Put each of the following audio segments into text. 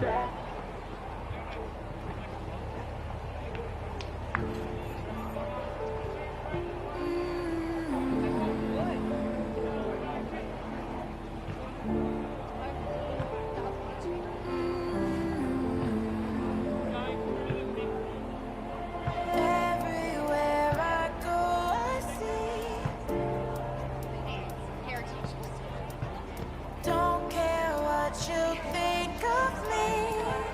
Don't care what you think of me.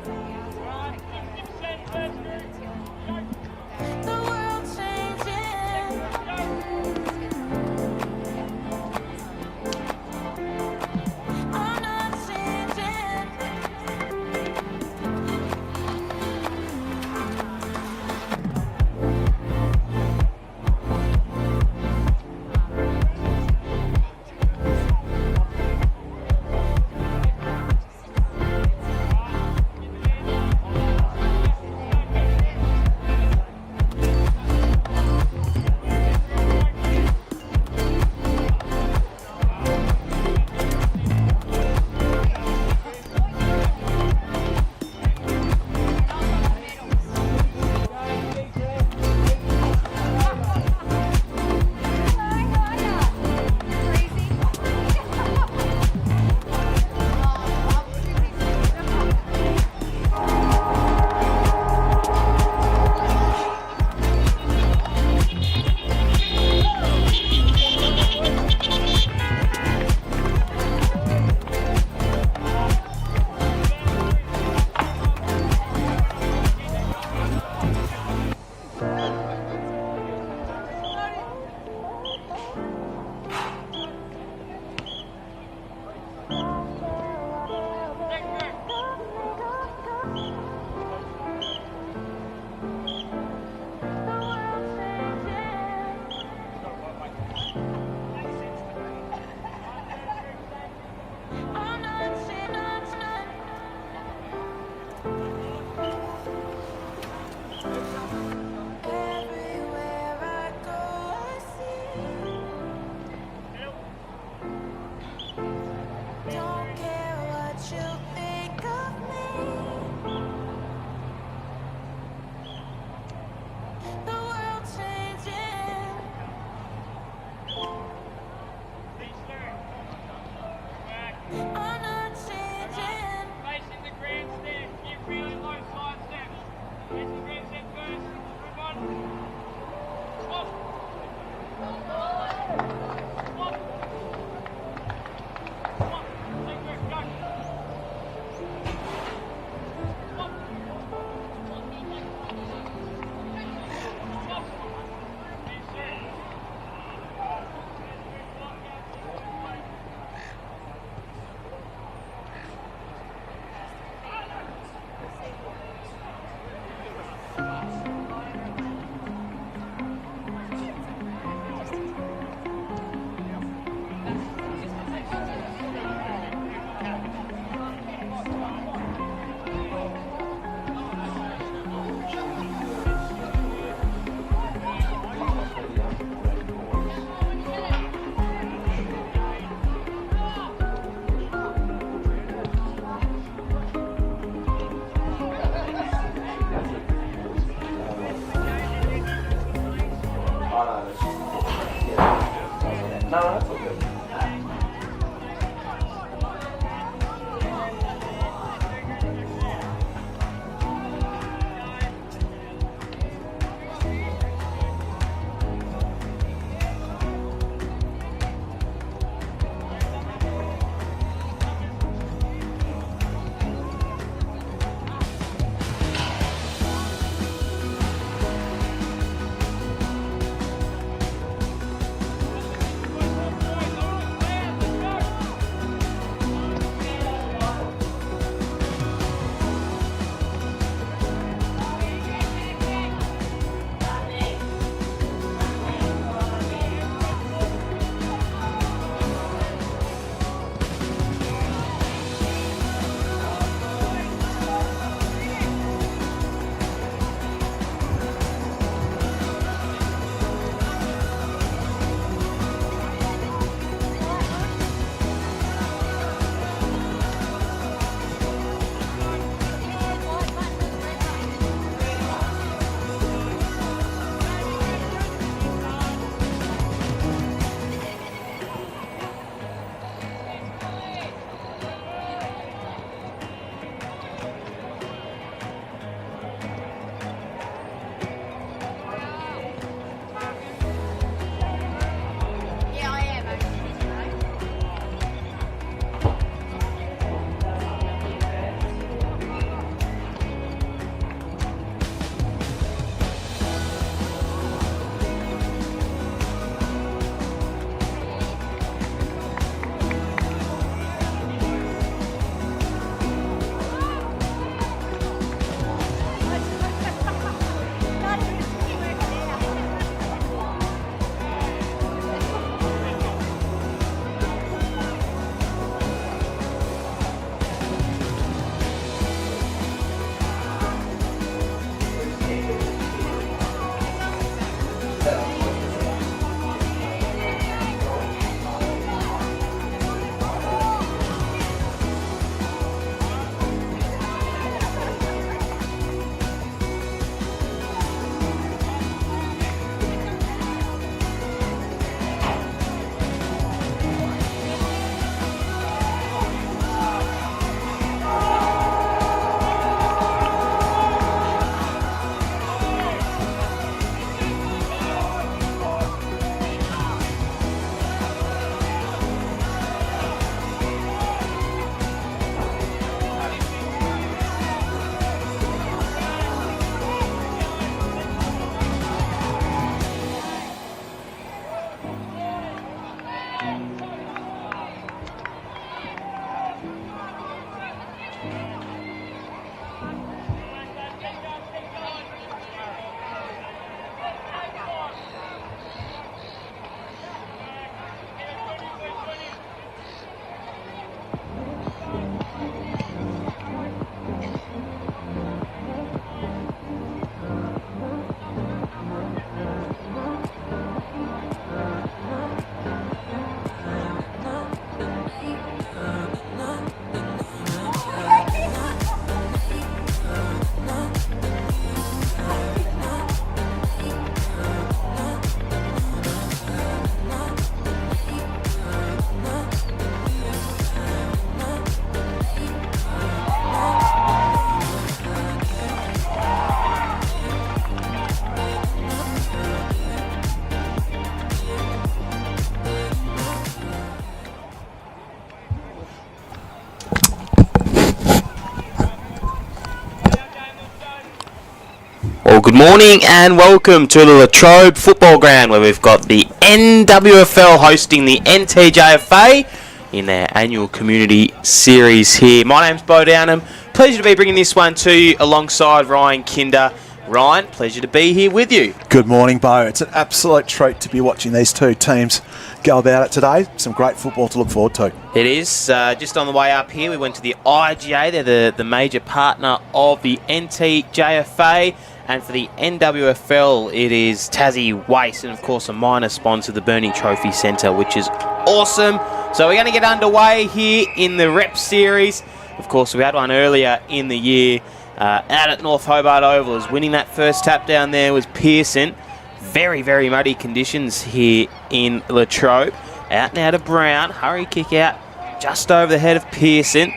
Well, good morning and welcome to the Latrobe football ground where we've got the NWFL hosting the NTJFA in their annual community series here. My name's Bo Downham. Pleasure to be bringing this one to you alongside Ryan Kinder. Ryan, pleasure to be here with you. Good morning, Bo. It's an absolute treat to be watching these two teams go about it today. Some great football to look forward to. It is. Just on the way up here, we went to the IGA. They're the major partner of the NTJFA. And for the NWFL, it is Tassie Waste, and of course a minor sponsor, the Burning Trophy Centre, which is awesome. So we're going to get underway here in the Rep Series. Of course, we had one earlier in the year out at North Hobart Oval. As winning that first tap down there was Pearson. Very, very muddy conditions here in Latrobe. Out now to Brown. Hurry kick out just over the head of Pearson.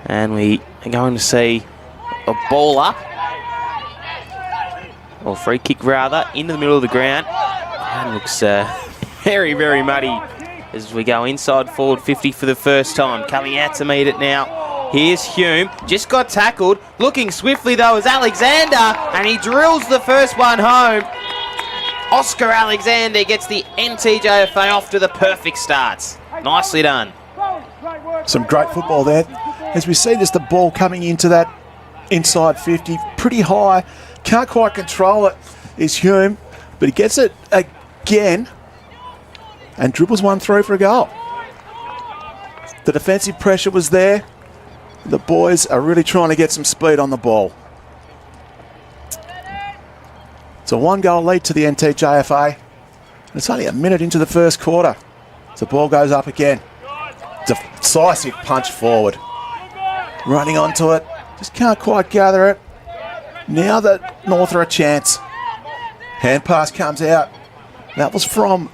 And we are going to see a ball up. Or free kick rather, into the middle of the ground. And looks very, very muddy as we go inside forward 50 for the first time. Coming out to meet it now. Here's Hume. Just got tackled. Looking swiftly though is Alexander. And he drills the first one home. Oscar Alexander gets the NTJFA off to the perfect starts. Nicely done. Some great football there. As we see this, the ball coming into that inside 50. Pretty high. Can't quite control it is Hume, but he gets it again and dribbles one through for a goal. The defensive pressure was there. The boys are really trying to get some speed on the ball. It's a one-goal lead to the NTJFA. It's only a minute into the first quarter. The ball goes up again. Decisive punch forward. Running onto it. Just can't quite gather it. Now that North are a chance. Hand pass comes out. That was from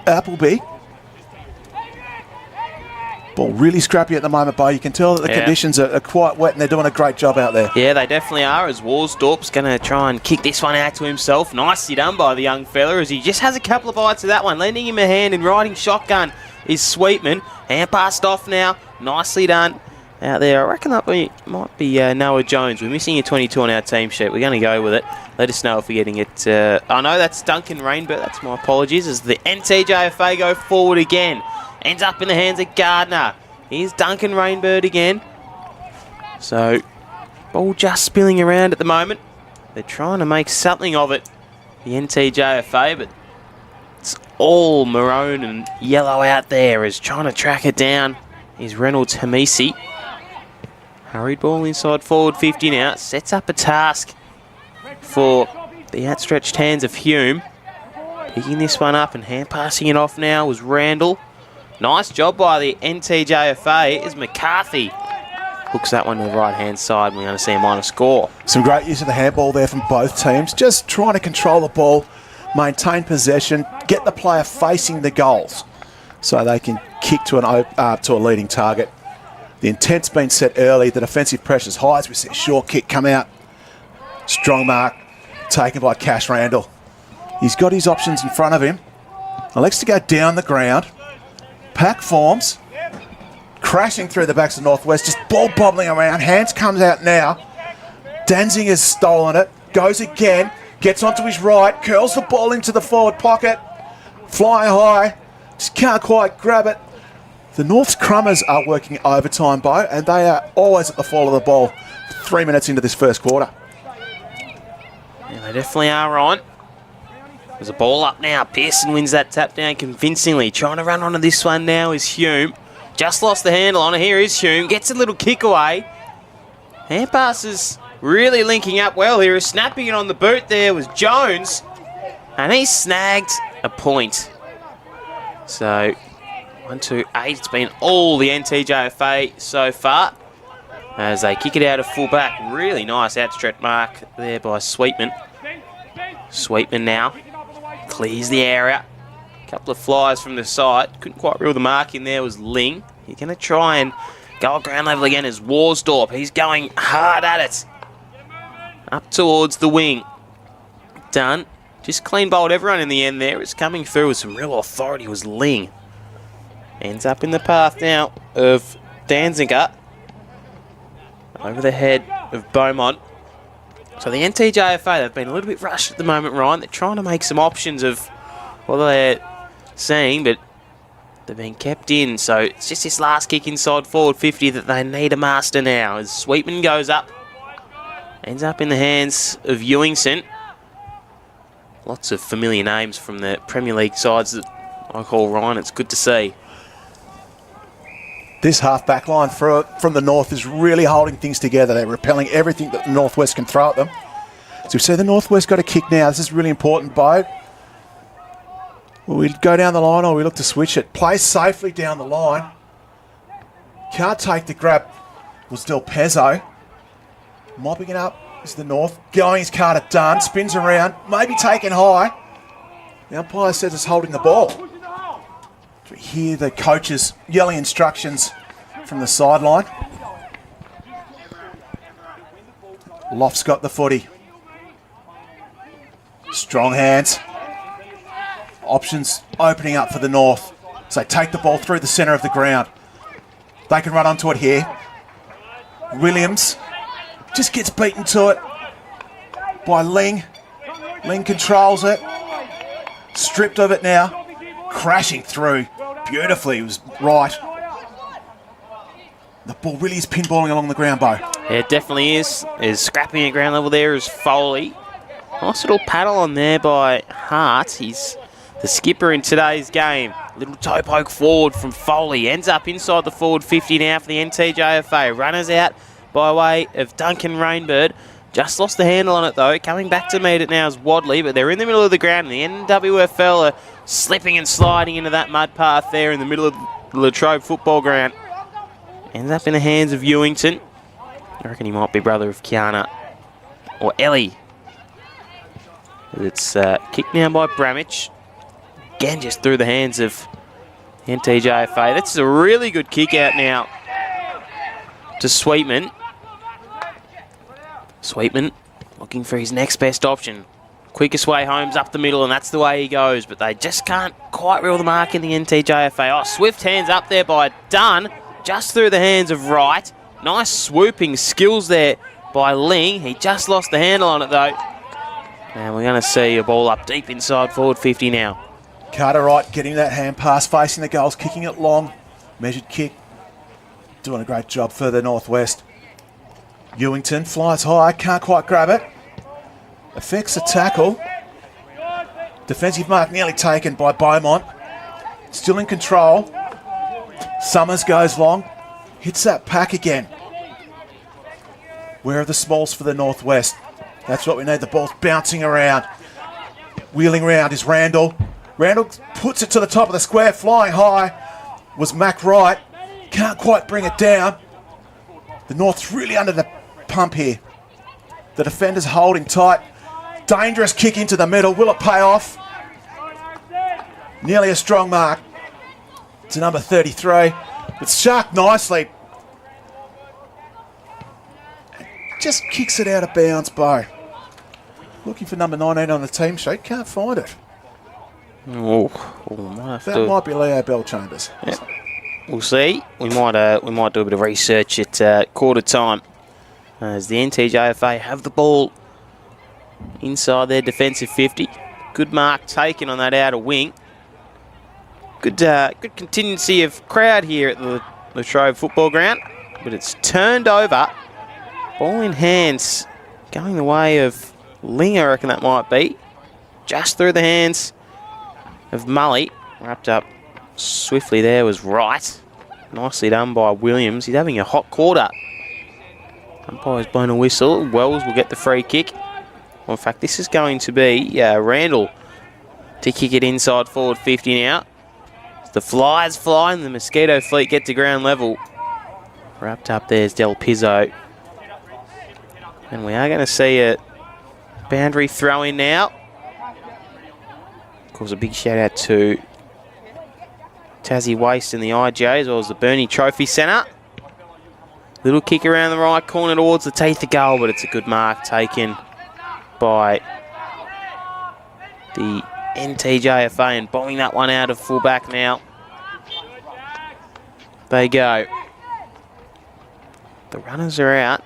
Appleby. Ball really scrappy at the moment, Bo. You can tell that the conditions are quite wet and they're doing a great job out there. Yeah, they definitely are, as Worsdorp's going to try and kick this one out to himself. Nicely done by the young fella as he just has a couple of bites of that one. Lending him a hand and riding shotgun is Sweetman. Hand passed off now. Nicely done. Out there, I reckon that might be Noah Jones. We're missing a 22 on our team sheet. We're going to go with it. Let us know if we're getting it. I know that's Duncan Rainbird. That's my apologies. As the NTJFA go forward again. Ends up in the hands of Gardner. Here's Duncan Rainbird again. So, ball just spilling around at the moment. They're trying to make something of it, the NTJFA, but it's all maroon and yellow out there. Is trying to track it down. Is Reynolds Hamisi. Hurried ball inside forward 50 now. Sets up a task for the outstretched hands of Hume. Picking this one up and hand passing it off now was Randall. Nice job by the NTJFA as McCarthy hooks that one to the right-hand side. And we're going to see a minor score. Some great use of the handball there from both teams. Just trying to control the ball, maintain possession, get the player facing the goals so they can kick to a leading target. The intent's been set early. The defensive pressure's high as we see a short kick come out. Strong mark taken by Cash Randall. He's got his options in front of him. Elects to go down the ground. Pack forms. Crashing through the backs of Northwest. Just ball bobbling around. Hands comes out now. Danzig has stolen it. Goes again. Gets onto his right. Curls the ball into the forward pocket. Flying high. Just can't quite grab it. The North's crummers are working overtime, Bo, and they are always at the fall of the ball 3 minutes into this first quarter. Yeah, they definitely are, Ryan. There's a ball up now. Pearson wins that tap down convincingly. Trying to run onto this one now is Hume. Just lost the handle on it. Here is Hume. Gets a little kick away. Hand passes really linking up well here. Snapping it on the boot there was Jones. And he snagged a point. So 1, 2, 8. It's been all the NTJFA so far as they kick it out of full back. Really nice outstretched mark there by Sweetman. Sweetman now clears the area. A couple of flyers from the side. Couldn't quite reel the mark in there was Ling. He's going to try and go at ground level again as Worsdorp. He's going hard at it. Up towards the wing. Done. Just clean bowled everyone in the end there. It's coming through with some real authority was Ling. Ends up in the path now of Danziger. Over the head of Beaumont. So the NTJFA, they've been a little bit rushed at the moment, Ryan. They're trying to make some options of what they're seeing, but they're being kept in. So it's just this last kick inside forward 50 that they need to master now. As Sweetman goes up, ends up in the hands of Ewington. Lots of familiar names from the Premier League sides that I call, Ryan. It's good to see. This half-back line from the North is really holding things together. They're repelling everything that the Northwest can throw at them. So we see the Northwest got a kick now. This is really important, Bo. Will we go down the line or we look to switch it? Play safely down the line. Can't take the grab. Was still Pezzo. Mopping it up is the North. Going his card at done. Spins around. Maybe taken high. The umpire says it's holding the ball. We hear the coaches yelling instructions from the sideline. Loft's got the footy. Strong hands. Options opening up for the North. So take the ball through the centre of the ground. They can run onto it here. Williams just gets beaten to it by Ling. Ling controls it. Stripped of it now. Crashing through beautifully. It was right. The ball really is pinballing along the ground, Bo. Yeah, it definitely is. Is scrapping at ground level there is Foley. Nice little paddle on there by Hart. He's the skipper in today's game. Little toe poke forward from Foley. Ends up inside the forward 50 now for the NTJFA. Runners out by way of Duncan Rainbird. Just lost the handle on it though. Coming back to meet it now is Wadley, but they're in the middle of the ground. And the NWFL are slipping and sliding into that mud path there in the middle of the Latrobe football ground. Ends up in the hands of Ewington. I reckon he might be brother of Kiana. Or Ellie. It's kicked now by Bramich. Again, just through the hands of NTJFA. That's a really good kick out now to Sweetman. Sweetman looking for his next best option. Quickest way home's up the middle, and that's the way he goes. But they just can't quite reel the mark in the NTJFA. Oh, swift hands up there by Dunn. Just through the hands of Wright. Nice swooping skills there by Ling. He just lost the handle on it, though. And we're going to see a ball up deep inside forward 50 now. Carter-Wright getting that hand pass, facing the goals, kicking it long. Measured kick. Doing a great job for the Northwest. Ewington flies high, can't quite grab it. Affects the tackle. Defensive mark nearly taken by Beaumont. Still in control. Summers goes long. Hits that pack again. Where are the smalls for the Northwest? That's what we need. The ball's bouncing around. Wheeling around is Randall. Randall puts it to the top of the square, flying high. Was Mac Wright. Can't quite bring it down. The North's really under the pump here. The defender's holding tight. Dangerous kick into the middle. Will it pay off? Nearly a strong mark. To number 33. It's sharked nicely. Just kicks it out of bounds, Bo. Looking for number 19 on the team sheet. Can't find it. That might be Leo Bellchambers. Yep. We'll see. We might do a bit of research at quarter time. As the NTJFA have the ball inside their defensive 50. Good mark taken on that outer wing. Good contingency of crowd here at the Latrobe football ground. But it's turned over. Ball in hands. Going the way of Ling, I reckon that might be. Just through the hands of Mully. Wrapped up swiftly there was Wright. Nicely done by Williams. He's having a hot quarter. Umpire's blown a whistle. Wells will get the free kick. Well, in fact, this is going to be Randall to kick it inside forward 50 now. The flies fly and the Mosquito fleet get to ground level. Wrapped up there's Del Pizzo. And we are going to see a boundary throw in now. Of course, a big shout out to Tassie Waste and the IJ, as well as the Bernie Trophy Centre. Little kick around the right corner towards the teeth of goal, but it's a good mark taken by the NTJFA and bombing that one out of fullback now. They go. The runners are out.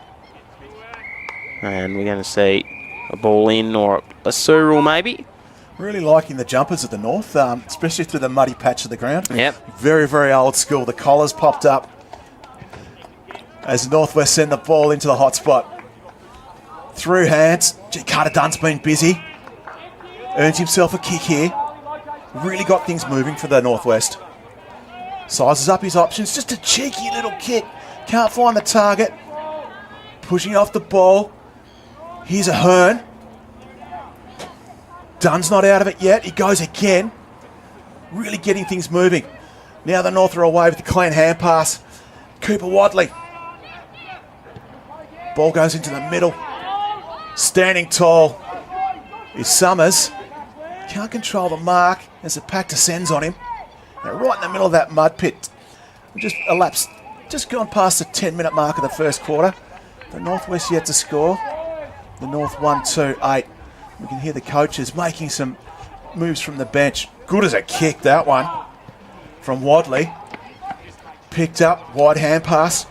And we're going to see a ball in or a Surrel maybe. Really liking the jumpers at the North, especially through the muddy patch of the ground. Yep. Very, very old school. The collars popped up as the Northwest send the ball into the hot spot. Through hands. Gee, Carter Dunn's been busy. Earns himself a kick here. Really got things moving for the Northwest. Sizes up his options. Just a cheeky little kick. Can't find the target. Pushing off the ball. Here's a Hearn. Dunn's not out of it yet. He goes again. Really getting things moving. Now the North are away with the clean hand pass. Cooper Wadley. Ball goes into the middle. Standing tall is Summers. Can't control the mark as the pack descends on him. Now right in the middle of that mud pit. Just elapsed, just gone past the 10-minute mark of the first quarter. The Northwest yet to score. The North 1-2-8. We can hear the coaches making some moves from the bench. Good as a kick, that one. From Wadley. Picked up, wide hand pass.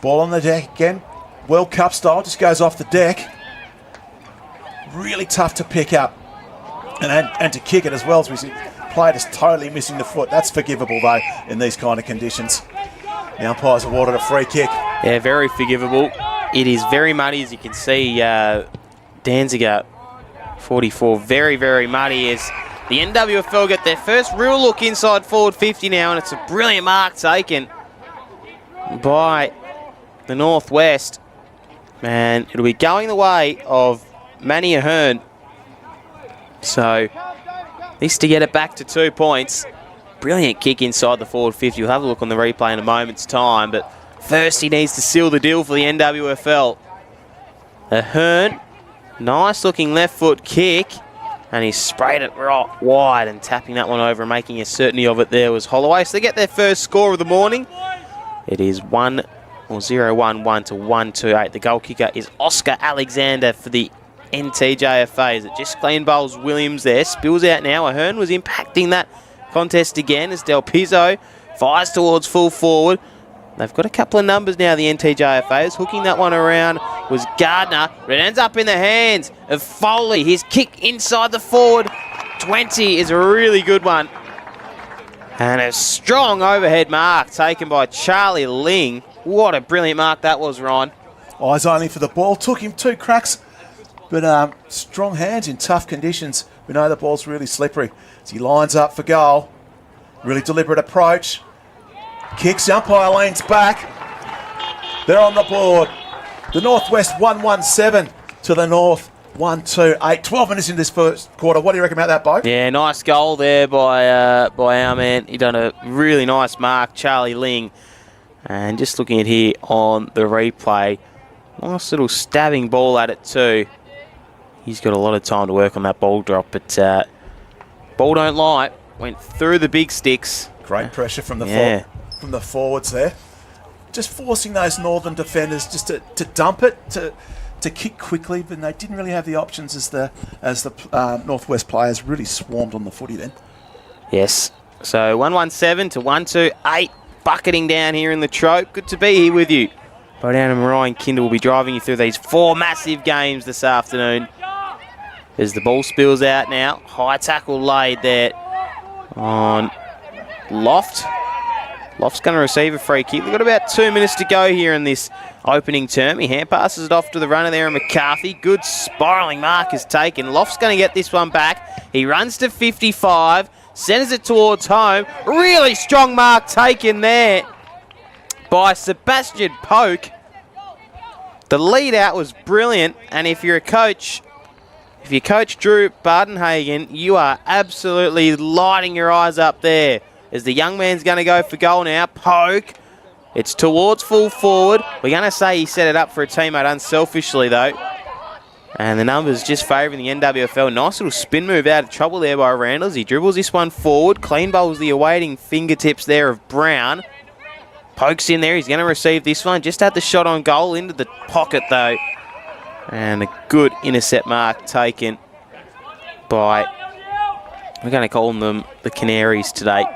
Ball on the deck again. World Cup style, just goes off the deck. Really tough to pick up. And to kick it as well, as we see. Player just totally missing the foot. That's forgivable, though, in these kind of conditions. The umpires awarded a free kick. Yeah, very forgivable. It is very muddy, as you can see. Danziger, 44, very, very muddy as the NWFL get their first real look inside forward 50 now, and it's a brilliant mark taken by the Northwest. And it'll be going the way of Manny Ahern. So, this to get it back to 2 points. Brilliant kick inside the forward 50. We'll have a look on the replay in a moment's time, but first he needs to seal the deal for the NWFL. Ahern. Nice looking left foot kick, and he sprayed it right wide, and tapping that one over and making a certainty of it there was Holloway. So they get their first score of the morning. It is 0-1-1 to 1-2-8. The goal kicker is Oscar Alexander for the NTJFA. Is it just clean bowls Williams there? Spills out now. Ahern was impacting that contest again as Del Pizzo fires towards full forward. They've got a couple of numbers now, the NTJFAs. Hooking that one around was Gardner, but it ends up in the hands of Foley. His kick inside the forward 20 is a really good one. And a strong overhead mark taken by Charlie Ling. What a brilliant mark that was, Ryan. Eyes only for the ball. Took him 2 cracks, but strong hands in tough conditions. We know the ball's really slippery. As he lines up for goal. Really deliberate approach. Kicks, umpire leans back. They're on the board. The Northwest 1-1-7 to the North 1-2-8. 12 minutes in this first quarter. What do you reckon about that, Bo? Yeah, nice goal there by our man. He done a really nice mark, Charlie Ling. And just looking at here on the replay, nice little stabbing ball at it too. He's got a lot of time to work on that ball drop, but ball don't lie. Went through the big sticks. Great pressure from the from the forwards there. Just forcing those Northern defenders just to dump it, to kick quickly, but they didn't really have the options as the Northwest players really swarmed on the footy then. Yes. So 1-1-7 to 1-2-8. Bucketing down here in Latrobe. Good to be here with you. Bo Down and Ryan Kinder will be driving you through these 4 massive games this afternoon. As the ball spills out now. High tackle laid there on Loft. Loft's going to receive a free kick. We've got about 2 minutes to go here in this opening term. He hand passes it off to the runner there, and McCarthy. Good spiralling mark is taken. Loft's going to get this one back. He runs to 55, sends it towards home. Really strong mark taken there by Sebastian Polk. The lead out was brilliant, and if you're a coach, if you coach Drew Bardenhagen, you are absolutely lighting your eyes up there. As the young man's going to go for goal now. Poke. It's towards full forward. We're going to say he set it up for a teammate unselfishly, though. And the numbers just favouring the NWFL. Nice little spin move out of trouble there by Randalls. He dribbles this one forward. Clean bowls the awaiting fingertips there of Brown. Pokes in there. He's going to receive this one. Just had the shot on goal into the pocket, though. And a good intercept mark taken by, we're going to call them the Canaries today.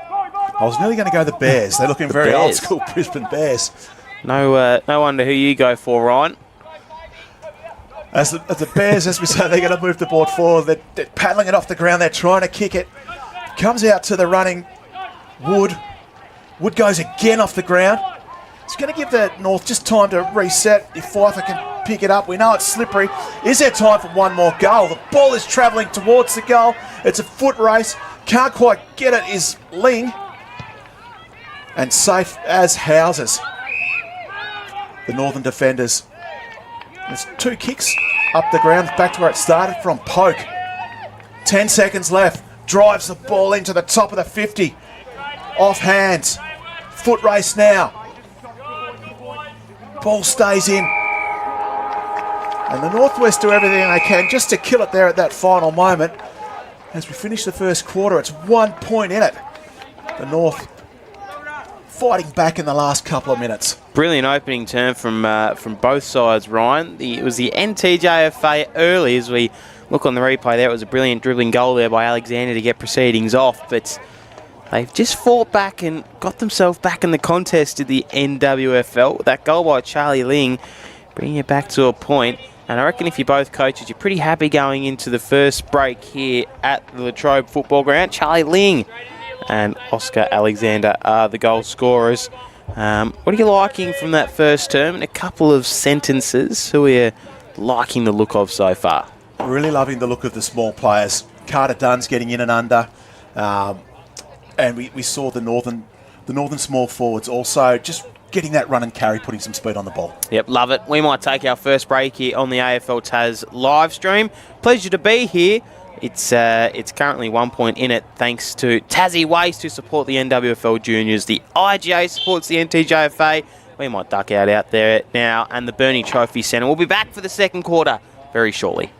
I was nearly going to go the Bears. They're looking very old school Brisbane Bears. No wonder who you go for, Ryan. As the Bears, as we say, they're going to move the board forward. They're paddling it off the ground. They're trying to kick it. Comes out to the running Wood. Wood goes again off the ground. It's going to give the North just time to reset. If Pfeiffer can pick it up, we know it's slippery. Is there time for one more goal? The ball is travelling towards the goal. It's a foot race. Can't quite get it is Ling. And safe as houses. The Northern defenders. There's 2 kicks up the ground, back to where it started from. Poke. 10 seconds left. Drives the ball into the top of the 50. Off hands. Foot race now. Ball stays in. And the Northwest do everything they can just to kill it there at that final moment. As we finish the first quarter, it's 1 point in it. The North fighting back in the last couple of minutes. Brilliant opening turn from both sides, Ryan. It was the NTJFA early. As we look on the replay there, it was a brilliant dribbling goal there by Alexander to get proceedings off. But they've just fought back and got themselves back in the contest of the NWFL. That goal by Charlie Ling bringing it back to a point. And I reckon if you're both coaches, you're pretty happy going into the first break here at the Latrobe football ground. Charlie Ling and Oscar Alexander are the goal scorers. What are you liking from that first term? In a couple of sentences, who are you liking the look of so far? Really loving the look of the small players. Carter Dunn's getting in and under. And we saw the Northern small forwards also just getting that run and carry, putting some speed on the ball. Yep, love it. We might take our first break here on the AFL Tas live stream. Pleasure to be here. It's currently 1 point in it, thanks to Tassie Waste, who support the NWFL Juniors. The IGA supports the NTJFA. We might duck out there now, and the Bernie Trophy Centre. We'll be back for the second quarter very shortly.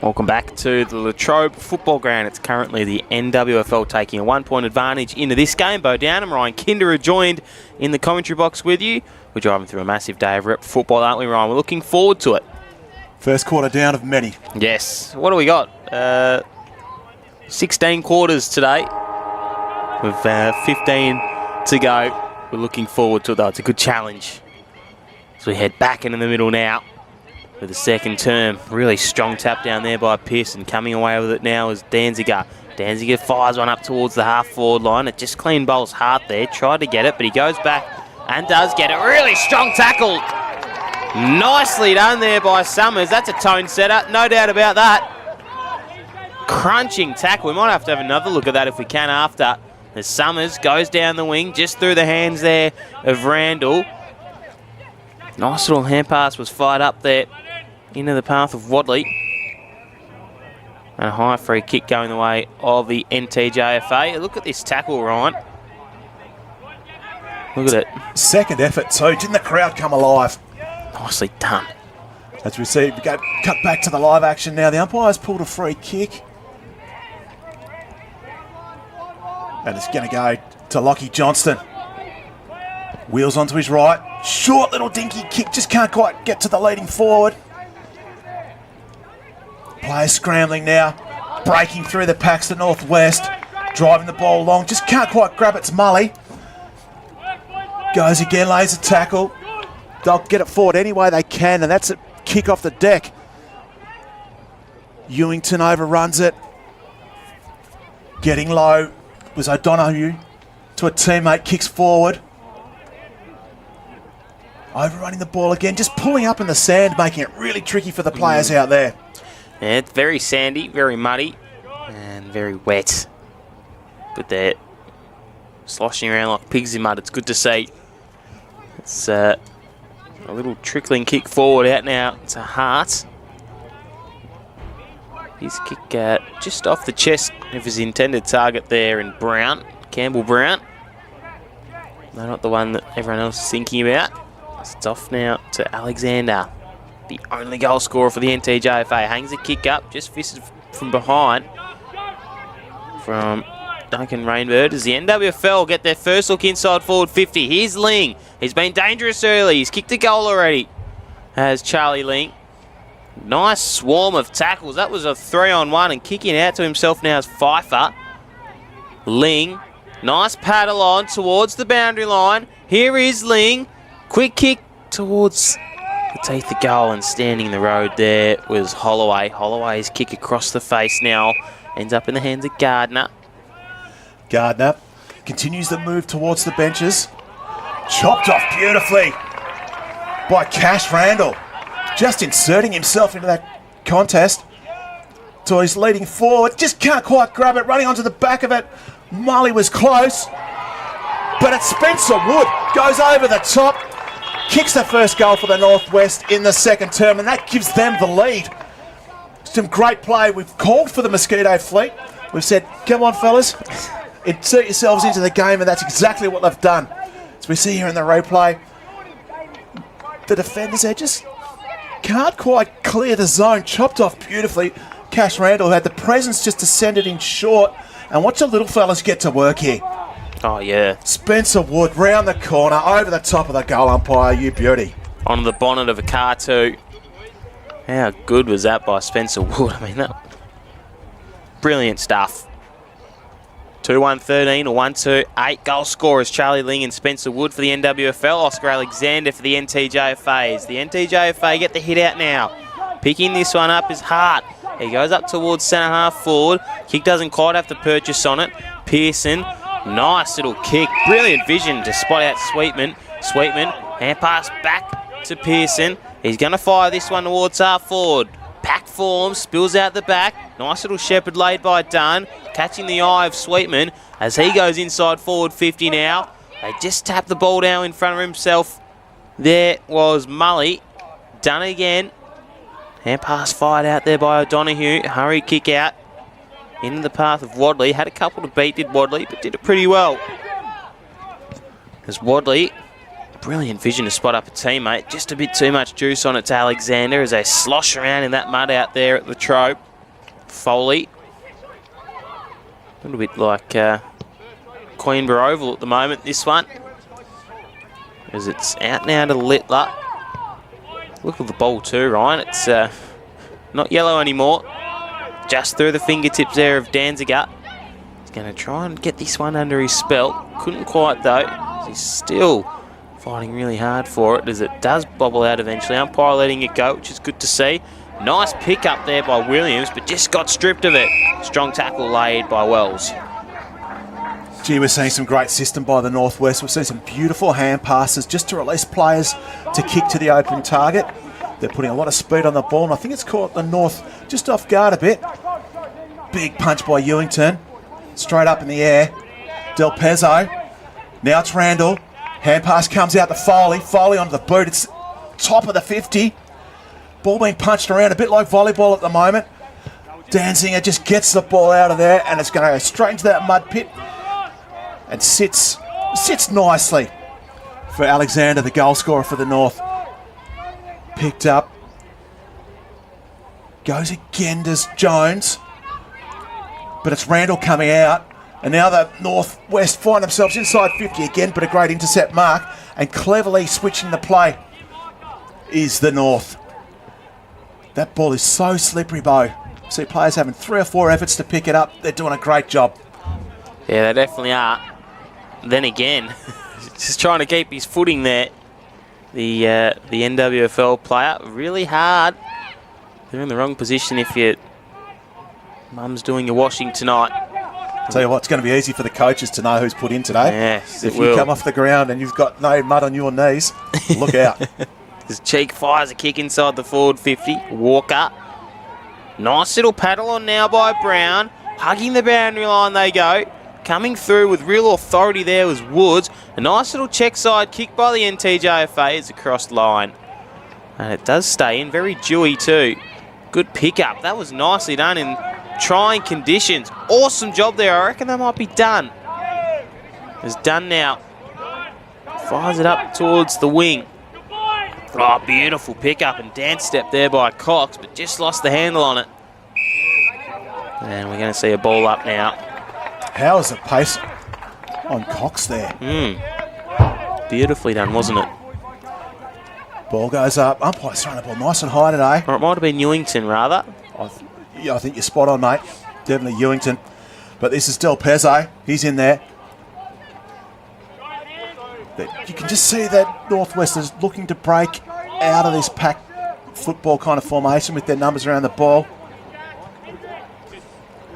Welcome back to the Latrobe football ground. It's currently the NWFL taking a 1-point advantage into this game. Bo Down and Ryan Kinder are joined in the commentary box with you. We're driving through a massive day of rep football, aren't we, Ryan? We're looking forward to it. First quarter down of many. Yes. What do we got? 16 quarters today. With 15 to go. We're looking forward to it, though. It's a good challenge. So we head back into the middle now with the second term. Really strong tap down there by Pearson. Coming away with it now is Danziger. Danziger fires one up towards the half-forward line. It just clean bowls hard there. Tried to get it, but he goes back and does get it. Really strong tackle. Nicely done there by Summers. That's a tone setter, no doubt about that. Crunching tackle. We might have to have another look at that if we can after. As Summers goes down the wing, just through the hands there of Randall. Nice little hand pass was fired up there into the path of Wadley. And a high free kick going the way of the NTJFA. Look at this tackle, Ryan. Look at it. Second effort too. Didn't the crowd come alive? Nicely done. As we see, we go cut back to the live action now. The umpire's pulled a free kick. And it's going to go to Lockie Johnston. Wheels onto his right. Short little dinky kick. Just can't quite get to the leading forward. Players scrambling now. Breaking through the packs to Northwest. Driving the ball long. Just can't quite grab it. It's Mully. Goes again, lays a tackle. They'll get it forward any way they can, and that's a kick off the deck. Ewington overruns it. Getting low was O'Donoghue to a teammate, kicks forward. Overrunning the ball again, just pulling up in the sand, making it really tricky for the players out there. Yeah, it's very sandy, very muddy, and very wet. But they're sloshing around like pigs in mud. It's good to see. It's a little trickling kick forward out now to Hart. His kick just off the chest of his intended target there in Brown, Campbell Brown. No, not the one that everyone else is thinking about. It's off now to Alexander, the only goal scorer for the NTJFA. Hangs a kick up, just fisted from behind from Duncan Rainbird. As the NWFL get their first look inside forward 50. Here's Ling. He's been dangerous early. He's kicked a goal already. Has Charlie Ling. Nice swarm of tackles. That was a 3-on-1, and kicking out to himself now is Pfeiffer. Ling. Nice paddle on towards the boundary line. Here is Ling. Quick kick towards the teeth of goal, and standing in the road there was Holloway. Holloway's kick across the face now ends up in the hands of Gardner. Gardner continues the move towards the benches. Chopped off beautifully by Cash Randall. Just inserting himself into that contest. So he's leading forward. Just can't quite grab it. Running onto the back of it. Mully was close. But it's Spencer Wood. Goes over the top. Kicks the first goal for the Northwest in the second term. And that gives them the lead. Some great play. We've called for the Mosquito fleet. We've said, come on, fellas. Insert yourselves into the game. And that's exactly what they've done. As we see here in the replay, the defenders there just can't quite clear the zone. Chopped off beautifully. Cash Randall had the presence just to send it in short. And watch the little fellas get to work here. Oh, yeah. Spencer Wood round the corner, over the top of the goal umpire. You beauty. On the bonnet of a car too. How good was that by Spencer Wood? I mean, that brilliant stuff. 2-1-13 or 1-2-8 goal scorers Charlie Ling and Spencer Wood for the NWFL. Oscar Alexander for the NTJFAs. The NTJFA get the hit out now. Picking this one up is Hart. He goes up towards centre half forward. Kick doesn't quite have to purchase on it. Pearson, nice little kick. Brilliant vision to spot out Sweetman. Sweetman, hand pass back to Pearson. He's going to fire this one towards half forward. Pack form, spills out the back. Nice little shepherd laid by Dunn. Catching the eye of Sweetman as he goes inside forward 50 now. They just tap the ball down in front of himself. There was Mully. Dunn again. Hand pass fired out there by O'Donoghue. Hurry kick out into the path of Wadley. Had a couple to beat, did Wadley, but did it pretty well. As Wadley, brilliant vision to spot up a teammate. Just a bit too much juice on it to Alexander as they slosh around in that mud out there at Latrobe. Foley. A little bit like Queenborough Oval at the moment, this one. As it's out now to Littler. Look at the ball too, Ryan. It's not yellow anymore. Just through the fingertips there of Danziger. He's going to try and get this one under his spell. Couldn't quite though. He's still fighting really hard for it as it does bobble out eventually. Umpire letting it go, which is good to see. Nice pick up there by Williams, but just got stripped of it. Strong tackle laid by Wells. Gee, we're seeing some great system by the Northwest. We're seeing some beautiful hand passes just to release players to kick to the open target. They're putting a lot of speed on the ball, and I think it's caught the North just off guard a bit. Big punch by Ewington. Straight up in the air. Del Pezzo. Now it's Randall. Hand pass comes out to Foley. Foley onto the boot. It's top of the 50. Ball being punched around a bit like volleyball at the moment. Danziger just gets the ball out of there, and it's going to go straight into that mud pit. And sits nicely for Alexander, the goal scorer for the North. Picked up. Goes again to Jones. But it's Randall coming out. And now the Northwest find themselves inside 50 again, but a great intercept mark. And cleverly switching the play is the North. That ball is so slippery, Bo. See players having 3 or 4 efforts to pick it up. They're doing a great job. Yeah, they definitely are. Then again, just trying to keep his footing there. The NWFL player, really hard. They're in the wrong position if your mum's doing your washing tonight. Tell you what, it's going to be easy for the coaches to know who's put in today. Yes, if you come off the ground and you've got no mud on your knees, look out. His cheek fires a kick inside the forward 50. Walker. Nice little paddle on now by Brown. Hugging the boundary line they go. Coming through with real authority there was Woods. A nice little check side kick by the NTJFA as it crossed line. And it does stay in. Very dewy too. Good pickup. That was nicely done in trying conditions. Awesome job there. I reckon that might be done. It's done now. Fires it up towards the wing. Oh, beautiful pickup and dance step there by Cox, but just lost the handle on it. And we're going to see a ball up now. How is the pace on Cox there? Beautifully done, wasn't it? Ball goes up. Umpire's throwing the ball nice and high today. Or it might have been Ewington, rather. I think you're spot on, mate. Definitely Ewington. But this is Del Pezzo. He's in there. You can just see that Northwest is looking to break out of this pack football kind of formation with their numbers around the ball.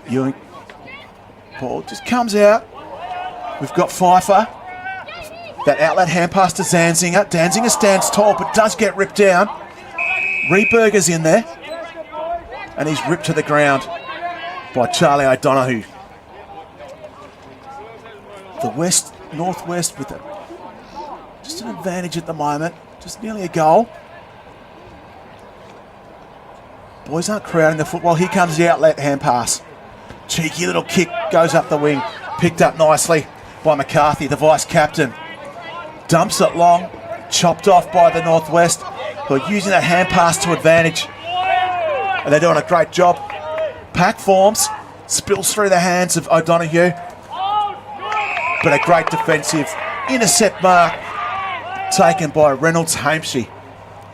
Ewing. Ball just comes out. We've got Pfeiffer. That outlet hand pass to Danziger. Danziger stands tall but does get ripped down. Rehberger's in there. And he's ripped to the ground by Charlie O'Donoghue. The Northwest with just an advantage at the moment. Just nearly a goal. Boys aren't crowding the football. Here comes the outlet hand pass. Cheeky little kick goes up the wing. Picked up nicely by McCarthy, the vice-captain. Dumps it long. Chopped off by the Northwest, who are using that hand pass to advantage. And they're doing a great job. Pack forms. Spills through the hands of O'Donoghue. But a great defensive intercept mark taken by Reynolds Hameshy.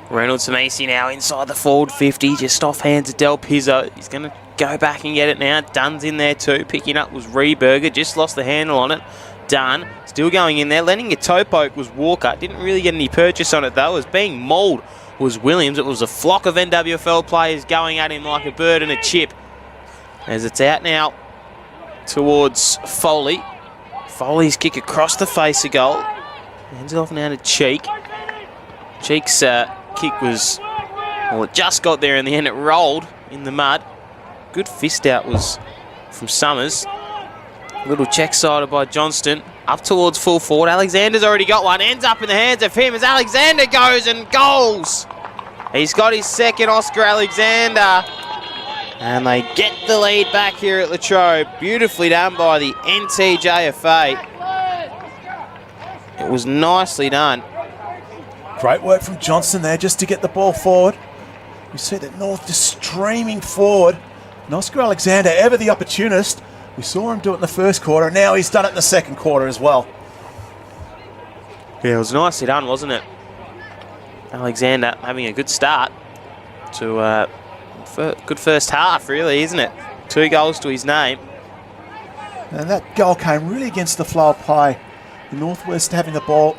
Reynolds Hameshy now inside the forward 50, just off hands of Del Pizzo. He's going to go back and get it now. Dunn's in there too. Picking up was Rehberger, just lost the handle on it. Dunn still going in there. Letting a toe poke was Walker. Didn't really get any purchase on it though. It was being mauled was Williams. It was a flock of NWFL players going at him like a bird and a chip. As it's out now towards Foley. Foley's kick across the face of goal. Hands it off now to Cheek. Cheek's kick was, well, it just got there in the end. It rolled in the mud. Good fist out was from Summers. Little check sided by Johnston. Up towards full forward. Alexander's already got one. Ends up in the hands of him as Alexander goes and goals. He's got his second, Oscar Alexander. And they get the lead back here at Latrobe. Beautifully done by the NTJFA. It was nicely done. Great work from Johnston there just to get the ball forward. You see that North just streaming forward. And Oscar Alexander, ever the opportunist. We saw him do it in the first quarter. Now he's done it in the second quarter as well. Yeah, it was nicely done, wasn't it? Alexander having a good start to good first half, really, isn't it? 2 goals to his name. And that goal came really against the flow of play. The Northwest having the ball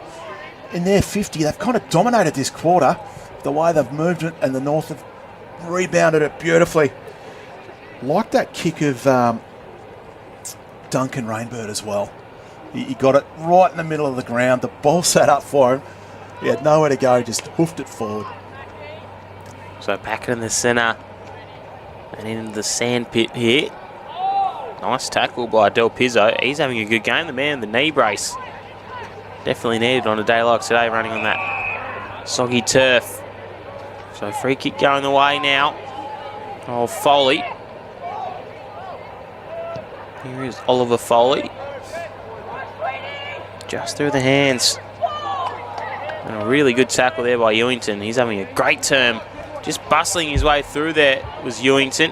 in their 50. They've kind of dominated this quarter, the way they've moved it, and the North have rebounded it beautifully. Like that kick of Duncan Rainbird as well. He got it right in the middle of the ground. The ball sat up for him. He had nowhere to go, just hoofed it forward. So back in the centre and into the sand pit here. Nice tackle by Del Pizzo. He's having a good game. The man, the knee brace. Definitely needed on a day like today, running on that soggy turf. So free kick going the way now. Oh, Foley. Here is Oliver Foley. Just through the hands. And a really good tackle there by Ewington. He's having a great term. Just bustling his way through there was Ewington.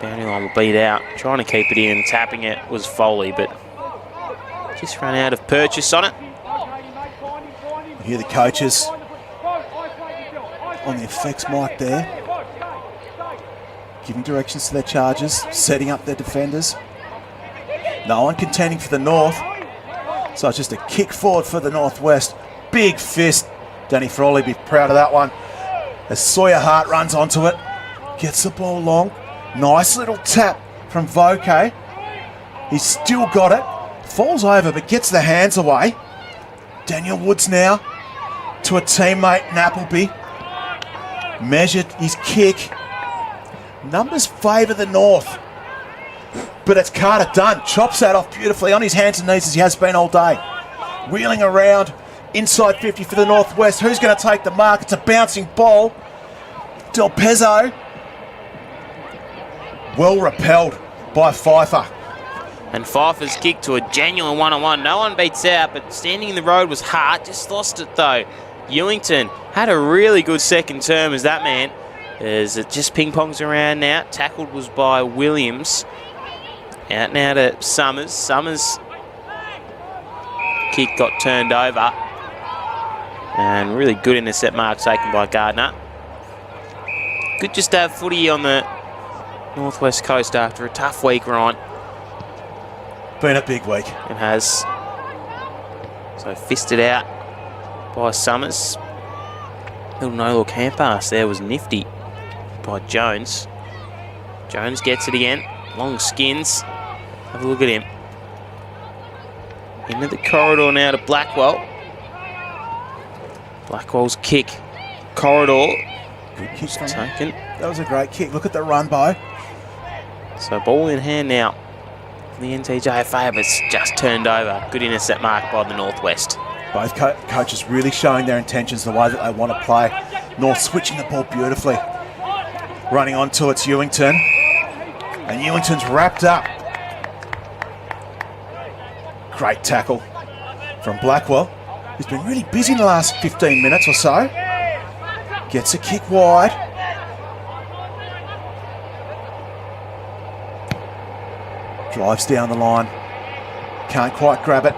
Boundary line will beat out. Trying to keep it in, tapping it was Foley, but just ran out of purchase on it. You hear the coaches on the effects mic there, giving directions to their charges, setting up their defenders. No one contending for the North. So it's just a kick forward for the Northwest. Big fist. Danny Frawley be proud of that one. As Sawyer Hart runs onto it, gets the ball long. Nice little tap from Voke. He's still got it. Falls over but gets the hands away. Daniel Woods now to a teammate, Appleby. Measured his kick. Numbers favour the North. But it's Carter Dunn. Chops that off beautifully on his hands and knees as he has been all day. Wheeling around. Inside 50 for the Northwest. Who's going to take the mark? It's a bouncing ball. Del Pezzo. Well repelled by Pfeiffer. And Pfeiffer's kick to a genuine one-on-one. No one beats out, but standing in the road was hard. Just lost it though. Ewington had a really good second term as that man. As it just ping-pongs around now. Tackled was by Williams. Out now to Summers. Summers' kick got turned over. And really good intercept mark taken by Gardner. Good just to have footy on the Northwest Coast after a tough week, Ryan. Been a big week. It has. So fisted out by Summers. Little no-look hand pass there was nifty by Jones. Jones gets it again. Long skins. Have a look at him. Into the corridor now to Blackwell. Blackwell's kick. Corridor. Good kick taken. That was a great kick. Look at the run, Bo. So ball in hand now for the NTJFA, but it's just turned over. Good intercept mark by the Northwest. Both coaches really showing their intentions, the way that they want to play. North switching the ball beautifully. Running onto it's Ewington. And Ewington's wrapped up. Great tackle from Blackwell. He's been really busy in the last 15 minutes or so. Gets a kick wide. Drives down the line. Can't quite grab it.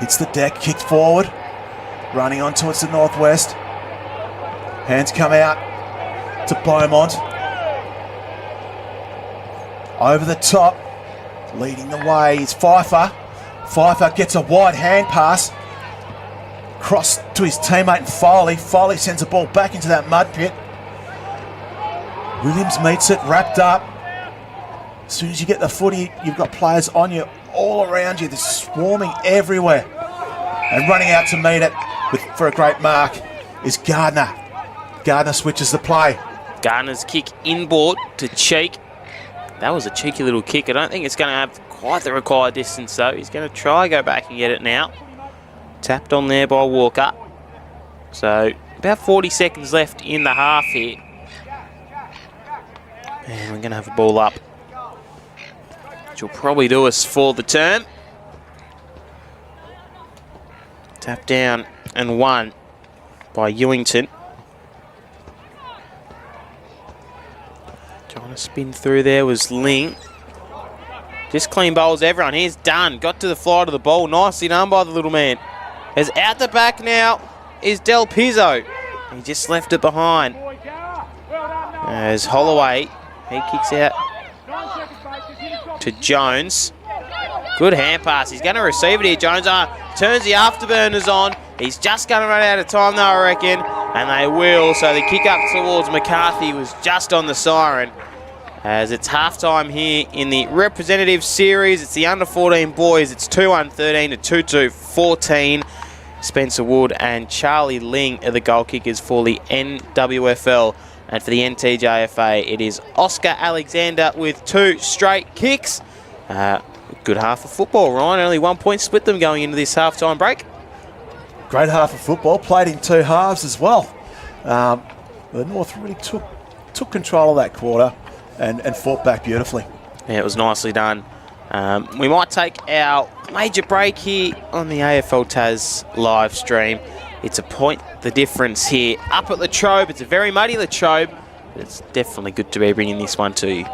Hits the deck, kicked forward. Running on towards the Northwest. Hands come out to Beaumont. Over the top. Leading the way is Pfeiffer. Pfeiffer gets a wide hand pass. Cross to his teammate Foley. Foley sends the ball back into that mud pit. Williams meets it, wrapped up. As soon as you get the footy, you've got players on you all around you. They're swarming everywhere. And running out to meet it for a great mark is Gardner. Gardner switches the play. Gardner's kick inboard to Cheek. That was a cheeky little kick. I don't think it's going to have quite the required distance though. He's going to try go back and get it now. Tapped on there by Walker. So about 40 seconds left in the half here. And we're going to have a ball up, which will probably do us for the term. Tap down and one by Ewington. Trying to spin through there was Ling. Just clean bowls everyone. Here's Dunn. Got to the fly to the ball. Nicely done by the little man. As out the back now is Del Pizzo. He just left it behind. As Holloway, he kicks out to Jones. Good hand pass. He's going to receive it here. Jones turns the afterburners on. He's just going to run out of time though, I reckon. And they will. So the kick up towards McCarthy was just on the siren. As it's halftime here in the representative series. It's the under-14 boys. It's 2-1-13 to 2-2-14. Spencer Wood and Charlie Ling are the goal kickers for the NWFL. And for the NTJFA, it is Oscar Alexander with 2 straight kicks. Good half of football, Ryan. Only 1 point split them going into this halftime break. Great half of football, played in 2 halves as well. The North really took control of that quarter and fought back beautifully. Yeah, it was nicely done. We might take our major break here on the AFL Tas live stream. It's a point the difference here up at Latrobe. It's a very muddy Latrobe, but it's definitely good to be bringing this one to you.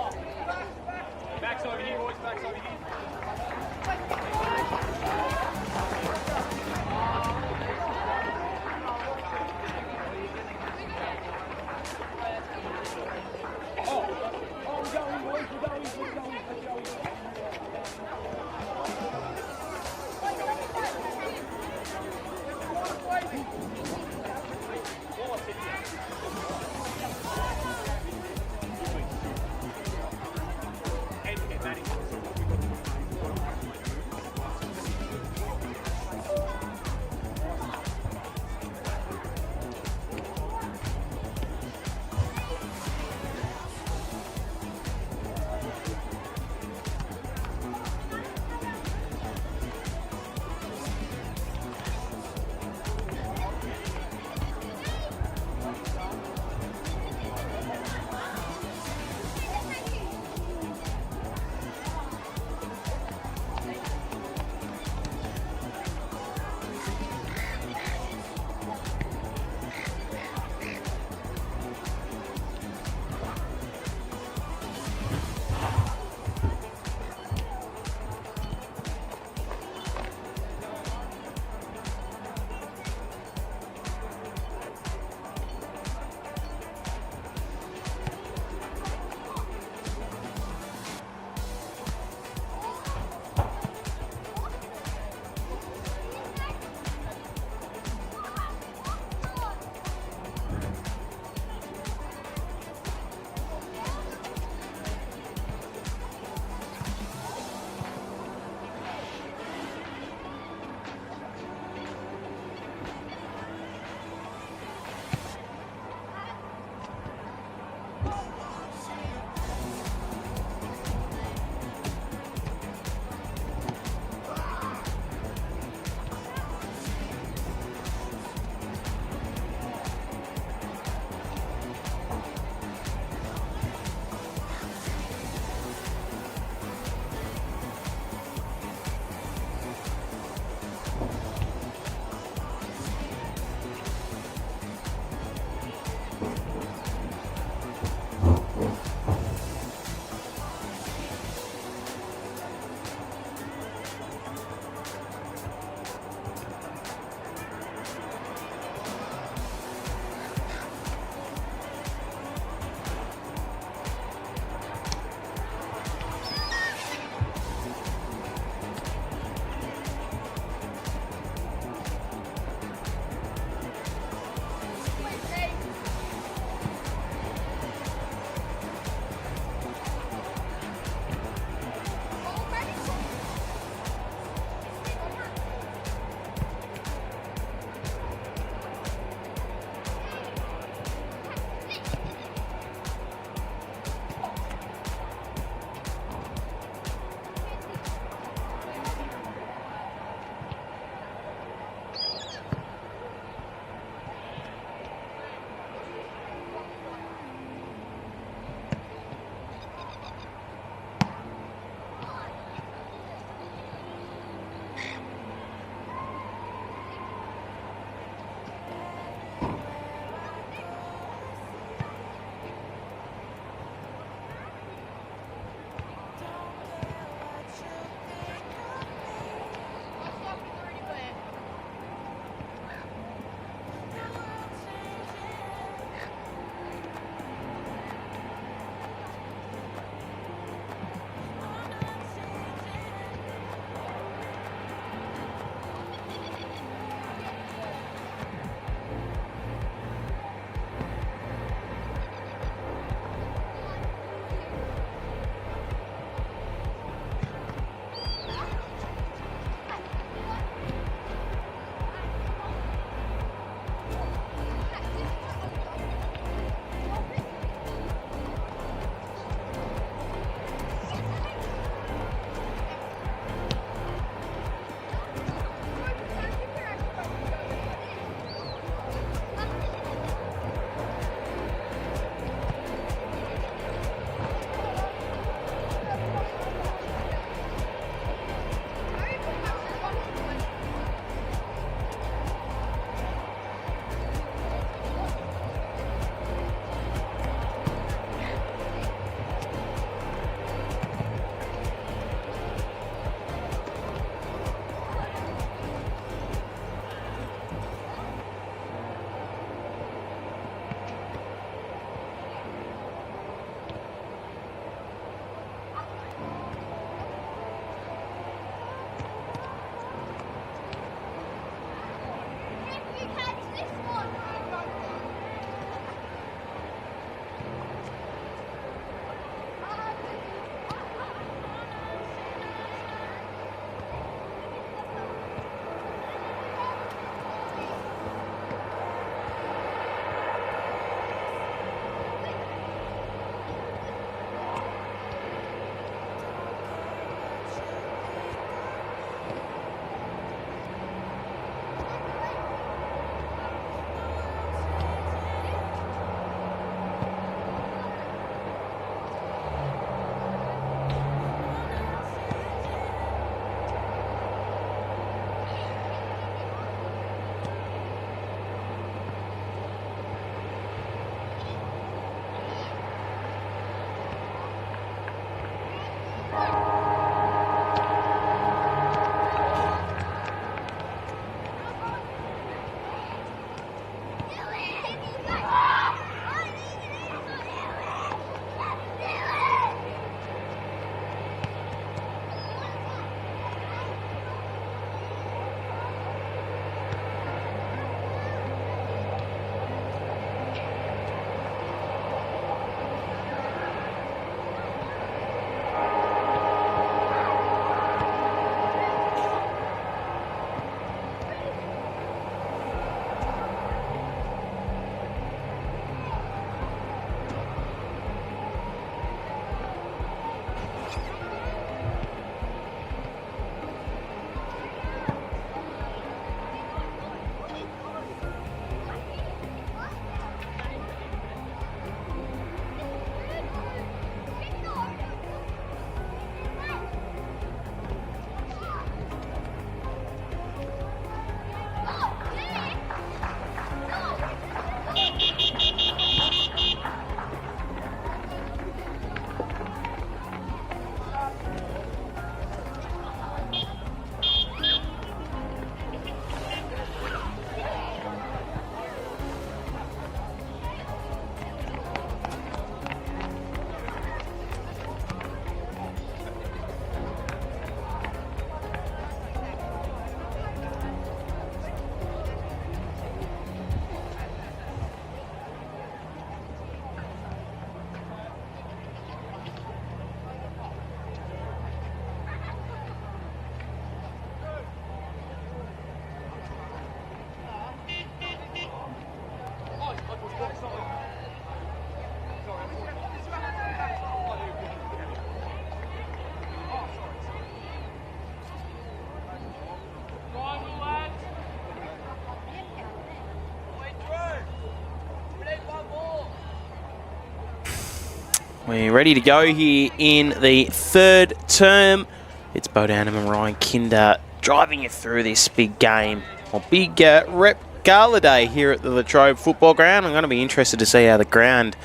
We're ready to go here in the third term. It's Bo Downham and Ryan Kinder driving you through this big game. Or big rep gala day here at the Latrobe football ground. I'm going to be interested to see how the ground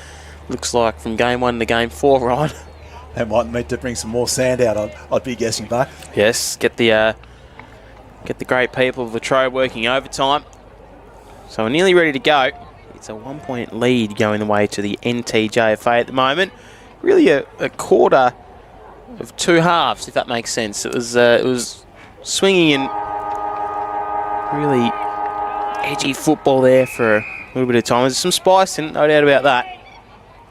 looks like from game 1 to game 4, Ryan. They might need to bring some more sand out, I'd be guessing, Bo. Yes, get the great people of Latrobe working overtime. So we're nearly ready to go. It's a 1-point lead going the way to the NTJFA at the moment. Really a quarter of 2 halves, if that makes sense. It was swinging and really edgy football there for a little bit of time. There's some spice in it, no doubt about that.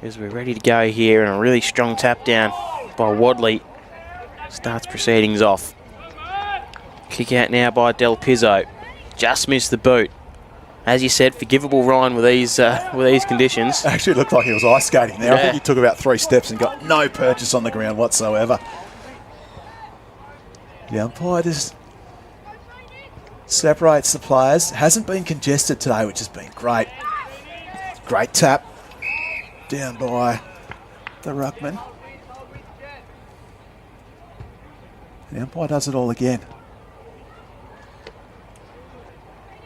As we're ready to go here, and a really strong tap down by Wadley starts proceedings off. Kick out now by Del Pizzo. Just missed the boot. As you said, forgivable, Ryan, with these conditions. Actually, it looked like he was ice skating there. Yeah. I think he took about 3 steps and got no purchase on the ground whatsoever. The umpire just separates the players. Hasn't been congested today, which has been great. Great tap down by the ruckman. The umpire does it all again.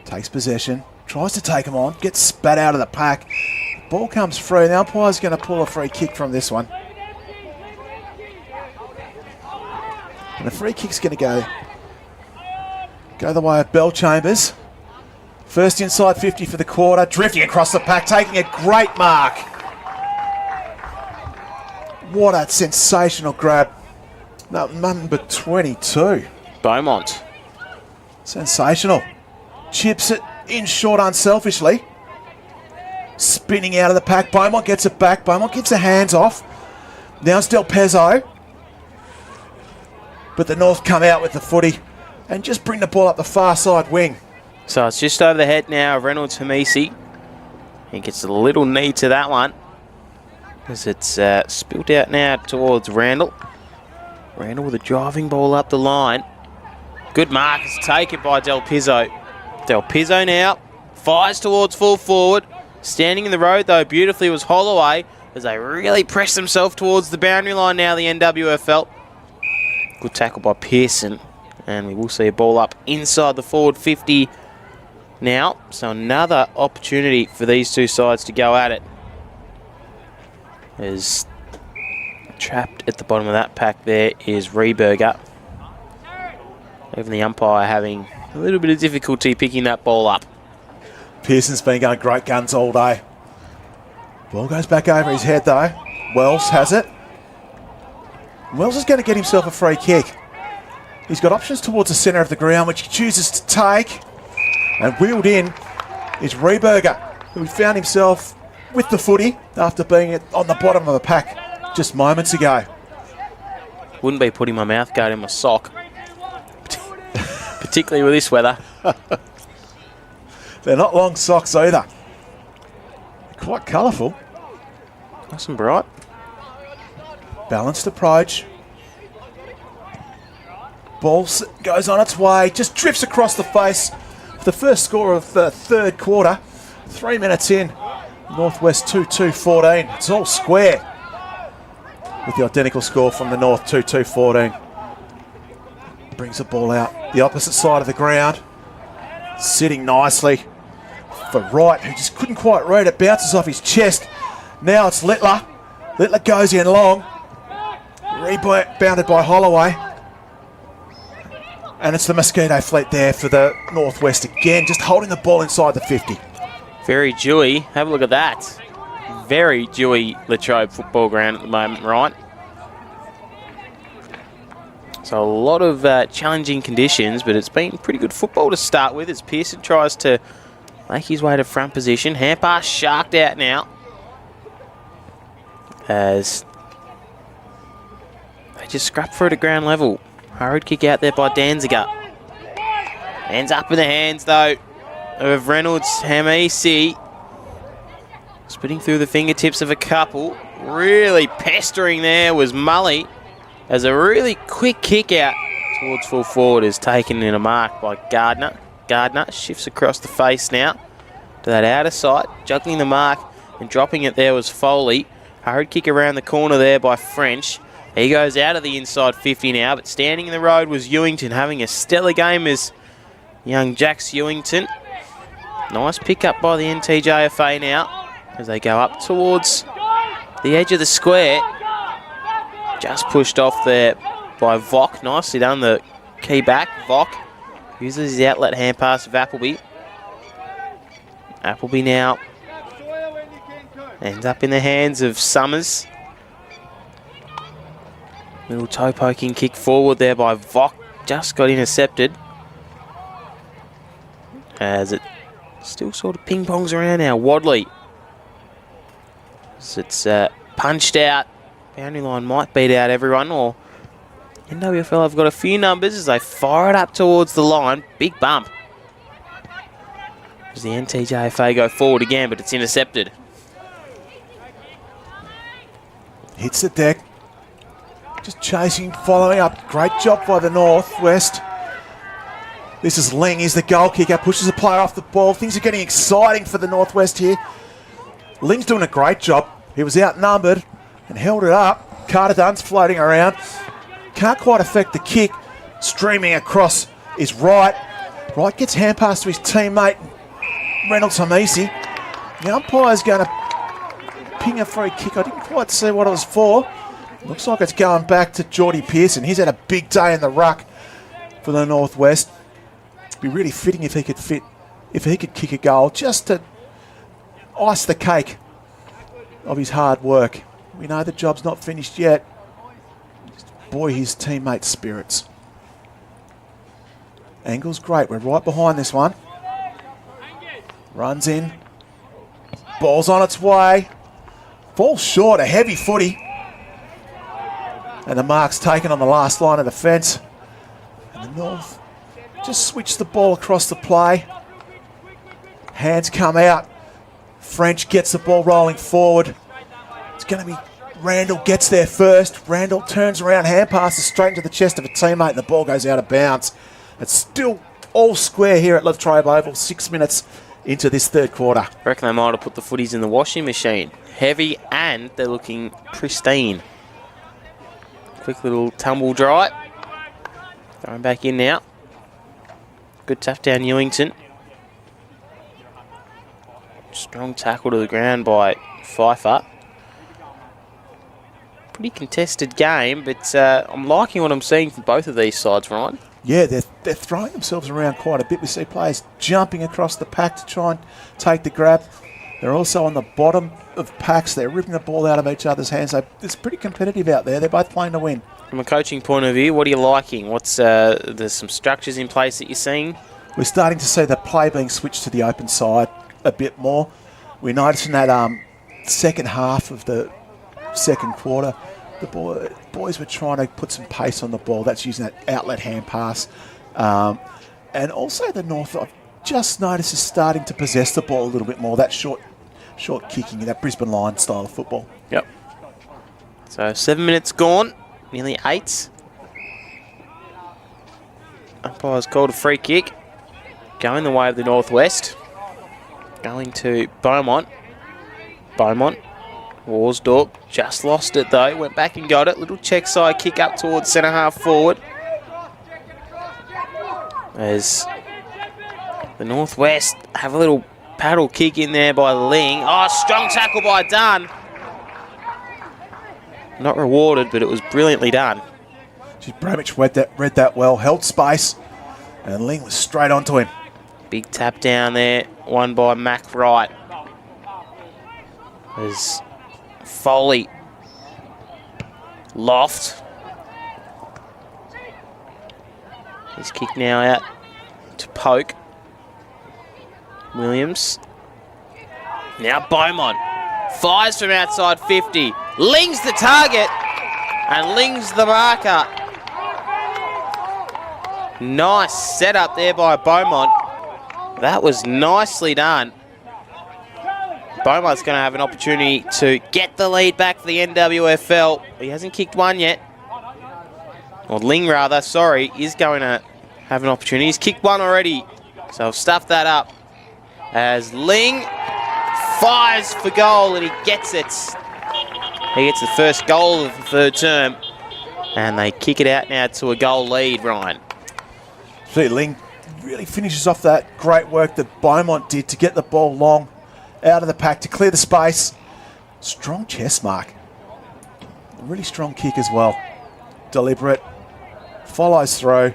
Takes possession. Tries to take him on, gets spat out of the pack. Ball comes free. The umpire's going to pull a free kick from this one. And the free kick's going to go the way of Bell Chambers. First inside 50 for the quarter. Drifting across the pack, taking a great mark. What a sensational grab. Number 22. Beaumont. Sensational. Chips it in short unselfishly. Spinning out of the pack. Beaumont gets it back. Beaumont gets the hands off. Now it's Del Pezzo. But the North come out with the footy and just bring the ball up the far side wing. So it's just over the head now of Reynolds Hamisi. He gets a little knee to that one, as it's spilt out now towards Randall. Randall with a driving ball up the line. Good mark is taken by Del Pizzo. Del Pizzo now fires towards full forward. Standing in the road though beautifully was Holloway, as they really press themselves towards the boundary line now, the NWFL. Good tackle by Pearson, and we will see a ball up inside the forward 50 now. So another opportunity for these two sides to go at it. As trapped at the bottom of that pack there is Rehberger. Even the umpire having a little bit of difficulty picking that ball up. Pearson's been going great guns all day. Ball goes back over his head though. Wells has it. Wells is going to get himself a free kick. He's got options towards the centre of the ground, which he chooses to take. And wheeled in is Rehberger, who found himself with the footy after being on the bottom of the pack just moments ago. Wouldn't be putting my mouth guard in my sock, particularly with this weather. They're not long socks either. Quite colourful. Nice and bright. Balanced approach. Ball goes on its way, just drifts across the face. The first score of the third quarter. 3 minutes in. Northwest 2-2-14. It's all square, with the identical score from the North 2-2-14. Brings the ball out the opposite side of the ground. Sitting nicely for Wright, who just couldn't quite read it. Bounces off his chest. Now it's Littler. Littler goes in long. Rebounded by Holloway. And it's the Mosquito Fleet there for the Northwest again, just holding the ball inside the 50. Very dewy. Have a look at that. Very dewy Latrobe football ground at the moment, right? So a lot of challenging conditions, but it's been pretty good football to start with as Pearson tries to make his way to front position. Hand pass sharked out now, as they just scrap through to ground level. Hurried kick out there by Danziger. Ends up in the hands though of Reynolds Hamisi. Spitting through the fingertips of a couple. Really pestering there was Mully, as a really quick kick out towards full forward is taken in a mark by Gardner. Gardner shifts across the face now to that outer side. Juggling the mark and dropping it there was Foley. Hurried kick around the corner there by French. He goes out of the inside 50 now, but standing in the road was Ewington, having a stellar game as young Jax Ewington. Nice pick up by the NTJFA now as they go up towards the edge of the square. Just pushed off there by Vok. Nicely done, the key back. Vok uses the outlet hand pass of Appleby. Appleby now ends up in the hands of Summers. Little toe poking kick forward there by Vok. Just got intercepted. As it still sort of ping pongs around now. Wadley. As it's punched out. Boundary line might beat out everyone, or NWFL have got a few numbers as they fire it up towards the line. Big bump. As the NTJFA go forward again, but it's intercepted. Hits the deck. Just chasing, following up. Great job by the Northwest. This is Ling. He's the goal kicker. Pushes the player off the ball. Things are getting exciting for the Northwest here. Ling's doing a great job. He was outnumbered and held it up. Carter Dunn's floating around. Can't quite affect the kick. Streaming across is Wright. Wright gets hand pass to his teammate, Reynolds Hamisi. The umpire's going to ping a free kick. I didn't quite see what it was for. Looks like it's going back to Geordie Pearson. He's had a big day in the ruck for the Northwest. It'd be really fitting if he could kick a goal just to ice the cake of his hard work. We know the job's not finished yet. Just buoy his teammates' spirits. Angle's great. We're right behind this one. Runs in. Ball's on its way. Falls short. A heavy footy. And the mark's taken on the last line of defence. And the North just switch the ball across the play. Hands come out. French gets the ball rolling forward. It's going to be Randall gets there first. Randall turns around, hand passes straight into the chest of a teammate, and the ball goes out of bounds. It's still all square here at Latrobe Oval, 6 minutes into this third quarter. I reckon they might have put the footies in the washing machine. Heavy, and they're looking pristine. Quick little tumble dry. Going back in now. Good tough down Ewington. Strong tackle to the ground by Pfeiffer. Pretty contested game, but I'm liking what I'm seeing from both of these sides, Ryan. Yeah, they're throwing themselves around quite a bit. We see players jumping across the pack to try and take the grab. They're also on the bottom of packs. They're ripping the ball out of each other's hands. It's pretty competitive out there. They're both playing to win. From a coaching point of view, what are you liking? There's some structures in place that you're seeing? We're starting to see the play being switched to the open side a bit more. We're noticing that second half of the second quarter, the boys were trying to put some pace on the ball. That's using that outlet hand pass. And also the North, I've just noticed, is starting to possess the ball a little bit more. That short kicking, that Brisbane line style of football. Yep. So 7 minutes gone, nearly 8. Umpire's called a free kick. Going the way of the Northwest. Going to Beaumont. Beaumont. Worsdorp just lost it though. Went back and got it. Little check side kick up towards centre half forward. As the Northwest have a little paddle kick in there by Ling. Oh, strong tackle by Dunn. Not rewarded, but it was brilliantly done. Bramich read that well. Held space. And Ling was straight onto him. Big tap down there. Won by Mac Wright. As Foley. Loft. His kick now out to Poke. Williams. Now Beaumont. Fires from outside 50. Ling's the target. And Ling's the marker. Nice setup there by Beaumont. That was nicely done. Beaumont's going to have an opportunity to get the lead back for the NWFL. He hasn't kicked one yet. Or Ling rather, sorry, is going to have an opportunity. He's kicked one already. So I've stuffed that up. As Ling fires for goal and he gets it. He gets the first goal of the third term. And they kick it out now to a goal lead, Ryan. Ling really finishes off that great work that Beaumont did to get the ball long out of the pack to clear the space. Strong chest mark. A really strong kick as well. Deliberate. Follows through.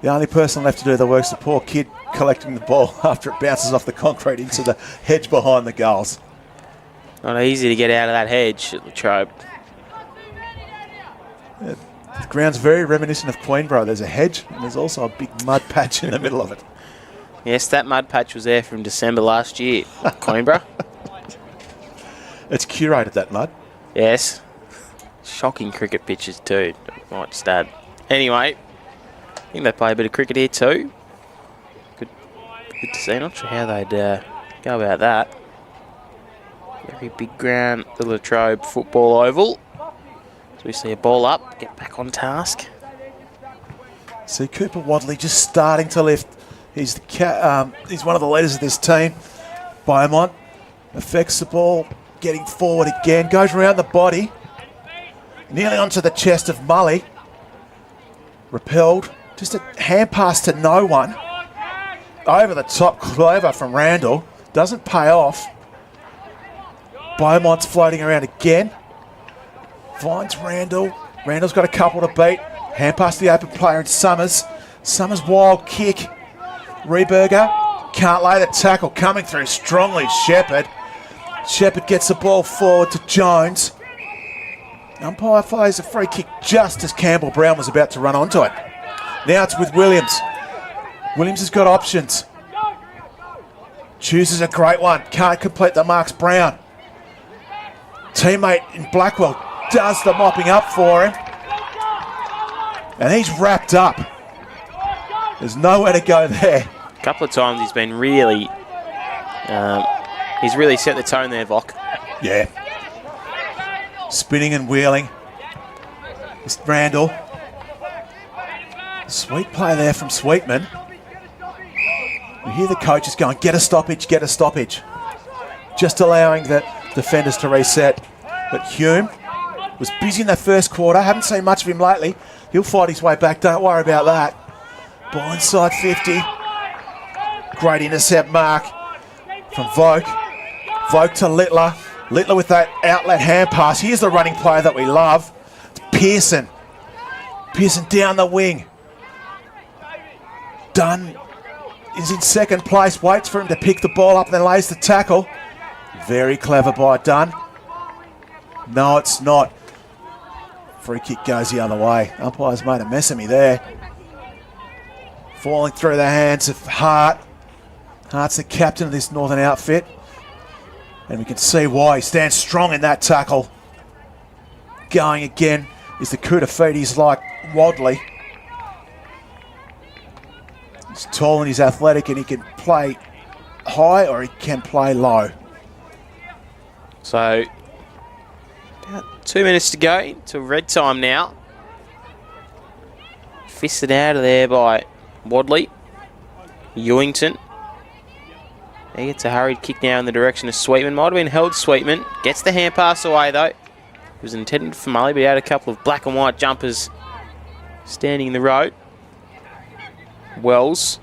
The only person left to do the work is the poor kid collecting the ball after it bounces off the concrete into the hedge behind the goals. Not easy to get out of that hedge at Latrobe. Yeah, the ground's very reminiscent of Queenborough. There's a hedge and there's also a big mud patch in the middle of it. Yes, that mud patch was there from December last year. Queenborough. It's curated, that mud. Yes. Shocking cricket pitches too, might just add. Anyway, I think they play a bit of cricket here too. Good to see. Not sure how they'd go about that. Very big ground, the Latrobe football oval. So we see a ball up, get back on task. See Cooper Wadley just starting to lift. He's he's one of the leaders of this team. Beaumont affects the ball, getting forward again, goes around the body, nearly onto the chest of Mully. Repelled, just a hand pass to no one. Over the top, clever from Randall. Doesn't pay off. Beaumont's floating around again. Finds Randall. Randall's got a couple to beat. Hand pass to the open player in Summers. Summers wild kick. Rehberger can't lay the tackle. Coming through strongly, Shepherd. Shepherd gets the ball forward to Jones. Umpire fires a free kick just as Campbell Brown was about to run onto it. Now it's with Williams. Williams has got options. Chooses a great one. Can't complete the marks. Brown. Teammate in Blackwell does the mopping up for him. And he's wrapped up. There's nowhere to go there. A couple of times he's been really... he's really set the tone there, Vok. Yeah. Spinning and wheeling. It's Randall. Sweet play there from Sweetman. You hear the coaches going, get a stoppage, get a stoppage. Just allowing the defenders to reset. But Hume was busy in the first quarter. Haven't seen much of him lately. He'll fight his way back. Don't worry about that. Ball inside 50. Great intercept mark from Vogt. Vogt to Littler. Littler with that outlet hand pass. Here's the running player that we love. It's Pearson. Pearson down the wing. Dunn is in second place. Waits for him to pick the ball up and then lays the tackle. Very clever by Dunn. No, it's not. Free kick goes the other way. Umpire's made a mess of me there. Falling through the hands of Hart. Hart's the captain of this Northern outfit. And we can see why. He stands strong in that tackle. Going again is the Kutafidis like Wadley. He's tall and he's athletic and he can play high or he can play low. So, about 2 minutes to go to red time now. Fisted out of there by Wadley. Ewington. He gets a hurried kick now in the direction of Sweetman. Might have been held Sweetman. Gets the hand pass away though. It was intended for Mully, but he had a couple of black and white jumpers standing in the road. Wells.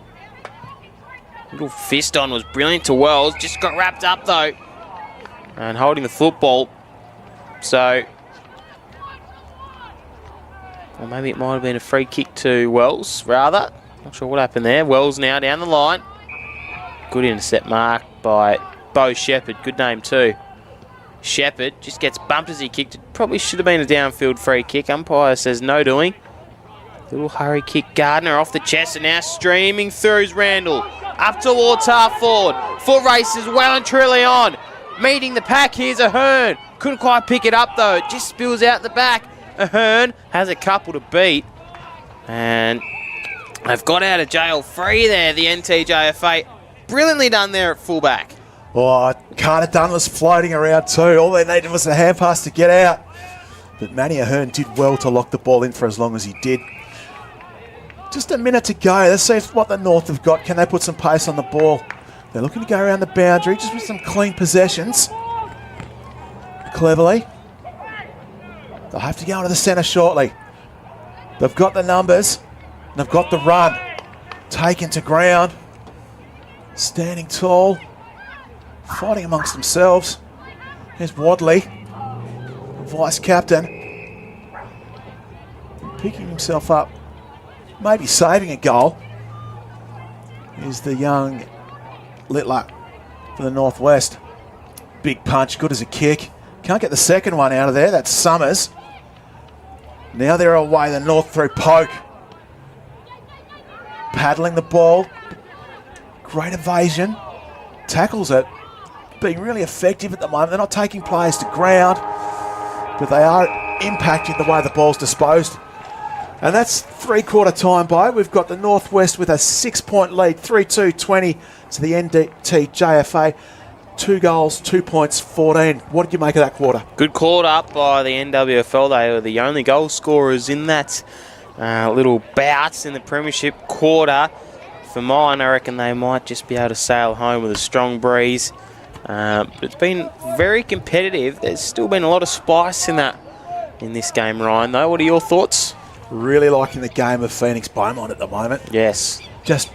Little fist on was brilliant to Wells. Just got wrapped up though. And holding the football. So, or maybe it might have been a free kick to Wells, rather. Not sure what happened there. Wells now down the line. Good intercept mark by Bo Shepherd. Good name too. Shepherd just gets bumped as he kicked it. Probably should have been a downfield free kick. Umpire says no doing. Little hurry kick. Gardner off the chest and now streaming through is Randall. Up towards half forward. Foot races well and truly on. Meeting the pack, here's Ahern. Couldn't quite pick it up though. It just spills out the back. Ahern has a couple to beat. And they've got out of jail free there, the NTJFA. Brilliantly done there at fullback. Oh, Carter Dunn was floating around too. All they needed was a hand pass to get out. But Manny Ahern did well to lock the ball in for as long as he did. Just a minute to go. Let's see what the North have got. Can they put some pace on the ball? They're looking to go around the boundary just with some clean possessions. cleverly. They'll have to go into the centre shortly. They've got the numbers. And they've got the run. Taken to ground. Standing tall. Fighting amongst themselves. Here's Wadley, vice captain. Picking himself up. Maybe saving a goal. Here's the young Littler for the Northwest. Big punch, good as a kick. Can't get the second one out of there. That's Summers. Now they're away, the North through Poke. Paddling the ball. Great evasion. Tackles it. Being really effective at the moment. They're not taking players to ground, but they are impacting the way the ball's disposed. And that's three-quarter time by. We've got the Northwest with a 6-point lead, 3-2-20 to the NTJFA. 2 goals, 2 points, 14. What did you make of that quarter? Good called up by the NWFL. They were the only goal scorers in that little bouts in the premiership quarter. For mine, I reckon they might just be able to sail home with a strong breeze. But it's been very competitive. There's still been a lot of spice in this game, Ryan, though. What are your thoughts? Really liking the game of Phoenix Beaumont at the moment. Yes. Just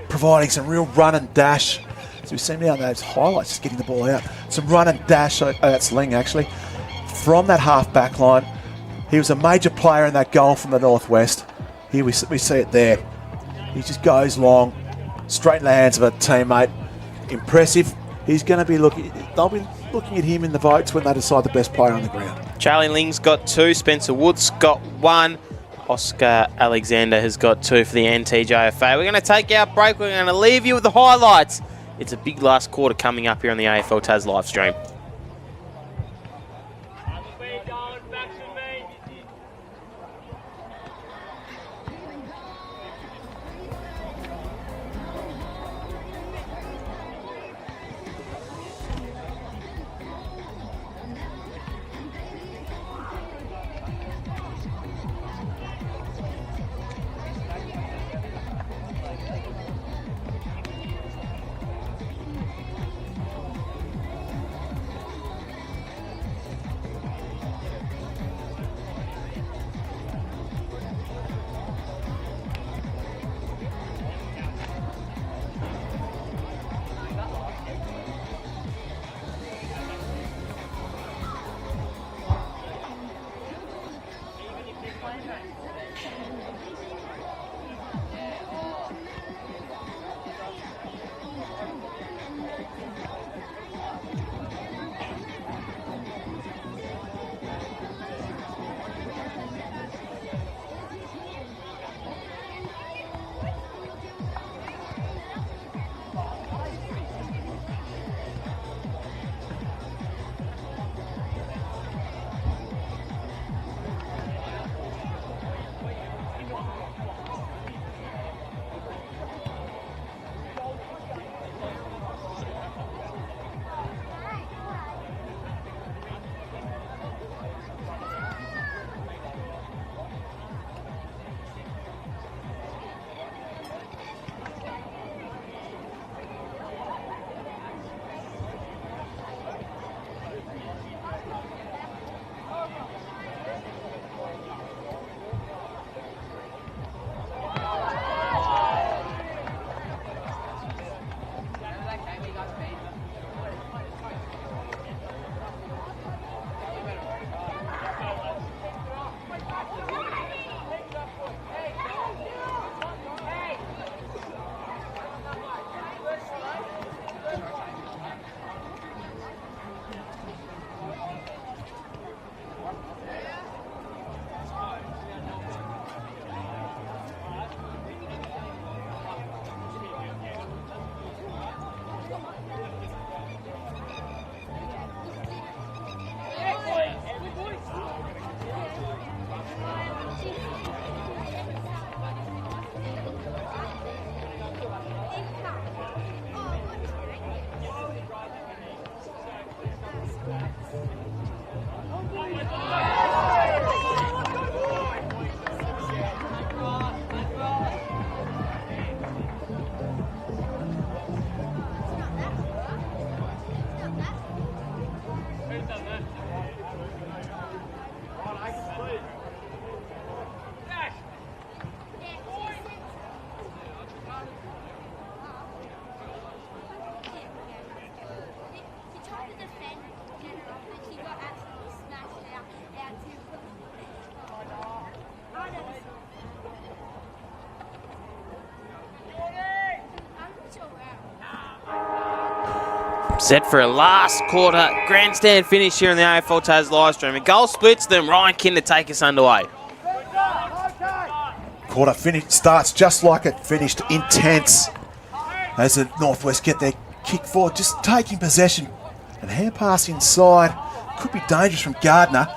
providing some real run and dash. So we've seen now those highlights, just getting the ball out. Some run and dash, that's Ling actually, from that half-back line. He was a major player in that goal from the Northwest. Here we see it there. He just goes long, straight in the hands of a teammate. Impressive. He's going to be they'll be looking at him in the votes when they decide the best player on the ground. Charlie Ling's got 2, Spencer Woods got 1. Oscar Alexander has got 2 for the NTJFA. We're going to take our break. We're going to leave you with the highlights. It's a big last quarter coming up here on the AFL Tas live stream. Set for a last quarter grandstand finish here in the AFL Tas live stream. A goal splits them. Ryan Kin to take us underway. Quarter finish starts just like it finished, intense. As the Northwest get their kick forward, just taking possession. And hand pass inside. Could be dangerous from Gardner.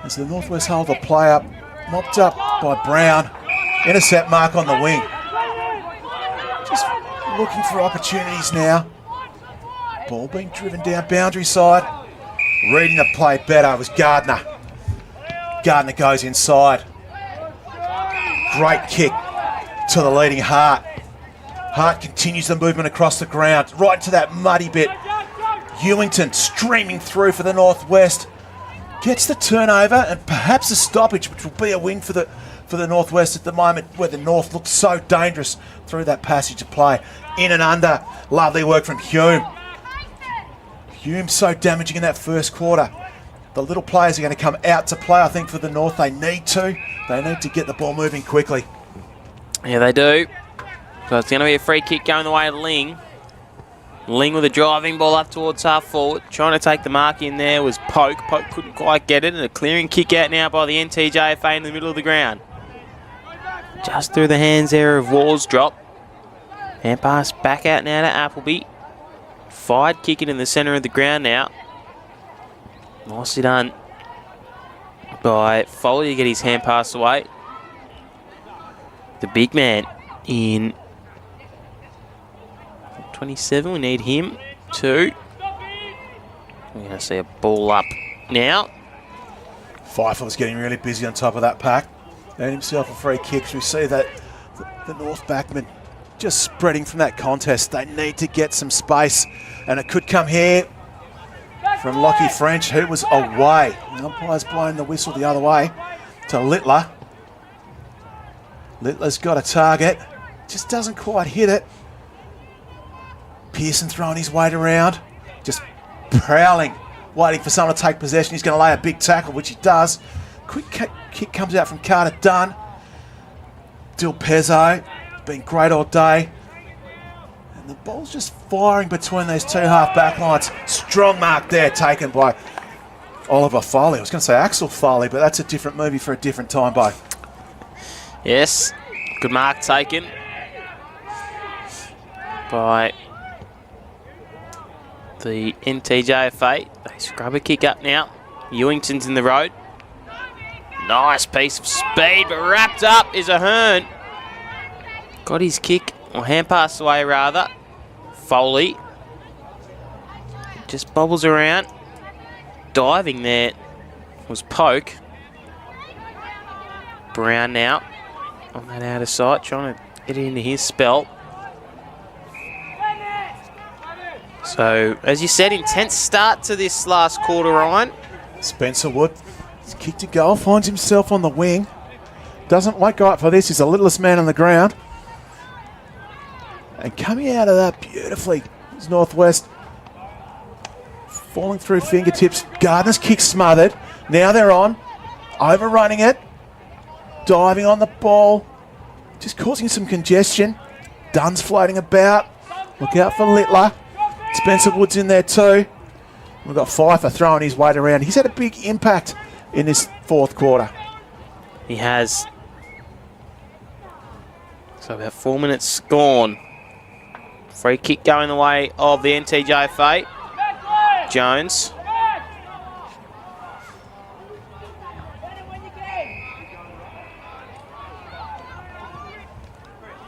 As the Northwest hold the play up. Mopped up by Brown. Intercept mark on the wing. Just looking for opportunities now. Ball being driven down boundary side. Reading the play better was Gardner. Gardner goes inside. Great kick to the leading Hart. Hart continues the movement across the ground, right to that muddy bit. Ewington streaming through for the Northwest. Gets the turnover and perhaps a stoppage, which will be a win for the Northwest at the moment, where the North looks so dangerous through that passage of play. In and under. Lovely work from Hume. Hume so damaging in that first quarter. The little players are going to come out to play, I think, for the North. They need to. They need to get the ball moving quickly. Yeah, they do. So it's going to be a free kick going the way of Ling. Ling with a driving ball up towards half forward. Trying to take the mark in there was Poke. Poke couldn't quite get it. And a clearing kick out now by the NTJFA in the middle of the ground. Just through the hands there of Warsdrop. Hand pass back out now to Appleby. Fired kick it in the centre of the ground now. Nicely done by Foley to get his hand pass away. The big man in 27, we need him too. We're going to see a ball up now. Pfeiffer was getting really busy on top of that pack. Earned himself a free kick. So we see that the North backman just spreading from that contest. They need to get some space, and it could come here from Lockie French, who was away. The umpire's blowing the whistle the other way to Littler. Littler's got a target, just doesn't quite hit it. Pearson throwing his weight around, just prowling, waiting for someone to take possession. He's going to lay a big tackle, which he does. Quick kick comes out from Carter Dunn. Dil Pezzo, been great all day. And the ball's just firing between these two half-back lines. Strong mark there taken by Oliver Foley. I was going to say Axel Foley, but that's a different movie for a different time, Bo. Yes, good mark taken by the NTJFA. They scrub a kick up now. Ewington's in the road. Nice piece of speed, but wrapped up is Ahern. Got his kick, or hand pass away rather. Foley just bobbles around. Diving there was Poke. Brown now on that outer side, trying to get into his spell. So, as you said, intense start to this last quarter, Ryan. Spencer Wood, he's kicked a goal, finds himself on the wing. Doesn't like go up for this, he's the littlest man on the ground. And coming out of that beautifully is Northwest. Falling through fingertips. Gardner's kick smothered. Now they're on. Overrunning it. Diving on the ball. Just causing some congestion. Dunn's floating about. Look out for Littler. Spencer Wood's in there too. We've got Pfeiffer throwing his weight around. He's had a big impact in this fourth quarter. He has. So about 4 minutes gone. Free kick going the way of the NTJFA. Jones.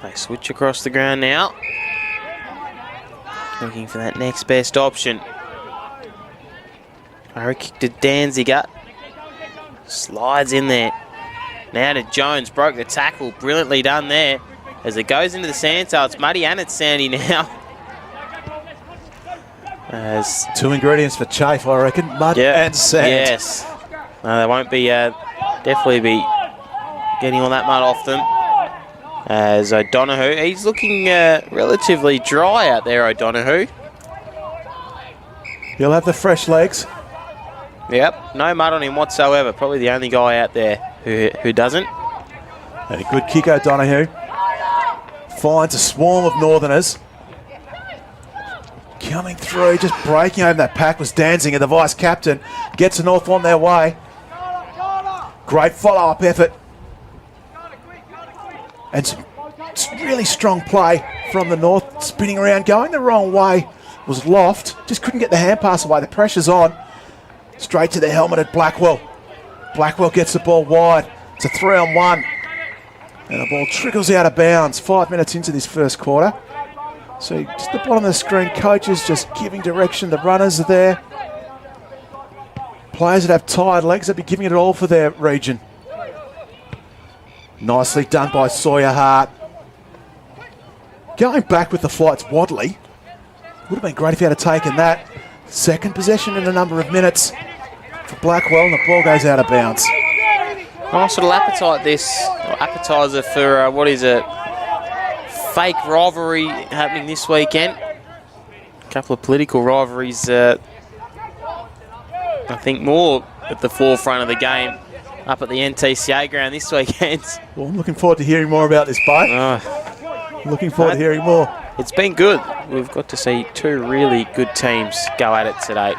They switch across the ground now. Looking for that next best option. Hurry kick to Danziger. Slides in there. Now to Jones. Broke the tackle. Brilliantly done there. As it goes into the sand, so it's muddy and it's sandy now. As two ingredients for chafe, I reckon. Mud and sand. Yes. They won't be, definitely be getting all that mud off them. As O'Donoghue, he's looking relatively dry out there, O'Donoghue. He'll have the fresh legs. Yep, no mud on him whatsoever. Probably the only guy out there who doesn't. And a good kick, O'Donoghue. Finds a swarm of Northerners. Coming through, just breaking over that pack was Danziger, the vice-captain. Gets the North on their way. Great follow-up effort. And some really strong play from the North. Spinning around, going the wrong way. Was Loft. Just couldn't get the hand pass away. The pressure's on. Straight to the helmeted Blackwell. Blackwell gets the ball wide. It's a 3-on-1. And the ball trickles out of bounds 5 minutes into this first quarter. So just the bottom of the screen, coaches just giving direction. The runners are there. Players that have tired legs, they'll be giving it all for their region. Nicely done by Sawyer Hart. Going back with the flights, Wadley. Would have been great if he had taken that. Second possession in a number of minutes for Blackwell, and the ball goes out of bounds. Nice little appetizer for, what is it? Fake rivalry happening this weekend. A couple of political rivalries, I think more at the forefront of the game up at the NTCA ground this weekend. Well, I'm looking forward to hearing more about this, Bo. Looking forward to hearing more. It's been good. We've got to see two really good teams go at it today.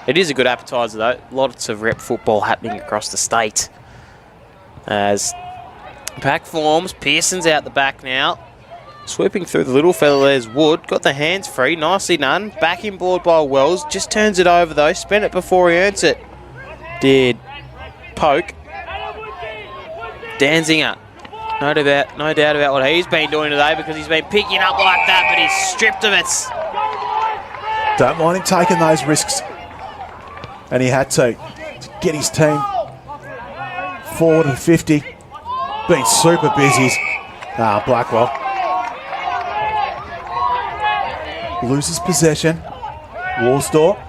It is a good appetizer though. Lots of rep football happening across the state. As pack forms, Pearson's out the back now. Swooping through the little fella, there's Wood. Got the hands free, nicely done. Back inboard by Wells. Just turns it over though. Spent it before he earns it. Did Poke. Danziger. No doubt about what he's been doing today because he's been picking up like that, but he's stripped of it. Don't mind him taking those risks. And he had to get his team forward to 50. Been super busy. Blackwell. Loses possession. Worsdorp.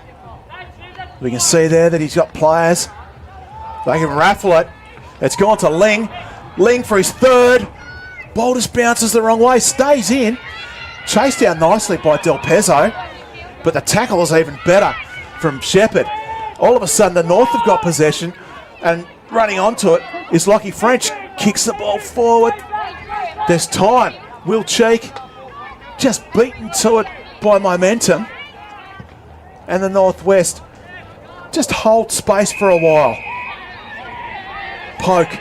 We can see there that he's got players. They can raffle it. It's gone to Ling. Ling for his third. Ball just bounces the wrong way. Stays in. Chased down nicely by Del Pezzo. But the tackle is even better from Shepherd. All of a sudden the North have got possession. And running onto it is Lockie French. Kicks the ball forward. There's time. Will Cheek just beaten to it by momentum. And the Northwest just hold space for a while. Poke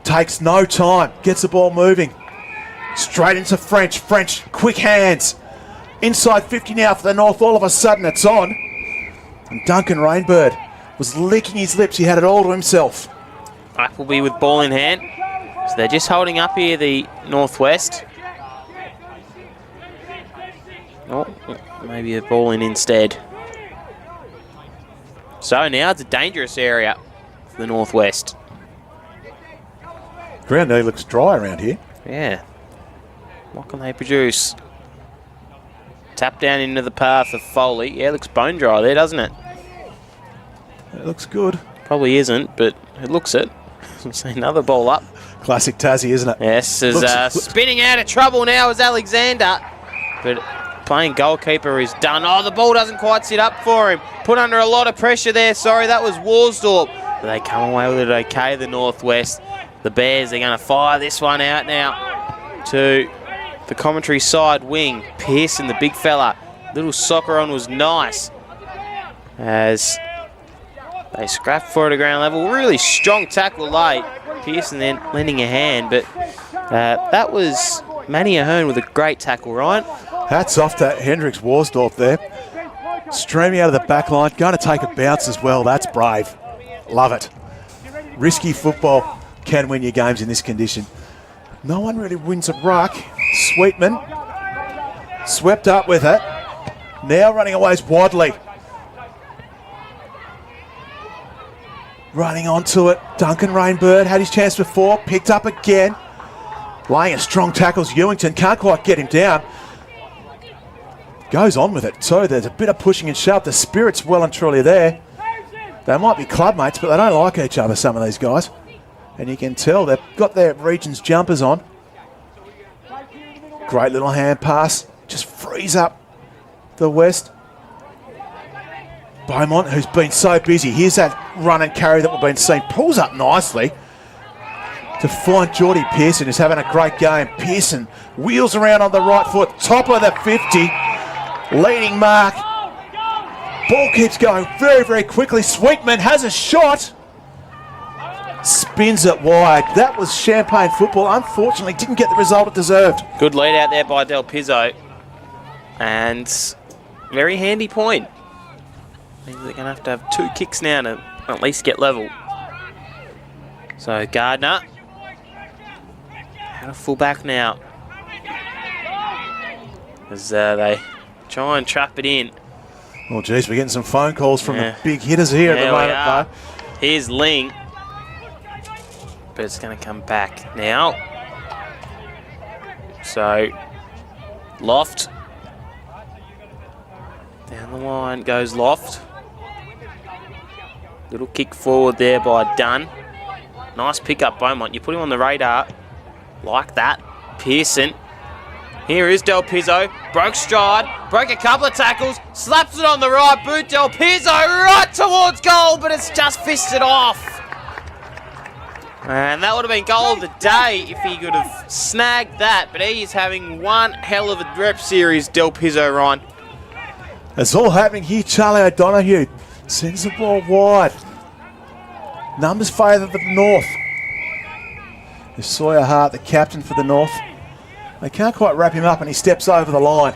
takes no time, gets the ball moving. Straight into French. French, quick hands. Inside 50 now for the North. All of a sudden it's on. And Duncan Rainbird was licking his lips. He had it all to himself. Appleby with ball in hand. So they're just holding up here, the Northwest. Oh, maybe a ball in instead. So now it's a dangerous area for the Northwest. Ground nearly looks dry around here. Yeah. What can they produce? Tap down into the path of Foley. Yeah, it looks bone dry there, doesn't it? It looks good. Probably isn't, but it looks it. See another ball up. Classic Tassie, isn't it? Yes, is spinning out of trouble now is Alexander. But playing goalkeeper is done. Oh, the ball doesn't quite sit up for him. Put under a lot of pressure there. Sorry, that was Worsdorp. But they come away with it okay, the Northwest. The Bears, they're going to fire this one out now to the commentary side wing. Pearson, the big fella. Little soccer on was nice. As they scrapped for it at ground level. Really strong tackle late. Pearson then lending a hand, but that was Manny Ahern with a great tackle, Ryan. Hats off to Hendricks Worsdorp there. Streaming out of the back line, going to take a bounce as well. That's brave. Love it. Risky football can win your games in this condition. No one really wins a ruck. Sweetman swept up with it. Now running away is Wadley. Running onto it. Duncan Rainbird had his chance before. Picked up again. Laying a strong tackles. Ewington can't quite get him down. Goes on with it. So there's a bit of pushing and shove. The spirit's well and truly there. They might be club mates, but they don't like each other, some of these guys. And you can tell they've got their region's jumpers on. Great little hand pass. Just frees up the West. Beaumont, who's been so busy. Here's that run and carry that we've been seeing. Pulls up nicely to find Geordie Pearson, who's having a great game. Pearson wheels around on the right foot, top of the 50. Leading mark. Ball keeps going very, very quickly. Sweetman has a shot. Spins it wide. That was champagne football. Unfortunately, didn't get the result it deserved. Good lead out there by Del Pizzo. And very handy point. Means they're going to have 2 kicks now to at least get level. So Gardner. Out of full back now. As they try and trap it in. Oh, geez, we're getting some phone calls from the big hitters here at the moment, though. Here's Ling. But it's going to come back now. So, Loft. Down the line goes Loft. Little kick forward there by Dunn. Nice pick up, Beaumont. You put him on the radar. Like that. Pearson. Here is Del Pizzo. Broke stride. Broke a couple of tackles. Slaps it on the right boot. Del Pizzo right towards goal, but it's just fisted off. And that would have been goal of the day if he could have snagged that. But he is having one hell of a rep series, Del Pizzo, Ryan. It's all happening here. Charlie O'Donoghue sends the ball wide. Numbers favour the North. There's Sawyer Hart, the captain for the North. They can't quite wrap him up and he steps over the line.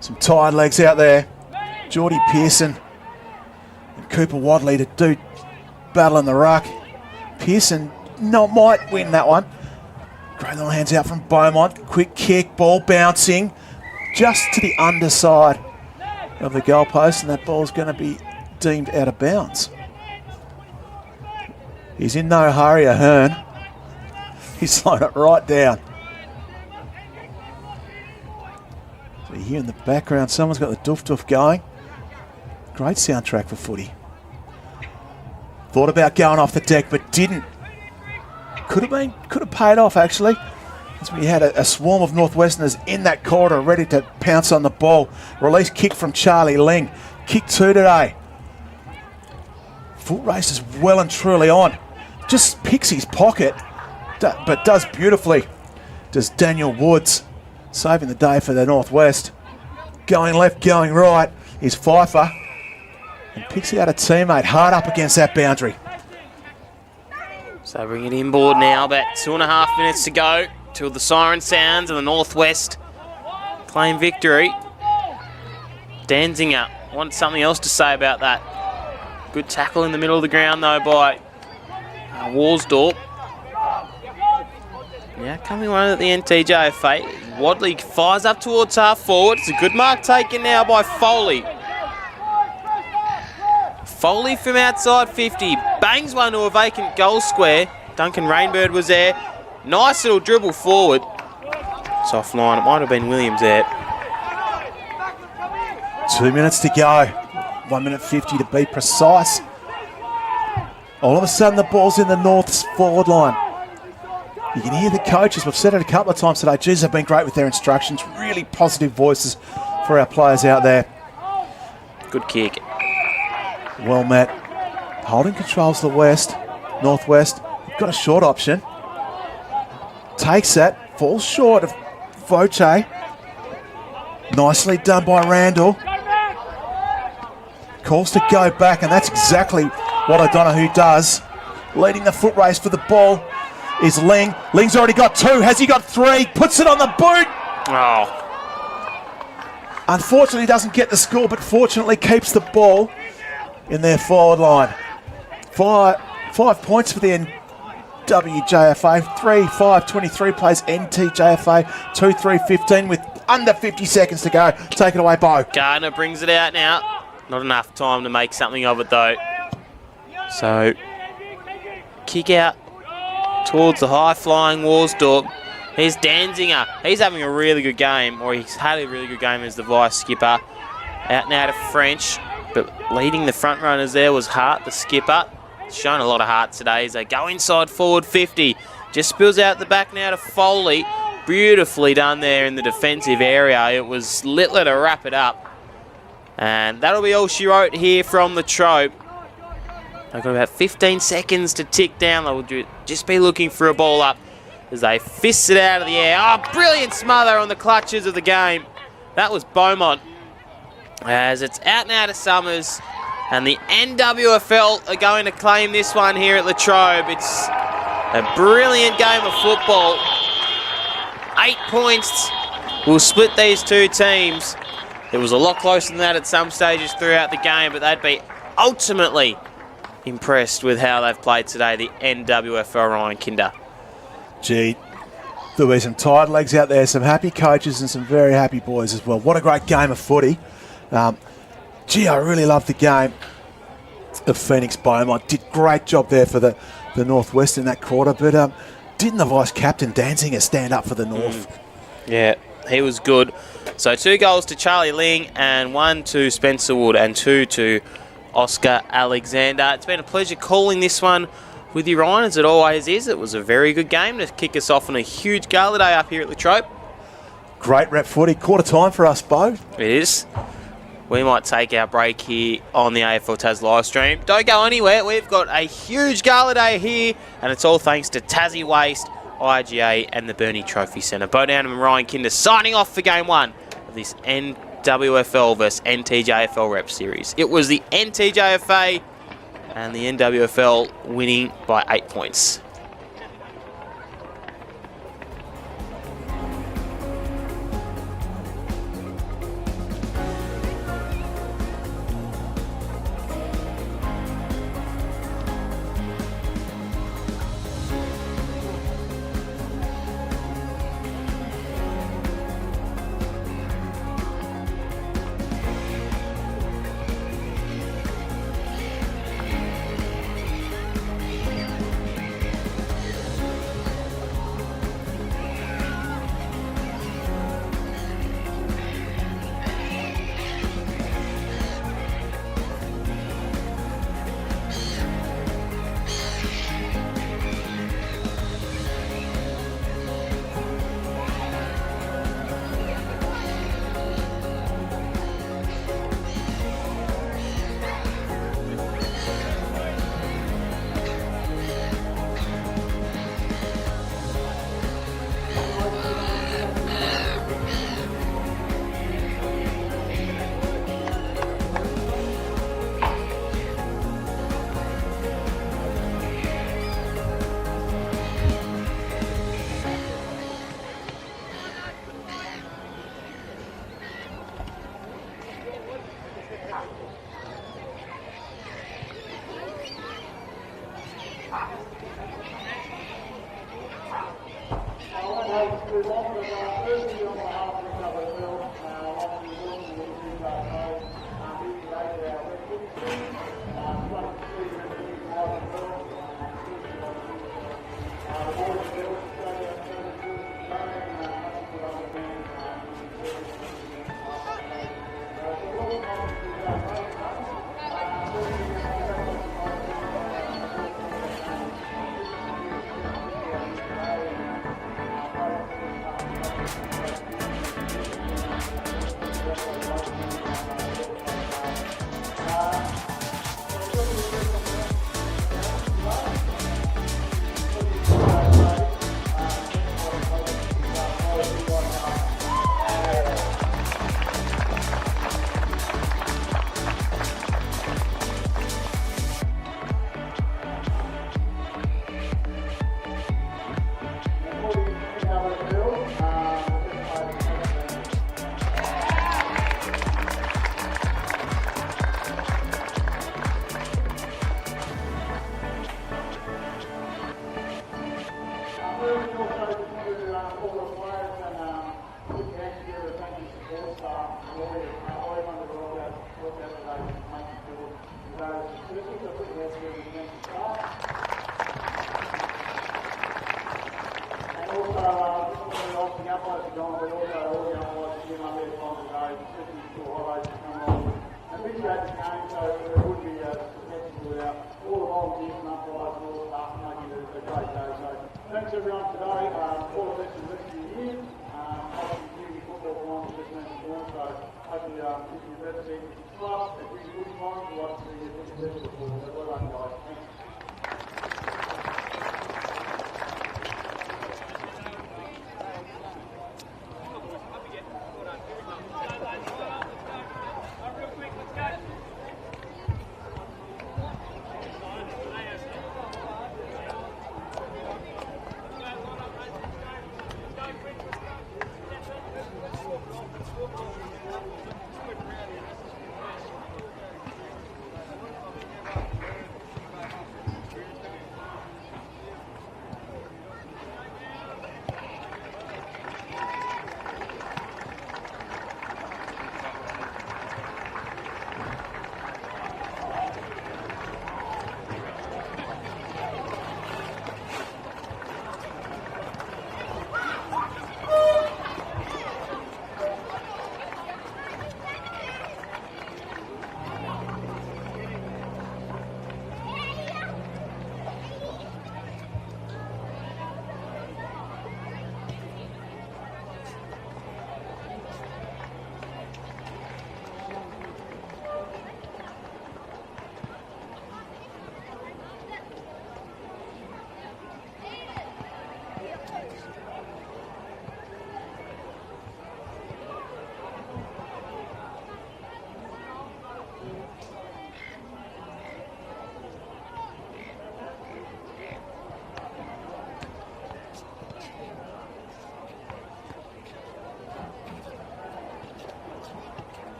Some tired legs out there. Geordie Pearson and Cooper Wadley to do battle in the ruck. Pearson might win that one. Great little hands out from Beaumont. Quick kick, ball bouncing just to the underside of the goalpost, and that ball's going to be deemed out of bounds. He's in no hurry, Ahern. He's slowed it right down. So you hear in the background, someone's got the doof doof going. Great soundtrack for footy. Thought about going off the deck, but didn't. Could have paid off, actually. As we had a swarm of Northwesterners in that corridor ready to pounce on the ball. Release kick from Charlie Ling. Kick 2 today. Foot race is well and truly on. Just picks his pocket, but does beautifully. Does Daniel Woods, saving the day for the Northwest. Going left, going right is Pfeiffer. And picks out a teammate hard up against that boundary. So bring it inboard now, about 2.5 minutes to go till the siren sounds and the Northwest claim victory. Danzinger wanted something else to say about that. Good tackle in the middle of the ground though by Worsdorp. Now coming one at the NTJFA. Wadley fires up towards half forward. It's a good mark taken now by Foley. Foley from outside 50. Bangs one to a vacant goal square. Duncan Rainbird was there. Nice little dribble forward. Soft line. It might have been Williams there. 2 minutes to go. 1 minute 50 to be precise. All of a sudden the ball's in the North's forward line. You can hear the coaches. We've said it a couple of times today. Jeez, they've been great with their instructions. Really positive voices for our players out there. Good kick. Well met. Holding controls the West. Northwest. Got a short option. Takes that. Falls short of Voce. Nicely done by Randall. Calls to go back, and that's exactly what O'Donoghue does. Leading the foot race for the ball is Ling. Ling's already got 2. Has he got 3? Puts it on the boot. Oh. Unfortunately doesn't get the score, but fortunately keeps the ball in their forward line. 5 points for the NWJFA. 3-5-23 plays NTJFA. 2-3-15 with under 50 seconds to go. Take it away, Bo. Gardner brings it out now. Not enough time to make something of it though. So, kick out towards the high-flying Worsdorp. Here's Danzinger. He's having a really good game, or he's had a really good game as the vice skipper. Out now to French, but leading the front runners there was Hart, the skipper. Shown a lot of heart today as they go inside forward 50. Just spills out the back now to Foley. Beautifully done there in the defensive area. It was Littler to wrap it up. And that'll be all she wrote here from Latrobe. They've got about 15 seconds to tick down. They'll just be looking for a ball up as they fist it out of the air. Oh, brilliant smother on the clutches of the game. That was Beaumont. As it's out and out of Summers, and the NWFL are going to claim this one here at Latrobe. It's a brilliant game of football. 8 points will split these two teams. It was a lot closer than that at some stages throughout the game, but they'd be ultimately impressed with how they've played today, the NWFL Ryan Kinder. Gee, there'll be some tired legs out there, some happy coaches and some very happy boys as well. What a great game of footy. Gee, I really loved the game of Phoenix Beaumont. Did great job there for the Northwest in that quarter, but didn't the vice-captain Danzinger stand up for the North? Yeah, he was good. So 2 goals to Charlie Ling and 1 to Spencer Wood and 2 to Oscar Alexander. It's been a pleasure calling this one with you, Ryan, as it always is. It was a very good game to kick us off on a huge gala day up here at Latrobe. Great rep footy. Quarter time for us, Bo. It is. We might take our break here on the AFL Taz live stream. Don't go anywhere. We've got a huge gala day here, and it's all thanks to Tassie Waste, IGA, and the Bernie Trophy Centre. Bo Downham and Ryan Kinder signing off for Game 1 of this NWFL versus NTJFL rep series. It was the NTJFA and the NWFL winning by 8 points. Thanks everyone today. All the best for the rest of the year. Obviously, football finals just mentioned more, so hopefully if you've ever seen the class, if you're good finals, we'd like to see you the best football. So well done, guys. Thanks.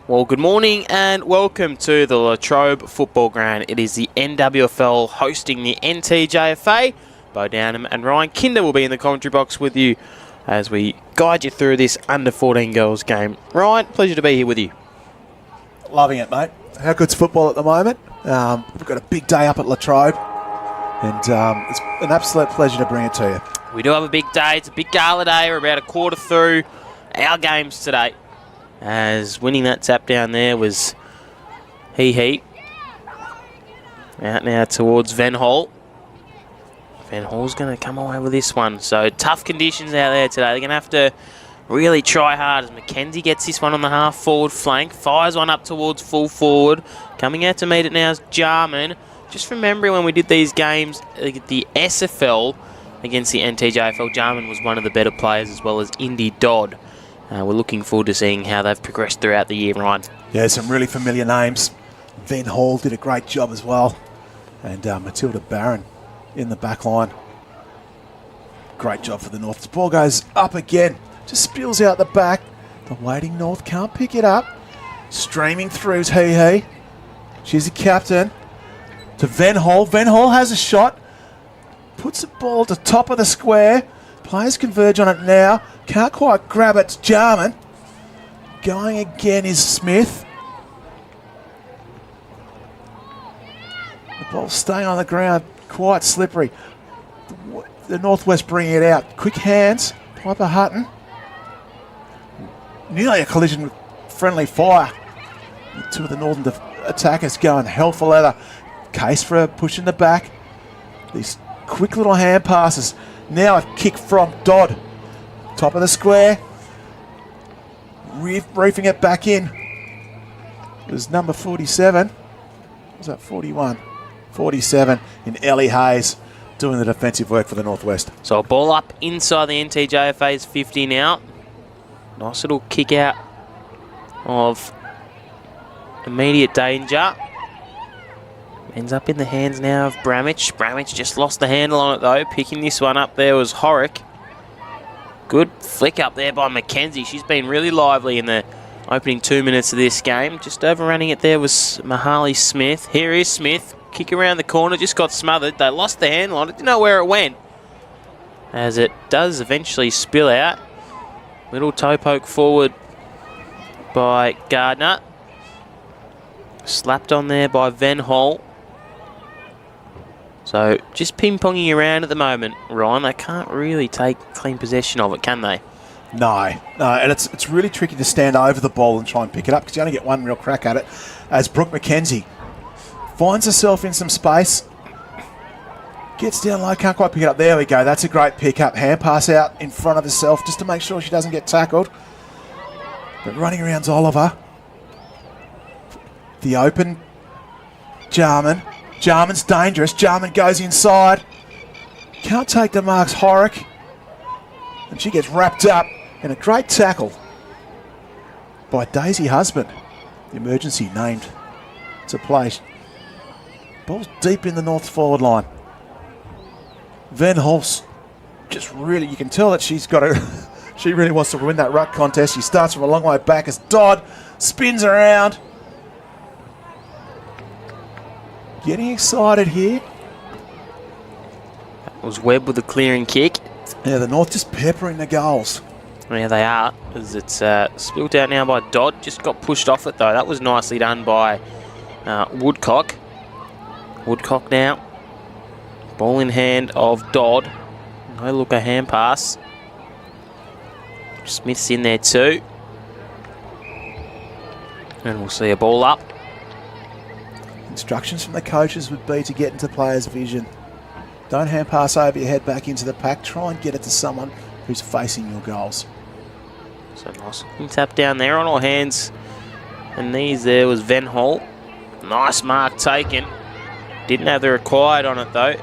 Well, good morning and welcome to the Latrobe Football Ground. It is the NWFL hosting the NTJFA. Bo Downham and Ryan Kinder will be in the commentary box with you as we guide you through this under-14 girls game. Ryan, pleasure to be here with you. Loving it, mate. How good's football at the moment? We've got a big day up at Latrobe, and it's an absolute pleasure to bring it to you. We do have a big day. It's a big gala day. We're about a quarter through our games today. As winning that tap down there was He. Out now towards Van Hall. Van Hall's going to come away with this one. So tough conditions out there today. They're going to have to really try hard as Mackenzie gets this one on the half forward flank. Fires one up towards full forward. Coming out to meet it now is Jarman. Just remembering when we did these games, the SFL against the NTJFL, Jarman was one of the better players as well as Indy Dodd. We're looking forward to seeing how they've progressed throughout the year, Ryan. Yeah, some really familiar names. Van Hall did a great job as well. And Matilda Barron in the back line. Great job for the North. The ball goes up again. Just spills out the back. The waiting North can't pick it up. Streaming through is He. She's the captain. To Van Hall. Van Hall has a shot. Puts the ball to the top of the square. Players converge on it now. Can't quite grab it. It's Jarman. Going again is Smith. The ball staying on the ground. Quite slippery. The Northwest bringing it out. Quick hands. Piper Hutton. Nearly a collision with friendly fire. Two of the Northern attackers going hell for leather. Case for a push in the back. These quick little hand passes. Now a kick from Dodd. Top of the square. Reefing it back in. It was number 47. Was that 41? 47 in Ellie Hayes doing the defensive work for the Northwest. So a ball up inside the NTJFA's 50 now. Nice little kick out of immediate danger. Ends up in the hands now of Bramich. Bramich just lost the handle on it though. Picking this one up there was Horick. Good flick up there by Mackenzie. She's been really lively in the opening 2 minutes of this game. Just overrunning it there was Mahali Smith. Here is Smith. Kick around the corner. Just got smothered. They lost the handle on it. Didn't know where it went. As it does eventually spill out. Little toe poke forward by Gardner. Slapped on there by Van Hall. So just ping-ponging around at the moment, Ryan. They can't really take clean possession of it, can they? No, and it's really tricky to stand over the ball and try and pick it up because you only get one real crack at it. As Brooke McKenzie finds herself in some space, gets down low, can't quite pick it up. There we go. That's a great pick up. Hand pass out in front of herself just to make sure she doesn't get tackled. But running around's Oliver. The open Jarman. Jarman's dangerous. Jarman goes inside. Can't take the marks, Horick. And she gets wrapped up in a great tackle by Daisy Husband. The emergency named to play. Ball's deep in the North forward line. Van Hulse just really, you can tell that she's got a, she really wants to win that ruck contest. She starts from a long way back as Dodd spins around. Getting excited here. That was Webb with a clearing kick. Yeah, the North just peppering the goals. Yeah, they are, as it's spilt out now by Dodd. Just got pushed off it, though. That was nicely done by Woodcock. Woodcock now. Ball in hand of Dodd. No look, a hand pass. Smith's in there too. And we'll see a ball up. Instructions from the coaches would be to get into players' vision. Don't hand pass over your head back into the pack. Try and get it to someone who's facing your goals. So nice looking tap down there on all hands and knees there was Van Hall. Nice mark taken. Didn't have the required on it though.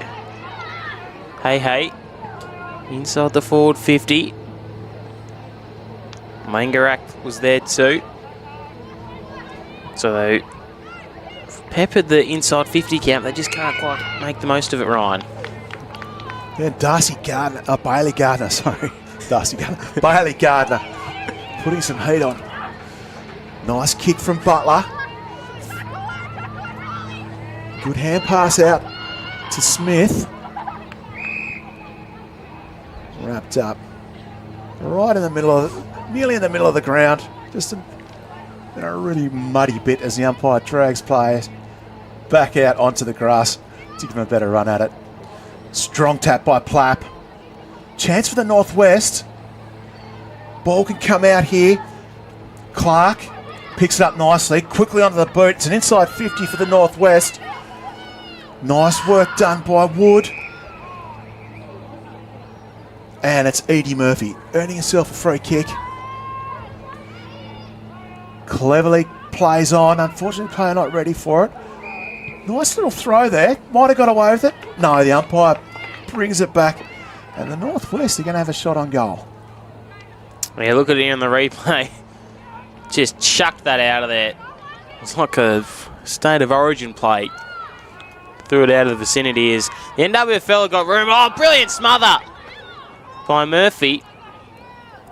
Hey. Inside the forward 50. Mangarak was there too. So they peppered the inside 50 count. They just can't quite make the most of it, Ryan. Yeah, Bailey Gardner, sorry. Bailey Gardner putting some heat on. Nice kick from Butler. Good hand pass out to Smith. Wrapped up. Right in the middle of, nearly in the middle of the ground. Just in a really muddy bit as the umpire drags players back out onto the grass to give them a better run at it. Strong tap by Plapp. Chance for the Northwest. Ball can come out here. Clark picks it up nicely. Quickly onto the boot. It's an inside 50 for the Northwest. Nice work done by Wood. And it's Edie Murphy earning herself a free kick. Cleverly plays on. Unfortunately, player not ready for it. Nice little throw there. Might have got away with it. No, the umpire brings it back. And the Northwest are going to have a shot on goal. Yeah, look at it on the replay. Just chucked that out of there. It's like a state of origin play. Threw it out of the vicinity. As the NWFL got room. Oh, brilliant smother by Murphy.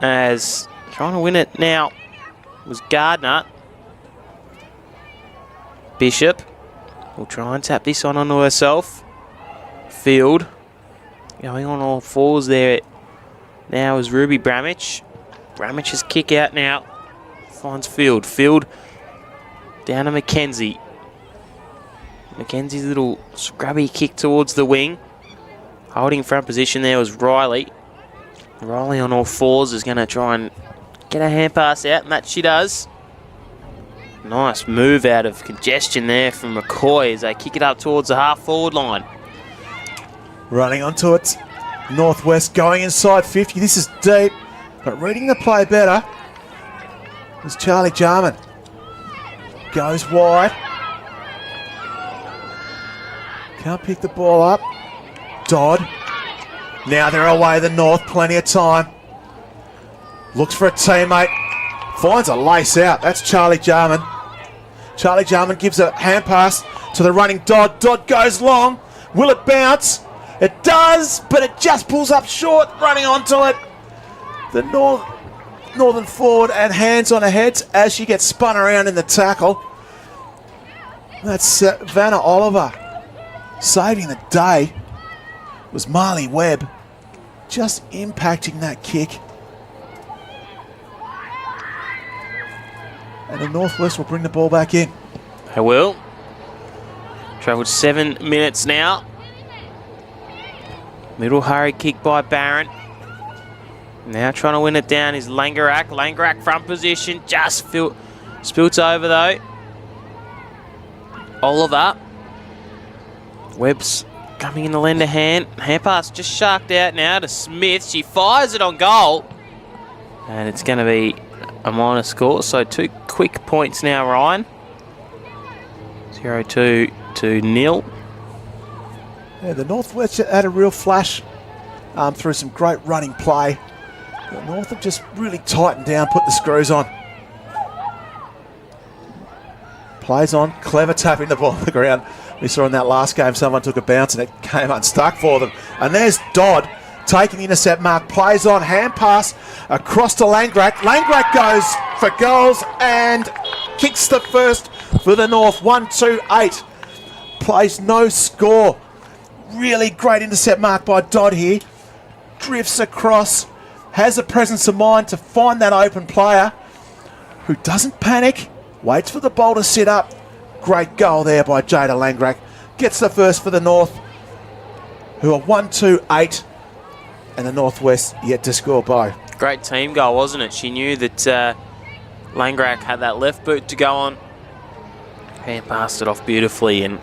As trying to win it now was Gardner. Bishop will try and tap this on onto herself. Field going on all fours there now is Ruby Bramich. Bramich's kick out now. Finds Field. Field down to Mackenzie. Mackenzie's little scrubby kick towards the wing. Holding front position there was Riley. Riley on all fours is going to try and get a hand pass out, and that she does. Nice move out of congestion there from McCoy as they kick it up towards the half-forward line. Running onto it. Northwest going inside 50. This is deep, but reading the play better is Charlie Jarman. Goes wide. Can't pick the ball up. Dodd. Now they're away the North. Plenty of time. Looks for a teammate. Finds a lace out. That's Charlie Jarman. Charlie Jarman gives a hand pass to the running Dodd. Dodd goes long. Will it bounce? It does, but it just pulls up short. Running onto it. The Northern forward and hands on her heads as she gets spun around in the tackle. That's Vanna Oliver. Saving the day was Marley Webb. Just impacting that kick. And the Northwest will bring the ball back in. They will. Travelled 7 minutes now. Middle hurry kick by Barron. Now trying to win it down is Langerak. Langerak front position. Just spilts over though. Oliver. Webb's coming in the lend a hand. Hand pass just sharked out now to Smith. She fires it on goal. And it's going to be a minor score. So 2 quick points now, Ryan. 0-2 to 0. Yeah, the Northwest had a real flash through some great running play. The North have just really tightened down, put the screws on. Plays on, clever tapping the ball on the ground. We saw in that last game someone took a bounce and it came unstuck for them. And there's Dodd taking the intercept mark. Plays on, hand pass across to Langrak. Langrak goes for goals and kicks the first for the North. 1-2-8. Plays no score. Really great intercept mark by Dodd here. Drifts across. Has the presence of mind to find that open player who doesn't panic. Waits for the ball to sit up. Great goal there by Jada Langrak. Gets the first for the North, who are 1-2-8, and the Northwest yet to score by. Great team goal, wasn't it? She knew that Langrak had that left boot to go on. Hand passed it off beautifully, and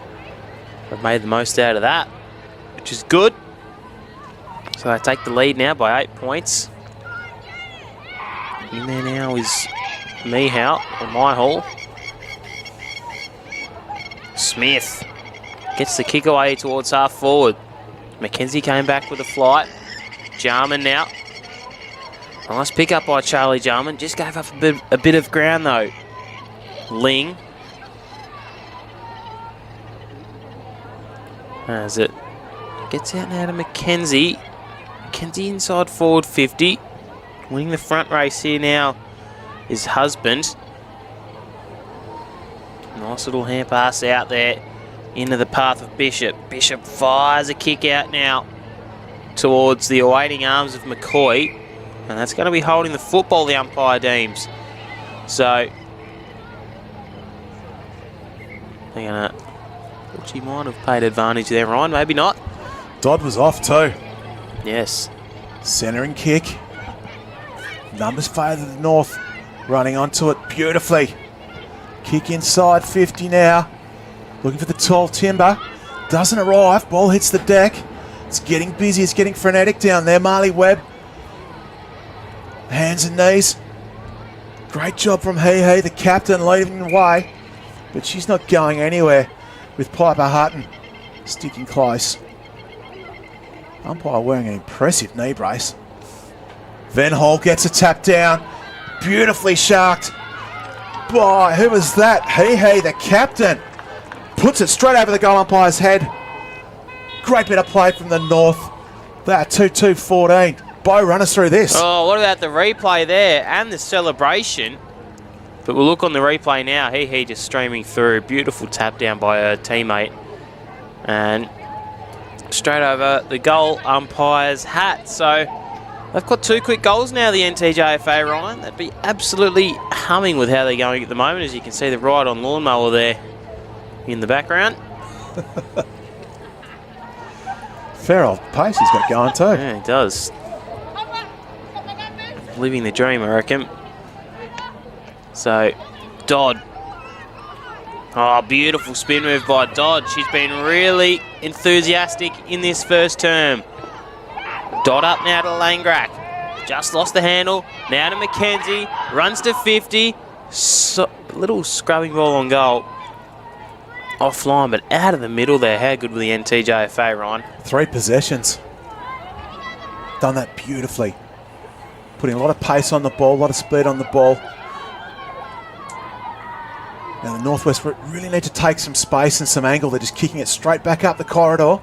they've made the most out of that, which is good. So they take the lead now by 8 points. In there now is Mihal, or Myhall. Smith gets the kick away towards half forward. Mackenzie came back with a flight. Jarman now. Nice pick up by Charlie Jarman. Just gave up a bit of ground though. Ling. As it gets out now to Mackenzie. Mackenzie inside forward 50. Winning the front race here now is Husband. Nice little hand pass out there into the path of Bishop. Bishop fires a kick out now towards the awaiting arms of McCoy. And that's going to be holding the football, the umpire deems. So, they're going to... Which he might have paid advantage there, Ryan. Maybe not. Dodd was off too. Yes. Centre and kick. Numbers favour the North. Running onto it beautifully. Kick inside 50 now. Looking for the tall timber. Doesn't arrive. Ball hits the deck. It's getting busy. It's getting frenetic down there. Marley Webb. Hands and knees. Great job from Hee, the captain, leading the way. But she's not going anywhere with Piper Hutton sticking close. Umpire wearing an impressive knee brace. Van Hall gets a tap down. Beautifully sharked by, who was that? Hee, the captain. Puts it straight over the goal umpire's head. Great bit of play from the North. They're 2-2-14. Bo, run us through this. Oh, what about the replay there and the celebration? But we'll look on the replay now. Hee just streaming through. Beautiful tap down by her teammate. And straight over the goal umpire's hat. So they've got 2 quick goals now, the NTJFA, Ryan. They'd be absolutely humming with how they're going at the moment. As you can see, the ride-on lawnmower there in the background. Fair old pace he's got going too. Yeah, he does. Living the dream, I reckon. So, Dodd. Oh, beautiful spin move by Dodd. She's been really enthusiastic in this first term. Dodd up now to Langrak. Just lost the handle. Now to McKenzie. Runs to 50. Little scrubbing ball on goal. Offline, but out of the middle there. How good with the NTJFA, Ryan? 3 possessions. Done that beautifully. Putting a lot of pace on the ball, a lot of speed on the ball. Now the Northwest really need to take some space and some angle. They're just kicking it straight back up the corridor,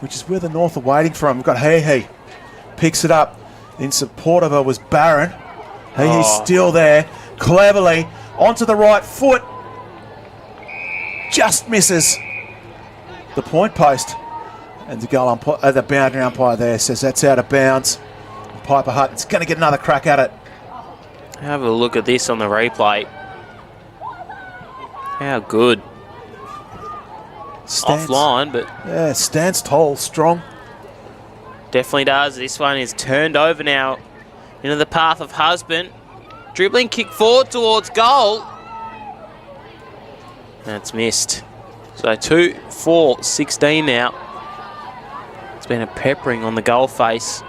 which is where the North are waiting for him. We've got Hee. Picks it up. In support of her was Barron. He's still there. Cleverly onto the right foot. Just misses the point post. And the goal umpire, the boundary umpire there says that's out of bounds. Piper Hutton's going to get another crack at it. Have a look at this on the replay. How good. Offline, but... Yeah, stands tall, strong. Definitely does. This one is turned over now into the path of Husband. Dribbling kick forward towards goal. That's missed. So 2-4-16 now. It's been a peppering on the goal face.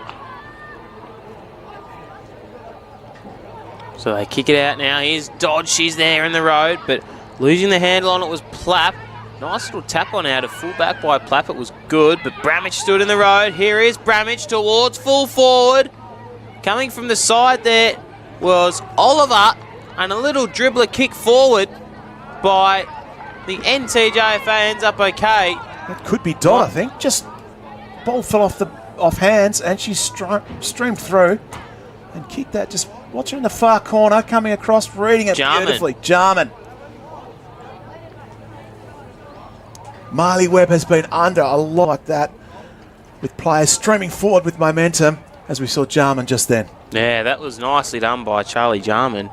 So they kick it out now. Here's Dodge. She's there in the road, but losing the handle on it was Plapp. Nice little tap on out of fullback by Plapp. It was good, but Bramage stood in the road. Here is Bramage towards full forward. Coming from the side there was Oliver, and a little dribbler kick forward by the NTJFA ends up okay. It could be Dodd, I think. Just ball fell off hands, and she streamed through and kicked that. Just watch her in the far corner, coming across, reading it beautifully. Jarman. Marley Webb has been under a lot like that, with players streaming forward with momentum, as we saw Jarman just then. Yeah, that was nicely done by Charlie Jarman.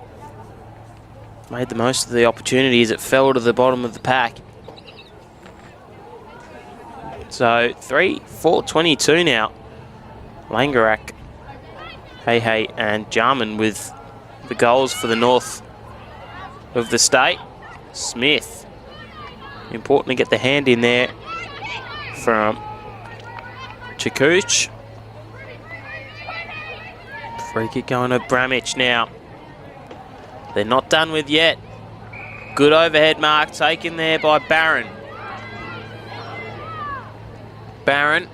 Made the most of the opportunities. It fell to the bottom of the pack. So 3-4-22 now. Langarak, Hee and Jarman with the goals for the north of the state. Smith. Important to get the hand in there from Chakouch. Free kick going to Bramage now. They're not done with yet. Good overhead mark taken there by Barron. Barron.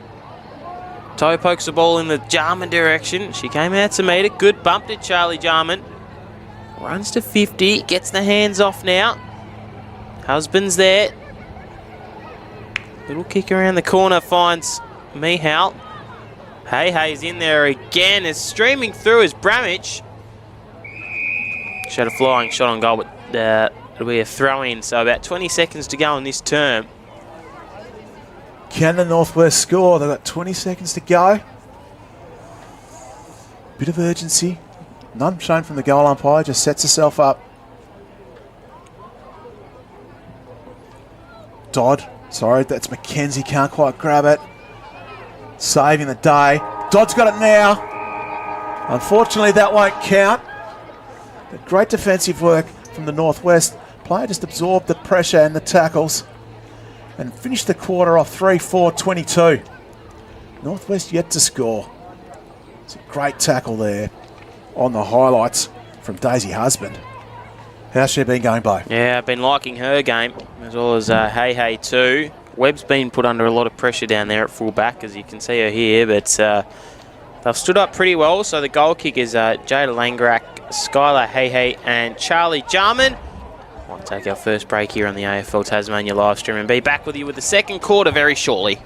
Toe pokes the ball in the Jarman direction. She came out to meet it. Good bump to Charlie Jarman. Runs to 50. Gets the hands off now. Husband's there. Little kick around the corner finds Mihal. He's in there again. Is streaming through as Bramage. She had a flying shot on goal, but It'll be a throw-in, so about 20 seconds to go in this term. Can the Northwest score? They've got 20 seconds to go. Bit of urgency. None shown from the goal umpire, just sets herself up. Dodd, sorry, that's Mackenzie, can't quite grab it. Saving the day. Dodd's got it now. Unfortunately, that won't count. But great defensive work from the Northwest. Player just absorbed the pressure and the tackles and finished the quarter off 3-4-22. Northwest yet to score. It's a great tackle there on the highlights from Daisy Husband. How's she been going, Bo? Yeah, I've been liking her game, as well as Hey too. Webb's been put under a lot of pressure down there at fullback, as you can see her here, but they've stood up pretty well. So the goal kick is Jada Langrak, Skylar Hey and Charlie Jarman. Might take our first break here on the AFL Tasmania live stream and be back with you with the second quarter very shortly.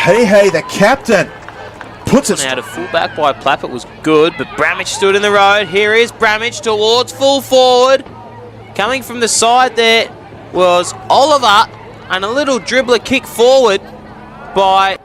Hey, the captain puts it out of fullback by Plappett was good, but Bramage stood in the road. Here is Bramage towards full forward. Coming from the side there was Oliver, and a little dribbler kick forward by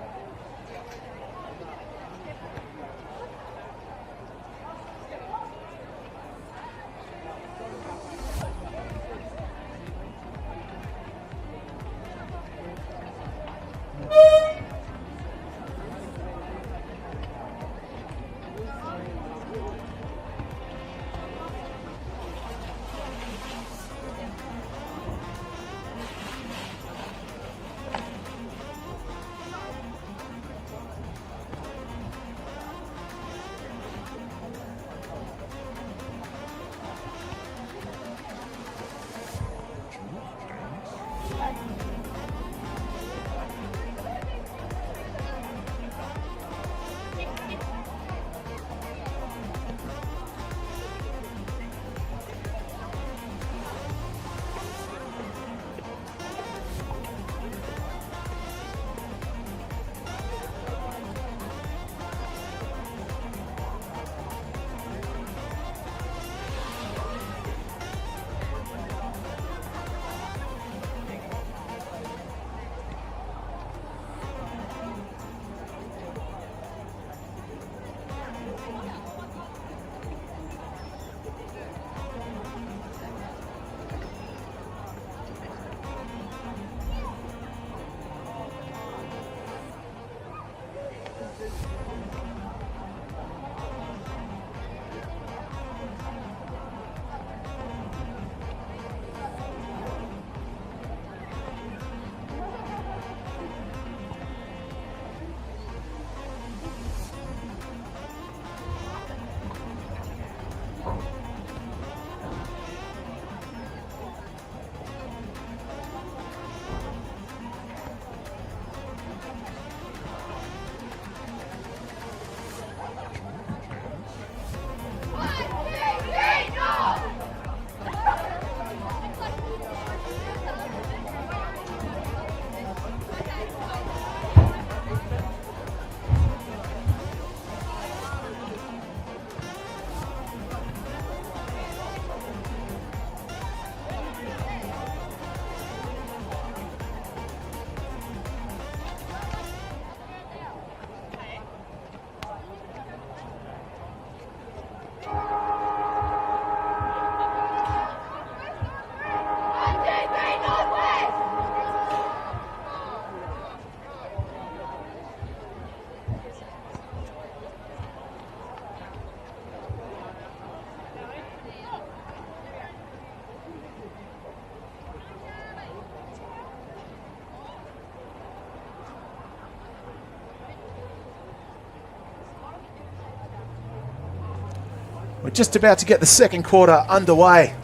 We're just about to get the second quarter underway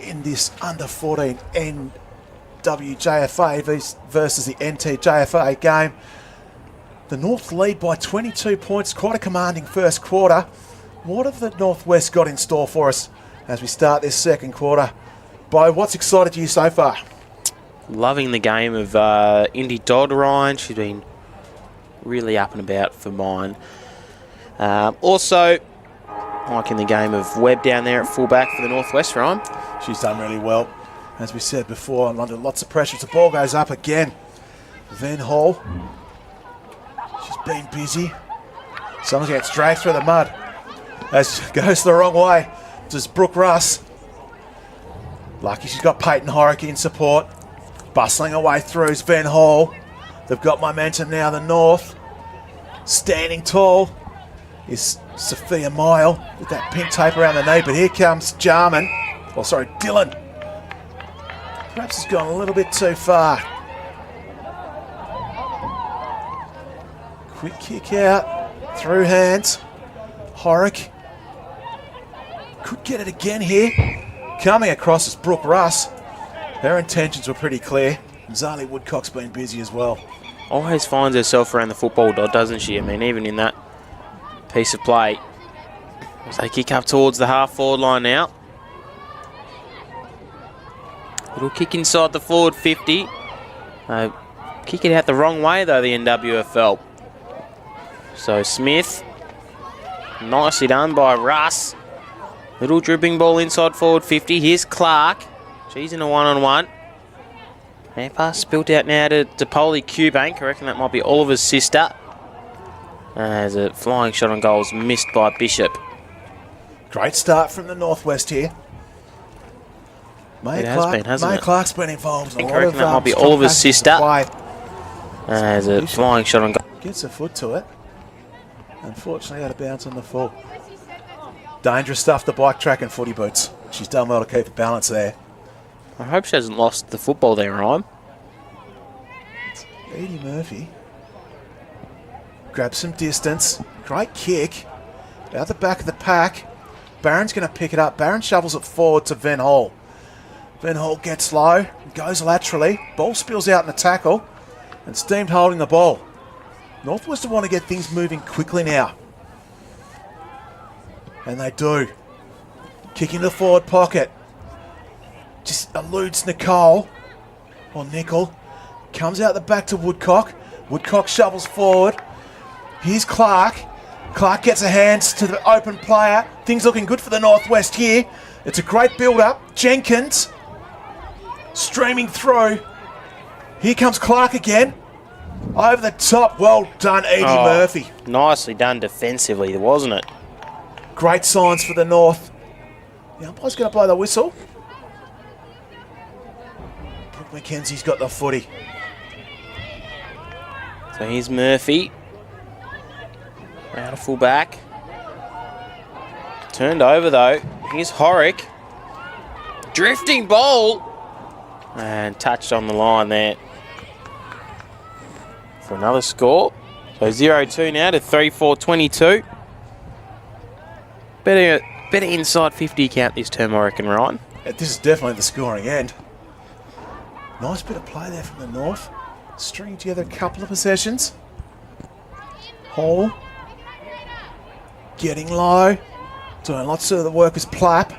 in this under 14 NWJFA versus the NTJFA game. The North lead by 22 points, quite a commanding first quarter. What have the Northwest got in store for us as we start this second quarter? Bo, what's excited you so far? Loving the game of Indy Dodd, Ryan. She's been really up and about for mine. Also, liking the game of Webb down there at fullback for the Northwest, Ryan. She's done really well. As we said before, under lots of pressure. The ball goes up again. Van Hall. She's been busy. Someone gets dragged through the mud. As goes the wrong way. Just Brooke Russ. Lucky she's got Peyton Horrick in support. Bustling away through is Van Hall. They've got momentum now, the North. Standing tall is Sophia Mile with that pink tape around the knee. But here comes Jarman. Oh, sorry, Dylan. Perhaps has gone a little bit too far. Quick kick out. Through hands. Horrick. Could get it again here. Coming across is Brooke Russ. Her intentions were pretty clear. Zali Woodcock's been busy as well. Always finds herself around the football, doesn't she? I mean, even in that piece of play. As they kick up towards the half-forward line now. Little kick inside the forward 50. Kick it out the wrong way, though, the NWFL. So Smith. Nicely done by Russ. Little dribbling ball inside forward 50. Here's Clark. She's in a one-on-one. Hand pass spilt out now to Polly Cubank. I reckon that might be Oliver's sister. As a flying shot on goal is missed by Bishop. Great start from the Northwest here. It has been, hasn't it? Clark's been involved. I think I reckon that might be Oliver's sister. As a flying shot on goal. Gets a foot to it. Unfortunately, out of bounds on the full. Dangerous stuff, the bike track and footy boots. She's done well to keep the balance there. I hope she hasn't lost the football there, Ryan. Edie Murphy. Grabs some distance. Great kick. Out the back of the pack. Barron's going to pick it up. Barron shovels it forward to Van Hall. Van Hall gets low. Goes laterally. Ball spills out in the tackle. And Steamed holding the ball. Northwest want to get things moving quickly now. And they do. Kick into the forward pocket. Just eludes Nicole. Or Nickel. Comes out the back to Woodcock. Woodcock shovels forward. Here's Clark. Clark gets her hands to the open player. Things looking good for the Northwest here. It's a great build-up. Jenkins. Streaming through. Here comes Clark again. Over the top. Well done, Edie Murphy. Nicely done defensively, wasn't it? Great signs for the North. The umpire's going to blow the whistle. Brooke McKenzie's got the footy. So here's Murphy. Out of full back. Turned over though. Here's Horrick. Drifting ball. And touched on the line there. For another score. So 0-2 now to 3-4-22. Better inside 50 count this term, I reckon, Ryan. This is definitely the scoring end. Nice bit of play there from the North. Stringing together a couple of possessions. Hall. Getting low. Doing lots of the work is Plapp.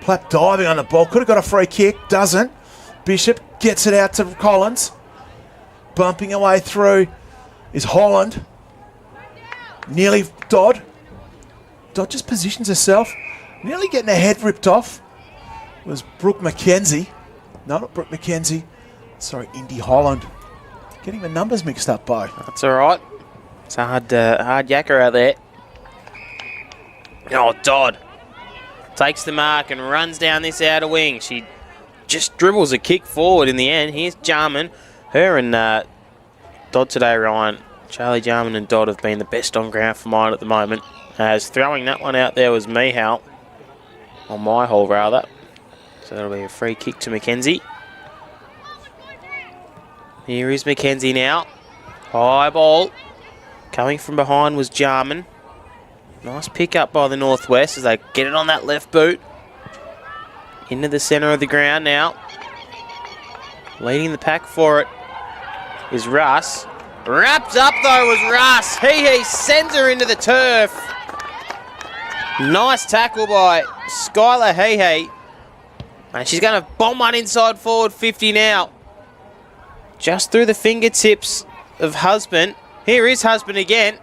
Plapp diving on the ball. Could have got a free kick. Doesn't. Bishop gets it out to Collins. Bumping away through is Holland. Nearly Dodd. Dodd just positions herself. Nearly getting her head ripped off. It was Brooke McKenzie. No, not Brooke McKenzie. Sorry, Indy Holland. Getting the numbers mixed up, Bo. That's all right. It's a hard yakker out there. Oh, Dodd takes the mark and runs down this outer wing. She just dribbles a kick forward in the end. Here's Jarman. Her and Dodd today, Ryan. Charlie Jarman and Dodd have been the best on ground for mine at the moment. As throwing that one out there was Mihal. On my hole, rather. So that'll be a free kick to McKenzie. Here is McKenzie now. High ball. Coming from behind was Jarman. Nice pick up by the Northwest as they get it on that left boot. Into the centre of the ground now. Leading the pack for it is Russ. Wrapped up though was Russ. He sends her into the turf. Nice tackle by Skylar He. And she's going to bomb one inside forward 50 now. Just through the fingertips of Husband. Here is Husband again.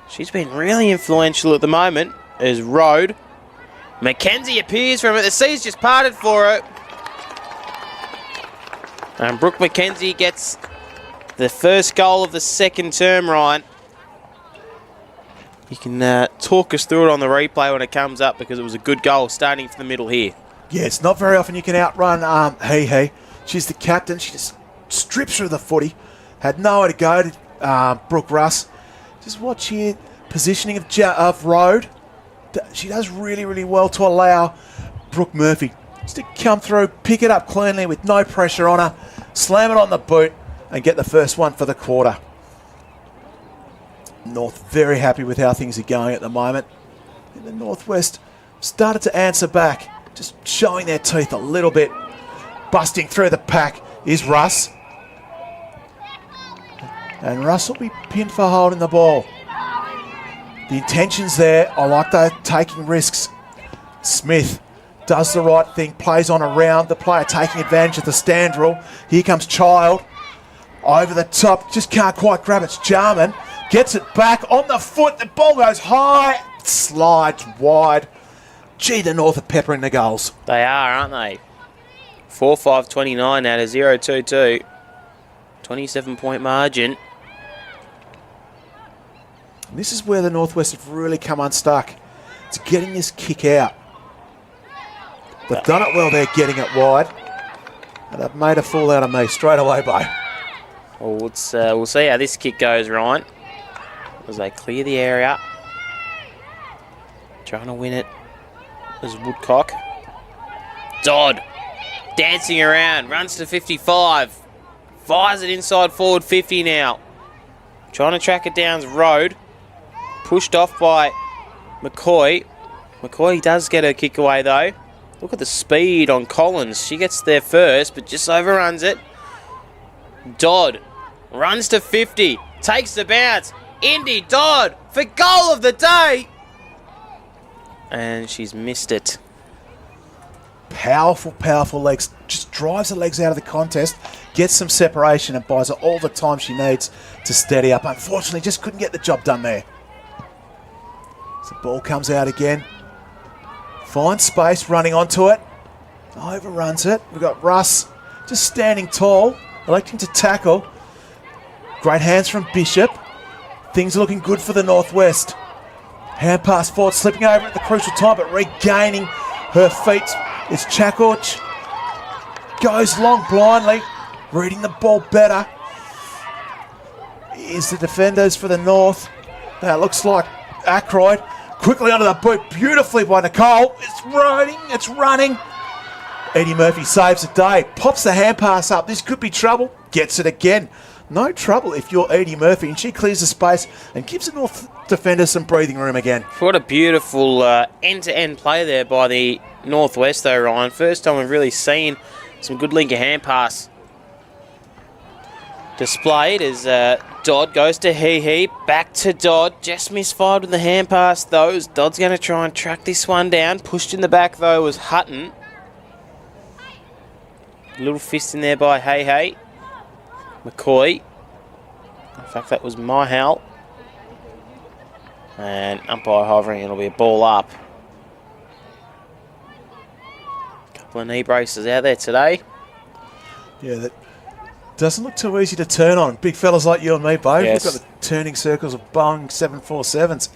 She's been really influential at the moment as Road. Mackenzie appears from it. The sea's just parted for her. And Brooke McKenzie gets the first goal of the second term, Ryan. You can talk us through it on the replay when it comes up because it was a good goal starting from the middle here. Yeah, it's not very often you can outrun He. She's the captain. She just strips her of the footy. Had nowhere to go to Brooke Russ. Just watch here, positioning of Road. She does really, really well to allow Brooke Murphy just to come through, pick it up cleanly with no pressure on her, slam it on the boot and get the first one for the quarter. North very happy with how things are going at the moment. And the Northwest started to answer back, just showing their teeth a little bit. Busting through the pack is Russ. And Russ will be pinned for holding the ball. The intention's there. I like they're taking risks. Smith does the right thing, plays on around the player, taking advantage of the stand rule. Here comes Child. Over the top, just can't quite grab it. It's Jarman. Gets it back on the foot. The ball goes high, slides wide. Gee, the North are peppering the goals. They are, aren't they? 4-5-29 out of 0-2-2. 27-point margin. And this is where the Northwest have really come unstuck. It's getting this kick out. They've done it well there, getting it wide. And they've made a fool out of me straight away, Bo. Well, we'll see how this kick goes, Ryan. As they clear the area. Trying to win it is Woodcock. Dodd dancing around, runs to 55. Fires it inside forward 50 now. Trying to track it down's Road. Pushed off by McCoy. McCoy does get her kick away though. Look at the speed on Collins. She gets there first, but just overruns it. Dodd runs to 50. Takes the bounce. Indy Dodd for goal of the day. And she's missed it. Powerful, powerful legs. Just drives the legs out of the contest. Gets some separation and buys her all the time she needs to steady up. Unfortunately, just couldn't get the job done there. So the ball comes out again. Finds space, running onto it. Overruns it. We've got Russ just standing tall, electing to tackle. Great hands from Bishop. Things are looking good for the Northwest. Hand pass forward, slipping over at the crucial time, but regaining her feet is Chakoch. Goes long blindly, reading the ball better. Is the defenders for the North. Now it looks like Ackroyd. Quickly onto the boot, beautifully by Nicole. It's running. Eddie Murphy saves the day. Pops the hand pass up. This could be trouble. Gets it again. No trouble if you're Eddie Murphy. And she clears the space and gives the North defenders some breathing room again. What a beautiful end-to-end play there by the Northwest though, Ryan. First time we've really seen some good linker hand pass displayed as Dodd goes to He. Back to Dodd. Just misfired with the hand pass though. Dodd's going to try and track this one down. Pushed in the back though was Hutton. Little fist in there by He. McCoy. In fact, that was Myhal. And umpire hovering, it'll be a ball up. Couple of knee braces out there today. Yeah, that doesn't look too easy to turn on. Big fellas like you and me, Bo. Yes. We've got the turning circles of Boeing 747s.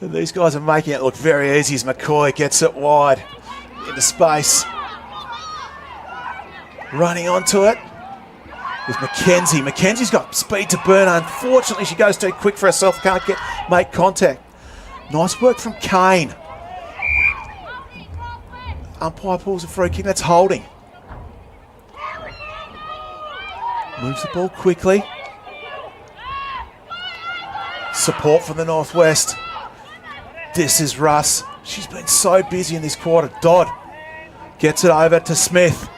And these guys are making it look very easy as McCoy gets it wide into space. Running onto it is Mackenzie. Mackenzie's got speed to burn. Unfortunately, she goes too quick for herself. Can't make contact. Nice work from Kane. Umpire pulls a free kick. That's holding. Moves the ball quickly. Support from the Northwest. This is Russ. She's been so busy in this quarter. Dodd gets it over to Smith.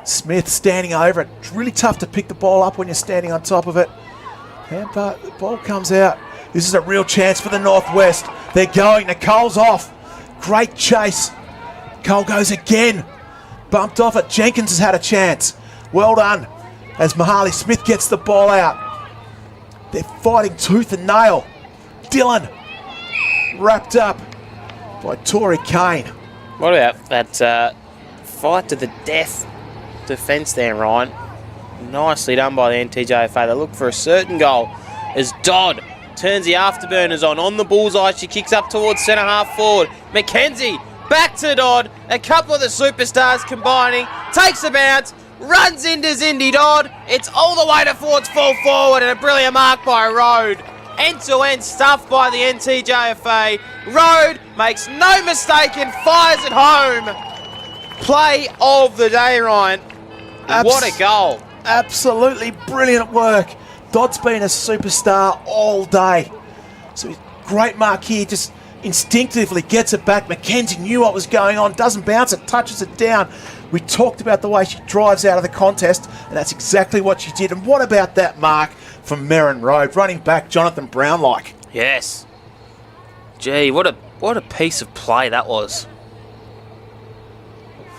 Smith standing over it. It's really tough to pick the ball up when you're standing on top of it. And the ball comes out. This is a real chance for the Northwest. They're going. Nicole's off. Great chase. Cole goes again. Bumped off it. Jenkins has had a chance. Well done. As Mahali Smith gets the ball out. They're fighting tooth and nail. Dylan wrapped up by Tori Kane. What about that fight to the death defence there, Ryan? Nicely done by the NTJFA. They look for a certain goal as Dodd turns the afterburners on the bullseye. She kicks up towards centre half forward. Mackenzie back to Dodd. A couple of the superstars combining. Takes a bounce. Runs into Zindy Dodd. It's all the way towards full forward and a brilliant mark by Road. End-to-end stuff by the NTJFA. Road makes no mistake and fires it home. Play of the day, Ryan. What a goal. Absolutely brilliant work. Dodd's been a superstar all day. So great mark here, just instinctively gets it back. Mackenzie knew what was going on, doesn't bounce it, touches it down. We talked about the way she drives out of the contest, and that's exactly what she did. And what about that mark from Merrin Road, running back Jonathan Brown-like? Yes. Gee, what a piece of play that was.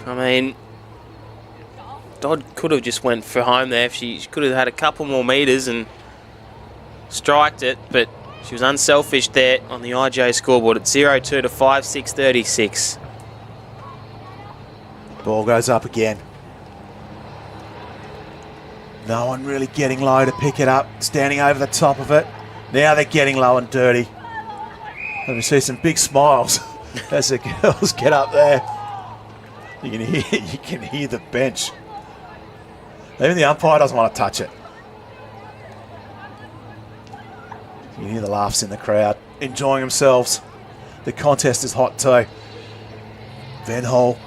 I mean, Dodd could have just went for home there. If she could have had a couple more metres and striked it, but she was unselfish there on the IJ scoreboard at 0-2 to 5-6-36. Ball goes up again. No one really getting low to pick it up, standing over the top of it. Now they're getting low and dirty. Let me see some big smiles as the girls get up there. You can hear the bench. Even the umpire doesn't want to touch it. You can hear the laughs in the crowd, enjoying themselves. The contest is hot too. Van Hall,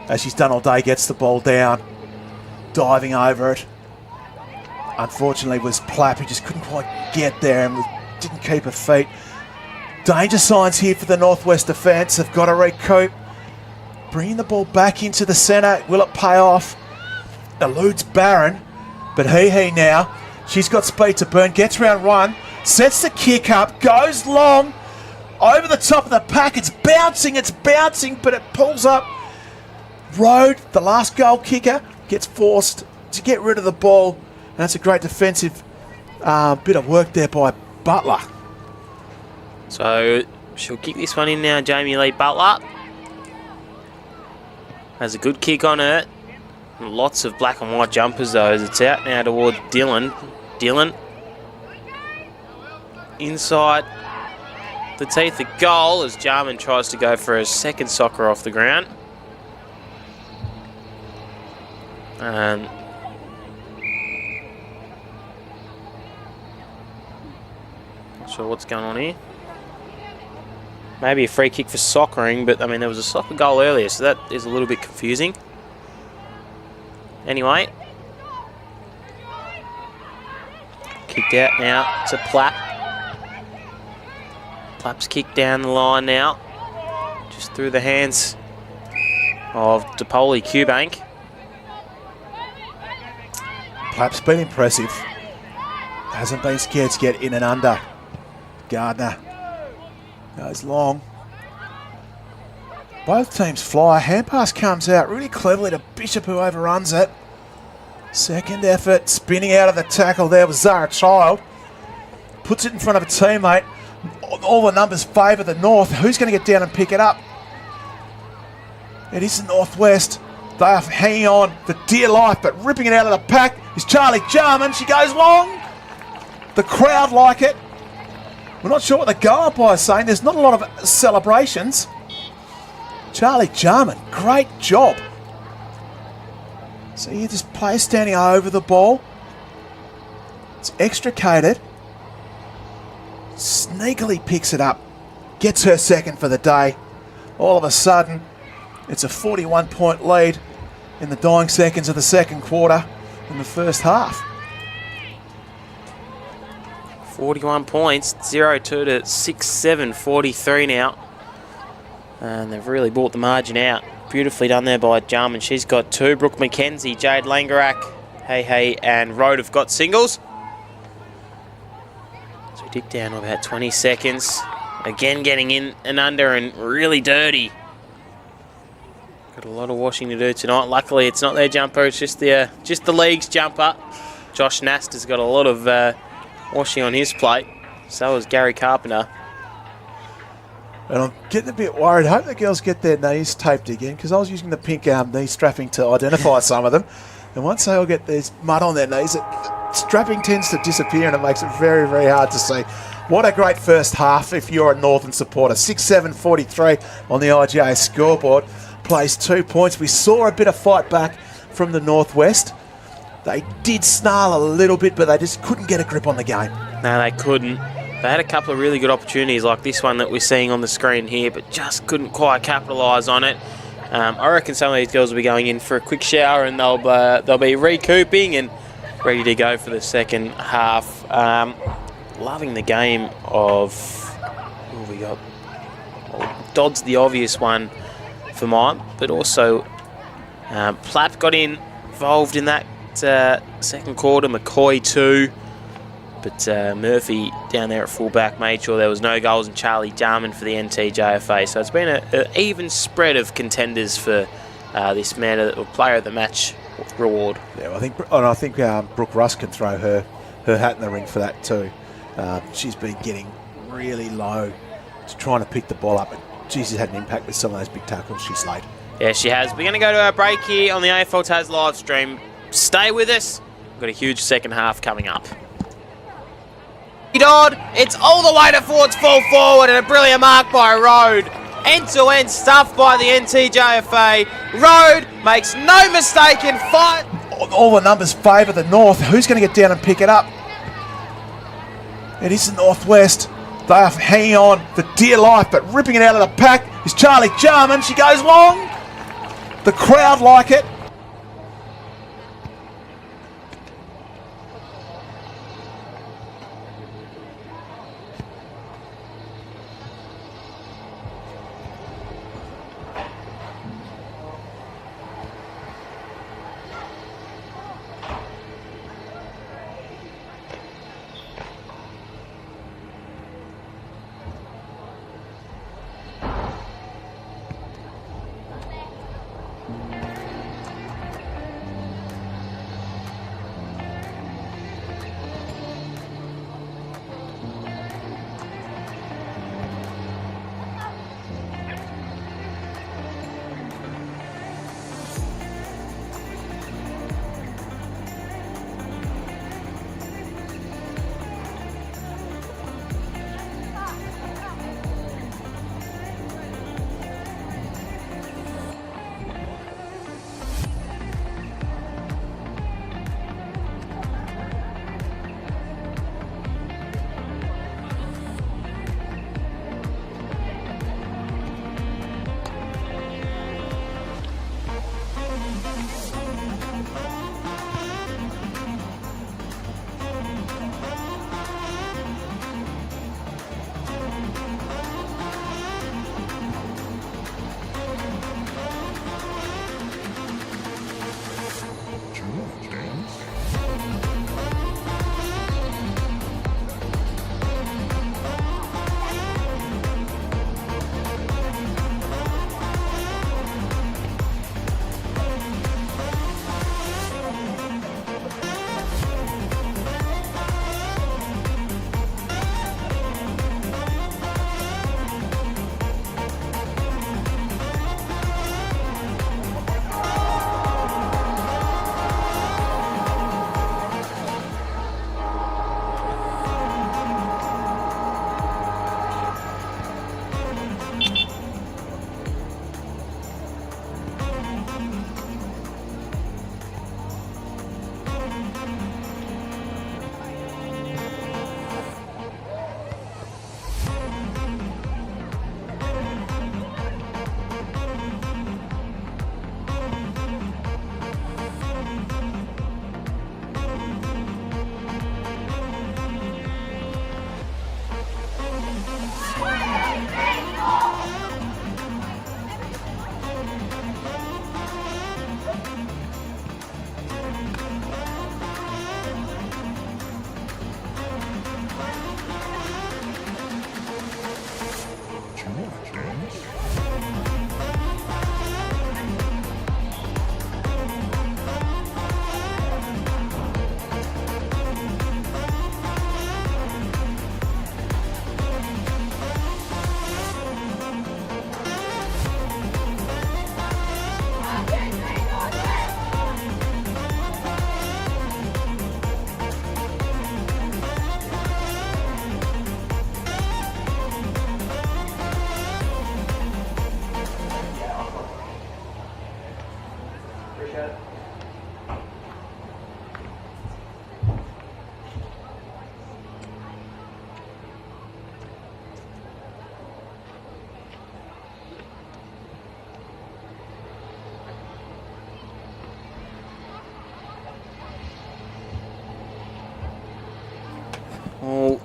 as she's done all day, gets the ball down, diving over it. Unfortunately, it was Plapp who just couldn't quite get there and didn't keep her feet. Danger signs here for the Northwest defence. They've got to recoup. Bringing the ball back into the centre. Will it pay off? Eludes Barron, but he now. She's got speed to burn. Gets round one. Sets the kick up. Goes long. Over the top of the pack. It's bouncing, but it pulls up. Road, the last goal kicker, gets forced to get rid of the ball. And that's a great defensive bit of work there by Butler. So she'll kick this one in now, Jamie Lee Butler. Has a good kick on her. Lots of black and white jumpers though as it's out now towards Dylan. Dylan inside the teeth of goal as Jarman tries to go for a second soccer off the ground. And not sure what's going on here. Maybe a free kick for soccering, but I mean there was a soccer goal earlier, so that is a little bit confusing. Anyway, kicked out now to Plapp. Plapp's kicked down the line now, just through the hands of DePoli Cubank. Plapp's been impressive. Hasn't been scared to get in and under. Gardner goes long. Both teams fly. Hand pass comes out really cleverly to Bishop, who overruns it. Second effort, spinning out of the tackle there was Zara Child. Puts it in front of a teammate. All the numbers favour the North. Who's going to get down and pick it up? It is the Northwest. They are hanging on for dear life, but ripping it out of the pack is Charlie Jarman. She goes long. The crowd like it. We're not sure what the goal umpire is saying. There's not a lot of celebrations. Charlie Jarman, great job. So you just play standing over the ball. It's extricated. Sneakily picks it up. Gets her second for the day. All of a sudden, it's a 41-point lead in the dying seconds of the second quarter in the first half. 41 points, 0-2 to 6-7, 43 now. And they've really brought the margin out. Beautifully done there by Jarman. She's got 2. Brooke McKenzie, Jade Langerak, Hey, and Road have got singles. So we dip down to about 20 seconds. Again, getting in and under and really dirty. Got a lot of washing to do tonight. Luckily, it's not their jumper. It's just the league's jumper. Josh Nast has got a lot of washing on his plate. So has Gary Carpenter. And I'm getting a bit worried. I hope the girls get their knees taped again, because I was using the pink knee strapping to identify some of them. And once they all get this mud on their knees, strapping tends to disappear and it makes it very, very hard to see. What a great first half if you're a Northern supporter. 6-7-43 on the IGA scoreboard. Plays 2 points. We saw a bit of fight back from the Northwest. They did snarl a little bit, but they just couldn't get a grip on the game. No, they couldn't. They had a couple of really good opportunities like this one that we're seeing on the screen here, but just couldn't quite capitalise on it. I reckon some of these girls will be going in for a quick shower and they'll be recouping and ready to go for the second half. Loving the game of... Who have we got? Well, Dodd's the obvious one for mine, but also Platt got involved in that second quarter. McCoy too. But Murphy down there at fullback made sure there was no goals, and Charlie Jarman for the NTJFA. So it's been an even spread of contenders for this player of the match reward. Yeah, I think Brooke Russ can throw her hat in the ring for that too. She's been getting really low to trying to pick the ball up, and she's had an impact with some of those big tackles she's laid. Yeah, she has. We're going to go to our break here on the AFL Taz live stream. Stay with us. We've got a huge second half coming up. Dodd, it's all the way to Ford's full forward and a brilliant mark by Road. End-to-end stuff by the NTJFA. Road makes no mistake in fight. All the numbers favour the North. Who's going to get down and pick it up? It is the Northwest. They are hanging on for dear life, but ripping it out of the pack is Charlie Jarman. She goes long. The crowd like it.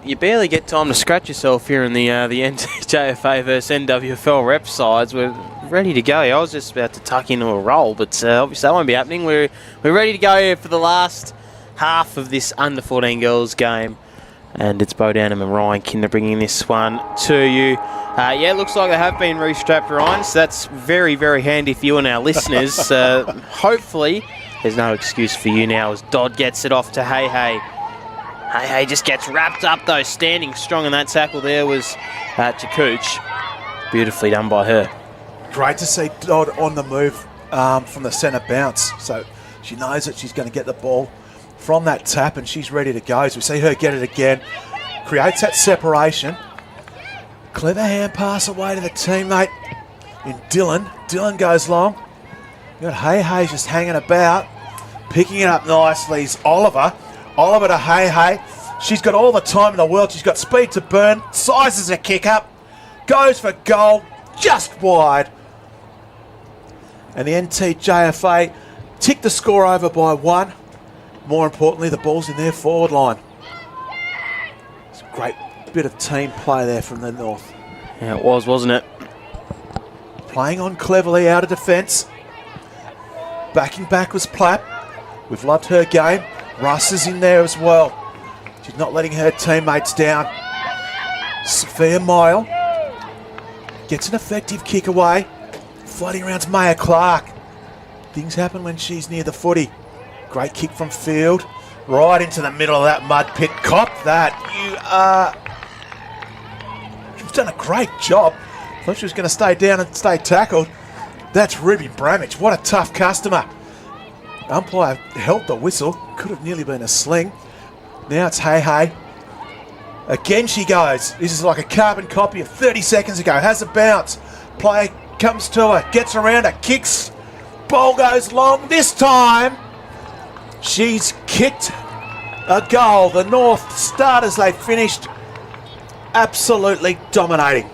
you barely get time to scratch yourself here in the NTJFA versus NWFL rep sides. We're ready to go. I was just about to tuck into a roll, but obviously that won't be happening. We're ready to go here for the last half of this under-14 girls game. And it's Bo Downham and Ryan Kinder bringing this one to you. Yeah, it looks like they have been restrapped, Ryan, so that's very, very handy for you and our listeners. Hopefully, there's no excuse for you now as Dodd gets it off to Hey Hey. Hey Hey just gets wrapped up, though, standing strong, and that tackle there was Chakooch. Beautifully done by her. Great to see Dodd on the move from the centre bounce. So she knows that she's going to get the ball from that tap, and she's ready to go. So we see her get it again. Creates that separation. Clever hand pass away to the teammate in Dylan. Dylan goes long. You got Hey Hey just hanging about. Picking it up nicely is Oliver. Oliver to Hey Hey. She's got all the time in the world. She's got speed to burn. Sizes a kick up. Goes for goal. Just wide. And the NTJFA tick the score over by 1. More importantly, the ball's in their forward line. It's a great bit of team play there from the North. Yeah, it was, wasn't it? Playing on cleverly out of defence. Backing back was Platt. We've loved her game. Russ is in there as well. She's not letting her teammates down. Sophia Mile gets an effective kick away. Floating around's Maya Clark. Things happen when she's near the footy. Great kick from field. Right into the middle of that mud pit. Cop that. You've done a great job. Thought she was going to stay down and stay tackled. That's Ruby Bramich. What a tough customer. Umpire held the whistle. Could have nearly been a sling. Now it's Hey Hey. Again she goes. This is like a carbon copy of 30 seconds ago. Has a bounce. Player comes to her. Gets around her. Kicks. Ball goes long. This time she's kicked a goal. The North starters, they finished absolutely dominating.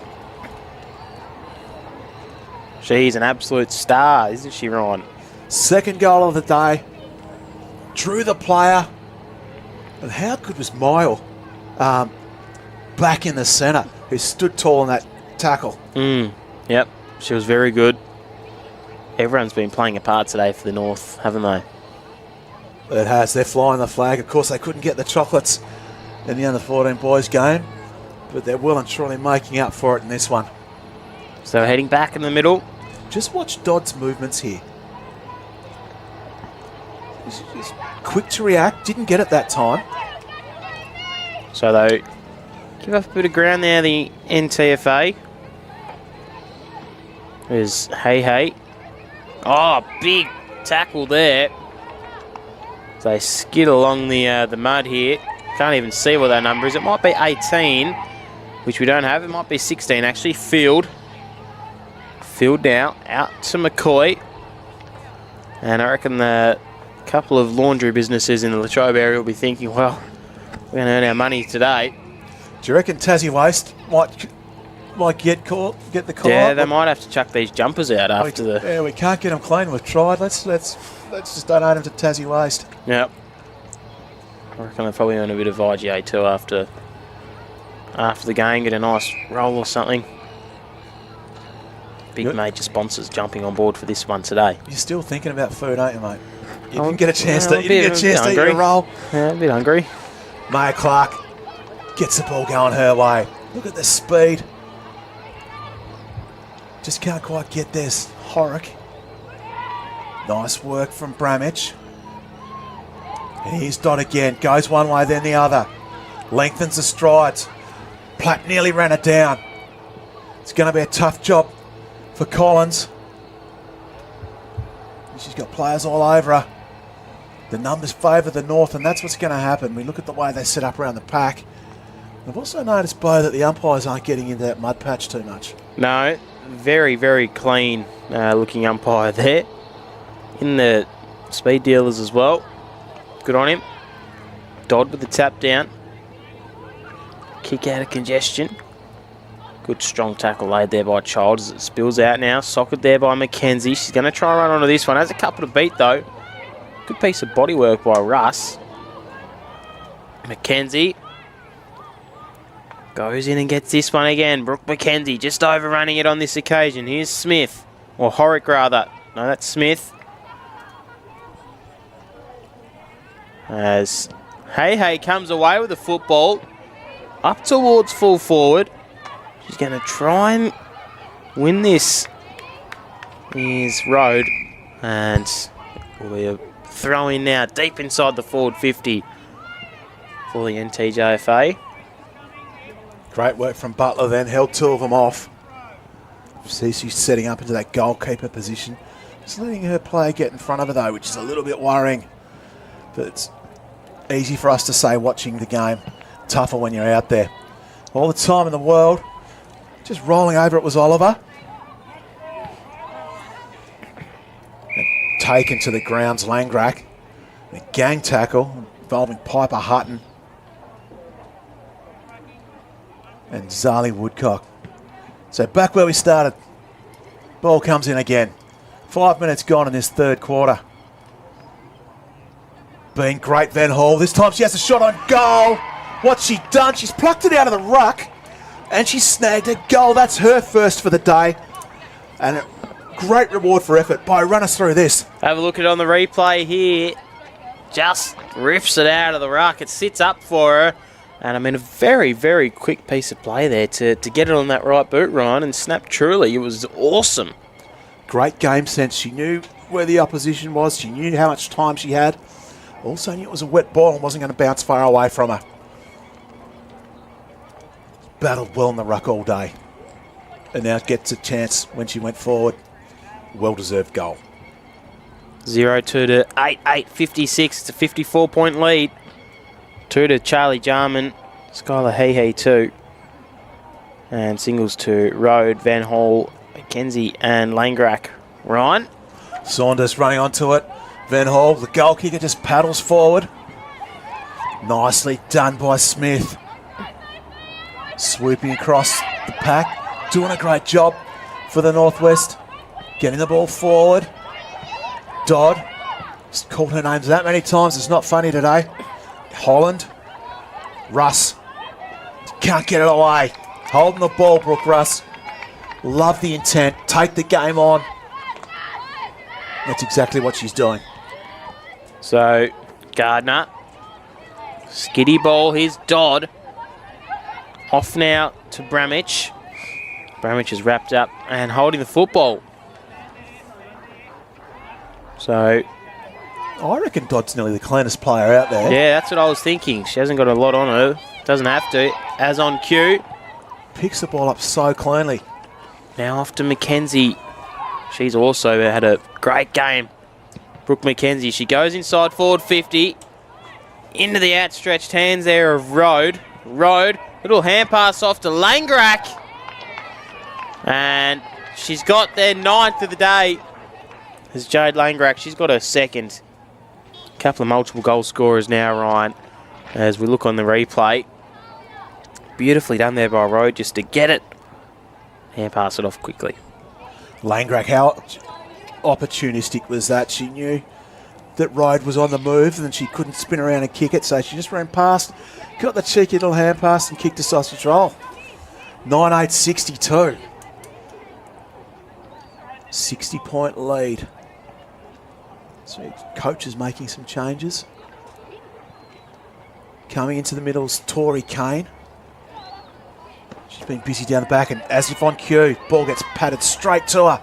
She's an absolute star, isn't she, Ryan? Second goal of the day. Drew the player. And how good was Mile back in the centre, who stood tall in that tackle? Yep, she was very good. Everyone's been playing a part today for the North, haven't they? It has. They're flying the flag. Of course, they couldn't get the chocolates in the under-14 boys game, but they're well and truly making up for it in this one. So heading back in the middle. Just watch Dodd's movements here. He's quick to react. Didn't get it that time. So they give up a bit of ground there, the NTFA. There's Hey Hey. Oh, big tackle there. They skid along the mud here. Can't even see what that number is. It might be 18, which we don't have. It might be 16 actually. Field now out to McCoy, and I reckon the couple of laundry businesses in the Latrobe area will be thinking, well, we're going to earn our money today. Do you reckon Tassie Waste might get the call? Yeah, they might have to chuck these jumpers out after the. Yeah, we can't get them clean. We've tried. Let's just donate them to Tassie Waste. Yep. I reckon they'll probably earn a bit of IGA too after the game. Get a nice roll or something. Big major sponsors jumping on board for this one today. You're still thinking about food, aren't you, mate? You didn't get a chance to eat hungry. your roll. Yeah, a bit hungry. Maya Clark gets the ball going her way. Look at the speed. Just can't quite get this. Horrick. Nice work from Bramich. And here's Dodd again. Goes one way, then the other. Lengthens the strides. Platt nearly ran it down. It's going to be a tough job for Collins. She's got players all over her. The numbers favour the North, and that's what's going to happen. We look at the way they set up around the pack. I've also noticed, Bo, that the umpires aren't getting into that mud patch too much. No, very, very clean looking umpire there. In the speed dealers as well. Good on him. Dodd with the tap down. Kick out of congestion. Good strong tackle laid there by Child as it spills out now. Socket there by Mackenzie. She's going to try and run onto this one. Has a couple to beat though. Good piece of body work by Russ. Mackenzie Goes in and gets this one again. Brooke McKenzie just overrunning it on this occasion. Here's Smith. Or Horrick, rather. No, that's Smith. As Hey comes away with the football. Up towards full forward. She's going to try and win this. Here's Road. And we're throwing now deep inside the forward 50 for the NTJFA. Great work from Butler then, held two of them off. See, she's setting up into that goalkeeper position. Just letting her player get in front of her though, which is a little bit worrying. But it's easy for us to say watching the game. Tougher when you're out there. All the time in the world. Just rolling over it was Oliver. And taken to the grounds, Langrak. A gang tackle involving Piper Hutton and Zali Woodcock. So back where we started. Ball comes in again. 5 minutes gone in this third quarter. Being great, Van Hall. This time she has a shot on goal. What's she done? She's plucked it out of the ruck and she snagged a goal. That's her first for the day. And a great reward for effort. Bo, run us through this. Have a look at it on the replay here. Just riffs it out of the ruck. It sits up for her. And I mean, a very, very quick piece of play there to get it on that right boot, Ryan, and snap truly. It was awesome. Great game sense. She knew where the opposition was. She knew how much time she had. Also knew it was a wet ball and wasn't going to bounce far away from her. Battled well in the ruck all day. And now gets a chance when she went forward. Well-deserved goal. 0-2 to 8-8, 56. It's a 54-point lead. 2 to Charlie Jarman, Skylar Hehe 2. And singles to Road, Van Hall, McKenzie and Langrak. Ryan? Saunders running onto it. Van Hall, the goal kicker, just paddles forward. Nicely done by Smith. Swooping across the pack. Doing a great job for the Northwest. Getting the ball forward. Dodd. Just called her names that many times. It's not funny today. Holland. Russ. Can't get it away. Holding the ball, Brooke Russ. Love the intent. Take the game on. That's exactly what she's doing. So, Gardner. Skiddy ball. Here's Dodd. Off now to Bramich. Bramich is wrapped up and holding the football. So, I reckon Dodd's nearly the cleanest player out there. yeah, that's what I was thinking. She hasn't got a lot on her. Doesn't have to. As on cue. Picks the ball up so cleanly. Now off to McKenzie. She's also had a great game. Brooke McKenzie. She goes inside forward 50. Into the outstretched hands there of Road. Road. Little hand pass off to Langrak. And she's got their 9th of the day. As Jade Langrak. She's got her second. Couple of multiple goal scorers now, Ryan, as we look on the replay. Beautifully done there by Road just to get it and pass it off quickly. Langrak, how opportunistic was that? She knew that Road was on the move and she couldn't spin around and kick it, so she just ran past, got the cheeky little hand pass and kicked a sausage roll. 9-8, 62. 60-point lead. So coach is making some changes. Coming into the middle is Tori Kane. She's been busy down the back and as if on cue, ball gets patted straight to her.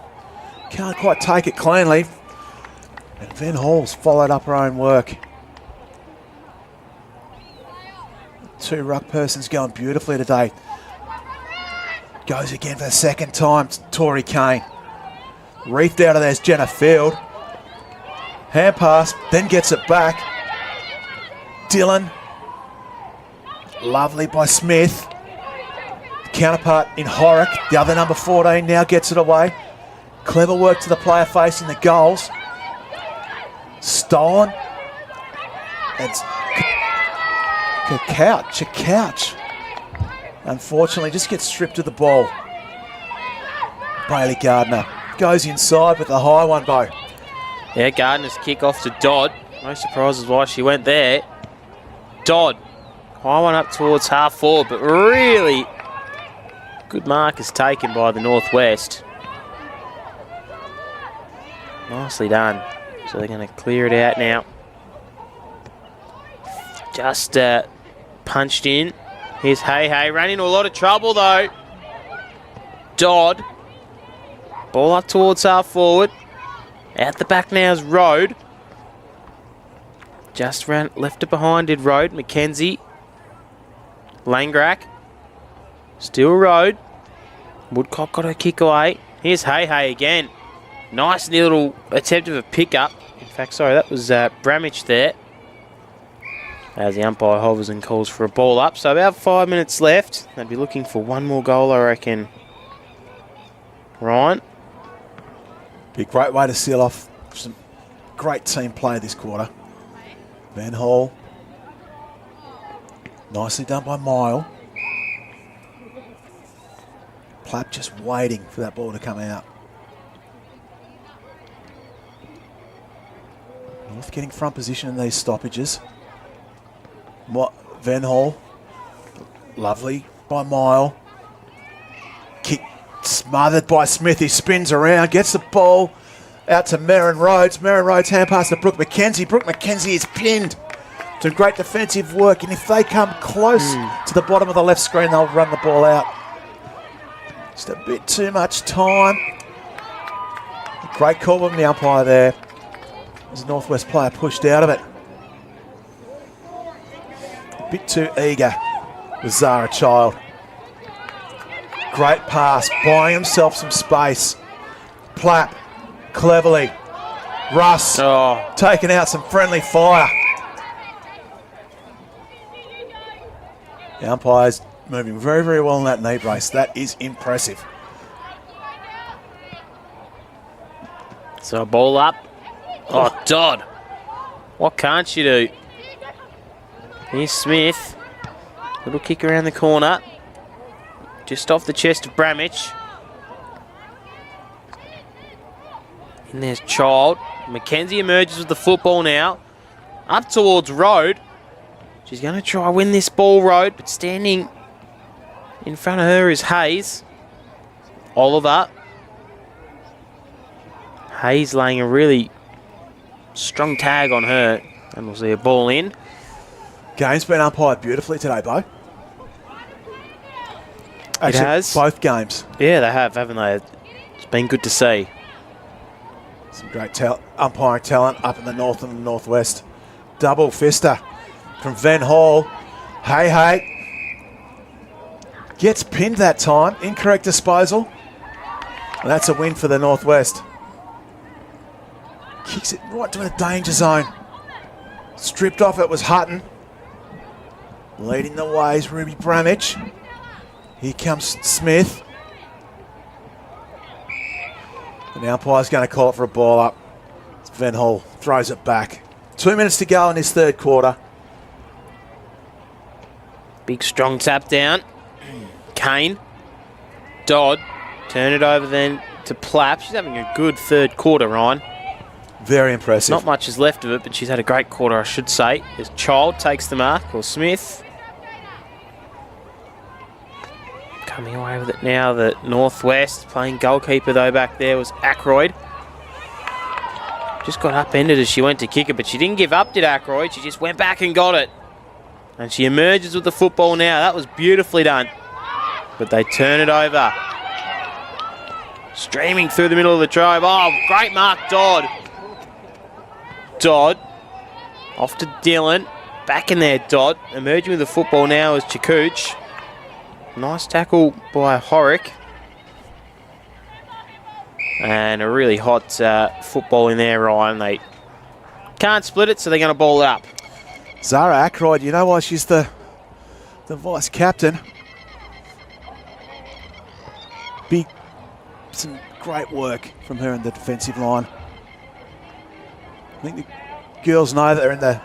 Can't quite take it cleanly. And Van Hall's followed up her own work. Two ruck persons going beautifully today. Goes again for the second time, Tori Kane. Reefed out of there's Jenna Field. Hand pass, then gets it back. Dillon. Lovely by Smith. Counterpart in Horrick, the other number 14, now gets it away. Clever work to the player facing the goals. Stolen. And Couch. Unfortunately, just gets stripped of the ball. Bailey Gardner goes inside with the high one, Bo. Yeah, Gardner's kick off to Dodd. No surprises why she went there. Dodd High one up towards half forward, but really good mark is taken by the Northwest. Nicely done. So they're going to clear it out now. Just punched in. Here's Hey, ran into a lot of trouble though. Dodd. Ball up towards half forward. Out the back now is Road. Just left it behind did Road. Mackenzie. Langrack. Still Road. Woodcock got her kick away. Here's Hey again. Nice little attempt of a pickup. In fact, sorry, that was Bramich there. As the umpire hovers and calls for a ball up. So about 5 minutes left. They'd be looking for one more goal, I reckon. Ryan. Be a great way to seal off some great team play this quarter. Van Hall. Nicely done by Mile. Plapp just waiting for that ball to come out. North getting front position in these stoppages. Van Hall. Lovely by Mile. Kick smothered by Smith. He spins around, gets the ball out to Merrin Rhodes. Merrin Rhodes hand pass to Brooke Mackenzie. Brooke Mackenzie is pinned. Doing great defensive work, and if they come close to the bottom of the left screen, they'll run the ball out. Just a bit too much time. Great call from the umpire there. As a Northwest player pushed out of it. A bit too eager with Zara Child. Great pass, buying himself some space. Plapp, cleverly. Russ, taking out some friendly fire. The umpire's moving very, very well in that knee brace. That is impressive. So ball up. Oh, Dodd. What can't you do? Here's Smith. Little kick around the corner. Just off the chest of Bramich. And there's Child. Mackenzie emerges with the football now. Up towards Road. She's going to try win this ball, Road, but standing in front of her is Hayes. Oliver. Hayes laying a really strong tag on her. And we'll see a ball in. Game's been umpired beautifully today, Bo. Actually, it has. Both games. Yeah, they have, haven't they? It's been good to see. Some great umpiring talent up in the north and the northwest. Double fister from Van Hall. Hey. Gets pinned that time. Incorrect disposal. And that's a win for the Northwest. Kicks it right to the danger zone. Stripped off, it was Hutton. Leading the way is Ruby Bramich. Here comes Smith. And the umpire's going to call it for a ball up. Van Hall throws it back. 2 minutes to go in this third quarter. Big strong tap down. Kane. Dodd. Turn it over then to Plapp. She's having a good third quarter, Ryan. Very impressive. Not much is left of it, but she's had a great quarter, I should say. As Child takes the mark, or Smith. Coming away with it now, the Northwest. Playing goalkeeper, though, back there was Ackroyd. Just got upended as she went to kick it, but she didn't give up, did Ackroyd? She just went back and got it. And she emerges with the football now. That was beautifully done. But they turn it over. Streaming through the middle of the Latrobe. Oh, great mark, Dodd. Dodd. Off to Dylan. Back in there, Dodd. Emerging with the football now is Chakouch. Nice tackle by Horick. And a really hot football in there, Ryan. They can't split it, so they're going to ball it up. Zara Ackroyd, you know why she's the vice captain? Some great work from her in the defensive line. I think the girls know that they're in the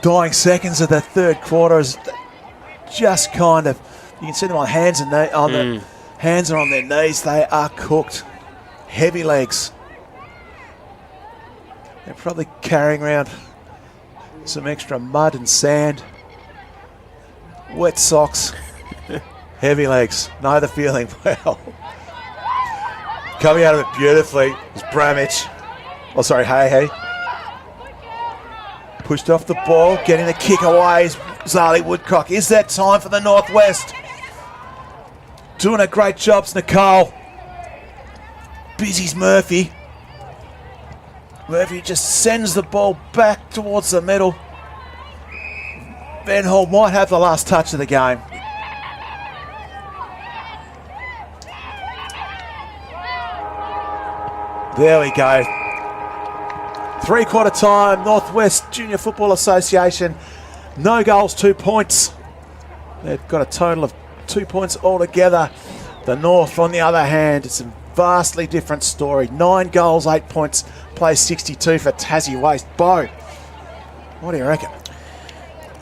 dying seconds of the third quarter. Is just kind of, you can see them on hands and the hands are on their knees. They are cooked. Heavy legs. They're probably carrying around some extra mud and sand Wet socks. Heavy legs. Know the feeling well. Coming out of it beautifully is Bramich. Oh, sorry, Hey. Pushed off the ball, getting the kick away is Zali Woodcock. Is that time for the Northwest? Doing a great job, Nicole. Busy's Murphy. Murphy just sends the ball back towards the middle. Van Hall might have the last touch of the game. There we go. 3/4 time, Northwest Junior Football Association. No goals, 2 points. They've got a total of 2 points altogether. The North, on the other hand, it's a vastly different story. 9 goals, 8 points, plays 62 for Tassie Waste. Bo, what do you reckon?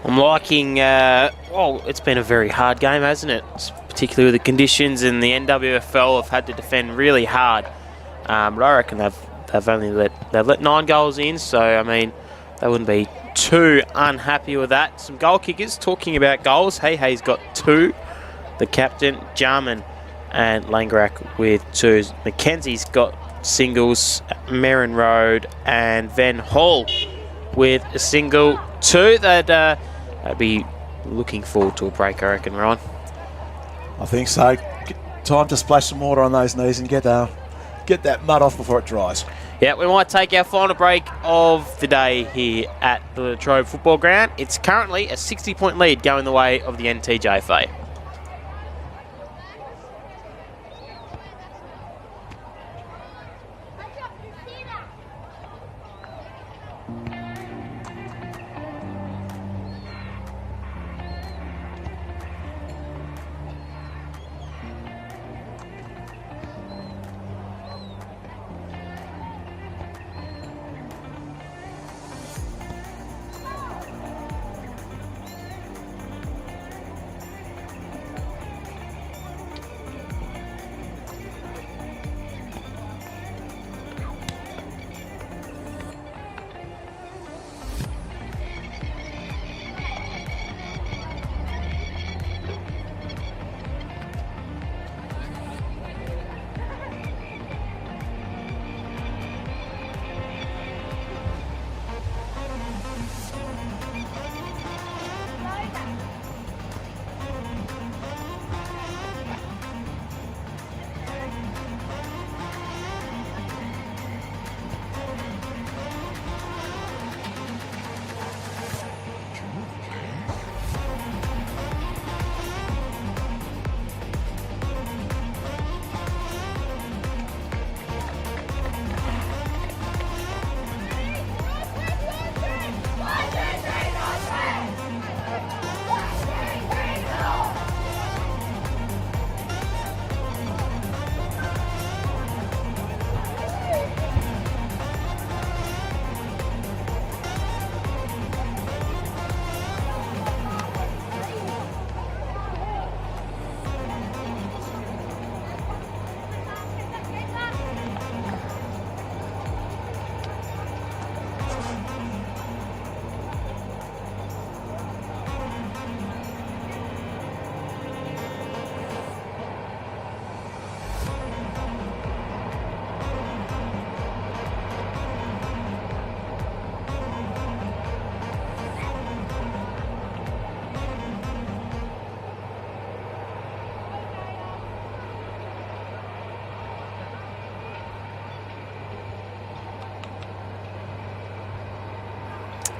I'm liking, well, it's been a very hard game, hasn't it? Particularly with the conditions, and the NWFL have had to defend really hard. But I reckon they've let 9 goals in, so I mean they wouldn't be too unhappy with that. Some goal kickers. Talking about goals, Hay's got 2. The captain, Jarman, and Langrak with 2s. Mackenzie's got singles. Merrin Road and Van Hall with a single 2. They'd be looking forward to a break, I reckon, Ryan. I think so. Time to splash some water on those knees and get that mud off before it dries. Yeah, we might take our final break of the day here at the Latrobe Football Ground. It's currently a 60-point lead going the way of the NTJFA.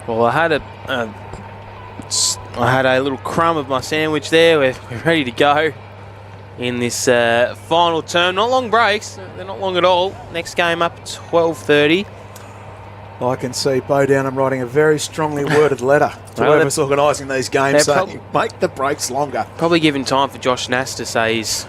Well, I had a little crumb of my sandwich there. We're ready to go in this final term. Not long breaks. They're not long at all. Next game up at 12:30. I can see Bo Downham writing a very strongly worded letter to whoever's organising these games saying, make the breaks longer. Probably giving time for Josh Nass to say his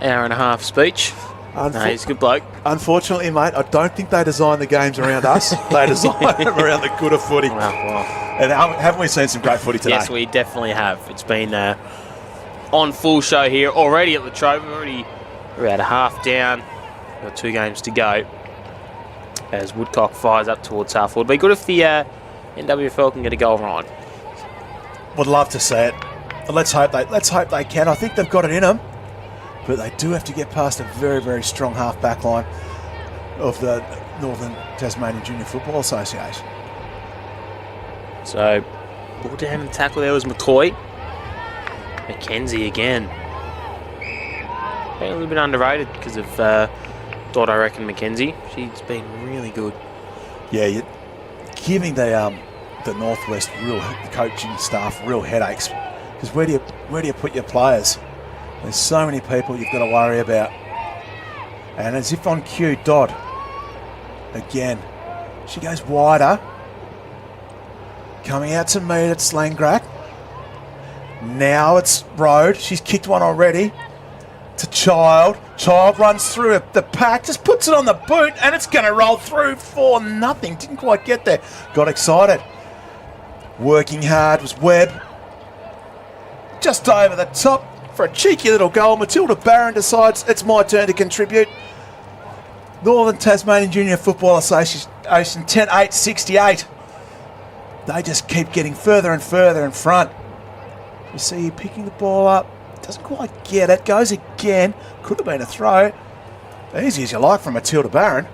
hour-and-a-half speach. He's a good bloke. Unfortunately, mate, I don't think they design the games around us. They design them around the good of footy. Well. And haven't we seen some great footy today? Yes, we definitely have. It's been on full show here already at Latrobe. We're about a half down. Got 2 games to go as Woodcock fires up towards half forward. It'd be good if the NWFL can get a goal, Ryan. Would love to see it. Let's hope they can. I think they've got it in them, but they do have to get past a very, very strong half back line of the Northern Tasmanian Junior Football Association. So, ball down and tackle there was McCoy. Mackenzie again. Been a little bit underrated because of Dodd, I reckon, Mackenzie. She's been really good. Yeah, you're giving the Northwest the coaching staff real headaches, because where do you put your players? There's so many people you've got to worry about. And as if on cue, Dodd again. She goes wider. Coming out to meet at Slangrak. Now it's Road. She's kicked one already. To Child. Child runs through it. The pack just puts it on the boot, and it's going to roll through for nothing. Didn't quite get there. Got excited. Working hard was Webb. Just over the top for a cheeky little goal. Matilda Barron decides it's my turn to contribute. Northern Tasmanian Junior Football Association 10-8-68. They just keep getting further and further in front. You see you picking the ball up. Doesn't quite get it. Goes again. Could have been a throw. Easy as you like from Matilda Barron.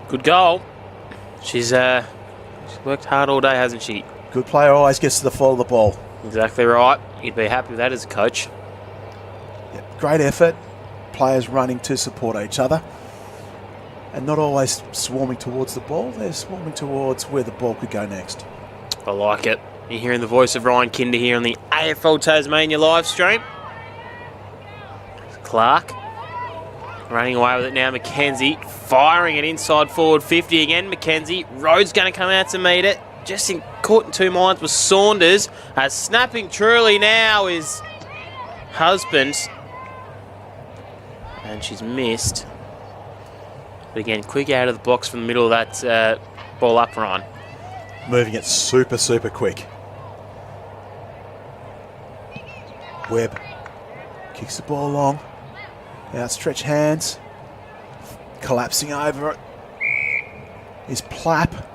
Good goal. She's worked hard all day, hasn't she? Good player always gets to the fall of the ball. Exactly right. You'd be happy with that as a coach. Yep. Great effort. Players running to support each other. And not always swarming towards the ball. They're swarming towards where the ball could go next. I like it. You're hearing the voice of Ryan Kinder here on the AFL Tasmania live stream. Clark running away with it now. Mackenzie firing it inside forward 50 again. Mackenzie. Rhodes going to come out to meet it. Just caught in two minds with Saunders. Snapping truly now is Husband. And she's missed. But again, quick out of the box from the middle of that ball up run. Moving it super, super quick. Webb kicks the ball long. Outstretched hands. Collapsing over it is Plapp.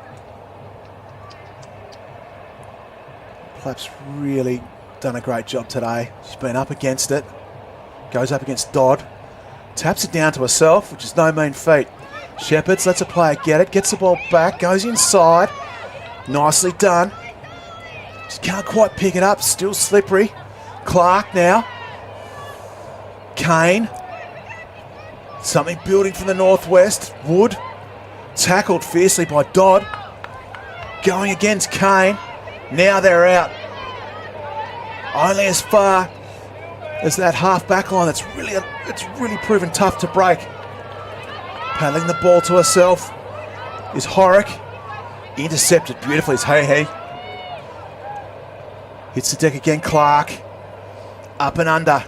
Plapp's really done a great job today. She's been up against it. Goes up against Dodd. Taps it down to herself, which is no mean feat. Shepherds lets a player get it. Gets the ball back. Goes inside. Nicely done. Just can't quite pick it up. Still slippery. Clark now. Kane. Something building from the northwest. Wood. Tackled fiercely by Dodd. Going against Kane. Now they're out. Only as far as that half back line. It's really proven tough to break. Paddling the ball to herself is Horick. Intercepted beautifully is Hey. Hits the deck again, Clark. Up and under.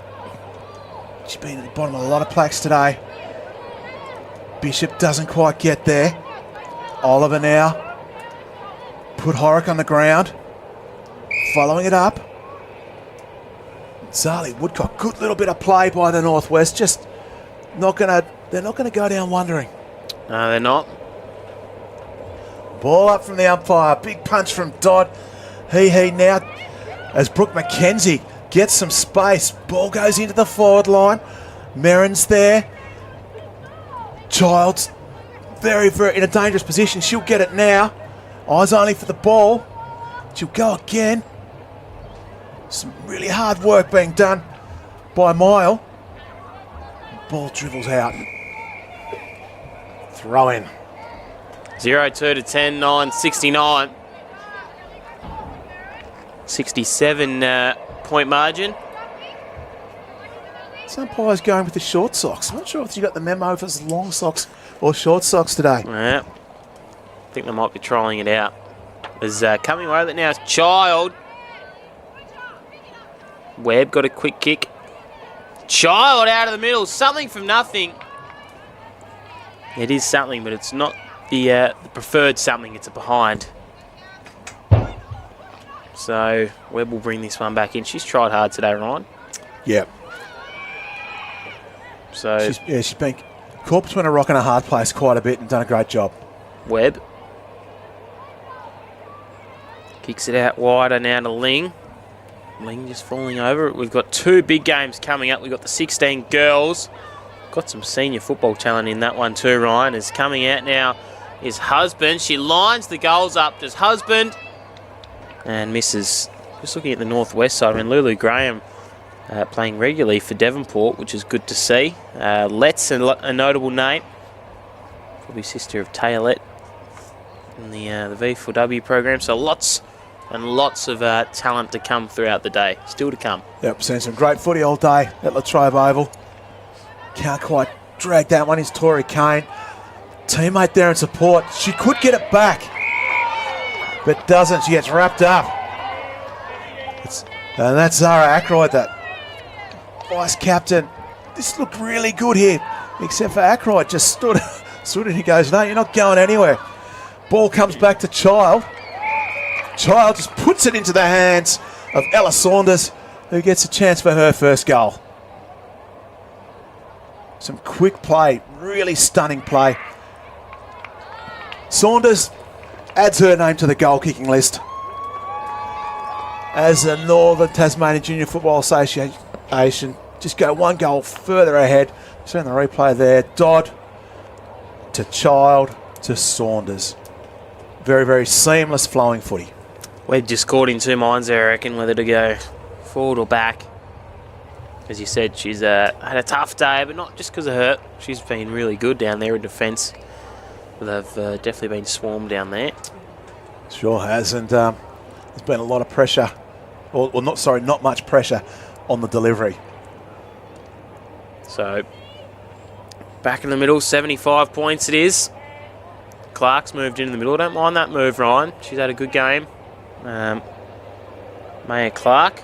She's been at the bottom of a lot of plaques today. Bishop doesn't quite get there. Oliver now. Put Horick on the ground. Following it up. Zali Woodcock. Good little bit of play by the Northwest. Just they're not gonna go down wondering. No, they're not. Ball up from the umpire. Big punch from Dodd. He now as Brooke Mackenzie gets some space. Ball goes into the forward line. Merrin's there. Child's very, very in a dangerous position. She'll get it now. Eyes only for the ball. She'll go again. Some really hard work being done by Mile. Ball dribbles out. Throw in. 0-2 to 10-9, 69. 67 point margin. Some players going with the short socks. I'm not sure if you got the memo if it's long socks or short socks today. Yeah. I think they might be trying it out. There's coming away with it now is Child. Webb got a quick kick. Child out of the middle. Something from nothing. It is something, but it's not the preferred something. It's a behind. So Webb will bring this one back in. She's tried hard today, Ryan. Yep. So she's been caught between a rock and a hard place quite a bit and done a great job. Webb kicks it out wider now to Ling. Ling just falling over. We've got 2 big games coming up. We've got the 16 girls. Got some senior football talent in that one too, Ryan. Is coming out now is Husband. She lines the goals up. Does Husband. And misses. Just looking at the northwest side. I mean, Lulu Graham playing regularly for Devonport, which is good to see. Let's a notable name. Probably sister of Taylor in the V4W program. So lots and lots of talent to come throughout the day. Still to come. Yep, seen some great footy all day at Latrobe Oval. Can't quite drag that one. Is Tori Kane. Teammate there in support. She could get it back, but doesn't. She gets wrapped up. And that's Zara Ackroyd, that vice captain. This looked really good here, except for Ackroyd just stood and he goes, no, you're not going anywhere. Ball comes back to Child. Child just puts it into the hands of Ella Saunders, who gets a chance for her first goal. Some quick play, really stunning play. Saunders adds her name to the goal-kicking list as the Northern Tasmanian Junior Football Association just go 1 goal further ahead. See in the replay there, Dodd to Child to Saunders. Very, very seamless flowing footy. We're just caught in 2 minds there, I reckon, whether to go forward or back. As you said, she's had a tough day, but not just because of her. She's been really good down there in defence. They've definitely been swarmed down there. Sure has, and there's been a lot of pressure, or not much pressure on the delivery. So, back in the middle, 75 points it is. Clark's moved into the middle. I don't mind that move, Ryan. She's had a good game. Maya Clark.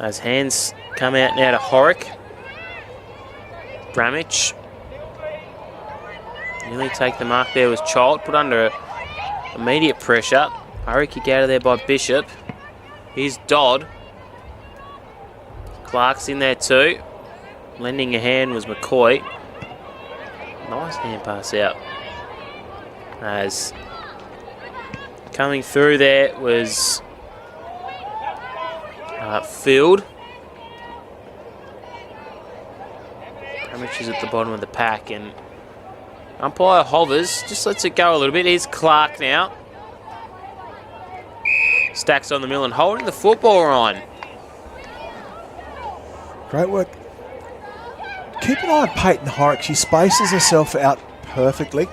Those hands come out now to Horick. Bramich. Nearly take the mark there was Child. Put under immediate pressure. Hurry kick out of there by Bishop. Here's Dodd. Clark's in there too. Lending a hand was McCoy. Nice hand pass out. As coming through there was Field. Bramich is at the bottom of the pack, and umpire hovers, just lets it go a little bit. Here's Clark now. Stacks on the mill and holding the football, Ryan. Great work. Keep an eye on Peyton Horick. She spaces herself out perfectly.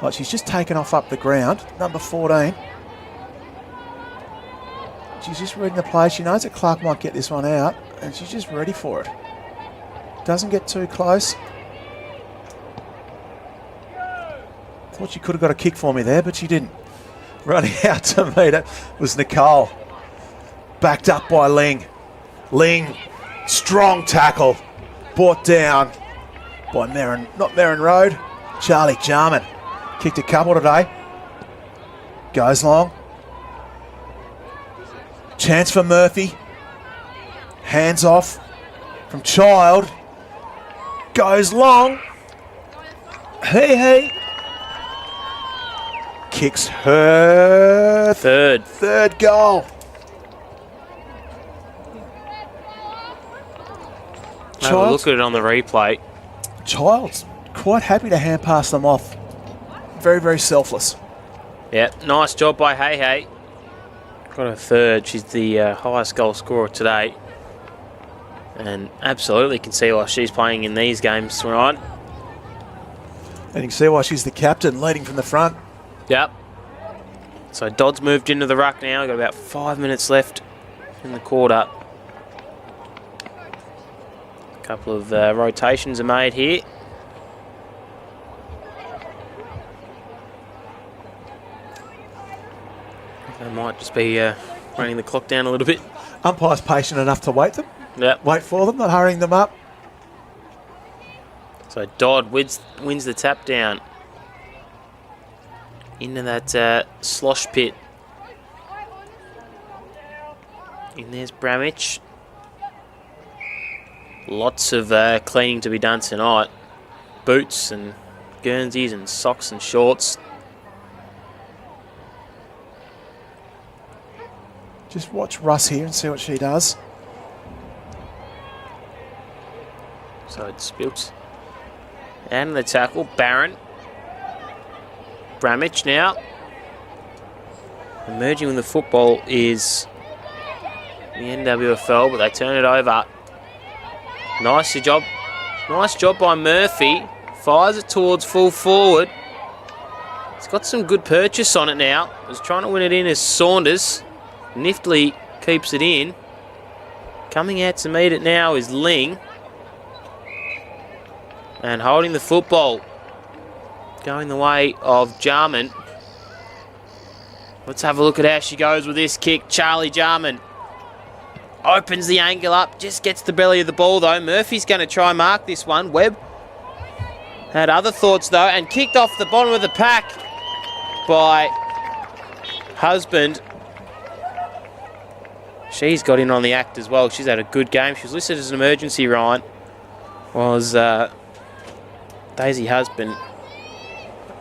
Like she's just taken off up the ground. Number 14. She's just reading the play. She knows that Clark might get this one out, and she's just ready for it. Doesn't get too close. Thought she could have got a kick for me there, but she didn't. Running out to meet it was Nicole. Backed up by Ling. Ling, strong tackle. Brought down by not Merrin Road, Charlie Jarman. Kicked a couple today. Goes long. Chance for Murphy. Hands off from Child. Goes long. Hey. Kicks her third goal. Have a look at it on the replay. Child's quite happy to hand pass them off. Very, very selfless. Yeah, nice job by Hey. Got her third. She's the highest goal scorer today. And absolutely can see why she's playing in these games, right? And you can see why she's the captain, leading from the front. Yep. So Dodd's moved into the ruck now. Got about 5 minutes left in the quarter. A couple of rotations are made here. They might just be running the clock down a little bit. Umpire's patient enough to wait Yep. for them, not hurrying them up. So Dodd wins the tap down into that slosh pit. And there's Bramich. Lots of cleaning to be done tonight. Boots and Guernseys and socks and shorts. Just watch Russ here and see what she does. So it's Spilts. And the tackle, Barron. Bramage now. Emerging with the football is the NWFL, but they turn it over. Nice job by Murphy. Fires it towards full forward. He's got some good purchase on it now. Was trying to win it in as Saunders. Niftily keeps it in. Coming out to meet it now is Ling. And holding the football. Going the way of Jarman. Let's have a look at how she goes with this kick. Charlie Jarman opens the angle up. Just gets the belly of the ball though. Murphy's going to try and mark this one. Webb had other thoughts though and kicked off the bottom of the pack by Husband. She's got in on the act as well. She's had a good game. She was listed as an emergency, Ryan. Was Daisy Husband.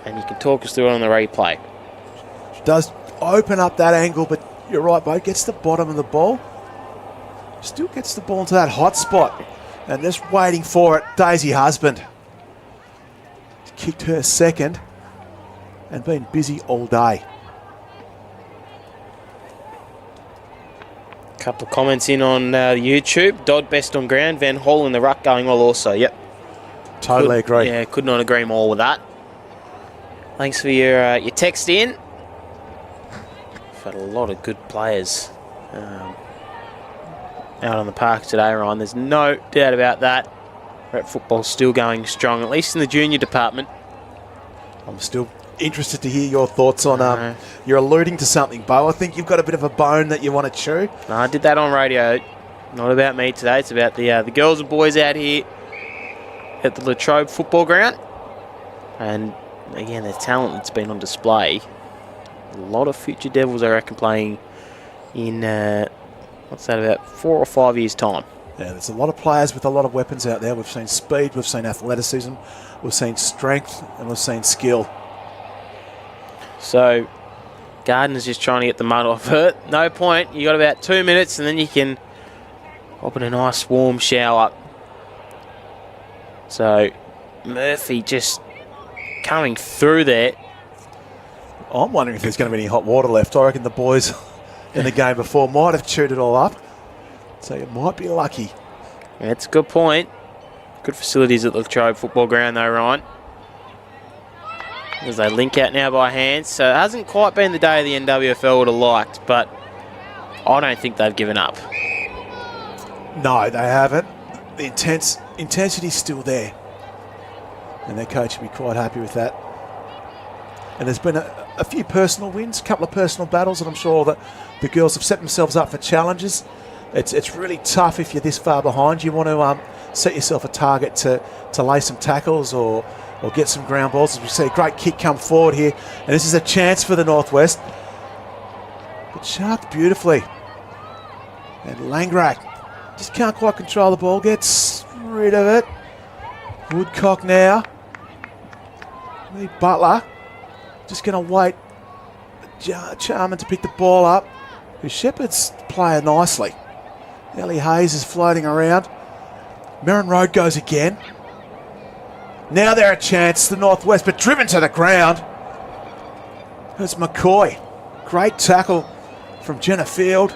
And you can talk us through it on the replay. She does open up that angle, but you're right, Bo. Gets the bottom of the ball. Still gets the ball into that hot spot. And just waiting for it, Daisy Husband. Kicked her second and been busy all day. Couple of comments in on YouTube. Dodd best on ground. Van Hall in the ruck going well also. Yep. Totally agree. Yeah, could not agree more with that. Thanks for your text in. We've had a lot of good players out on the park today, Ryan. There's no doubt about that. Rep football's still going strong, at least in the junior department. I'm still interested to hear your thoughts on... You're alluding to something, Bo. I think you've got a bit of a bone that you want to chew. No, I did that on radio. Not about me today. It's about the girls and boys out here at the Latrobe football ground. And again, their talent that's been on display. A lot of future Devils, I reckon, playing in, what's that, about 4 or 5 years' time. Yeah, there's a lot of players with a lot of weapons out there. We've seen speed, we've seen athleticism, we've seen strength, and we've seen skill. So, Gardner's just trying to get the mud off it. No point. You got about 2 minutes, and then you can hop in a nice warm shower. So, Murphy just coming through there. I'm wondering if there's going to be any hot water left. I reckon the boys in the game before might have chewed it all up. So you might be lucky. Yeah, that's a good point. Good facilities at the Latrobe football ground though, Ryan. As they link out now by hand. So it hasn't quite been the day the NWFL would have liked, but I don't think they've given up. No, they haven't. The intensity's still there. And their coach will be quite happy with that. And there's been a few personal wins, a couple of personal battles, and I'm sure that the girls have set themselves up for challenges. It's really tough if you're this far behind. You want to set yourself a target to lay some tackles or get some ground balls. As we see a great kick come forward here. And this is a chance for the Northwest. But sharked beautifully. And Langrak just can't quite control the ball. Gets rid of it. Woodcock now. Lee Butler just going to wait. Charman to pick the ball up. Who Shepherd's playing nicely. Ellie Hayes is floating around. Merrin Road goes again. Now they're a chance, the Northwest, but driven to the ground. It's McCoy. Great tackle from Jenna Field.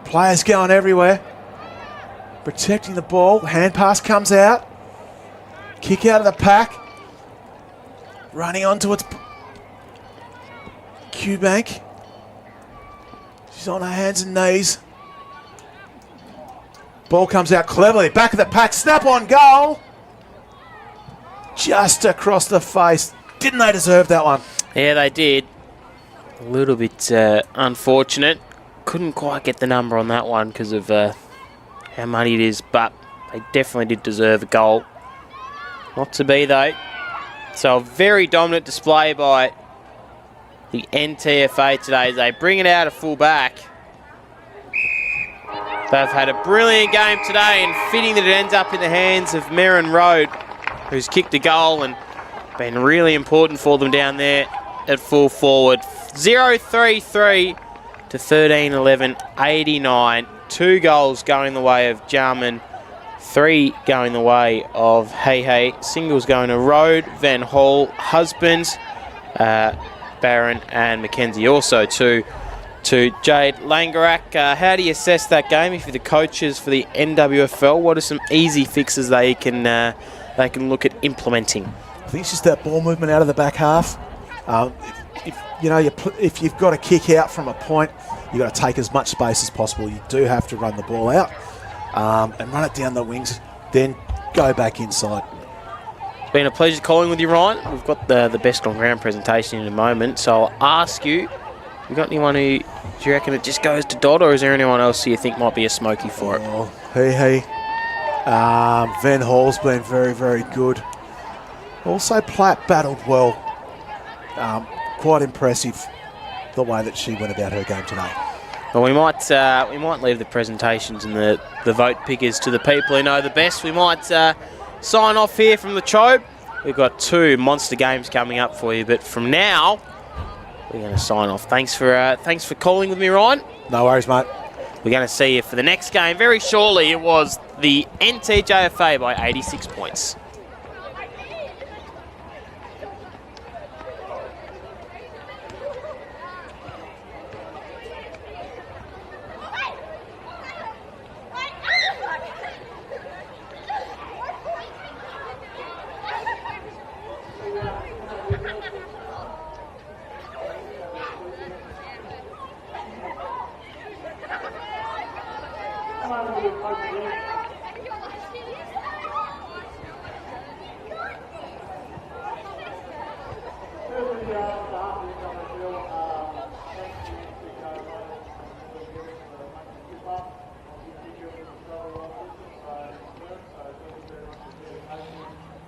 Players going everywhere. Protecting the ball. Hand pass comes out. Kick out of the pack. Running onto its Q-Bank. She's on her hands and knees. Ball comes out cleverly. Back of the pack. Snap on goal. Just across the face. Didn't they deserve that one? Yeah, they did. A little bit unfortunate. Couldn't quite get the number on that one because of how muddy it is, but they definitely did deserve a goal. Not to be, though. So a very dominant display by the NTFA today as they bring it out of full back. They've had a brilliant game today, and fitting that it ends up in the hands of Merrin Road, who's kicked a goal and been really important for them down there at full forward. 0-3-3 to 13-11, 89. 2 goals going the way of Jarman, 3 going the way of Hey. Singles going to Road, Van Hall, Husbands, Barron and Mackenzie also to Jade Langarak. How do you assess that game if you're the coaches for the NWFL? What are some easy fixes they can look at implementing? I think it's just that ball movement out of the back half. If you've got a kick out from a point, you've got to take as much space as possible. You do have to run the ball out and run it down the wings, then go back inside. It's been a pleasure calling with you, Ryan. We've got the best on ground presentation in a moment, so I'll ask you, you got anyone who, do you reckon it just goes to Dodd, or is there anyone else who you think might be a smoky for it? Oh, Van Hall's been very, very good. Also, Platt battled well. Quite impressive the way that she went about her game today. Well, we might leave the presentations and the vote pickers to the people who know the best. We might sign off here from Latrobe. We've got 2 monster games coming up for you, but from now we're going to sign off. Thanks for calling with me, Ryan. No worries, mate. We're going to see you for the next game very shortly. It was the NTJFA by 86 points.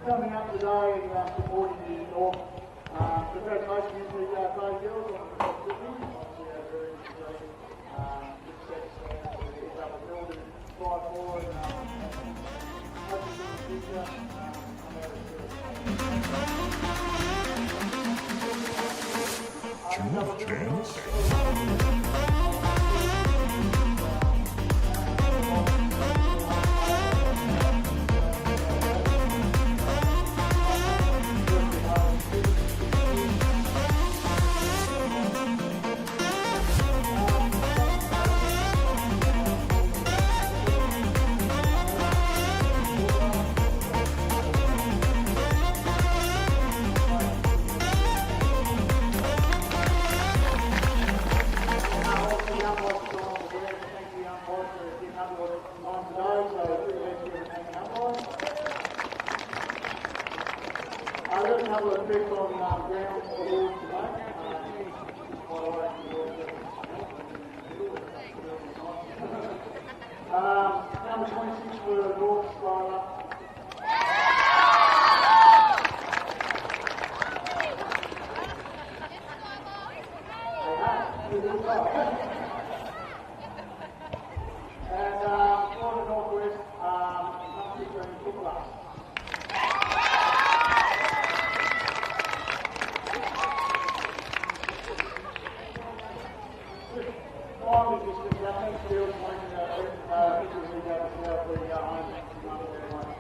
Coming up today and supporting the North. Congratulations to the girls on the competition. Obviously, a very great success for the upper field and strive forward and hopefully in the future. Number 26 for North Skylar. And for the Northwest, number 15, Football. Finally, just the field, pictures we got to see how we home.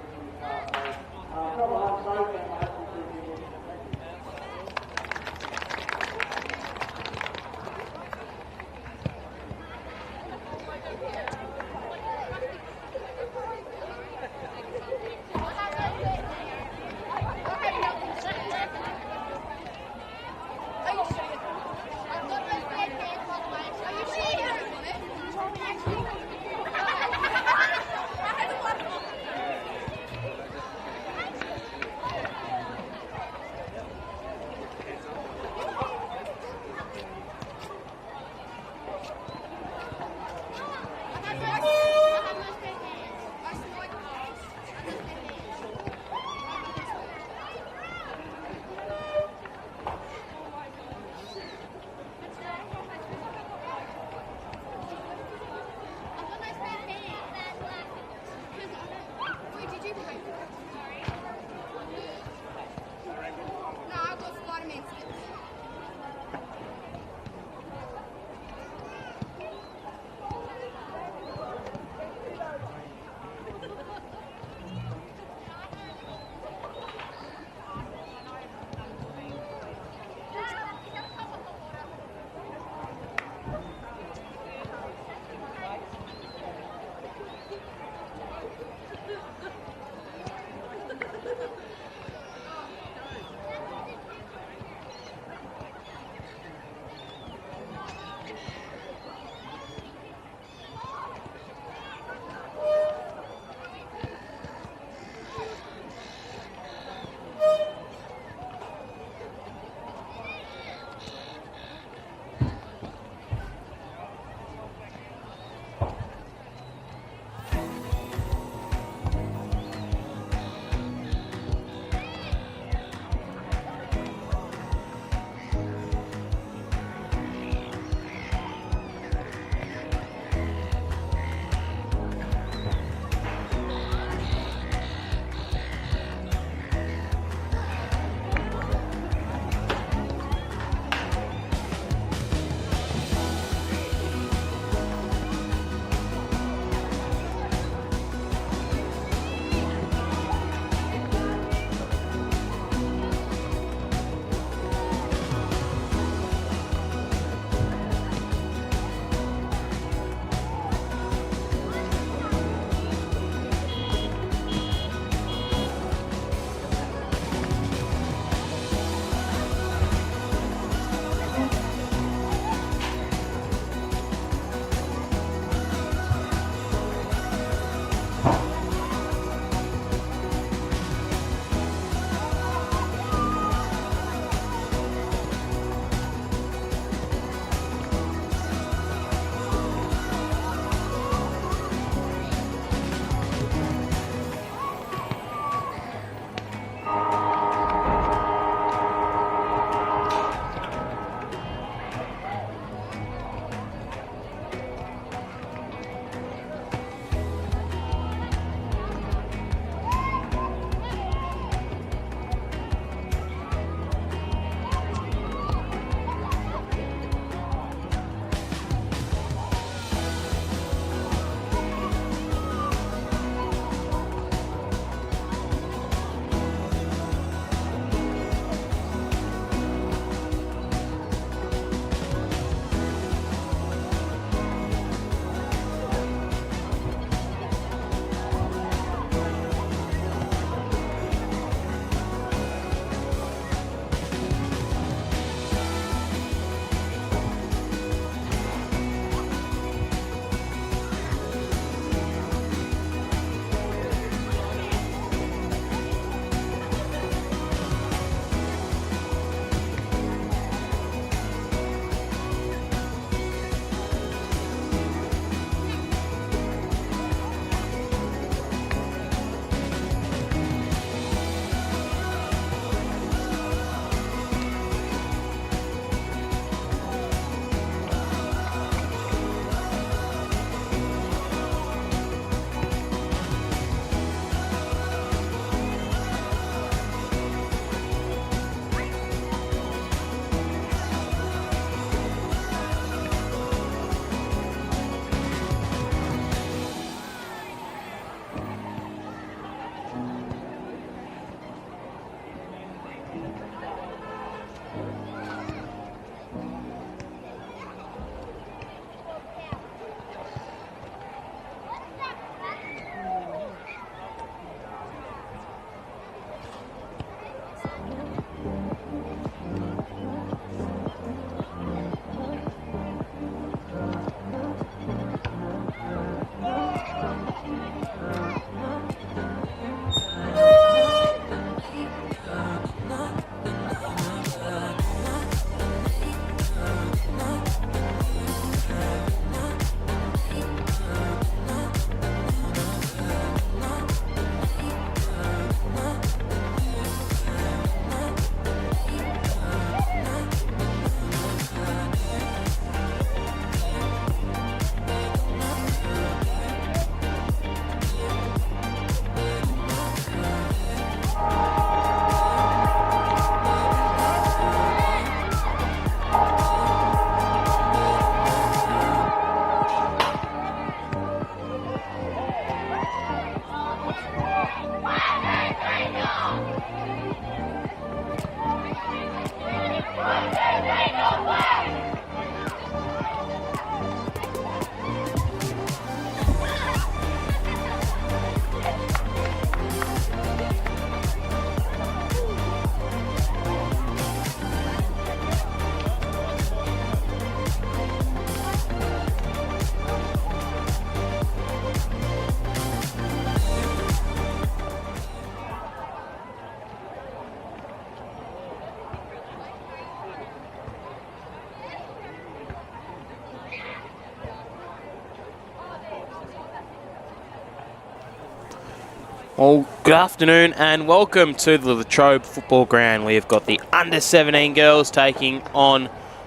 Well, good afternoon and welcome to the Latrobe Football Ground. We have got the under-17 girls taking on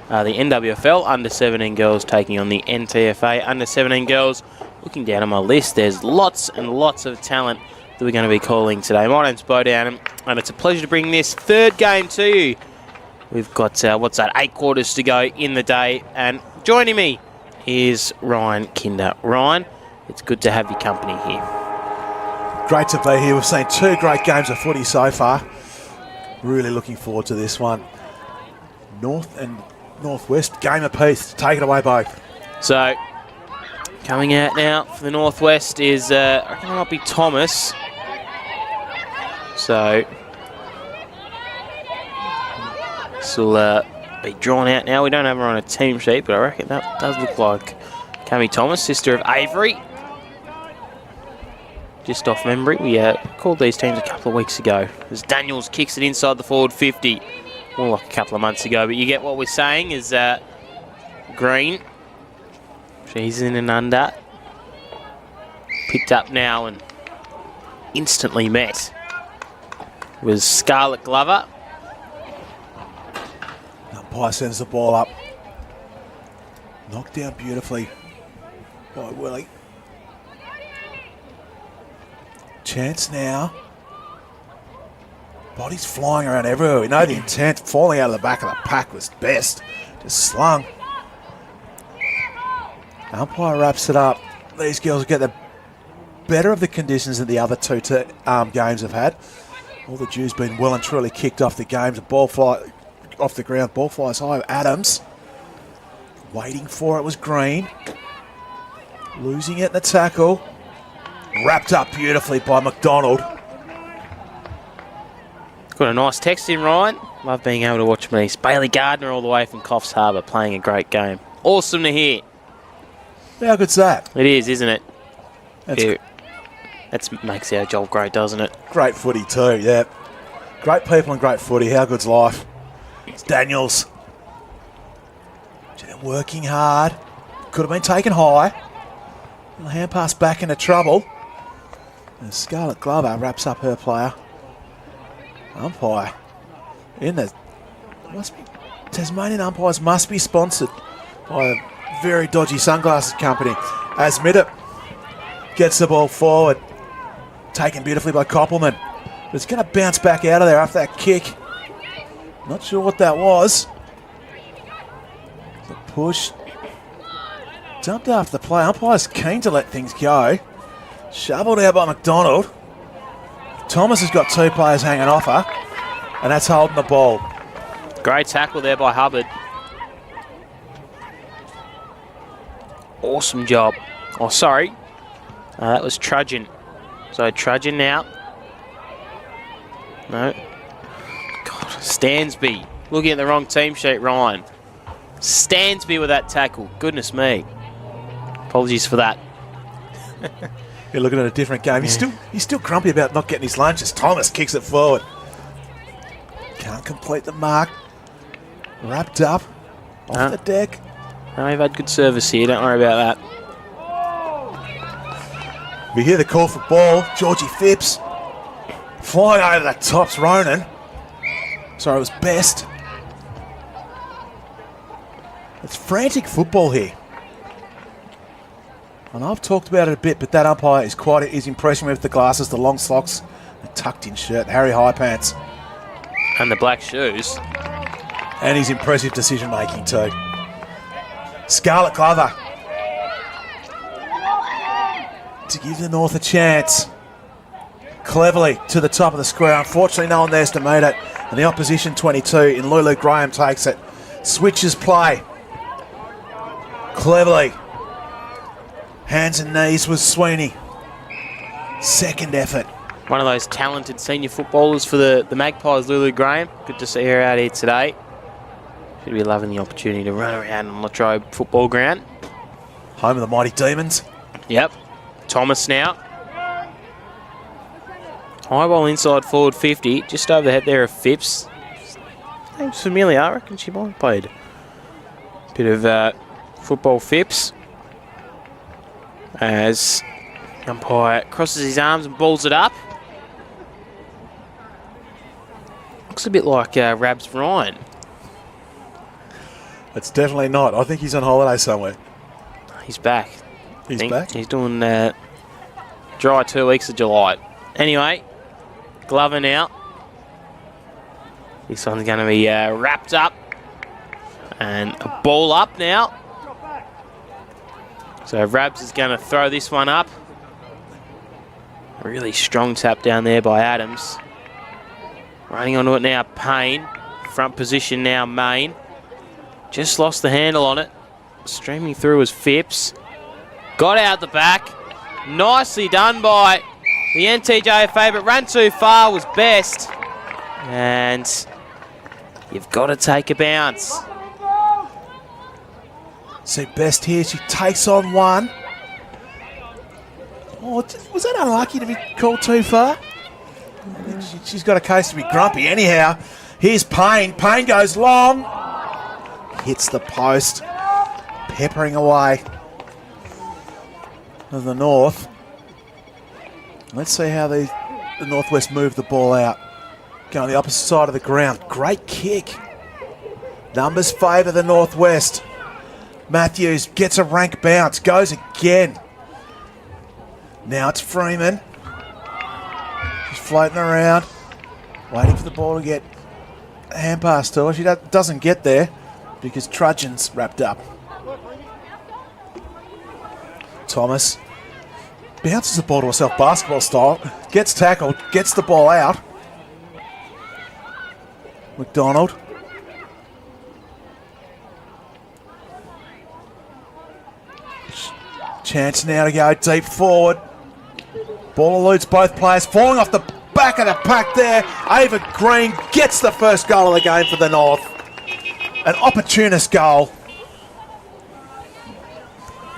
the NWFL, under-17 girls taking on the NTJFA, under-17 girls. Looking down on my list, there's lots and lots of talent that we're going to be calling today. My name's Bo Downham, and it's a pleasure to bring this third game to you. We've got, 8 quarters to go in the day, and joining me is Ryan Kinder. Ryan, it's good to have your company here. Great to be here. We've seen 2 great games of footy so far. Really looking forward to this one. North and Northwest, game apiece. Take it away, Bo. So, coming out now for the Northwest is, I reckon it might be Thomas. So, this will be drawn out now. We don't have her on a team sheet, but I reckon that does look like Cammy Thomas, sister of Avery. Just off memory, we called these teams a couple of weeks ago as Daniels kicks it inside the forward 50. More like a couple of months ago, but you get what we're saying is Green. She's in and under. Picked up now and instantly met was Scarlett Glover. Umpire sends the ball up. Knocked down beautifully by Willie. Chance now. Body's flying around everywhere. We know the intent. Falling out of the back of the pack was best. Just slung. Umpire wraps it up. These girls get the better of the conditions that the other 2 games have had. All the dew's been well and truly kicked off the games. The ball fly off the ground. Ball flies high. Adams. Waiting for it was Green. Losing it in the tackle. Wrapped up beautifully by McDonald. Got a nice text in, Ryan. Love being able to watch me. Bailey Gardner all the way from Coffs Harbour playing a great game. Awesome to hear. How good's that? It is, isn't it? That makes our job great, doesn't it? great footy too, yeah. Great people and great footy. How good's life? It's Daniels. Working hard. Could have been taken high. Little hand pass back into trouble. And Scarlett Glover wraps up her player. Umpire. Tasmanian umpires must be sponsored by a very dodgy sunglasses company. As Middop gets the ball forward. Taken beautifully by Koppelman. But it's going to bounce back out of there after that kick. Not sure what that was. The push. Dumped after the play. Umpire's keen to let things go. Shoveled out by McDonald. Thomas has got 2 players hanging off her. And that's holding the ball. Great tackle there by Hubbard. Awesome job. Oh, sorry. That was Trudgeon. So Trudgeon now. No. God, Stansby. Looking at the wrong team sheet, Ryan. Stansby with that tackle. Goodness me. Apologies for that. You're looking at a different game. Yeah. He's still grumpy about not getting his lunch as Thomas kicks it forward. Can't complete the mark. Wrapped up. Off the deck. No, we've had good service here. Don't worry about that. We hear the call for ball. Georgie Phipps. Flying over the tops, Ronan. Sorry, it was Best. It's frantic football here. And I've talked about it a bit, but that umpire is impressing me with the glasses, the long socks, the tucked-in shirt, Harry High Pants. And the black shoes. And his impressive decision-making too. Scarlett Glover. To give the North a chance. Cleverly to the top of the square. Unfortunately, no one there's to meet it. And the opposition 22 in Lulu Graham takes it. Switches play. Cleverly. Hands and knees was Sweeney. Second effort. One of those talented senior footballers for the Magpies, Lulu Graham. Good to see her out here today. Should be loving the opportunity to run around on Latrobe Football Ground. Home of the Mighty Demons. Yep. Thomas now. High ball inside forward 50. Just over the head there of Phipps. Name's familiar. I reckon she might have played a bit of football Phipps. As umpire crosses his arms and balls it up. Looks a bit like Rabs Ryan. It's definitely not. I think he's on holiday somewhere. He's back. He's back? He's doing dry 2 weeks of July. Anyway, Glover now. This one's going to be wrapped up. And a ball up now. So Rabs is going to throw this one up. A really strong tap down there by Adams. Running onto it now, Payne. Front position now, Main. Just lost the handle on it. Streaming through was Phipps. Got out the back. Nicely done by the NTJFA, but ran too far was best. And you've got to take a bounce. See Best here. She takes on one. Oh, was that unlucky to be called too far? She's got a case to be grumpy. Anyhow, here's Payne. Payne goes long. Hits the post. Peppering away of the North. Let's see how the Northwest move the ball out. Going the opposite side of the ground. Great kick. Numbers favour the Northwest. Matthews gets a rank bounce. Goes again. Now it's Freeman. She's floating around. Waiting for the ball to get a hand pass to her. She doesn't get there because Trudgeon's wrapped up. Thomas bounces the ball to herself basketball style. Gets tackled. Gets the ball out. McDonald. Chance now to go deep forward. Ball eludes both players. Falling off the back of the pack there. Ava Green gets the first goal of the game for the North. An opportunist goal.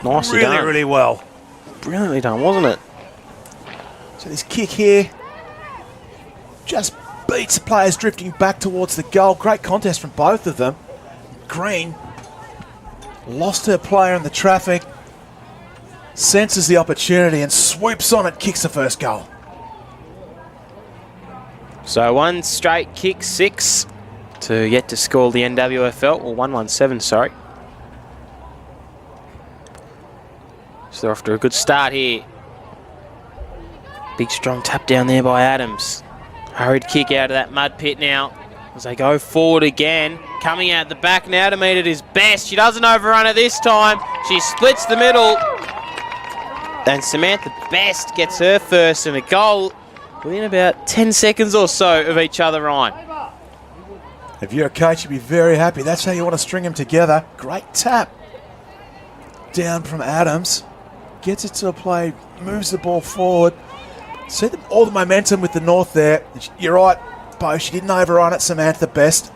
Nicely done. Really well. Brilliantly done, wasn't it? So this kick here just beats the players drifting back towards the goal. Great contest from both of them. Green lost her player in the traffic. Senses the opportunity and swoops on it, kicks the first goal. So one straight kick, 6 to yet to score the NWFL, or 117, sorry. So they're off to a good start here. Big strong tap down there by Adams. Hurried kick out of that mud pit now as they go forward again. Coming out the back now to meet it is Best. She doesn't overrun it this time. She splits the middle. And Samantha Best gets her first and a goal within about 10 seconds or so of each other, Ryan. If you're a coach, you'd be very happy. That's how you want to string them together. Great tap. Down from Adams. Gets it to a play, moves the ball forward. See all the momentum with the North there. You're right, Bo. She didn't overrun it, Samantha Best.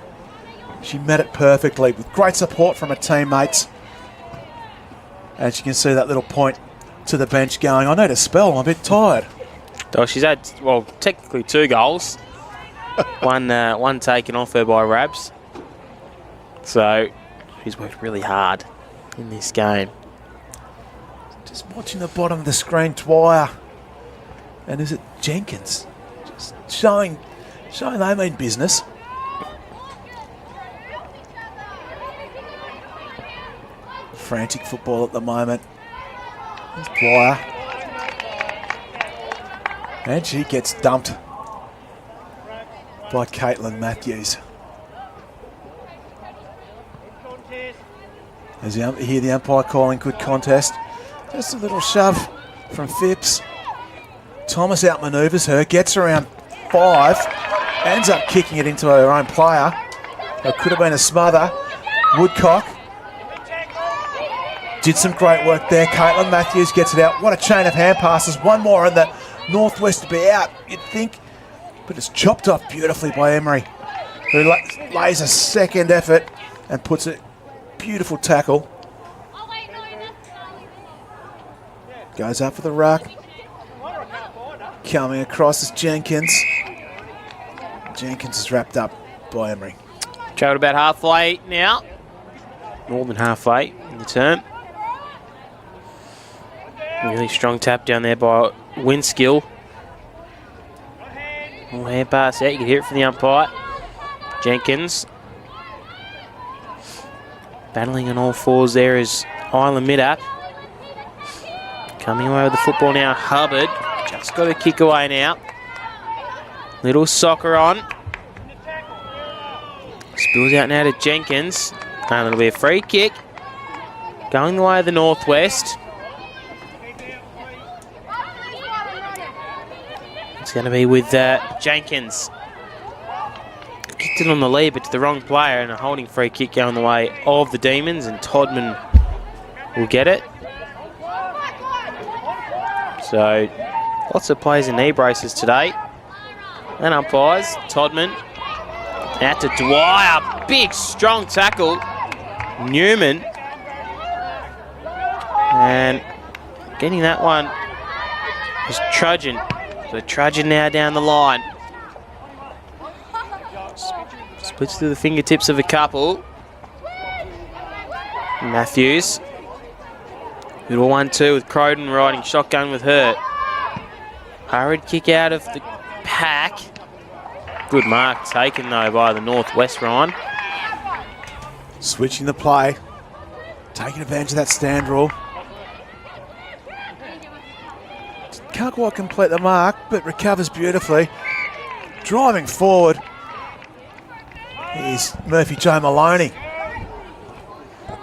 She met it perfectly with great support from her teammates. As you can see, that little point to the bench going, I need a spell, I'm a bit tired. Oh, she's had, well, technically 2 goals. one taken off her by Rabs. So she's worked really hard in this game. Just watching the bottom of the screen, Dwyer. And is it Jenkins? Just showing they mean business. Frantic football at the moment. There's Dwyer. And she gets dumped by Caitlin Matthews. As you hear the umpire calling good contest. Just a little shove from Phipps. Thomas outmanoeuvres her, gets around 5, ends up kicking it into her own player. It could have been a smother. Woodcock did some great work there. Caitlin Matthews gets it out. What a chain of hand passes. One more and the Northwest to be out, you'd think. But it's chopped off beautifully by Emery, who lays a second effort and puts a beautiful tackle. Goes up for the ruck. Coming across is Jenkins. Jenkins is wrapped up by Emery. Travelled about halfway now. More than halfway in the term. Really strong tap down there by Winskill. Little hand pass out, you can hear it from the umpire. Jenkins. Battling on all fours there is Isla Midap. Coming away with the football now, Hubbard. Just got a kick away now. Little soccer on. Spills out now to Jenkins. And it'll be a free kick. Going the way of the Northwest. It's going to be with Jenkins. Kicked it on the lead, but to the wrong player, and a holding free kick going the way of the Demons, and Todman will get it. So, lots of players in knee braces today. And umpires, Todman. Out to Dwyer, big strong tackle. Newman. And getting that one is Trudgeon. So Trudgeon now down the line. Splits through the fingertips of a couple. Matthews. Little 1-2 with Croden riding shotgun with Hurt. Hurried kick out of the pack. Good mark taken though by the Northwest, Ryan. Switching the play. Taking advantage of that stand rule. Can't quite complete the mark, but recovers beautifully. Driving forward is Murphy Joe Maloney.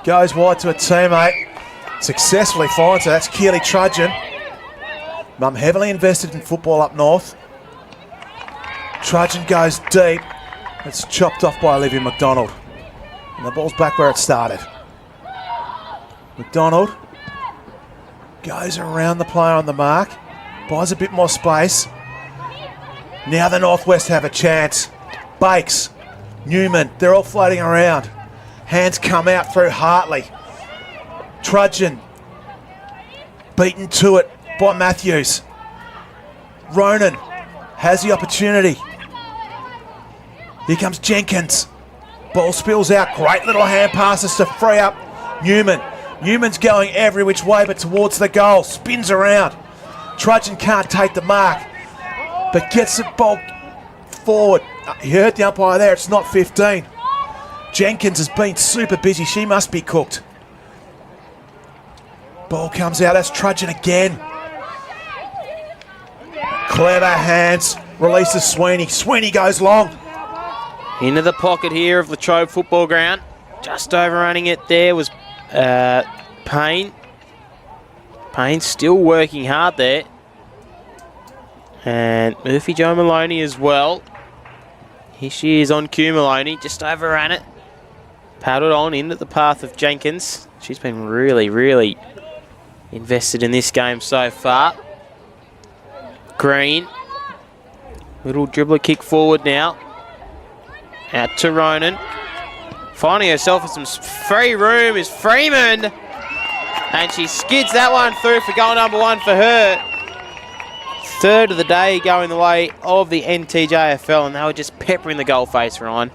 Goes wide to a teammate. Successfully finds her. That's Keely Trudgeon. Mum heavily invested in football up north. Trudgeon goes deep. It's chopped off by Olivia McDonald. And the ball's back where it started. McDonald goes around the player on the mark. Buys a bit more space. Now the Northwest have a chance. Bakes, Newman, they're all floating around. Hands come out through Hartley. Trudgeon beaten to it by Matthews. Ronan has the opportunity. Here comes Jenkins. Ball spills out. Great little hand passes to free up Newman. Newman's going every which way but towards the goal. Spins around. Trudgeon can't take the mark, but gets the ball forward. You heard the umpire there, it's not 15. Jenkins has been super busy. She must be cooked. Ball comes out. That's Trudgeon again. Clever hands. Releases Sweeney. Sweeney goes long. Into the pocket here of Latrobe Football Ground. Just overrunning it there was Payne. Payne still working hard there. And Murphy Joe Maloney as well. Here she is on cue, Maloney. Just overran it. Paddled on into the path of Jenkins. She's been really, really invested in this game so far. Green. Little dribbler kick forward now. Out to Ronan. Finding herself with some free room is Freeman. And she skids that one through for goal number 1 for her. Third of the day going the way of the NTJFL, and they were just peppering the goal face, Ryan.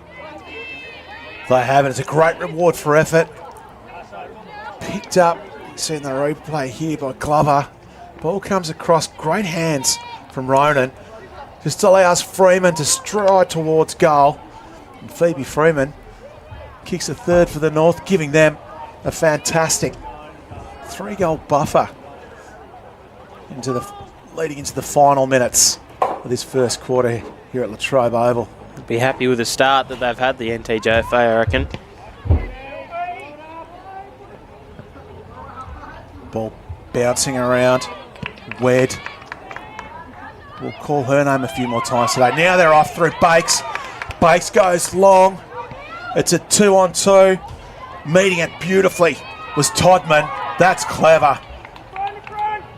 They have it. It's a great reward for effort. Picked up, seeing the replay here by Glover. Ball comes across, great hands from Ronan. Just allows Freeman to stride towards goal. And Phoebe Freeman kicks a third for the North, giving them a fantastic 3-goal buffer leading into the final minutes of this first quarter here at Latrobe Oval. Be happy with the start that they've had, the NTJFA, I reckon. Ball bouncing around. Wed. We'll call her name a few more times today. Now they're off through Bakes. Bakes goes long. It's a 2-on-2. Meeting it beautifully was Todman. That's clever.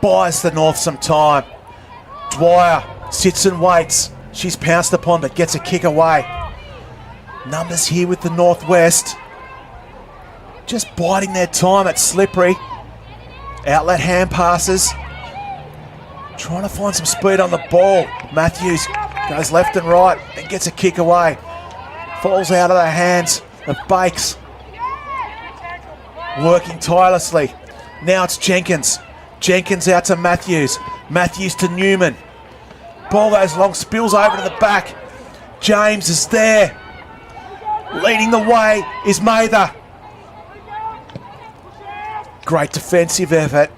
Buys the North some time. Dwyer sits and waits. She's pounced upon but gets a kick away. Numbers here with the Northwest. Just biding their time at slippery. Outlet hand passes. Trying to find some speed on the ball. Matthews goes left and right and gets a kick away. Falls out of the hands of Bakes. Working tirelessly. Now it's Jenkins. Jenkins out to Matthews. Matthews to Newman. Ball goes long, spills over to the back. James is there. Leading the way is Mather. Great defensive effort.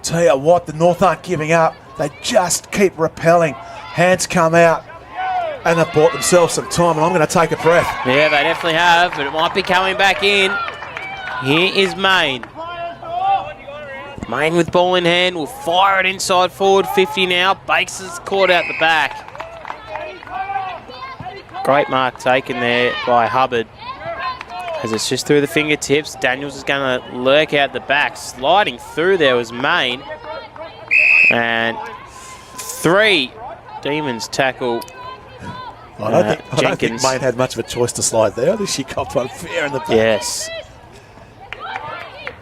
Tell you what, the North aren't giving up. They just keep repelling. Hands come out. And they've bought themselves some time, and I'm going to take a breath. Yeah, they definitely have, but it might be coming back in. Here is Main. Main with ball in hand will fire it inside forward 50 now. Bakes is caught out the back. Great mark taken there by Hubbard. As it's just through the fingertips, Daniels is going to lurk out the back. Sliding through there was Main. And 3 Demons tackle. I don't think Main had much of a choice to slide there. I think she copped one fair in the back. Yes.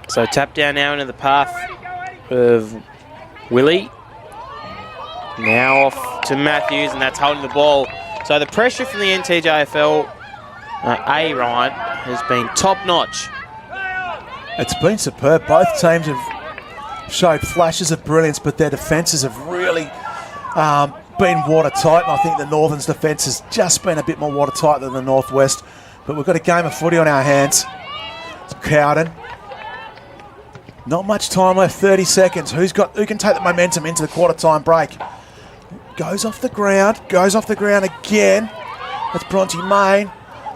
So tap down now into the path of Willie. Now off to Matthews, and that's holding the ball. So the pressure from the NTJFL Ryan has been top-notch. It's been superb. Both teams have showed flashes of brilliance, but their defences have really been watertight, and I think the Northern's defence has just been a bit more watertight than the Northwest. But we've got a game of footy on our hands. It's Cowden. Not much time left, 30 seconds. Who can take the momentum into the quarter-time break? Goes off the ground again. That's Bronte Main.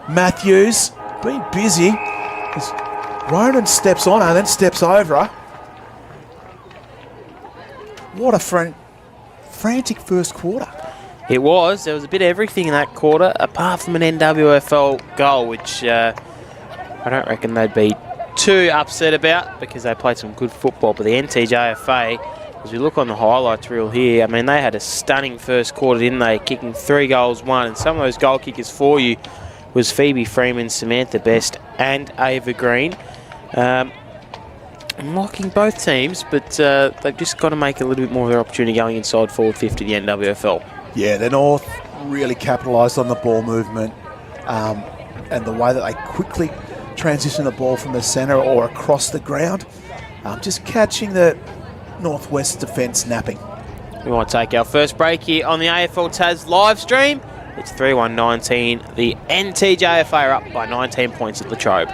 Matthews, being busy. As Ronan steps on her and then steps over her. What a frantic first quarter. It was. There was a bit of everything in that quarter, apart from an NWFL goal, which I don't reckon they'd be too upset about because they played some good football. But the NTJFA, as we look on the highlights reel here, I mean, they had a stunning first quarter, didn't they? Kicking 3 goals, 1. And some of those goal kickers for you was Phoebe Freeman, Samantha Best, and Ava Green. I'm liking both teams, but they've just got to make a little bit more of their opportunity going inside forward 50, the NWFL. Yeah, the North really capitalised on the ball movement and the way that they quickly transition the ball from the centre or across the ground. Just catching the Northwest defence napping. We want to take our first break here on the AFL Tas live stream. It's 3-1-19. The NTJFA are up by 19 points at Latrobe.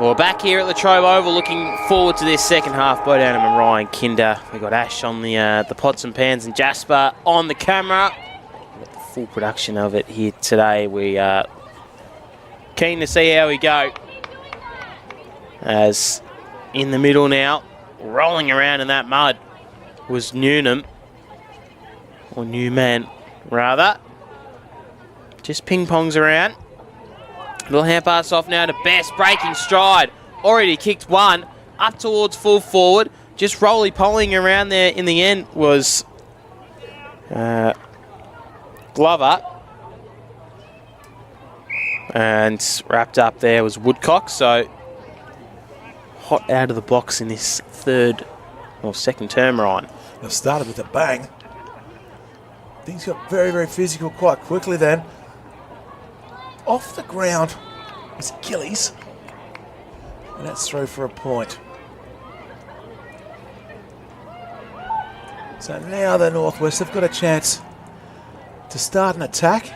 Well, back here at Latrobe Oval, looking forward to this second half. Bo Downham and Ryan Kinder. We got Ash on the pots and pans and Jasper on the camera. We've got the full production of it here today. We are keen to see how we go. As in the middle now, rolling around in that mud was Newnham, or Newman rather. Just ping-pongs around. Little hand pass off now to Best, breaking stride. Already kicked one, up towards full forward. Just roly-polying around there in the end was Glover. And wrapped up there was Woodcock, so hot out of the box in this second term, Ryan. They've started with a bang. Things got very, very physical quite quickly then. Off the ground is Gillies. And that's through for a point. So now the Northwest have got a chance to start an attack.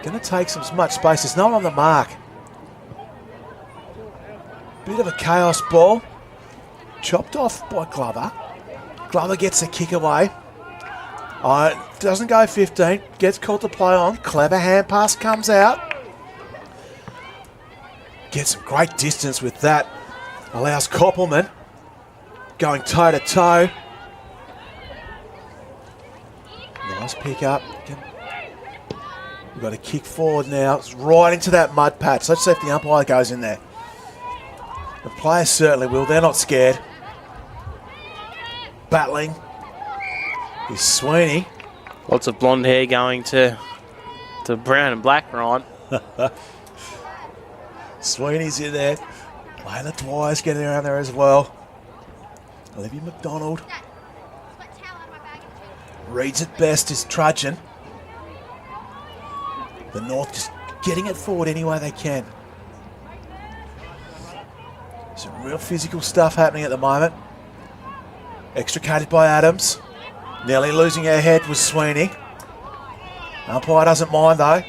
Going to take some much space. There's no one on the mark. Bit of a chaos ball. Chopped off by Glover. Glover gets a kick away. Doesn't go 15. Gets called to play on. Clever hand pass comes out. Gets some great distance with that. Allows Koppelman going toe to toe. Nice pick up. We've got a kick forward now. It's right into that mud patch. Let's see if the umpire goes in there. The players certainly will. They're not scared. Battling is Sweeney. Lots of blonde hair going to brown and black, Ryan. Sweeney's in there. Layla Dwyer's getting around there as well. Olivia McDonald. Reads it best is trudging. The North just getting it forward any way they can. Some real physical stuff happening at the moment. Extricated by Adams. Nearly losing her head was Sweeney. Umpire doesn't mind though.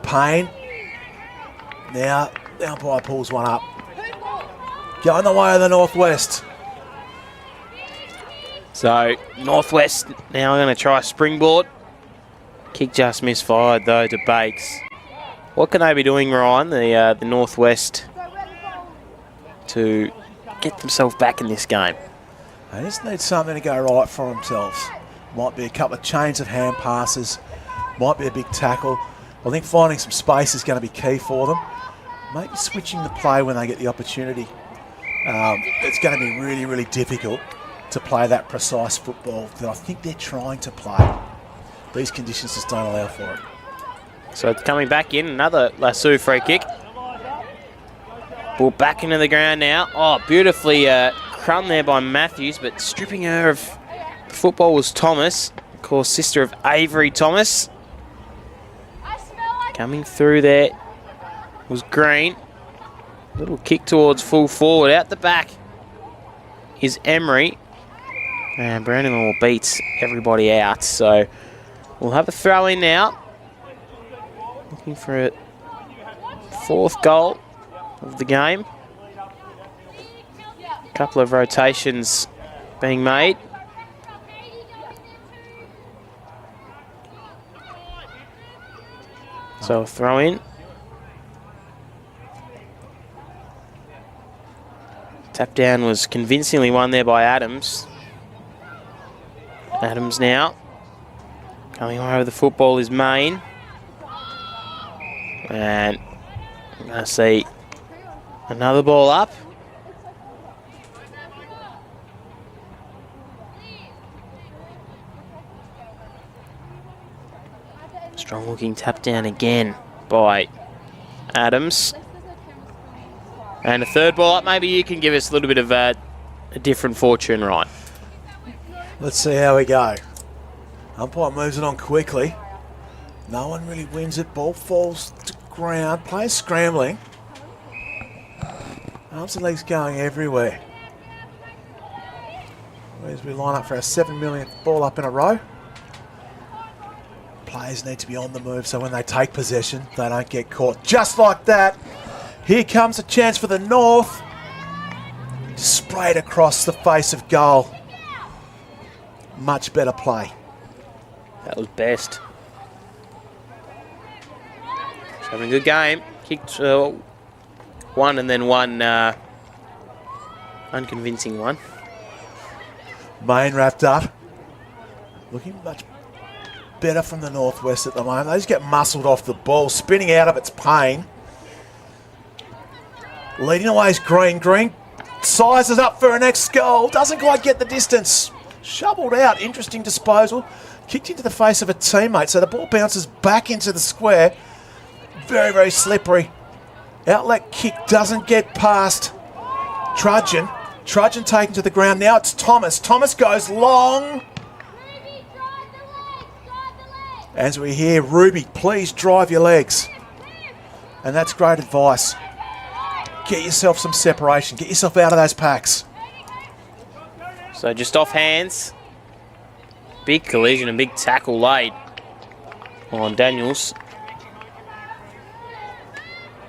Payne. Now the umpire pulls one up. Going the way of the Northwest. So Northwest now going to try springboard. Kick just misfired though to Bakes. What can they be doing, Ryan, the Northwest, to get themselves back in this game? They just need something to go right for themselves. Might be a couple of chains of hand passes. Might be a big tackle. I think finding some space is going to be key for them. Maybe switching the play when they get the opportunity. It's going to be really, really difficult to play that precise football that I think they're trying to play. These conditions just don't allow for it. So it's coming back in, another Lasso free kick. Ball back into the ground now. Oh, beautifully crumb there by Matthews, but stripping her of the football was Thomas. Of course, sister of Avery Thomas. Coming through there was Green. Little kick towards full forward. Out the back is Emery. And Brandon beats everybody out. So we'll have a throw in now. Looking for a fourth goal of the game. A couple of rotations being made. So a throw in. Tap down was convincingly won there by Adams. Adams now. Coming away with the football is Main. And I'm going to see another ball up. Strong looking tap down again by Adams. And a third ball up. Maybe you can give us a little bit of a different fortune, right? Let's see how we go. Umpire moves it on quickly. No one really wins it. Ball falls to ground. Players scrambling. Arms and legs going everywhere. As we line up for our 7 millionth ball up in a row. Players need to be on the move so when they take possession, they don't get caught. Just like that. Here comes a chance for the North. Sprayed across the face of goal. Much better play. That was best. He's having a good game. Kicked one and then one unconvincing one. Main wrapped up. Looking much better from the Northwest at the moment. They just get muscled off the ball, spinning out of its pain. Leading away is Green. Green sizes up for a next goal. Doesn't quite get the distance. Shoveled out. Interesting disposal. Kicked into the face of a teammate. So the ball bounces back into the square. Very, very slippery. Outlet kick doesn't get past Trudgeon. Trudgeon taken to the ground. Now it's Thomas. Thomas goes long. As we hear, Ruby, please drive your legs. And that's great advice. Get yourself some separation. Get yourself out of those packs. So just off hands. Big collision and big tackle laid on Daniels.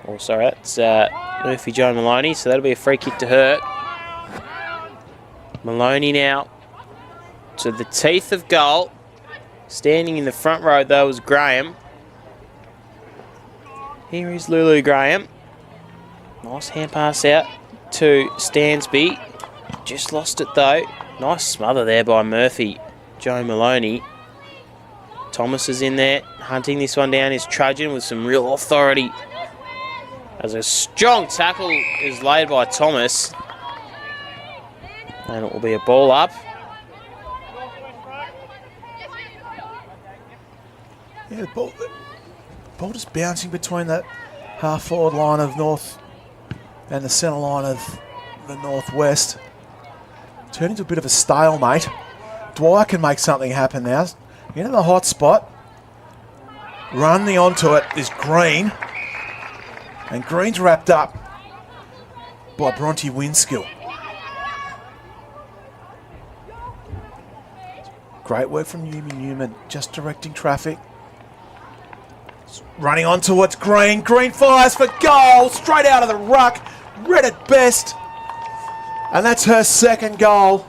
Oh, sorry, that's Murphy Joe Maloney, so that'll be a free kick to her. Maloney now to the teeth of goal. Standing in the front row, though, was Graham. Here is Lulu Graham. Nice hand pass out to Stansby. Just lost it, though. Nice smother there by Murphy. Joe Maloney. Thomas is in there. Hunting this one down is Trudgeon with some real authority. As a strong tackle is laid by Thomas. And it will be a ball up. Yeah, the ball just bouncing between that half-forward line of North and the centre line of the Northwest. Turning to a bit of a stalemate. Dwyer can make something happen now. Into the hot spot. Running onto it is Green. And Green's wrapped up by Bronte Winskill. Great work from Newman, just directing traffic. Running on towards Green. Green fires for goal. Straight out of the ruck. Read it best. And that's her second goal.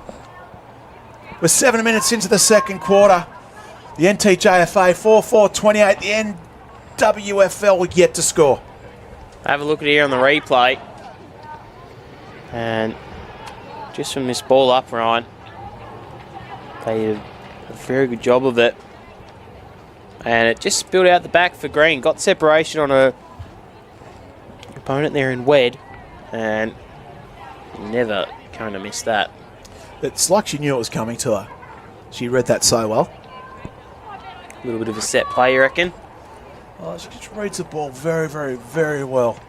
We're 7 minutes into the second quarter. The NTJFA 4-4-28. The NWFL yet to score. Have a look at here on the replay. And just from this ball up, Ryan, they did a very good job of it. And it just spilled out the back for Green. Got separation on her opponent there in Wed. And never kind of missed that. It's like she knew it was coming to her. She read that so well. A little bit of a set play, you reckon? Oh, she just reads the ball very, very, very well.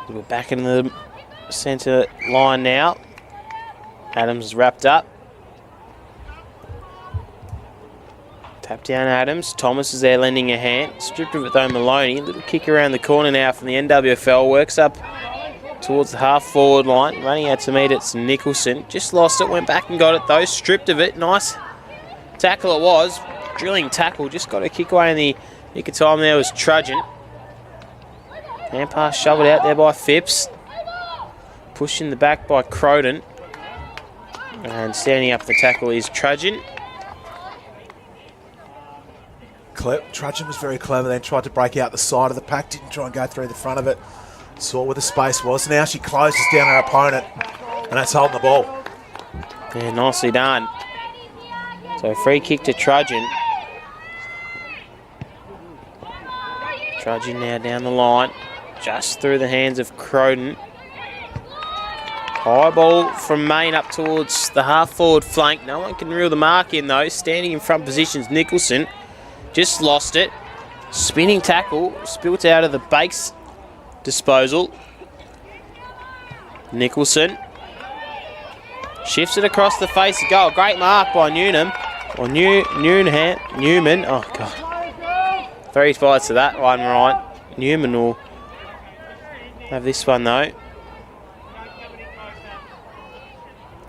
We're back in the centre line now. Adams is wrapped up. Tap down Adams. Thomas is there lending a hand. Stripped of it though, Maloney. A little kick around the corner now from the NWFL. Works up towards the half-forward line. Running out to meet it's Nicholson. Just lost it. Went back and got it though. Stripped of it. Nice tackle it was. Drilling tackle. Just got a kick away in the nick of time there was Trudgeon. Hand pass shoveled out there by Phipps. Pushed in the back by Croden. And standing up for tackle is Trudgeon. Trudgeon was very clever then, tried to break out the side of the pack, didn't try and go through the front of it. Saw where the space was. Now she closes down her opponent, and that's holding the ball. Yeah, nicely done. So free kick to Trudgeon. Trudgeon now down the line, just through the hands of Croden. High ball from Main up towards the half-forward flank. No one can reel the mark in though. Standing in front positions, Nicholson. Just lost it. Spinning tackle. Spilt out of the base disposal. Nicholson. Shifts it across the face of goal. Great mark by Newman. Or Newman. Oh, God. 3 spots to that one, right. Newman will have this one, though.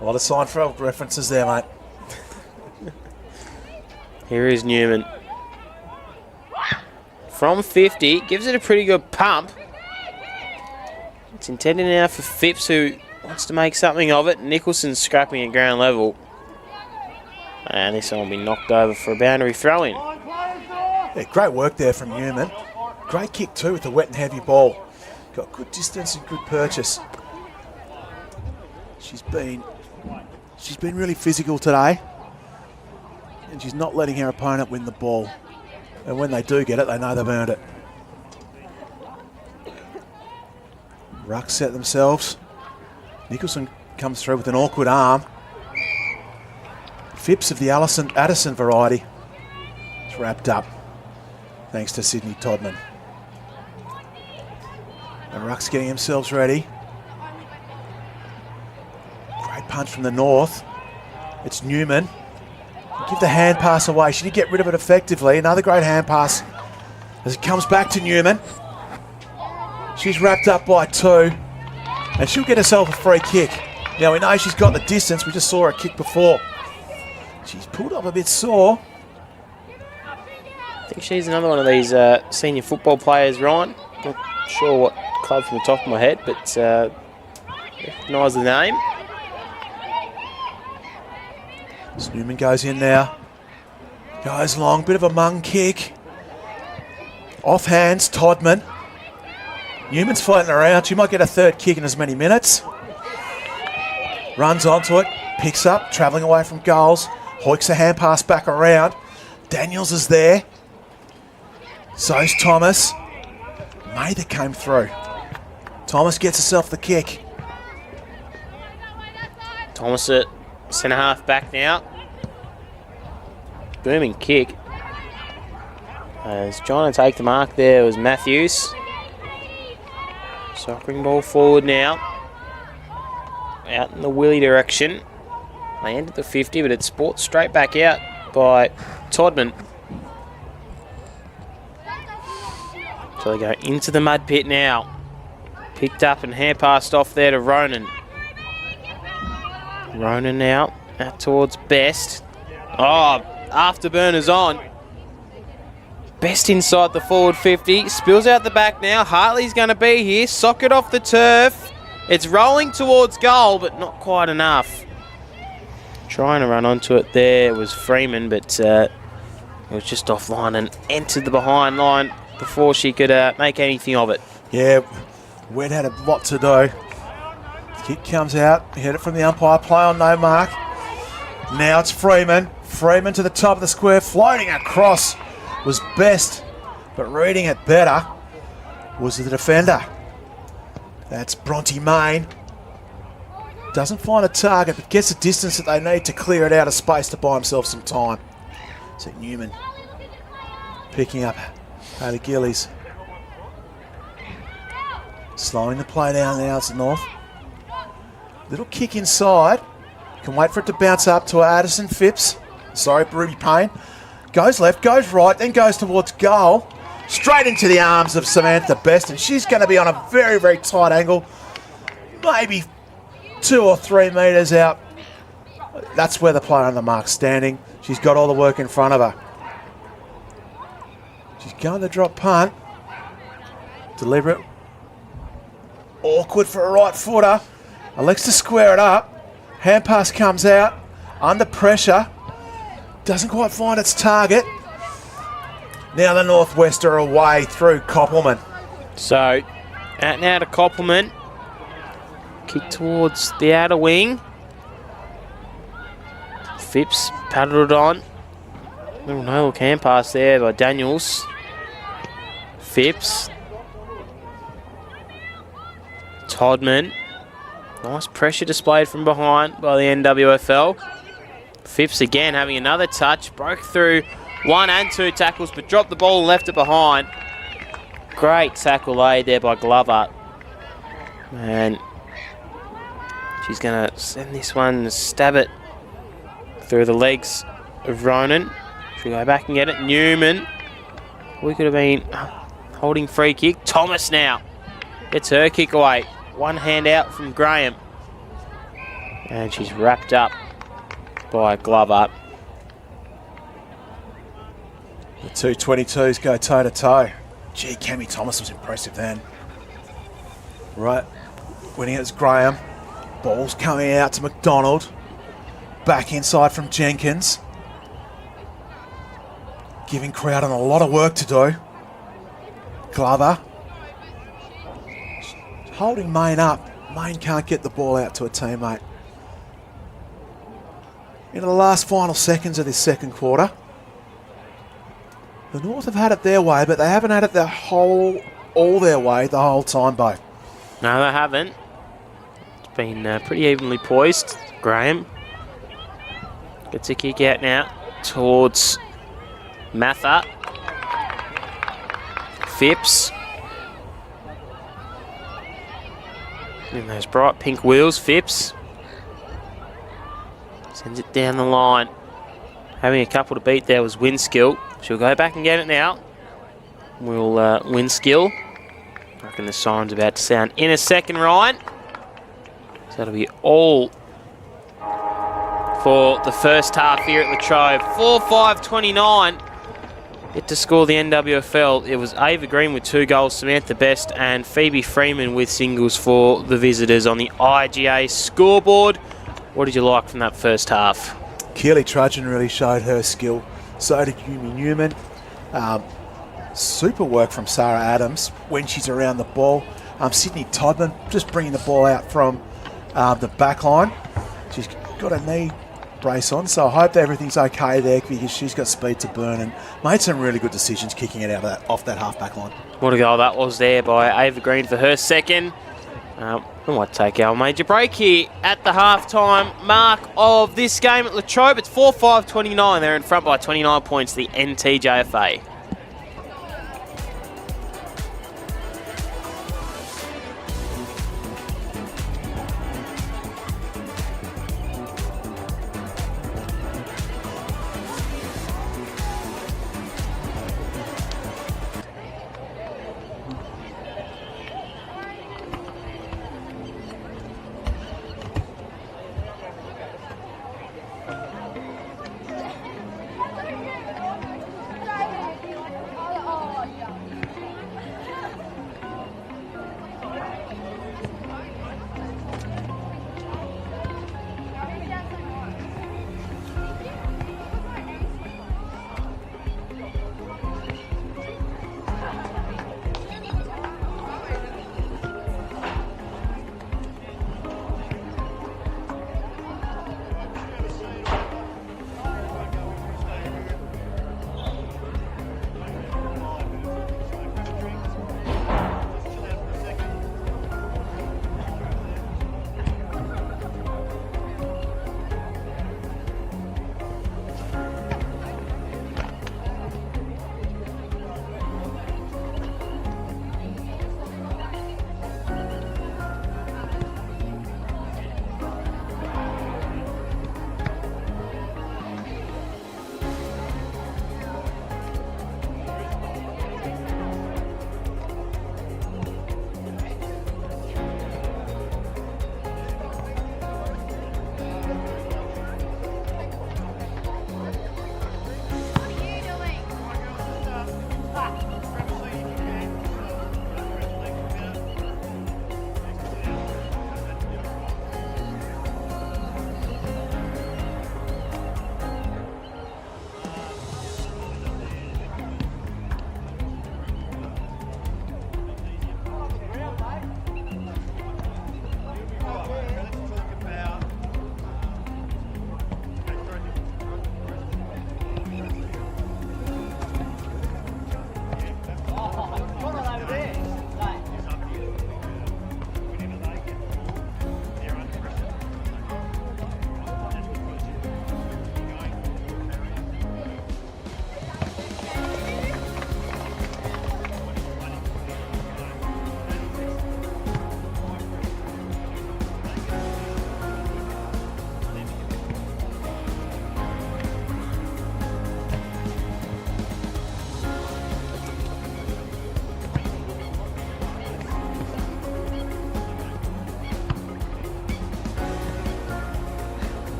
A lot of Seinfeld references there, mate. Here is Newman. from 50. Gives it a pretty good pump. It's intended now for Phipps, who wants to make something of it. Nicholson's scrapping at ground level. And this one will be knocked over for a boundary throw-in. Yeah, great work there from Newman. Great kick too with the wet and heavy ball. Got good distance and good purchase. She's been really physical today. And she's not letting her opponent win the ball. And when they do get it, they know they've earned it. Ruck set themselves. Nicholson comes through with an awkward arm. Phipps of the Addison variety. It's wrapped up. Thanks to Sydney Todman. And Ruck's getting themselves ready. Great punch from the north. It's Newman. Give the hand pass away. She did get rid of it effectively. Another great hand pass as it comes back to Newman. She's wrapped up by 2. And she'll get herself a free kick. Now we know she's got the distance. We just saw her kick before. She's pulled up a bit sore. I think she's another one of these senior football players, Ryan. Not sure what club from the top of my head, but recognise the name. So Newman goes in now. Goes long, bit of a mung kick. Off hands, Todman. Newman's floating around. She might get a third kick in as many minutes. Runs onto it, picks up, travelling away from goals. Hoiks a hand pass back around. Daniels is there. So's Thomas. Mather came through. Thomas gets herself the kick. Thomas at centre half back now. Booming kick. As trying to take the mark there was Matthews. Sockering ball forward now. Out in the Willie direction. They ended the 50, but it's brought straight back out by Todman. So they go into the mud pit now. Picked up and hand passed off there to Ronan. Ronan now out towards Best. Oh, afterburners on. Best inside the forward 50. Spills out the back now. Hartley's going to be here. Socket off the turf. It's rolling towards goal, but not quite enough. Trying to run onto it there was Freeman, but it was just offline and entered the behind line before she could make anything of it. Yeah, Wed had a lot to do. Kick comes out, hit it from the umpire, play on no mark. Now it's Freeman. Freeman to the top of the square, floating across was Best, but reading it better was the defender. That's Bronte Main. Doesn't find a target, but gets the distance that they need to clear it out of space to buy himself some time. So Newman picking up Haley Gillies. Slowing the play down now, it's the north. Little kick inside. Can wait for it to bounce up to Addison Phipps. Sorry, Ruby Payne. Goes left, goes right, then goes towards goal. Straight into the arms of Samantha Best, and she's going to be on a very, very tight angle. Maybe 2 or 3 metres out. That's where the player on the mark's standing. She's got all the work in front of her. She's going to drop punt. Deliberate. Awkward for a right footer. Elects to square it up. Hand pass comes out. Under pressure. Doesn't quite find its target. Now the Northwest are away through Koppelman. So, out now to Koppelman. Kick towards the outer wing. Phipps paddled it on. Little no-look hand pass there by Daniels. Phipps. Todman. Nice pressure displayed from behind by the NWFL. Phipps again having another touch. Broke through 1 and 2 tackles, but dropped the ball and left it behind. Great tackle laid there by Glover. And she's going to send this one, stab it through the legs of Ronan. She'll go back and get it. Newman. We could have been holding free kick. Thomas now gets her kick away. One hand out from Graham. And she's wrapped up by Glover. The two 22s go toe-to-toe. Gee, Cammy Thomas was impressive then. Right, winning it is Graham. Ball's coming out to McDonald. Back inside from Jenkins. Giving Crowden a lot of work to do. Glover. Holding Main up. Main can't get the ball out to a teammate. Into the last final seconds of this second quarter. The North have had it their way, but they haven't had it all their way the whole time, Bo. No, they haven't. It's been pretty evenly poised. Graham gets a kick out now towards Mather. Phipps. In those bright pink wheels, Phipps. Sends it down the line. Having a couple to beat there was Winskill. She'll go back and get it now. Will Winskill. I reckon the siren's about to sound in a second, Ryan. So that'll be all for the first half here at Latrobe. 4-5-29. Yet to score the NWFL, it was Ava Green with 2 goals, Samantha Best and Phoebe Freeman with singles for the visitors on the IGA scoreboard. What did you like from that first half? Keely Trudgeon really showed her skill. So did Yumi Newman. Super work from Sarah Adams when she's around the ball. Sydney Todman just bringing the ball out from the back line. She's got a knee brace on, so I hope that everything's okay there because she's got speed to burn and made some really good decisions kicking it out of off that half-back line. What a goal that was there by Ava Green for her second. We might take our major break here at the half-time mark of this game at Latrobe. It's 4-5-29. They're in front by 29 points, the NTJFA.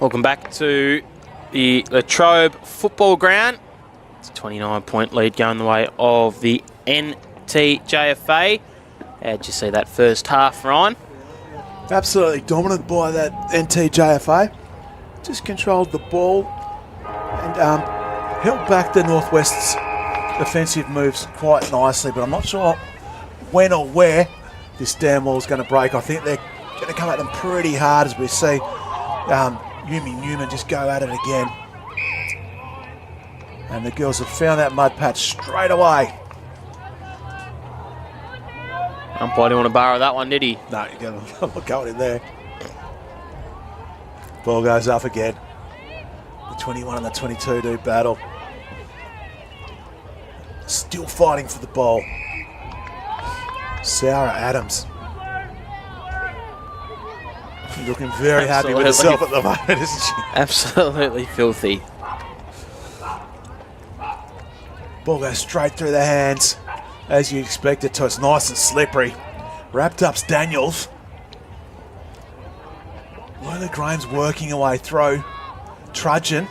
Welcome back to the Latrobe football ground. It's a 29-point lead going the way of the NTJFA. How'd you see that first half, Ryan? Absolutely dominant by that NTJFA. Just controlled the ball and held back the Northwest's defensive moves quite nicely, but I'm not sure when or where this damn wall is going to break. I think they're going to come at them pretty hard as we see Yumi Newman just go at it again. And the girls have found that mud patch straight away. Umpire didn't want to borrow that one, did he? No, you're going to go in there. Ball goes up again. The 21 and the 22 do battle. Still fighting for the ball. Sarah Adams. Looking very happy with herself at the moment, isn't she? Absolutely filthy. Ball goes straight through the hands, as you expect it to. It's nice and slippery. Wrapped up's Daniels. Lola Graham's working her way through. Trudgeon.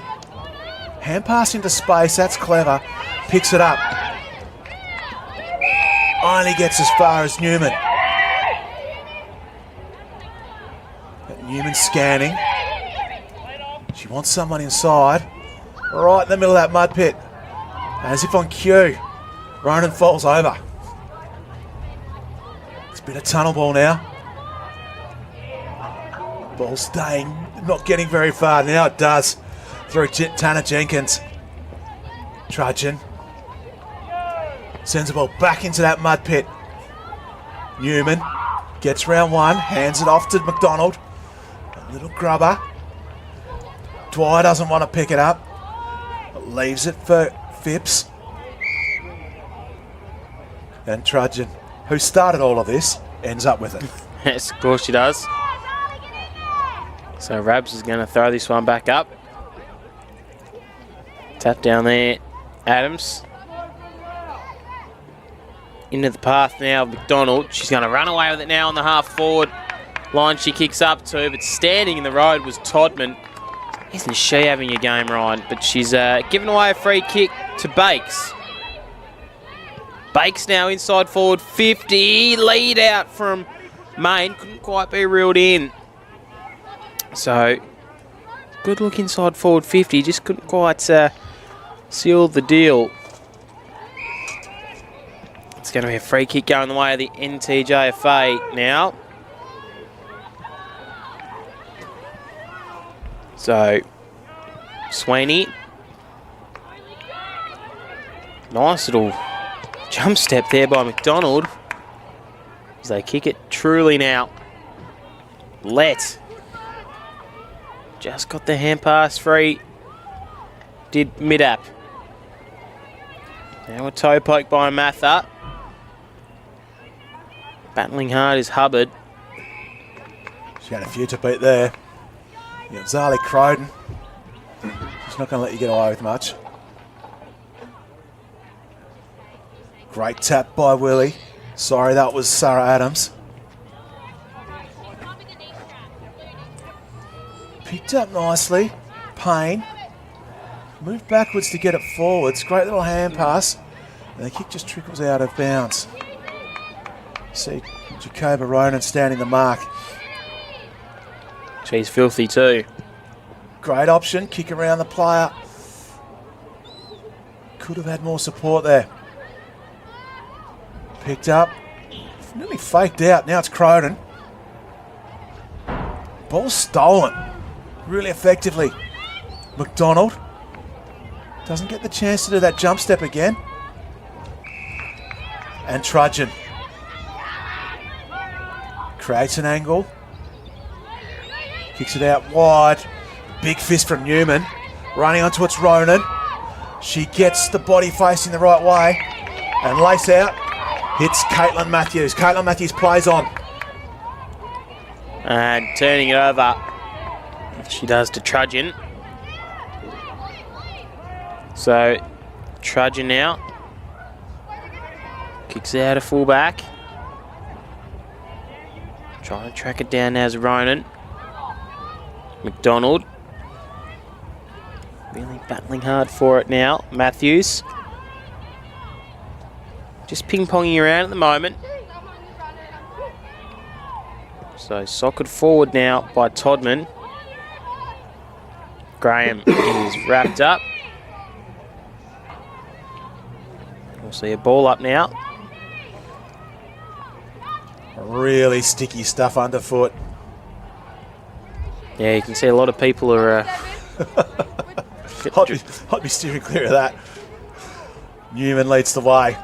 Hand pass into space, that's clever. Picks it up. Only gets as far as Newman. Newman scanning. She wants someone inside. Right in the middle of that mud pit. As if on cue, Ronan falls over. It's a bit of tunnel ball now. Ball staying, not getting very far. Now it does. Through Tanner Jenkins. Trudgeon. Sends the ball back into that mud pit. Newman gets round one, hands it off to McDonald. A little grubber. Dwyer doesn't want to pick it up, but leaves it for Phipps. And Trudgeon, who started all of this, ends up with it. Yes, of course she does. So Rabs is going to throw this one back up. Tap down there, Adams. Into the path now of McDonald. She's going to run away with it now on the half-forward line she kicks up to, but standing in the road was Todman. Isn't she having a game, Ryan? But she's given away a free kick to Bakes. Bakes now inside forward 50. Lead out from Main. Couldn't quite be reeled in. So, good look inside forward 50. Just couldn't quite seal the deal. It's going to be a free kick going the way of the NTJFA now. So, Sweeney. Nice little jump step there by McDonald. As they kick it truly now. Let. Just got the hand pass free. Did mid-app. Now a toe poke by Mather. Battling hard is Hubbard. She had a few to beat there. You got Zali Croden. She's not going to let you get away with much. Great tap by Willie. Sorry, that was Sarah Adams. Picked up nicely. Payne. Moved backwards to get it forwards. Great little hand pass. And the kick just trickles out of bounds. See Jacoba Ronan standing the mark. She's filthy too. Great option. Kick around the player. Could have had more support there. Picked up. Nearly faked out. Now it's Croden. Ball stolen. Really effectively. McDonald. Doesn't get the chance to do that jump step again. And Trudgeon. Creates an angle. Kicks it out wide. Big fist from Newman. Running onto its Ronan. She gets the body facing the right way. And lace out. Hits Caitlin Matthews. Caitlin Matthews plays on. And turning it over. She does to Trudgeon. So, Trudgeon now. Kicks out a fullback. Trying to track it down now as Ronan. McDonald. Battling hard for it now. Matthews. Just ping-ponging around at the moment. So socket forward now by Todman. Graham is wrapped up. We'll see a ball up now. Really sticky stuff underfoot. Yeah, you can see a lot of people are... I'd be steering clear of that. Newman leads the way.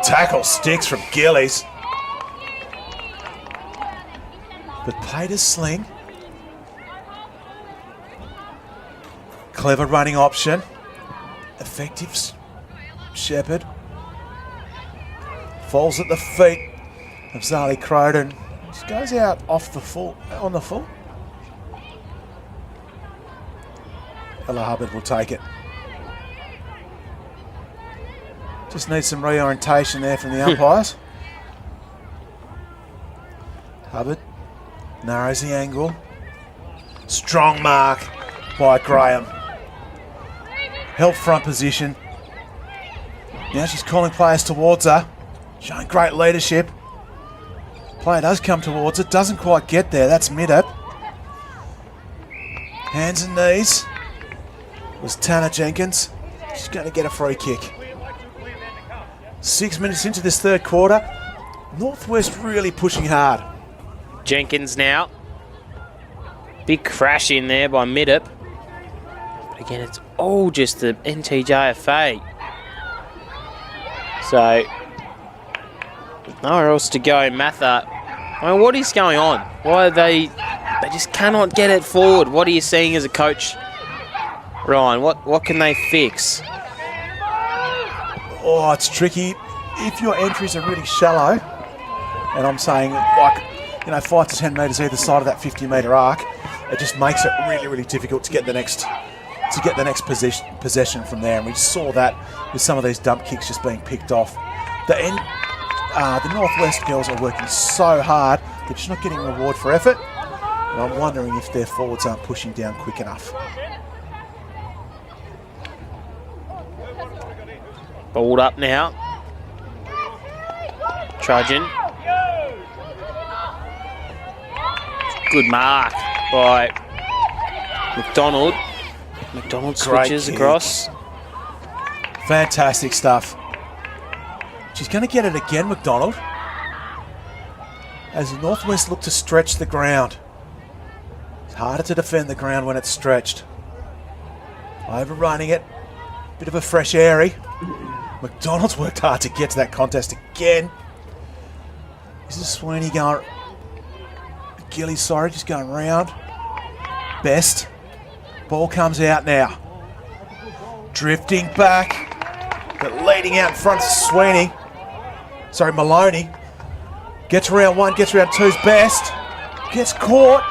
Tackle sticks from Gillies. But played a sling. Clever running option. Effective Shepherd. Falls at the feet of Zali Croden. Just goes out off the full, on the full. Ella Hubbard will take it. Just needs some reorientation there from the umpires. Hubbard narrows the angle. Strong mark by Graham. Held front position. Now she's calling players towards her. Showing great leadership. Player does come towards it. Doesn't quite get there. That's mid-up. Hands and knees. Was Tanner Jenkins. She's going to get a free kick. 6 minutes into this third quarter. Northwest really pushing hard. Jenkins now. Big crash in there by Middup. But again, it's all just the NTJFA. So, nowhere else to go. Mather. I mean, what is going on? Why are they just cannot get it forward? What are you seeing as a coach, Ryan? What can they fix? Oh, it's tricky. If your entries are really shallow, and I'm saying like, 5 to 10 metres either side of that 50-metre arc, it just makes it really, really difficult to get the next possession from there. And we saw that with some of these dump kicks just being picked off. The Northwest girls are working so hard, they're just not getting reward for effort. And I'm wondering if their forwards aren't pushing down quick enough. Balled up now. Trudgeon. Good mark by McDonald. McDonald switches across. Fantastic stuff. She's going to get it again, McDonald. As the Northwest look to stretch the ground. It's harder to defend the ground when it's stretched. Overrunning it. Bit of a fresh airy. McDonald's worked hard to get to that contest again. This is Sweeney going... Gilly, sorry, just going round. Best. Ball comes out now. Drifting back. But leading out in front of Sweeney. Sorry, Maloney. Gets round one, gets round two's Best. Gets caught.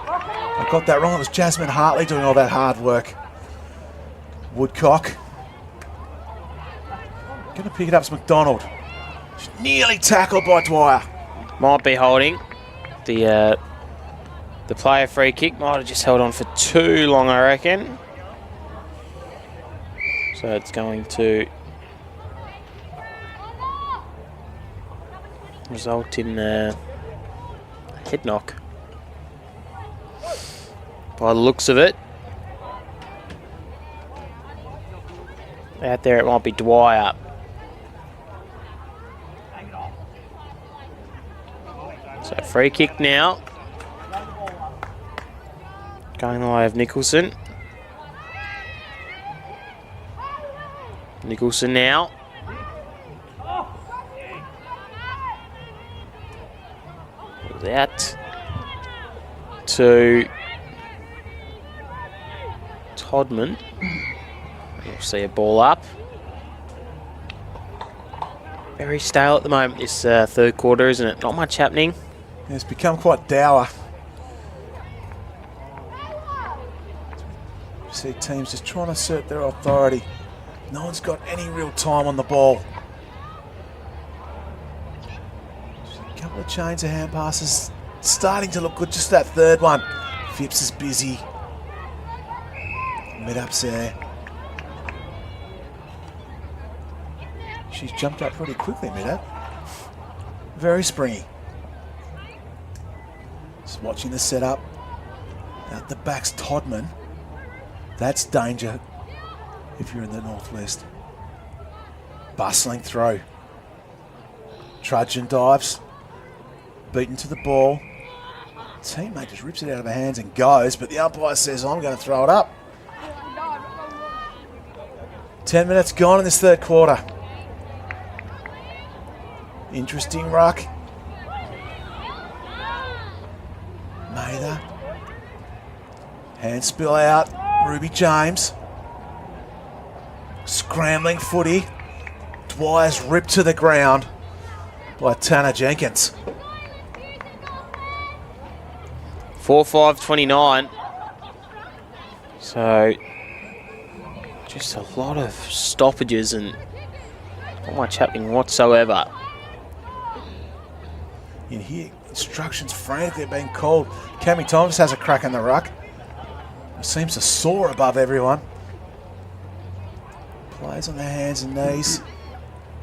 I got that wrong. It was Jasmine Hartley doing all that hard work. Woodcock. Going to pick it up as McDonald. She's nearly tackled by Dwyer. Might be holding. The player free kick might have just held on for too long, I reckon. So it's going to result in a head knock. By the looks of it. Out there it might be Dwyer. So free kick now. Going the way of Nicholson. Nicholson now. Out to Todman. We'll see a ball up. Very stale at the moment, this third quarter, isn't it? Not much happening. It's become quite dour. You see teams just trying to assert their authority. No one's got any real time on the ball. Just a couple of chains of hand passes starting to look good. Just that third one. Phipps is busy. Mid-ups there. She's jumped up pretty quickly, Mid-up. Very springy. Just watching the setup. Out the back's Todman. That's danger if you're in the northwest. Bustling through. Trudgeon dives. Beaten to the ball. Teammate just rips it out of her hands and goes, but the umpire says, I'm going to throw it up. 10 minutes gone in this third quarter. Interesting ruck. Mather. Hand spill out. Ruby James. Scrambling footy. Dwyer's ripped to the ground by Tanner Jenkins. 4-5-29. So, just a lot of stoppages and not much happening whatsoever. In here, instructions frantically being called. Cammy Thomas has a crack in the ruck. Seems to soar above everyone. Players on their hands and knees.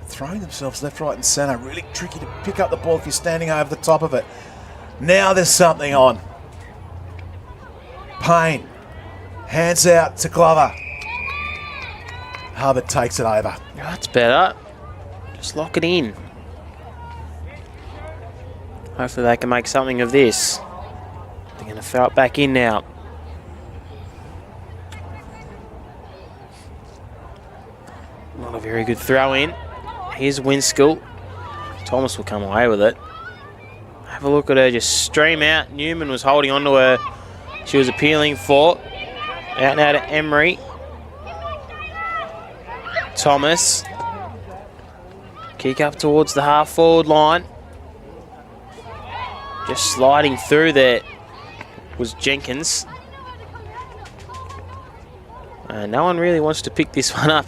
Throwing themselves left, right and centre. Really tricky to pick up the ball if you're standing over the top of it. Now there's something on. Payne. Hands out to Glover. Hubbard takes it over. That's better. Just lock it in. Hopefully they can make something of this. They're going to throw it back in now. Not a very good throw in. Here's Winskill. Thomas will come away with it. Have a look at her just stream out. Newman was holding on to her. She was appealing for. Out now to Emery. Thomas. Kick up towards the half-forward line. Just sliding through there was Jenkins. No one really wants to pick this one up,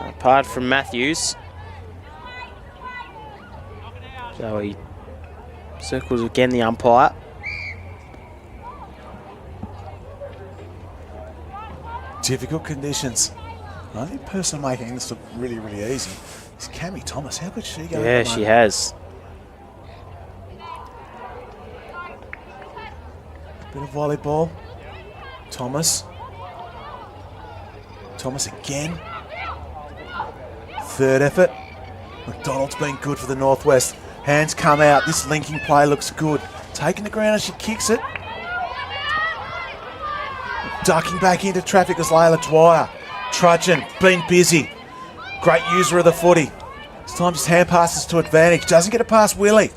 apart from Matthews. So he circles again the umpire. Difficult conditions. The only person making this look really, really easy is Cammy Thomas. How could she go? Yeah, she has. Bit of volleyball. Thomas. Thomas again. Third effort. McDonald's been good for the Northwest. Hands come out. This linking play looks good. Taking the ground as she kicks it. Ducking back into traffic is Layla Dwyer. Trudgeon, been busy. Great user of the footy. This time just hand passes to advantage. Doesn't get it past Willie.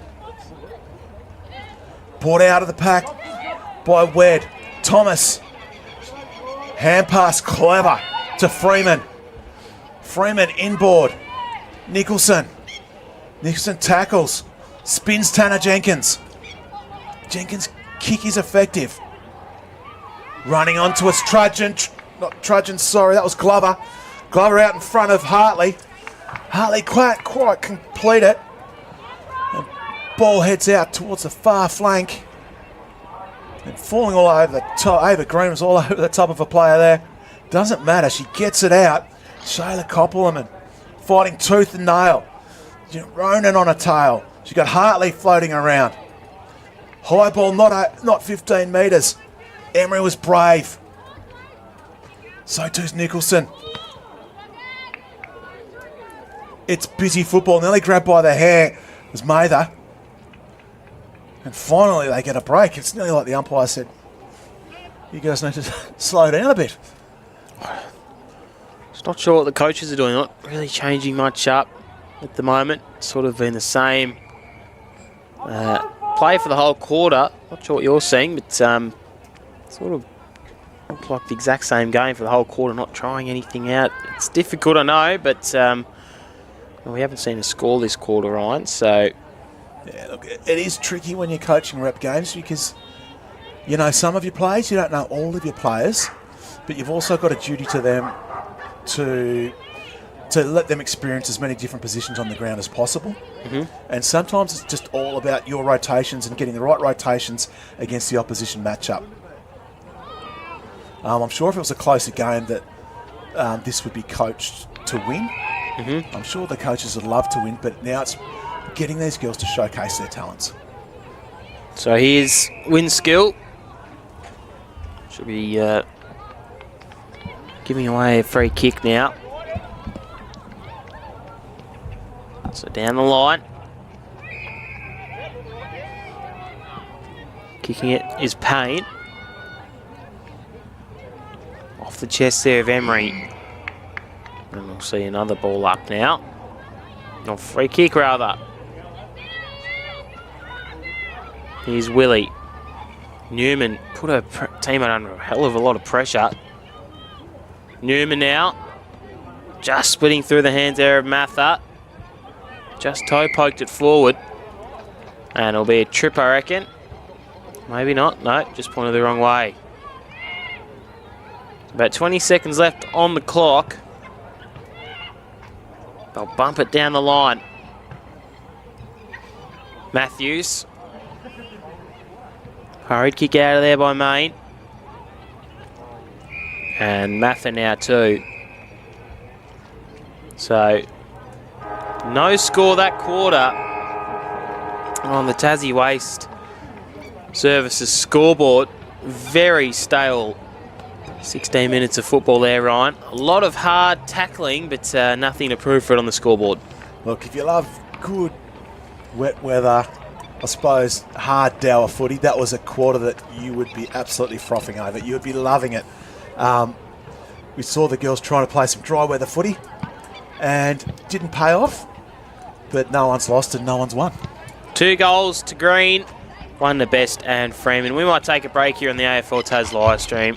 Brought out of the pack by Wed. Thomas. Hand pass clever to Freeman. Freeman inboard. Nicholson. Nicholson tackles. Spins Tanner Jenkins. Jenkins' kick is effective. Running onto us, Trudgeon. Not Trudgeon, sorry, that was Glover. Glover out in front of Hartley. Hartley can't quite complete it. And ball heads out towards the far flank. And falling all over the top. Ava Green was all over the top of a player there. Doesn't matter, she gets it out. Shayla Koppelman fighting tooth and nail. Ronan on a tail. She got Hartley floating around. High ball, not 15 metres. Emery was brave. So too's Nicholson. It's busy football. Nearly grabbed by the hair was Mather. And finally they get a break. It's nearly like the umpire said, you guys need to slow down a bit. Just not sure what the coaches are doing. Not really changing much up at the moment. Sort of been the same play for the whole quarter. Not sure what you're seeing, but sort of looked like the exact same game for the whole quarter, not trying anything out. It's difficult, I know, but well, we haven't seen a score this quarter, Ryan, so... Yeah, look, it is tricky when you're coaching rep games because, you know, some of your players, you don't know all of your players, but you've also got a duty to them to let them experience as many different positions on the ground as possible. And sometimes it's just all about your rotations and getting the right rotations against the opposition matchup. I'm sure if it was a closer game that this would be coached to win. I'm sure the coaches would love to win, but now it's getting these girls to showcase their talents. So here's Winskill. Should be giving away a free kick now. So down the line. Kicking it is Payne. Off the chest there of Emery. And we'll see another ball up now. Or free kick rather. Here's Willie. Newman put her teammate under a hell of a lot of pressure. Newman now. Just splitting through the hands there of Mather. Just toe poked it forward. And it'll be a trip, I reckon. Maybe not. No, just pointed the wrong way. About 20 seconds left on the clock. They'll bump it down the line. Matthews. Hurried kick out of there by Main. And Mather now too. So, no score that quarter on the Tassie Waste Services scoreboard. Very stale 16 minutes of football there, Ryan. A lot of hard tackling, but nothing to prove for it on the scoreboard. Look, if you love good wet weather, I suppose hard dour footy, that was a quarter that you would be absolutely frothing over. You would be loving it. We saw the girls trying to play some dry weather footy and didn't pay off, but no one's lost and no one's won. 2 goals to Green, 1 to Best and Freeman. We might take a break here on the AFL Tas live stream.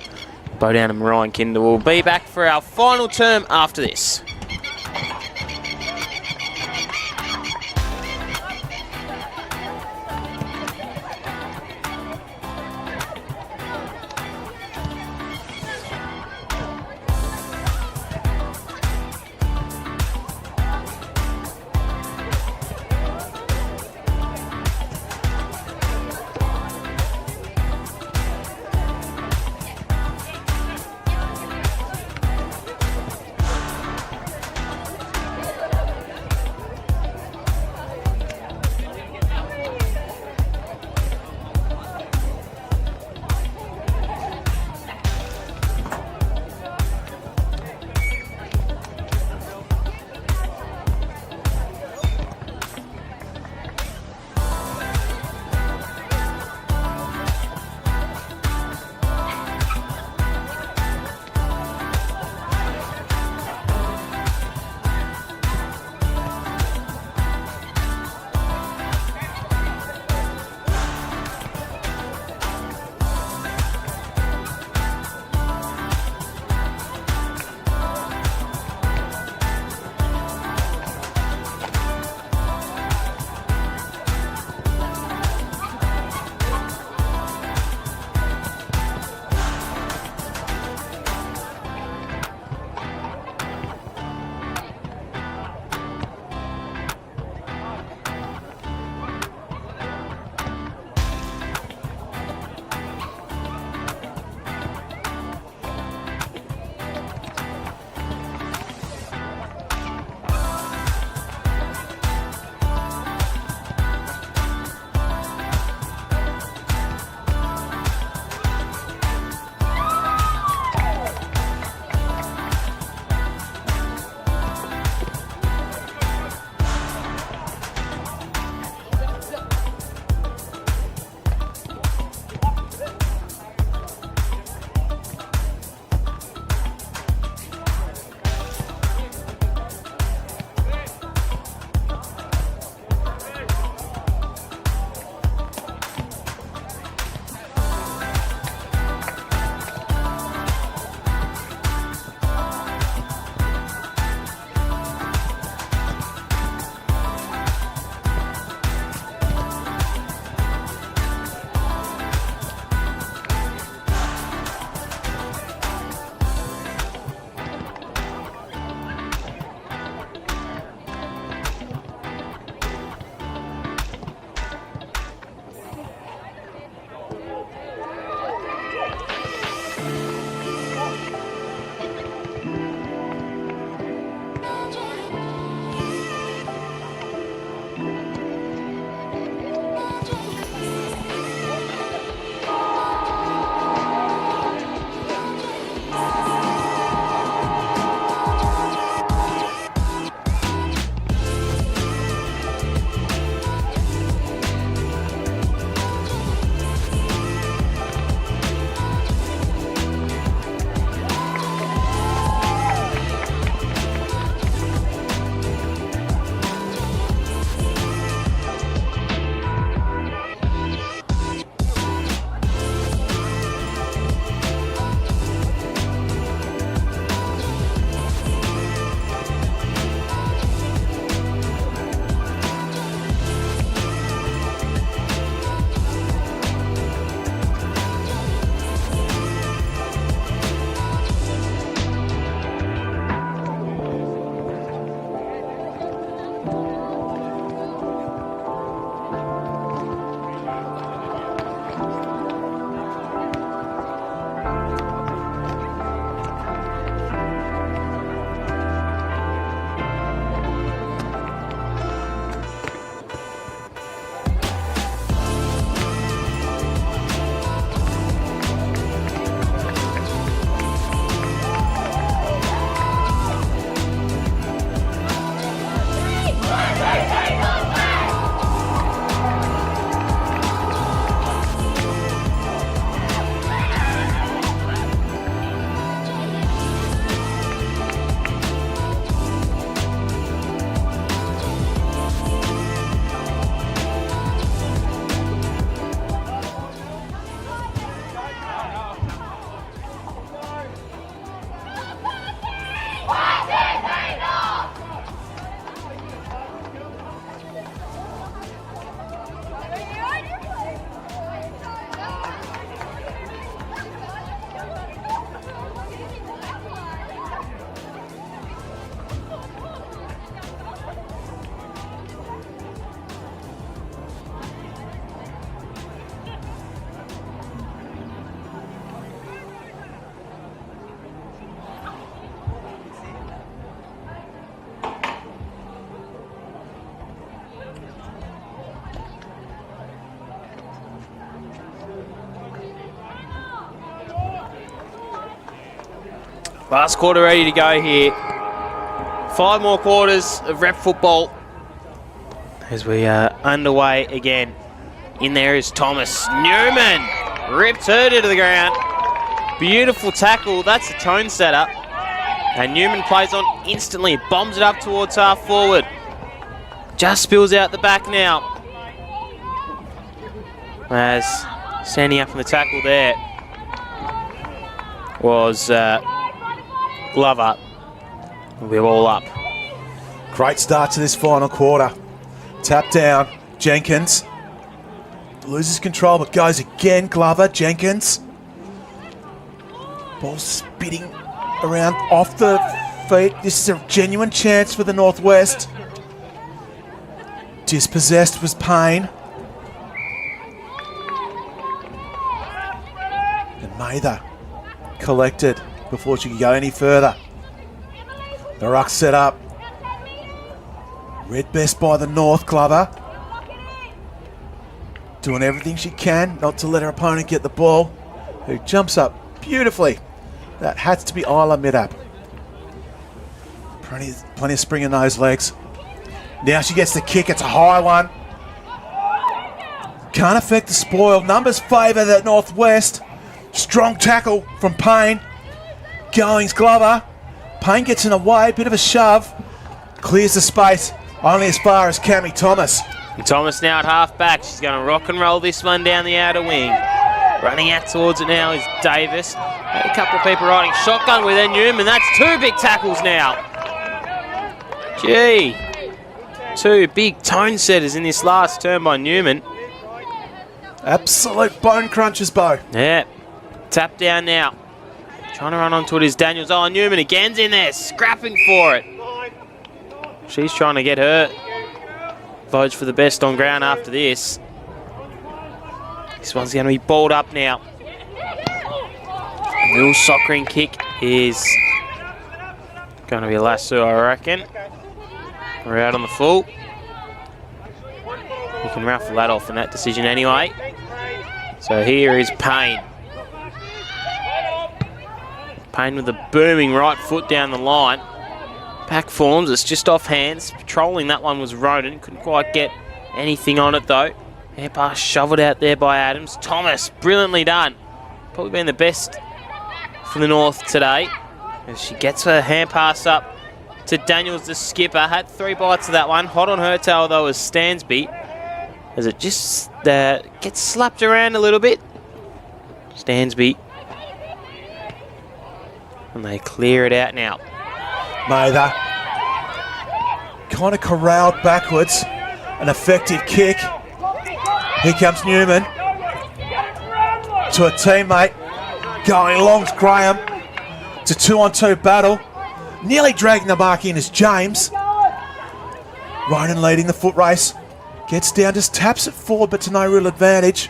Bodan and Ryan Kinder will be back for our final term after this. Last quarter ready to go here. 5 more quarters of rep football as we are underway again. In there is Thomas. Newman ripped her to the ground. Beautiful tackle. That's the tone setter. And Newman plays on instantly. Bombs it up towards half forward. Just spills out the back now. As standing up from the tackle there was Glover. We're all up. Great start to this final quarter. Tap down, Jenkins. Loses control but goes again, Glover, Jenkins. Ball spitting around off the feet. This is a genuine chance for the Northwest. Dispossessed was Payne. And Mather collected before she could go any further. The ruck set up. Read best by the North, Glover. Doing everything she can not to let her opponent get the ball, who jumps up beautifully. That has to be Isla mid-up. Plenty of spring in those legs. Now she gets the kick. It's a high one. Can't affect the spoil. Numbers favour the Northwest. Strong tackle from Payne. Goings Glover. Payne gets in the way. Bit of a shove. Clears the space. Only as far as Cammy Thomas. And Thomas now at half back. She's going to rock and roll this one down the outer wing. Running out towards it now is Davis. A couple of people riding shotgun with Newman. That's 2 big tackles now. Gee. 2 big tone setters in this last turn by Newman. Absolute bone crunchers, Bo. Yeah. Tap down now. Trying to run onto it is Daniels. Oh, Newman again's in there. Scrapping for it. She's trying to get her votes for the best on ground after this. This one's going to be balled up now. A little soccering kick is going to be a lasso, I reckon. We're out on the full. You can raffle that off in that decision anyway. So here is Payne. Payne with a booming right foot down the line. Pack forms, it's just off hands. Patrolling that one was Roden. Couldn't quite get anything on it though. Air pass shoveled out there by Adams. Thomas, brilliantly done. Probably been the best for the North today. As she gets her hand pass up to Daniels, the skipper. Had 3 bites of that one. Hot on her tail though is Stansby. As it just gets slapped around a little bit. Stansby. And they clear it out now. Mather kind of corralled backwards. An effective kick. Here comes Newman to a teammate. Going long, Graham. It's a 2-on-2 battle. Nearly dragging the mark in is James. Ronan leading the foot race. Gets down, just taps it forward, but to no real advantage.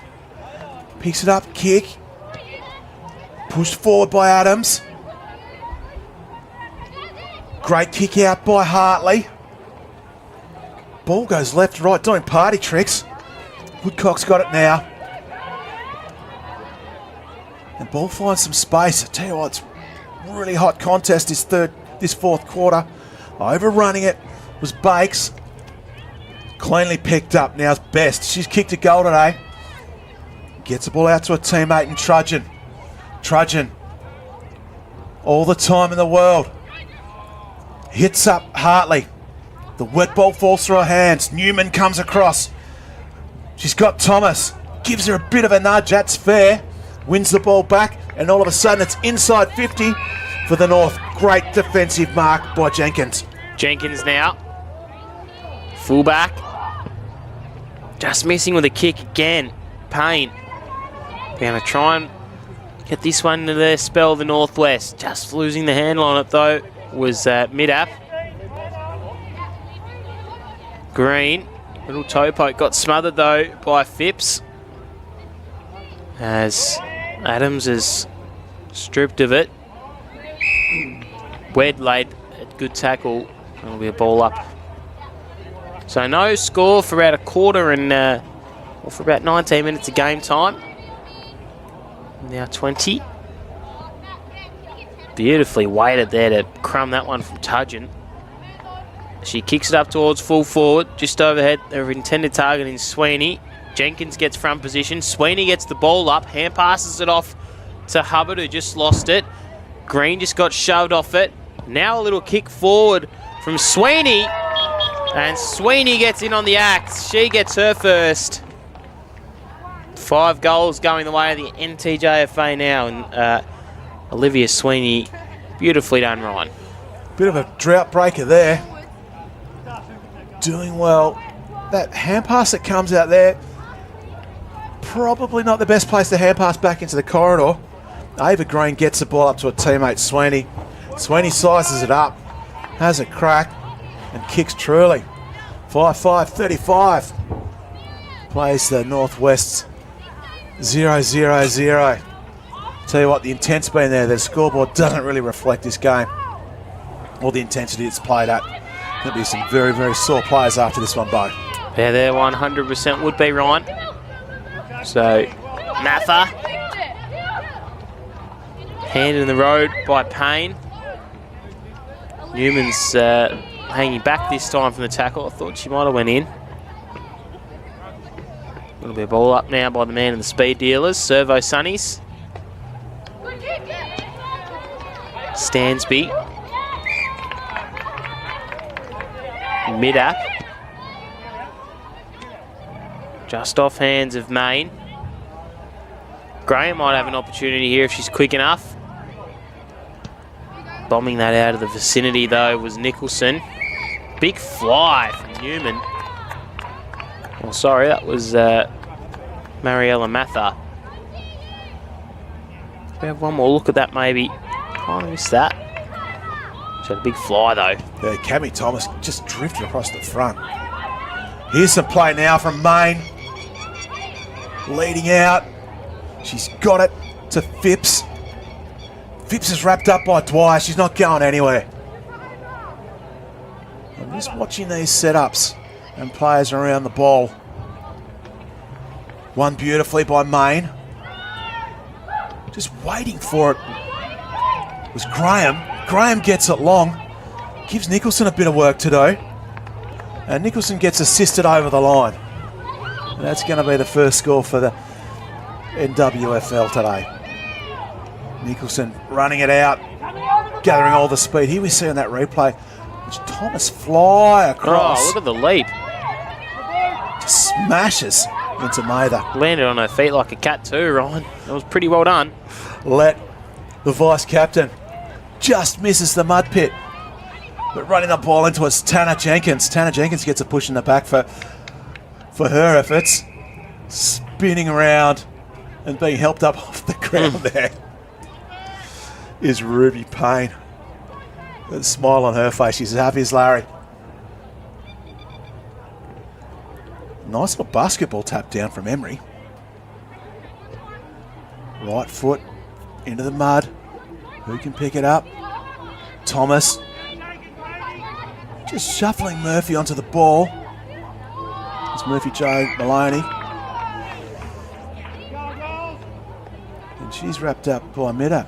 Picks it up, kick. Pushed forward by Adams. Great kick out by Hartley. Ball goes left, right, doing party tricks. Woodcock's got it now. And ball finds some space. I tell you what, it's really hot contest this fourth quarter. Overrunning it was Bakes. Cleanly picked up. Now's Best. She's kicked a goal today. Gets the ball out to a teammate in Trudgeon. Trudgeon. All the time in the world. Hits up Hartley. The wet ball falls through her hands. Newman comes across. She's got Thomas. Gives her a bit of a nudge. That's fair. Wins the ball back. And all of a sudden it's inside 50 for the North. Great defensive mark by Jenkins. Jenkins now. Fullback. Just missing with a kick again. Payne. Going to try and get this one to the spell the Northwest. Just losing the handle on it though was mid-app. Green. Little toe poke. Got smothered though by Phipps. As Adams is stripped of it. Wed laid a good tackle. It'll be a ball up. So no score for about a quarter and or for about 19 minutes of game time. Now 20. Beautifully weighted there to crumb that one from Tudgeon. She kicks it up towards full forward, just overhead. Her intended target in Sweeney. Jenkins gets front position. Sweeney gets the ball up. Hand passes it off to Hubbard, who just lost it. Green just got shoved off it. Now a little kick forward from Sweeney. And Sweeney gets in on the act. She gets her first. 5 goals going the way of the NTJFA now. And Olivia Sweeney, beautifully done, Ryan. Bit of a drought breaker there. Doing well. That hand pass that comes out there, probably not the best place to hand pass back into the corridor. Ava Green gets the ball up to her teammate Sweeney. Sweeney sizes it up, has a crack, and kicks truly. 5-5-35. Plays the Northwest 0-0-0. Tell you what, the intent's been there. The scoreboard doesn't really reflect this game or the intensity it's played at. There'll be some very, very sore players after this one, Bo. Yeah, there 100% would be, Ryan. So, Mather. Hand in the road by Payne. Newman's hanging back this time from the tackle. I thought she might have went in. A little bit of ball up now by the man in the speed dealers. Servo Sunnies. Stansby. Mid-app. Just off hands of Main. Graham might have an opportunity here if she's quick enough. Bombing that out of the vicinity, though, was Nicholson. Big fly from Newman. Oh, sorry, that was Mariella Mather. We have one more look at that, maybe. Oh, I missed that. She had a big fly, though. Yeah, Cammy Thomas just drifted across the front. Here's some play now from Main. Leading out. She's got it to Phipps. Phipps is wrapped up by Dwyer. She's not going anywhere. I'm just watching these setups and players around the ball. One beautifully by Main. Just waiting for it was Graham. Graham gets it long. Gives Nicholson a bit of work to do. And Nicholson gets assisted over the line. And that's going to be the first score for the NWFL today. Nicholson running it out, gathering all the speed. Here we see on that replay, which Thomas fly across. Oh, look at the leap. Just smashes into Mather. Landed on her feet like a cat too, Ryan. That was pretty well done. Let the vice captain just misses the mud pit. But running the ball into us, Tanner Jenkins. Tanner Jenkins gets a push in the back for her efforts. Spinning around and being helped up off the ground there is Ruby Payne. With a smile on her face. She's as happy as Larry. Nice little basketball tap down from Emery. Right foot into the mud. Who can pick it up? Thomas. Just shuffling Murphy onto the ball. It's Murphy Joe Maloney. And she's wrapped up by Midder.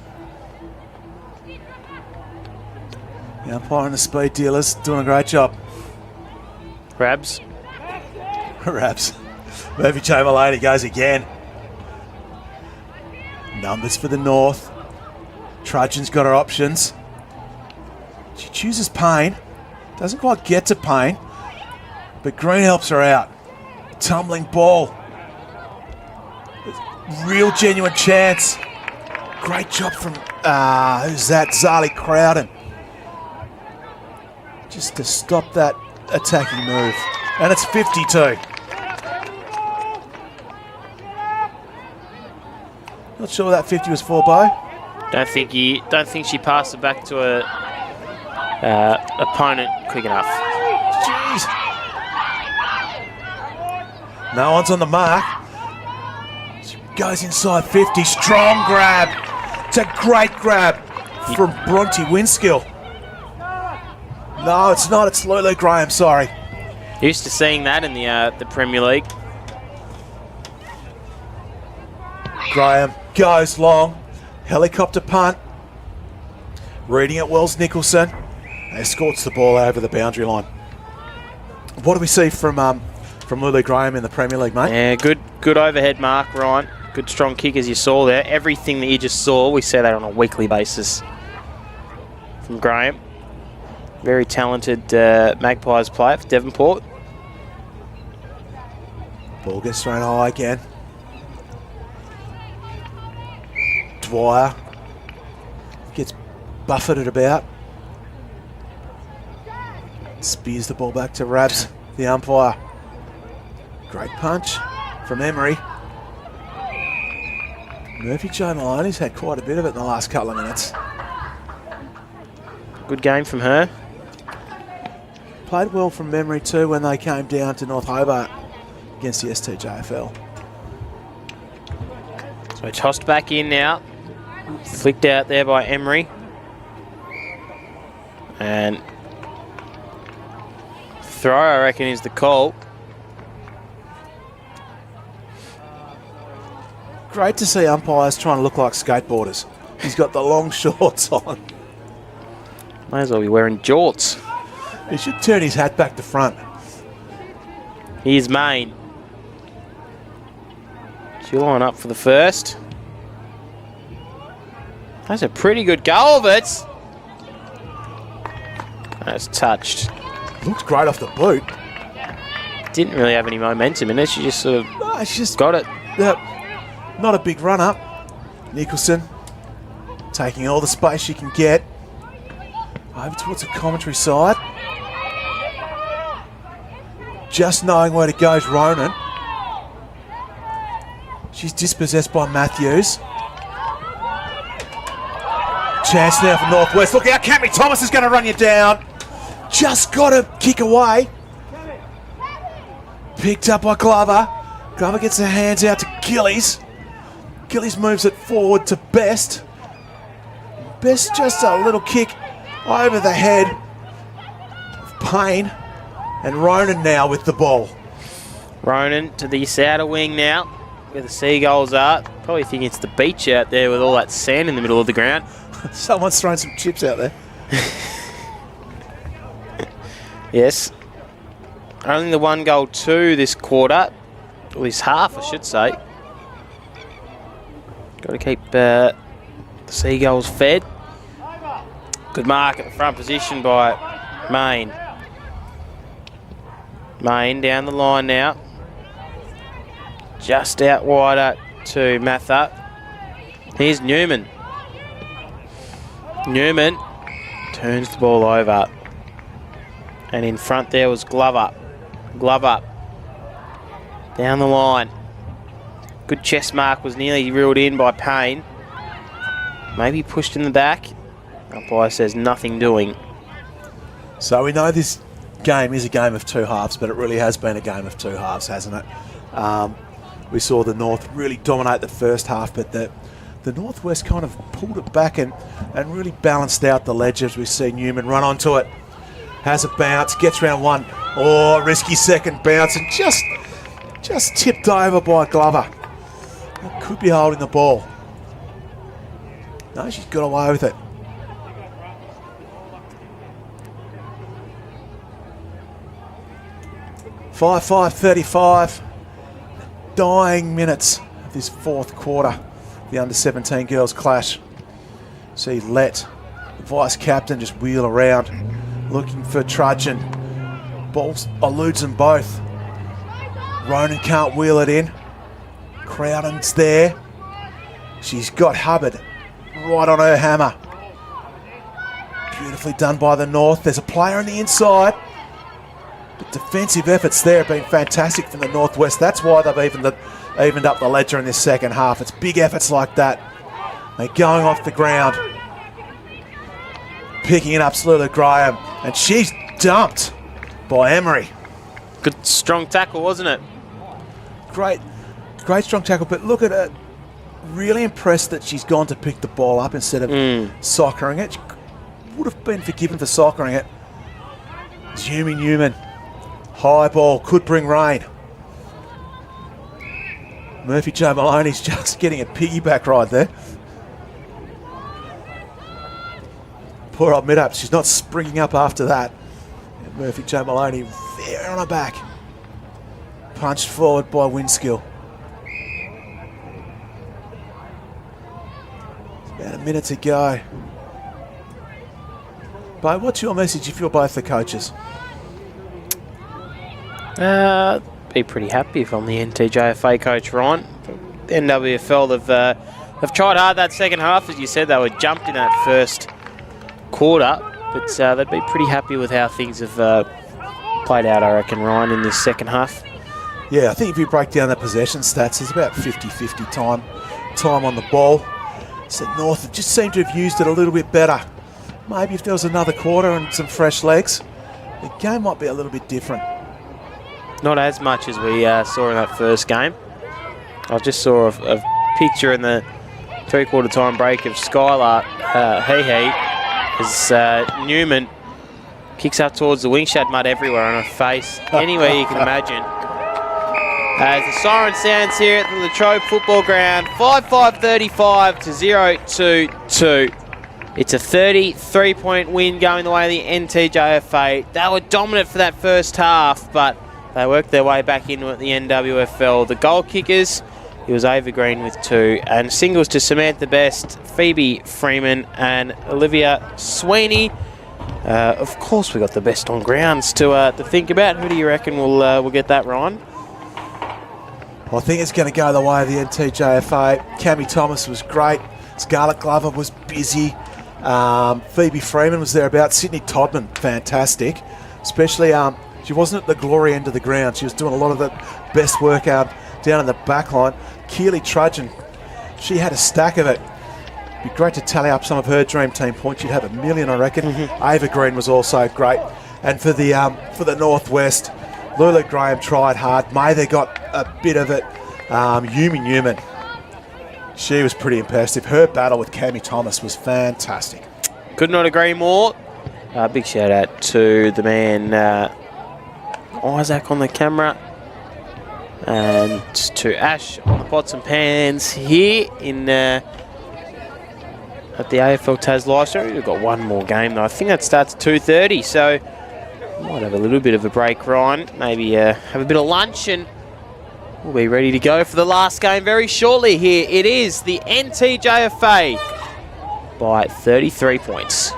The umpire and the speed dealers doing a great job. Rabs. Rabs. Murphy Joe Maloney goes again. Numbers for the North. Trudgeon's got her options. She chooses Payne. Doesn't quite get to Payne. But Green helps her out. Tumbling ball. Real genuine chance. Great job from, who's that? Zali Crowden. Just to stop that attacking move. And it's 52. Not sure what that 50 was for, Bo. Don't think she passed it back to her opponent quick enough. Jeez. No one's on the mark. She goes inside 50. Strong grab. It's a great grab from Bronte Winskill. No, it's not. It's Lulu Graham, sorry. Used to seeing that in the Premier League. Graham goes long. Helicopter punt. Reading it well's Nicholson. And escorts the ball over the boundary line. What do we see from Lulu Graham in the Premier League, mate? Yeah, good overhead mark, Ryan. Good strong kick as you saw there. Everything that you just saw, we see that on a weekly basis from Graham. Very talented Magpies player for Devonport. Ball gets thrown high again. Dwyer gets buffeted about. Spears the ball back to Rabs, the umpire. Great punch from Emery. Murphy Joe Maloney's had quite a bit of it in the last couple of minutes. Good game from her. Played well from memory too when they came down to North Hobart against the STJFL. So tossed back in now. Flicked out there by Emery. And throw, I reckon, is the call. Great to see umpires trying to look like skateboarders. He's got the long shorts on. May as well be wearing jorts. He should turn his hat back to front. Here's Main. She'll line up for the first. That's a pretty good goal of it. That's touched. Looks great off the boot. Didn't really have any momentum in it. She just sort of She's just got it. Not a big run up. Nicholson taking all the space she can get. Over towards the commentary side. Just knowing where to go is Ronan. She's dispossessed by Matthews. Chance now for Northwest. Look out, Cammy Thomas is going to run you down. Just got to kick away. Picked up by Glover. Glover gets her hands out to Gillies. Gillies moves it forward to Best. Best just a little kick over the head of Payne. And Ronan now with the ball. Ronan to the outer wing now, where the Seagulls are. Probably think it's the beach out there with all that sand in the middle of the ground. Someone's thrown some chips out there. Yes. Only the 1-2 this quarter. Or this half, I should say. Got to keep the Seagulls fed. Good mark at the front position by Main. Main down the line now. Just out wider to Mather. Here's Newman. Newman turns the ball over. And in front there was Glover. Glover down the line. Good chest mark, was nearly reeled in by Payne. Maybe pushed in the back. Umpire says nothing doing. So we know this game is a game of two halves, but it really has been a game of two halves, hasn't it? We saw the North really dominate the first half, but the Northwest kind of pulled it back and really balanced out the ledge as we see Newman run onto it. Has a bounce, gets round one. Oh, risky second bounce and just tipped over by Glover. Could be holding the ball. No, she's got away with it. Five 35. Dying minutes of this fourth quarter. The under-17 girls clash. See Let, the vice-captain, just wheel around, looking for Trudgeon. Ball eludes them both. Ronan can't wheel it in. Crowden's there. She's got Hubbard right on her hammer. Beautifully done by the North. There's a player on the inside. But defensive efforts there have been fantastic from the Northwest. That's why they've evened up the ledger in this second half. It's big efforts like that. They're going off the ground. Picking it up, Lulu Graham. And she's dumped by Emery. Good strong tackle, wasn't it? Great strong tackle, but look at it. Really impressed that she's gone to pick the ball up instead of soccering it. She would have been forgiven for soccering it. Zumi Newman. High ball, could bring rain. Murphy Joe Maloney's just getting a piggyback ride there. Poor old mid-up. She's not springing up after that. And Murphy J. Maloney there on her back. Punched forward by Winskill. About a minute to go. Bo, what's your message if you're both the coaches? Be pretty happy if I'm the NTJFA coach, Ryan. The NWFL, they've tried hard that second half. As you said, they were jumped in that first quarter, but they'd be pretty happy with how things have played out, I reckon, Ryan, in this second half. Yeah, I think if you break down the possession stats, there's about 50-50 time on the ball. So North have just seemed to have used it a little bit better. Maybe if there was another quarter and some fresh legs, the game might be a little bit different. Not as much as we saw in that first game. I just saw a picture in the three-quarter time break of Skylar as Newman kicks up towards the wing, shad mud everywhere on her face, anywhere you can imagine. As the siren sounds here at the Latrobe football ground, 5-5-35 to 0-2-2. It's a 33-point win going the way of the NTJFA. They were dominant for that first half, but they worked their way back into it, the NWFL. The goal kickers, it was Ava Green with 2, and singles to Samantha Best, Phoebe Freeman, and Olivia Sweeney. Of course, we got the best on grounds to think about. Who do you reckon will get that, Ryan? I think it's going to go the way of the NTJFA. Cammy Thomas was great. Scarlett Glover was busy. Phoebe Freeman was thereabouts. Sydney Todman, fantastic. Especially, she wasn't at the glory end of the ground. She was doing a lot of the best work out down in the back line. Keely Trudgeon, she had a stack of it. Be great to tally up some of her dream team points. She'd have a million, I reckon. Ava Green was also great. And for the Northwest, Lula Graham tried hard. Mather got a bit of it. Yumi Newman, she was pretty impressive. Her battle with Cammy Thomas was fantastic. Could not agree more. Big shout out to the man Isaac on the camera, and to Ash on the pots and pans here in at the AFL Tas live stream. We've got one more game though. I think that starts at 2:30, so might have a little bit of a break, Ryan. Maybe have a bit of lunch, and we'll be ready to go for the last game very shortly. Here it is, the NTJFA by 33 points.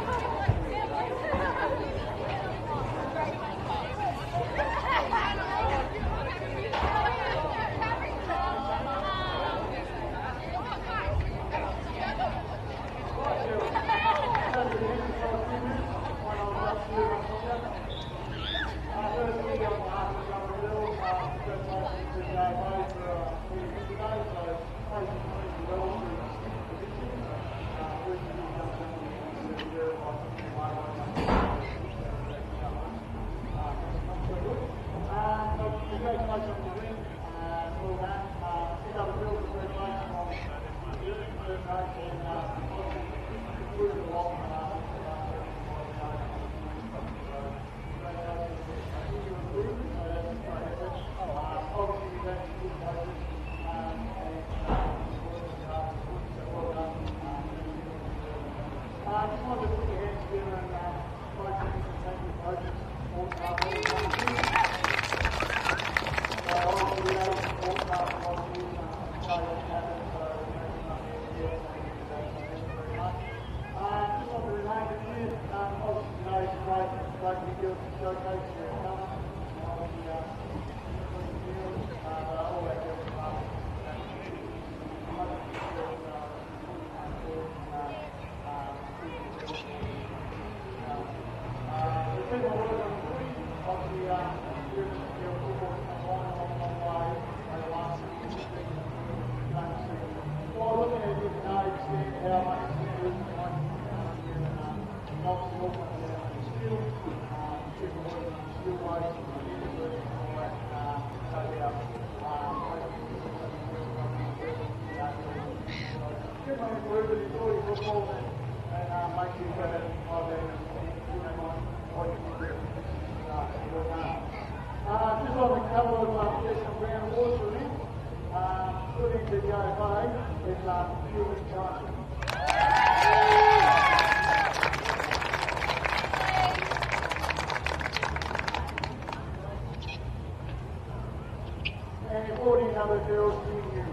other girls near you.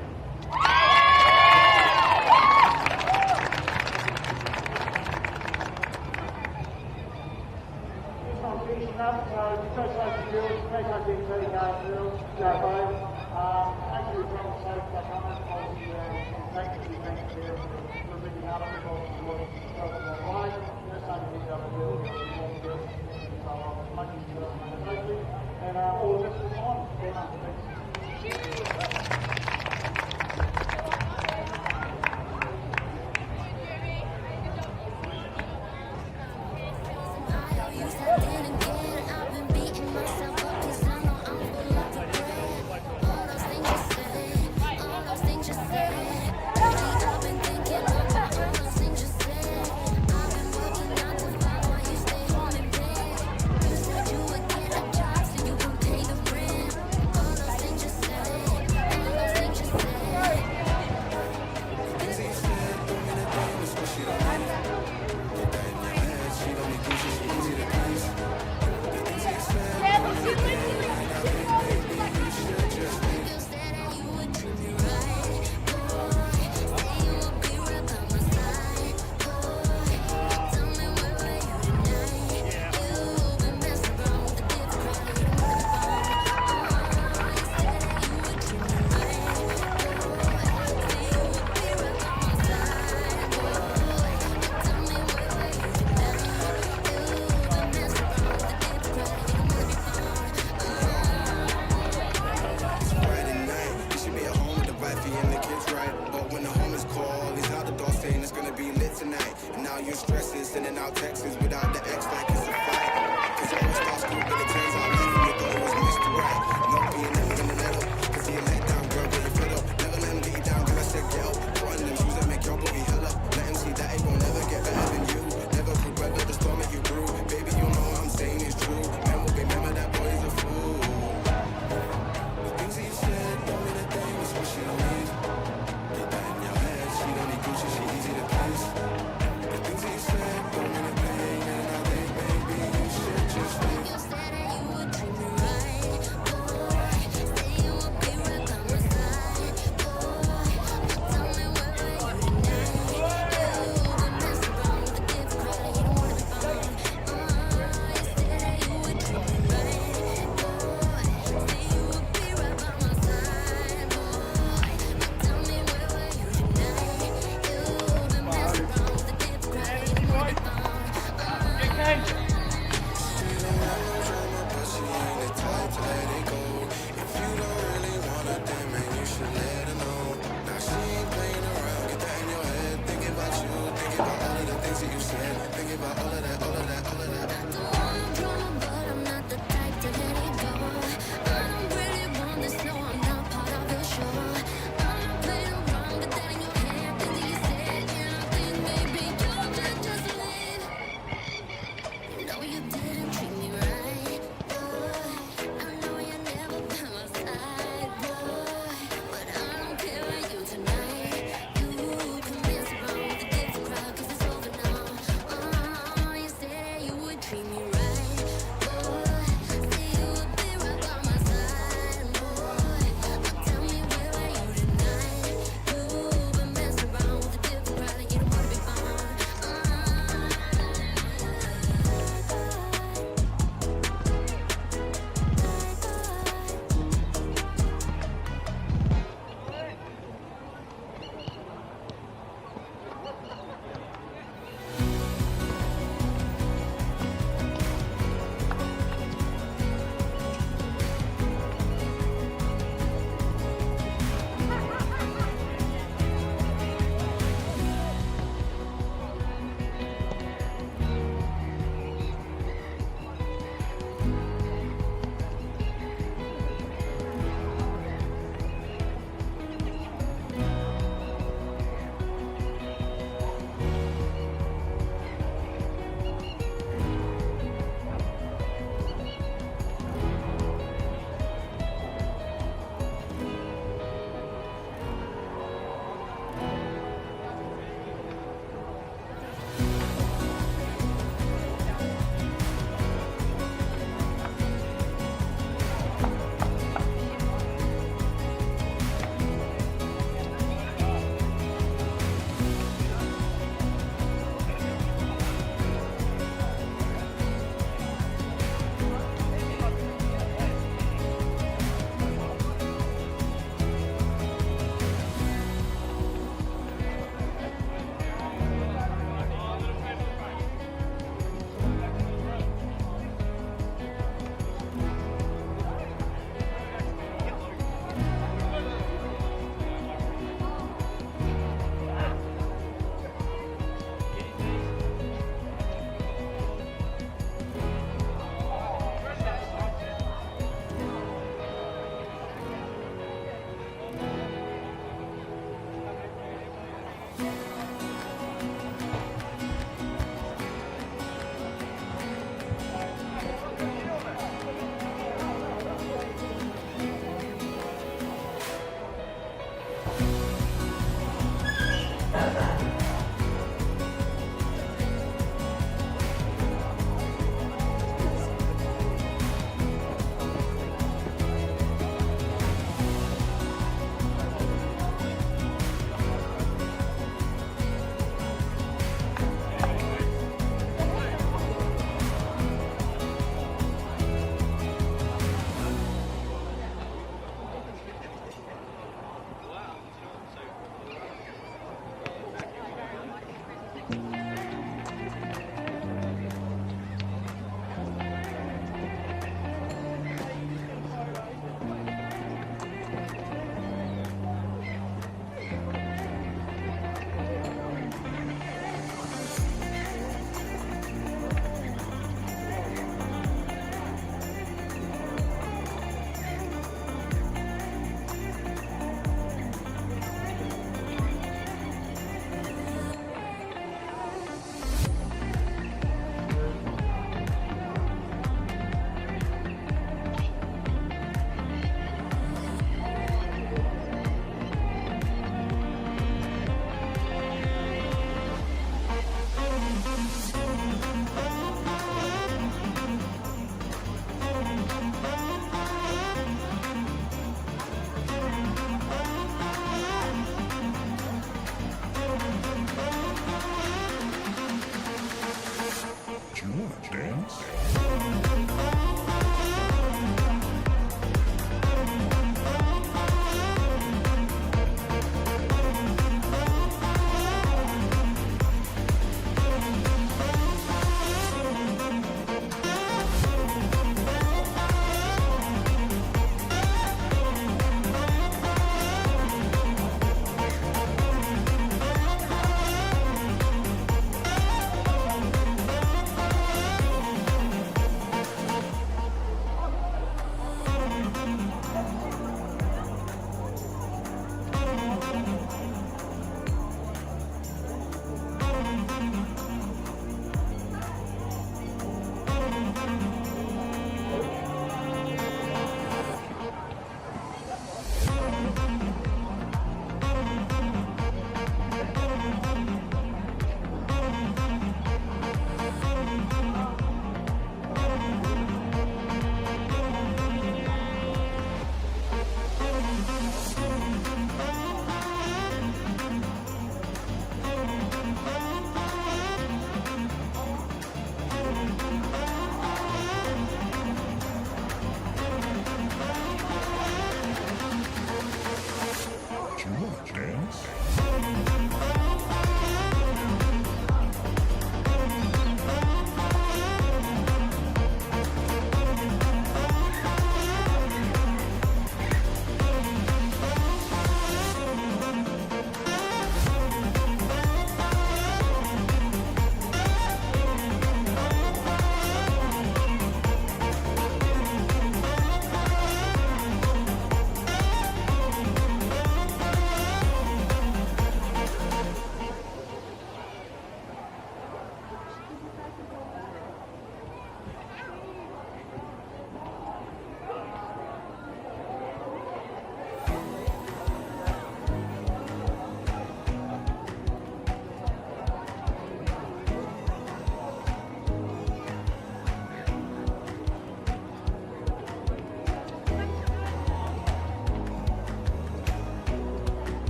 Finishing up, congratulations girls, congratulations NTJFA girls, thank you for coming safe back home, thank you there for bringing up the goals and what the way. Just like the other girls, so much safely, and all the best of the time.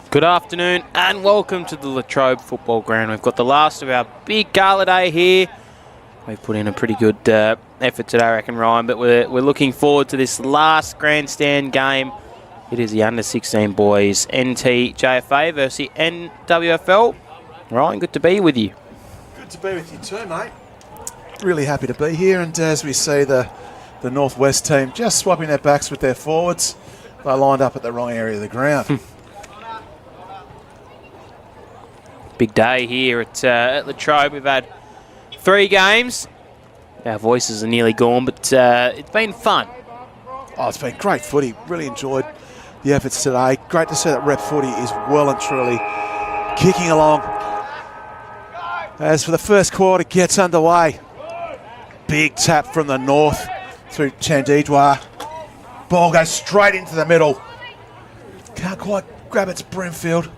Good afternoon and welcome to the Latrobe Football Ground. We've got the last of our big gala day here. We've put in a pretty good effort today, I reckon, Ryan, but we're looking forward to this last grandstand game. It is the under-16 boys NTJFA versus the NWFL. Ryan, good to be with you. Good to be with you too, mate. Really happy to be here, and as we see the Northwest team just swapping their backs with their forwards, they lined up at the wrong area of the ground. Big day here at Latrobe. We've had 3 games. Our voices are nearly gone, but it's been fun. Oh, it's been great footy. Really enjoyed the efforts today. Great to see that rep footy is well and truly kicking along. As for the first quarter gets underway, big tap from the north through Chandidwa. Ball goes straight into the middle. Can't quite grab its Brimfield.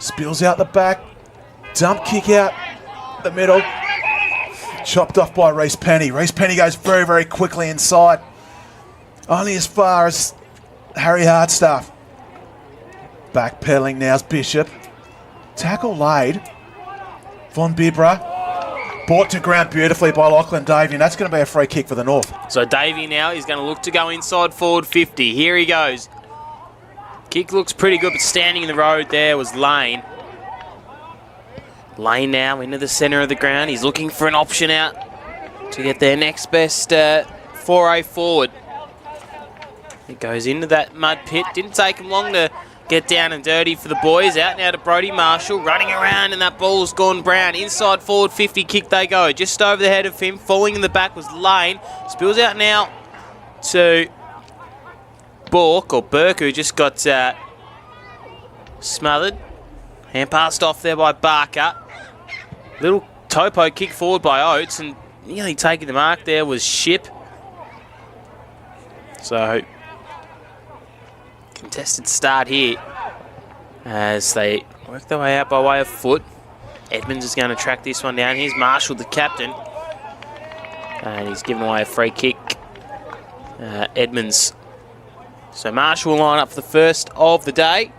Spills out the back. Dump kick out the middle. Chopped off by Reece Penny. Reece Penny goes very, very quickly inside. Only as far as Harry Hardstaff. Backpedaling now's Bishop. Tackle laid. Von Bibra. Brought to ground beautifully by Lachlan Davian. That's going to be a free kick for the North. So Davey now is going to look to go inside forward 50. Here he goes. Kick looks pretty good, but standing in the road there was Lane. Lane now into the centre of the ground. He's looking for an option out to get their next best foray forward. It goes into that mud pit. Didn't take him long to get down and dirty for the boys. Out now to Brodie Marshall, running around, and that ball's gone brown. Inside forward 50, kick they go. Just over the head of him. Falling in the back was Lane. Spills out now to Burke, who just got smothered. Hand passed off there by Barker. Little topo kick forward by Oates, and nearly taking the mark there was Ship. So, contested start here as they work their way out by way of foot. Edmonds is going to track this one down. Here's Marshall, the captain. And he's given away a free kick. Edmonds. So Marshall will line up for the first of the day.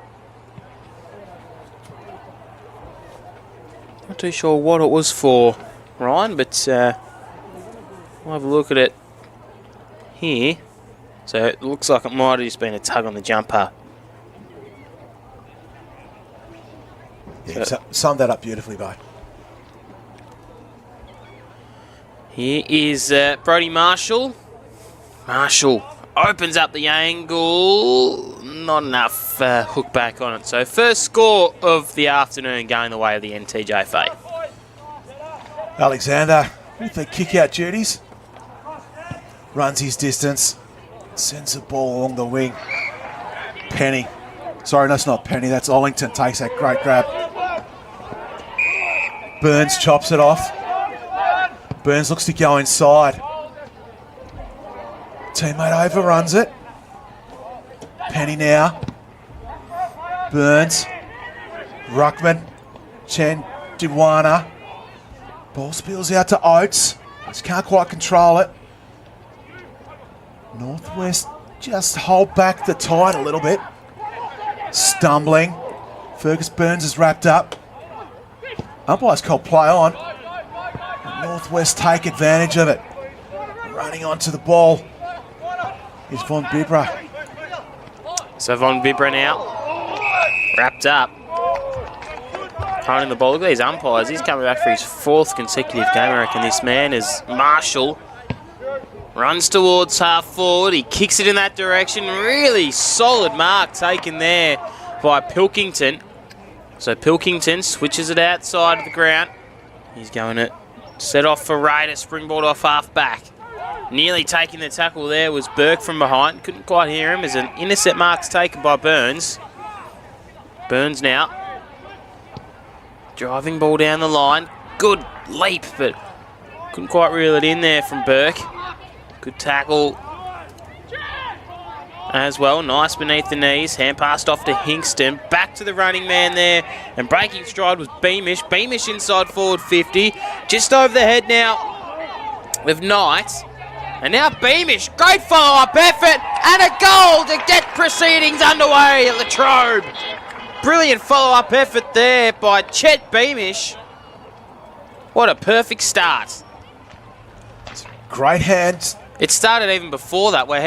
Not too sure what it was for, Ryan, but we'll have a look at it here. So it looks like it might have just been a tug on the jumper. Yeah, summed that up beautifully, Bo. Here is Brodie Marshall. Marshall opens up the angle. Not enough hook back on it. So first score of the afternoon going the way of the NTJFA. Alexander with the kick-out duties. Runs his distance. Sends the ball along the wing. Penny. Sorry, that's not Penny. That's Ollington. Takes that great grab. Burns chops it off. Burns looks to go inside. Teammate overruns it. Penny now. Burns. Ruckman. Dewana. Ball spills out to Oates. Just can't quite control it. Northwest just hold back the tide a little bit. Stumbling. Fergus Burns is wrapped up. Umpire's called play on. Northwest take advantage of it. Running onto the ball is Von Bibra. So Von Bibra now, wrapped up. Holding the ball. Look at these umpires. He's coming back for his 4th consecutive game, I reckon, this man, as Marshall runs towards half forward. He kicks it in that direction. Really solid mark taken there by Pilkington. So Pilkington switches it outside of the ground. He's going to set off for Ray to springboard off half back. Nearly taking the tackle there was Burke from behind. Couldn't quite hear him as an intercept mark's taken by Burns. Burns now. Driving ball down the line. Good leap, but couldn't quite reel it in there from Burke. Good tackle as well. Nice beneath the knees. Hand passed off to Hingston. Back to the running man there. And breaking stride was Beamish. Beamish inside forward 50. Just over the head now with Knight. And now Beamish. Great follow-up effort. And a goal to get proceedings underway at Latrobe. Brilliant follow-up effort there by Chet Beamish. What a perfect start. Great hands. It started even before that, where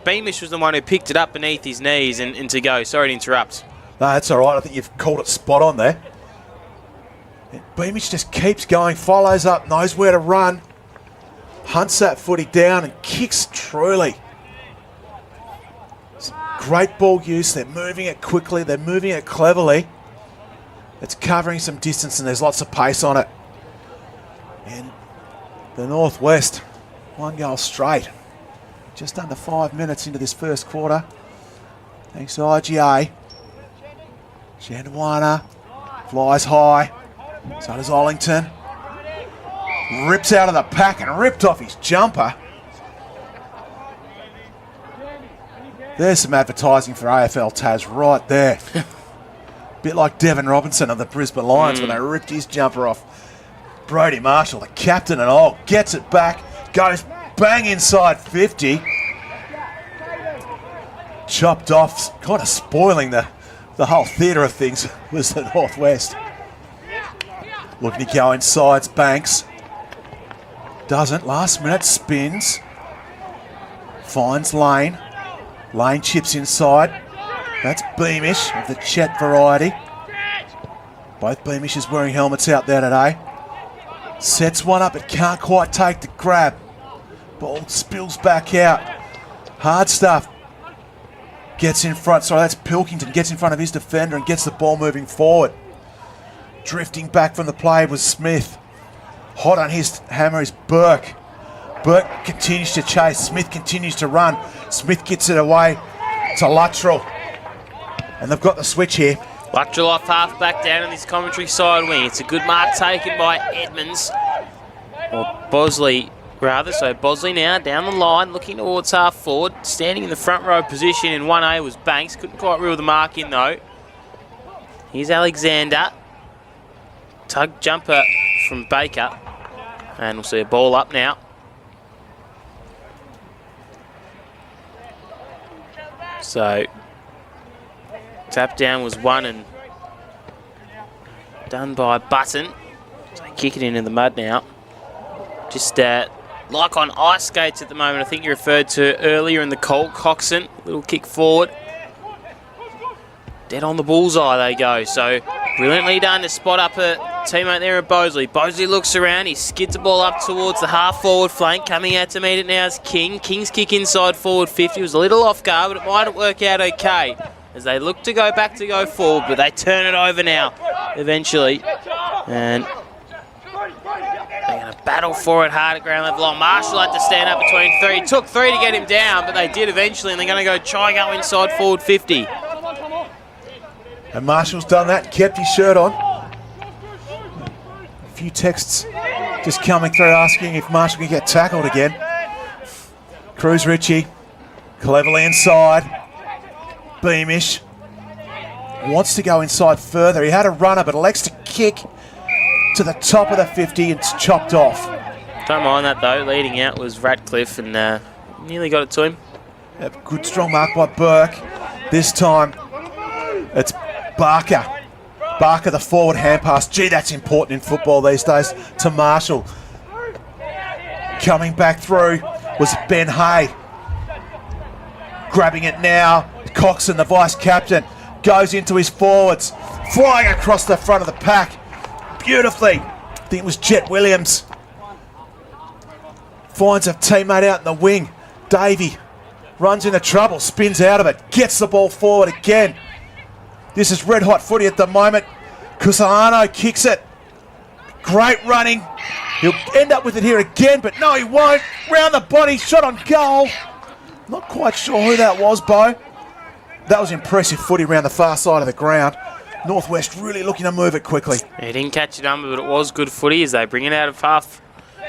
Beamish was the one who picked it up beneath his knees and to go. Sorry to interrupt. No, that's all right. I think you've called it spot on there. Beamish just keeps going, follows up, knows where to run, hunts that footy down and kicks truly. Great ball use. They're moving it quickly. They're moving it cleverly. It's covering some distance and there's lots of pace on it. And the Northwest, 1 goal straight. Just under 5 minutes into this first quarter. Thanks to IGA. Jandawana flies high. So does Ollington. Rips out of the pack and ripped off his jumper. There's some advertising for AFL Taz right there. Bit like Devon Robinson of the Brisbane Lions when they ripped his jumper off. Brodie Marshall, the captain and all, gets it back, goes bang inside 50. Chopped off, kind of spoiling the whole theatre of things was the Northwest. Looking to go inside, Banks. Doesn't, last minute, spins. Finds Lane. Lane chips inside. That's Beamish of the Chet variety. Both Beamishes wearing helmets out there today. Sets one up, but can't quite take the grab. Ball spills back out. Hard stuff. Gets in front. Sorry, that's Pilkington. Gets in front of his defender and gets the ball moving forward. Drifting back from the play was Smith. Hot on his hammer is Burke. Burke continues to chase. Smith continues to run. Smith gets it away to Luttrell. And they've got the switch here. Luttrell off half back down in this commentary side wing. It's a good mark taken by Edmonds. Or Bosley, rather. So Bosley now down the line, looking towards half forward. Standing in the front row position in 1A was Banks. Couldn't quite reel the mark in though. Here's Alexander. Tug jumper from Baker. And we'll see a ball up now. So, tap down was won and done by Button. So kick it into the mud now. Just like on ice skates at the moment, I think you referred to earlier in the Colt Coxon. Little kick forward. Dead on the bullseye they go. So, brilliantly done to spot up a teammate there at Bosley. Bosley looks around. He skids the ball up towards the half-forward flank. Coming out to meet it now is King. King's kick inside forward 50. Was a little off guard, but it might work out okay as they look to go back to go forward, but they turn it over now eventually. And they're going to battle for it hard at ground level. Marshall had to stand up between three. It took 3 to get him down, but they did eventually, and they're going to go inside forward 50. And Marshall's done that, kept his shirt on. A few texts just coming through asking if Marshall can get tackled again. Cruz Ritchie, cleverly inside. Beamish wants to go inside further. He had a runner, but elects to kick. to the top of the 50. It's chopped off. Don't mind that though. Leading out was Ratcliffe and nearly got it to him. Yep, good strong mark by Burke. This time it's Barker. Barker, the forward hand pass. Gee, that's important in football these days. To Marshall. Coming back through was Ben Hay. Grabbing it now. Coxon, the vice-captain, goes into his forwards. Flying across the front of the pack. Beautifully. I think it was Jet Williams. Finds a teammate out in the wing. Davey runs into trouble, spins out of it, gets the ball forward again. This is red hot footy at the moment. Cusano kicks it. Great running. He'll end up with it here again, but no, he won't. Round the body, shot on goal. Not quite sure who that was, Bo. That was impressive footy around the far side of the ground. Northwest really looking to move it quickly. He didn't catch a number, but it was good footy as they bring it out of half,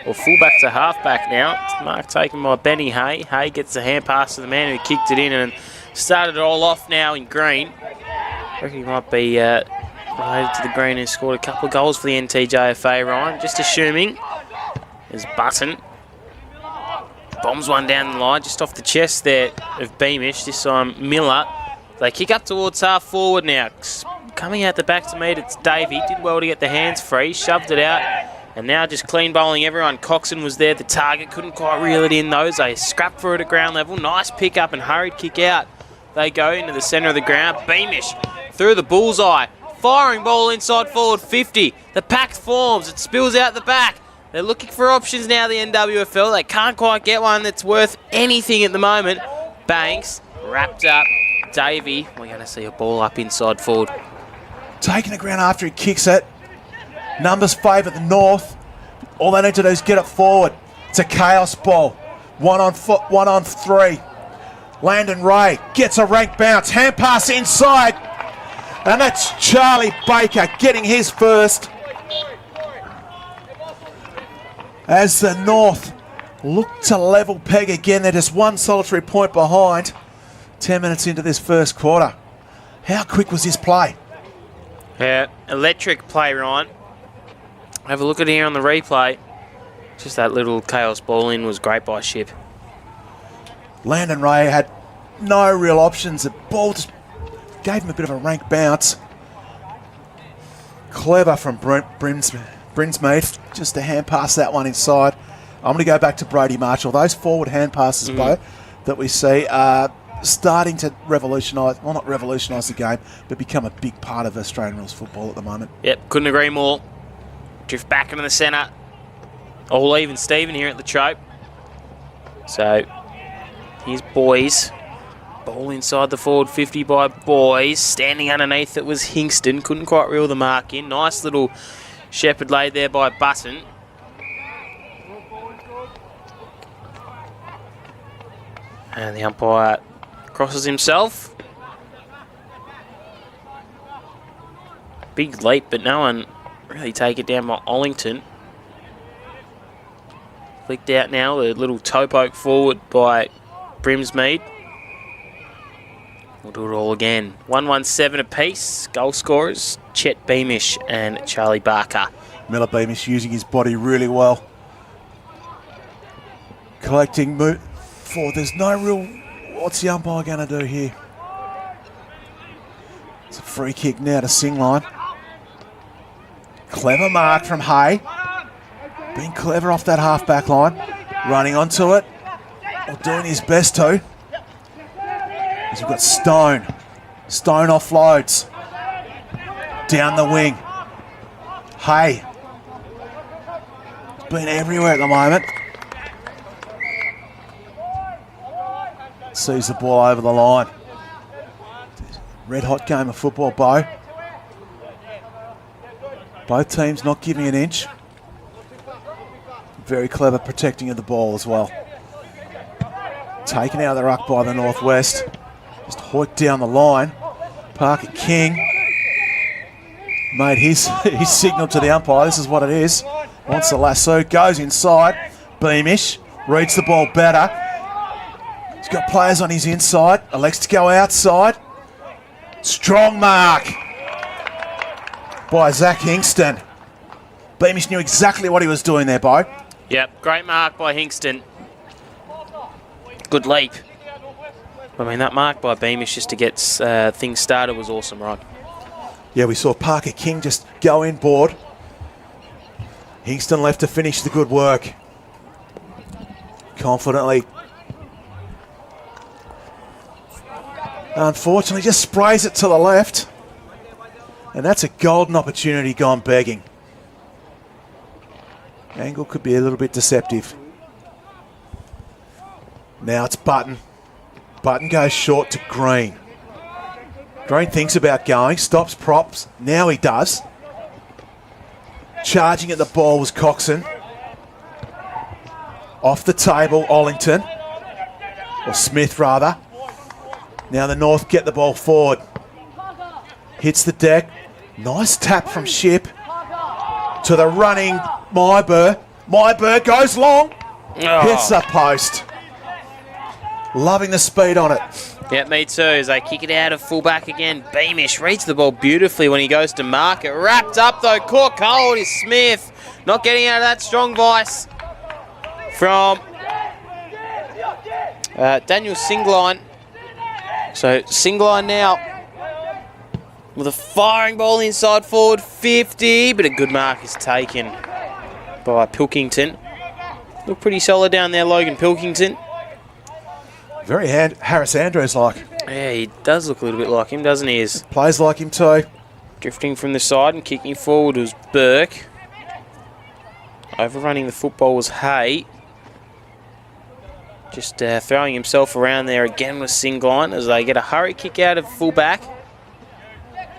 or fullback to halfback now. It's mark taken by Benny Hay. Hay gets the hand pass to the man who kicked it in and started it all off now in green. I reckon he might be related to the green and scored a couple of goals for the NTJFA, Ryan. Just assuming. There's Button. Bombs one down the line, just off the chest there of Beamish. This time Miller. They kick up towards half forward now. Coming out the back to meet, it's Davey. Did well to get the hands free, shoved it out. And now just clean bowling everyone. Coxon was there, the target. Couldn't quite reel it in those. They scrapped for it at ground level. Nice pick up and hurried kick out. They go into the centre of the ground. Beamish through the bullseye. Firing ball inside forward 50. The pack forms. It spills out the back. They're looking for options now, the NWFL. They can't quite get one that's worth anything at the moment. Banks wrapped up. Davey, we're going to see a ball up inside forward. Taking the ground after he kicks it. Numbers favour the North. All they need to do is get it forward. It's a chaos ball. 1 on foot, 1 on 3. Landon Ray gets a rank bounce. Hand pass inside. And that's Charlie Baker getting his first. As the North look to level peg again. They're just one solitary point behind. 10 minutes into this first quarter. How quick was this play? Yeah, electric play, Ryan. Have a look at it here on the replay. Just that little chaos ball in was great by Ship. Landon Ray had no real options. The ball just gave him a bit of a rank bounce. Clever from Brinsmead. Just to hand pass that one inside. I'm going to go back to Brody Marshall. Those forward hand passes, Bo, that we see are starting to revolutionise, well, not revolutionise the game, but become a big part of Australian rules football at the moment. Yep, couldn't agree more. Drift back into the centre. All even Stephen here at Latrobe. So, here's Boys. Ball inside the forward 50 by Boys. Standing underneath it was Hingston. Couldn't quite reel the mark in. Nice little shepherd laid there by Button. And the umpire crosses himself. Big leap, but no one really take it down by Ollington. Flicked out now, a little toe poke forward by Brimsmead. We'll do it all again. 1-1-7 apiece. Goal scorers, Chet Beamish and Charlie Barker. Miller Beamish using his body really well. Collecting move forward. There's no real... What's the umpire going to do here? It's a free kick now to Singline. Clever mark from Hay. Being clever off that half-back line. Running onto it. Or doing his best to. As we've got Stone. Stone offloads. Down the wing. Hay. It's been everywhere at the moment. Sees the ball over the line. Red hot game of football, Bo. Both teams not giving an inch. Very clever protecting of the ball as well. Taken out of the ruck by the Northwest. Just hoiked down the line. Parker King made his signal to the umpire. This is what it is. Wants the lasso. Goes inside. Beamish reads the ball better. He's got players on his inside. Elects to go outside. Strong mark by Zach Hingston. Beamish knew exactly what he was doing there, Bo. Yep, great mark by Hingston. Good leap. I mean, that mark by Beamish just to get things started was awesome, Rod. Yeah, we saw Parker King just go inboard. Hingston left to finish the good work. Confidently. Unfortunately, just sprays it to the left. And that's a golden opportunity gone begging. Angle could be a little bit deceptive. Now it's Button. Button goes short to Green. Green thinks about going, stops props. Now he does. Charging at the ball was Coxon. Off the table, Ollington. Or Smith, rather. Now the North get the ball forward. Hits the deck. Nice tap from Ship. To the running Myburr. Myburr goes long. Oh. Hits the post. Loving the speed on it. Yeah, me too, as they kick it out of fullback again. Beamish reads the ball beautifully when he goes to mark it. Wrapped up though, caught cold is Smith. Not getting out of that strong vice from Daniel Singline. So Singline now with a firing ball inside forward 50, but a good mark is taken by Pilkington. Look pretty solid down there, Logan Pilkington. Very Harris Andrews-like. Yeah, he does look a little bit like him, doesn't he? Plays like him too. Drifting from the side and kicking forward was Burke. Overrunning the football was Hay. Just throwing himself around there again with Singline as they get a hurry kick out of fullback.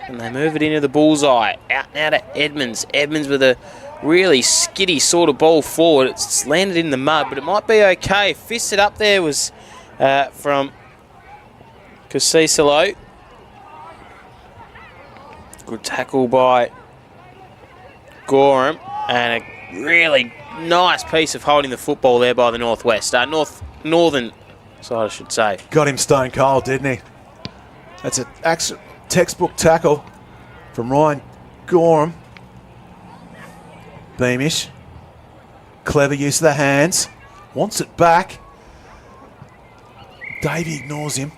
And they move it into the bullseye. Out now to Edmonds. Edmonds with a really skiddy sort of ball forward. It's landed in the mud, but it might be okay. Fisted up there was from Casisalo. Good tackle by Gorham. And a really nice piece of holding the football there by the Northwest. Northern side, I should say. Got him stone cold, didn't he? That's a textbook tackle from Ryan Gorham. Beamish. Clever use of the hands. Wants it back. Davey ignores him.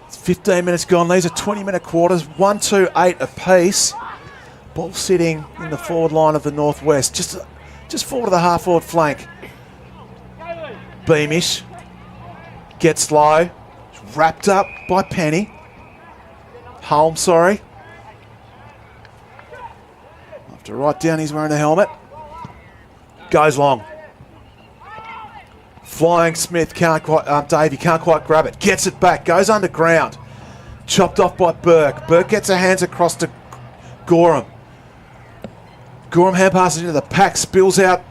It's 15 minutes gone. These are 20-minute quarters. 1-2-8 apiece. Ball sitting in the forward line of the Northwest. Just forward of the half-forward flank. Beamish gets low. Wrapped up by Penny. Holmes, sorry. Have to write down he's wearing a helmet. Goes long. Flying Smith can't quite. Davey can't quite grab it. Gets it back. Goes underground. Chopped off by Burke. Burke gets her hands across to Gorham. Gorham hand passes into the pack. Spills out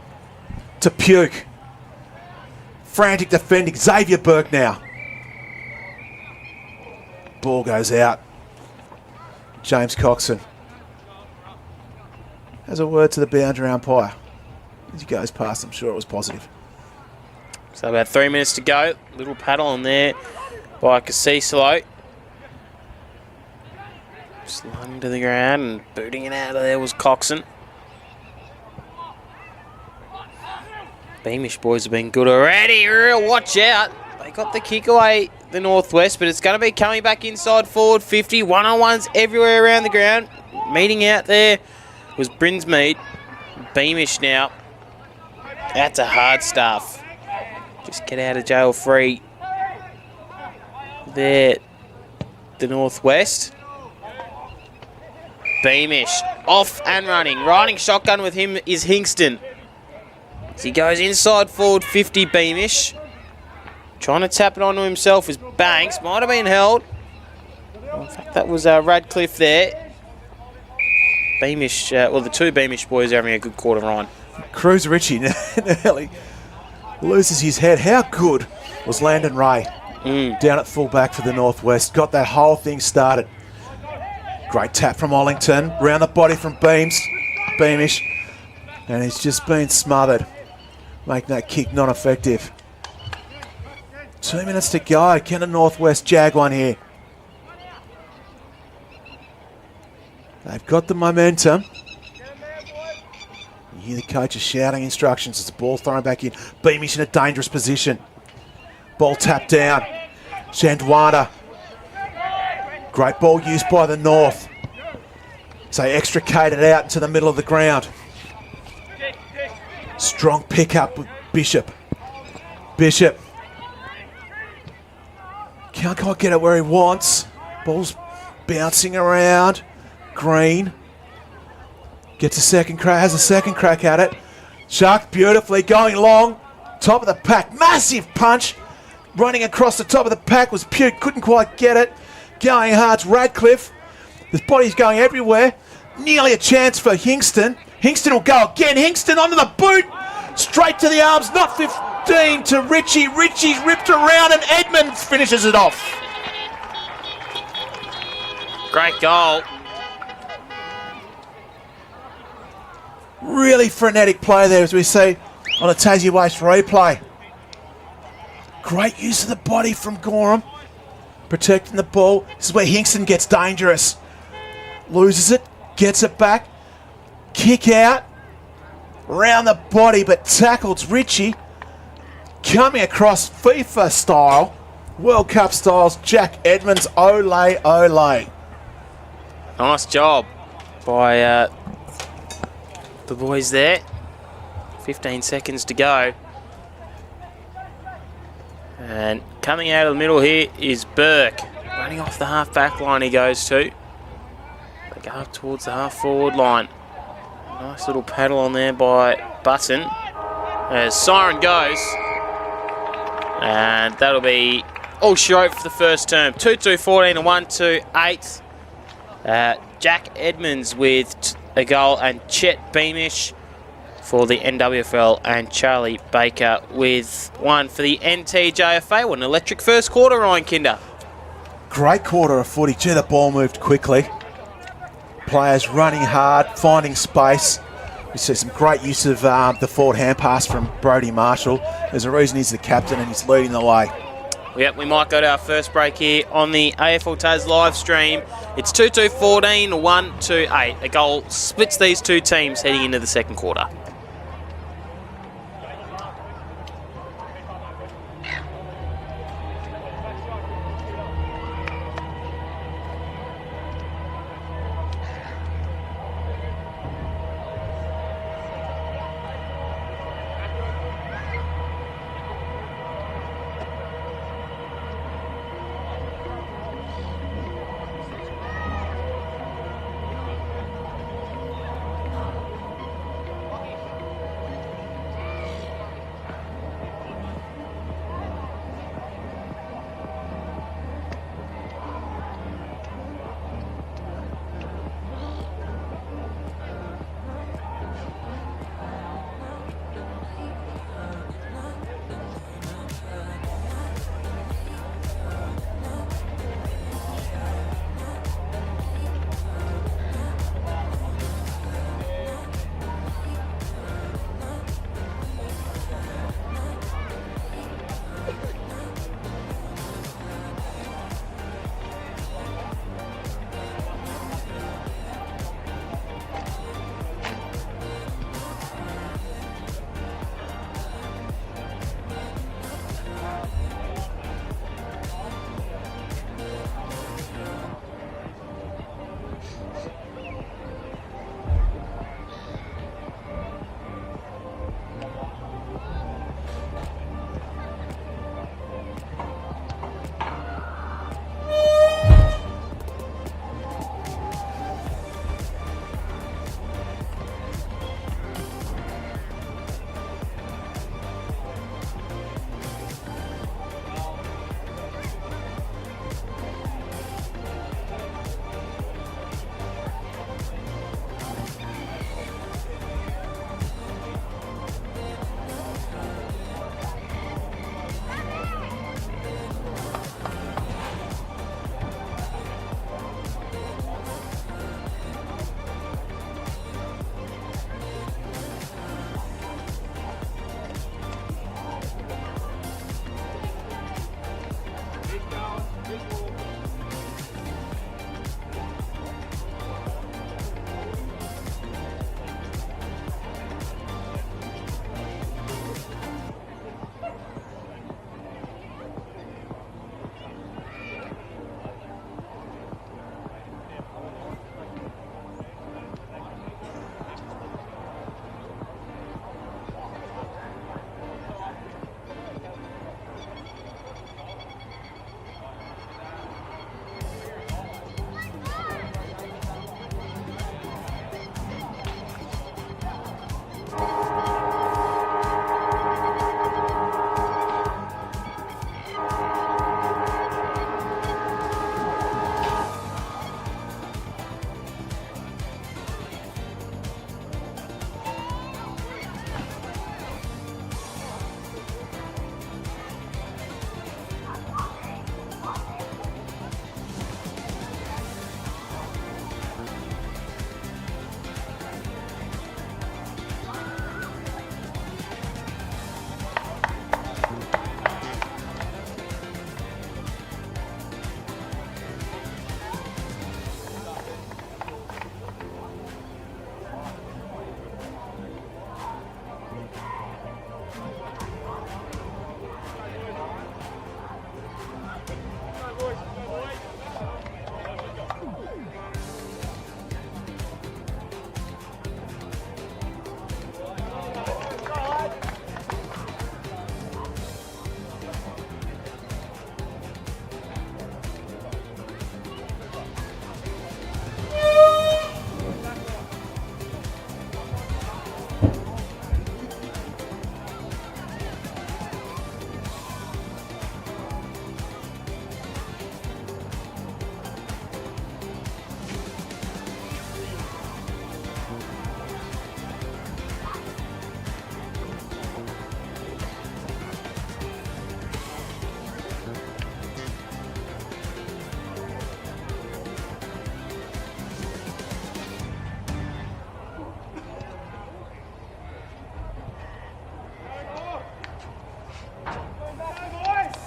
to Puke. Frantic defending. Xavier Burke now. Ball goes out. James Coxon has a word to the boundary umpire. As he goes past, I'm sure it was positive. So about 3 minutes to go. Little paddle on there by Casisalo. Slung to the ground and booting it out of there was Coxon. Beamish boys have been good already. Watch out. They got the kick away, the Northwest, but it's going to be coming back inside forward 50. One-on-ones everywhere around the ground. Meeting out there was Brinsmead. Beamish now. That's a hard stuff. Just get out of jail free. There, the Northwest. Beamish off and running. Riding shotgun with him is Hingston. As he goes inside forward 50, Beamish. Trying to tap it onto himself is Banks. Might have been held. In fact, that was Radcliffe there. Beamish, the two Beamish boys are having a good quarter, Ryan. Cruz Ritchie nearly loses his head. How good was Landon Ray down at fullback for the Northwest? Got that whole thing started. Great tap from Ollington. Round the body from Beamish. And he's just been smothered. Making that kick non-effective. 2 minutes to go. Can the Northwest jag one here? They've got the momentum. You hear the coaches shouting instructions as the ball's thrown back in. Beamish in a dangerous position. Ball tapped down. Chandwana. Great ball used by the North. So they extricate it out into the middle of the ground. Strong pick-up with Bishop. Bishop. Can't quite get it where he wants. Ball's bouncing around. Green. Gets a second crack, has a second crack at it. Shark beautifully going long. Top of the pack. Massive punch. Running across the top of the pack was Pugh. Couldn't quite get it. Going hard's Radcliffe. His body's going everywhere. Nearly a chance for Hingston. Hingston will go again. Hingston onto the boot. Straight to the arms. Not 15 to Richie. Richie's ripped around and Edmonds finishes it off. Great goal. Really frenetic play there, as we see on a Tassie Waste replay. Great use of the body from Gorham. Protecting the ball. This is where Hingston gets dangerous. Loses it. Gets it back. Kick out. Round the body, but tackles Richie. Coming across FIFA style. World Cup styles. Jack Edmonds. Ole, ole. Nice job by the boys there. 15 seconds to go. And coming out of the middle here is Burke. Running off the half-back line he goes to. They go up towards the half-forward line. Nice little paddle on there by Button. As siren goes. And that'll be all she wrote for the first term. 2-2-14 and 1-2-8. Jack Edmonds with a goal and Chet Beamish for the NWFL and Charlie Baker with one for the NTJFA. What an electric first quarter, Ryan Kinder. Great quarter of footy. Gee, the ball moved quickly. Players running hard, finding space. We see some great use of the forward hand pass from Brodie Marshall. There's a reason he's the captain and he's leading the way. Yep, we might go to our first break here on the AFL Tas live stream. It's 2-2-14, 1-2-8. A goal splits these two teams heading into the second quarter.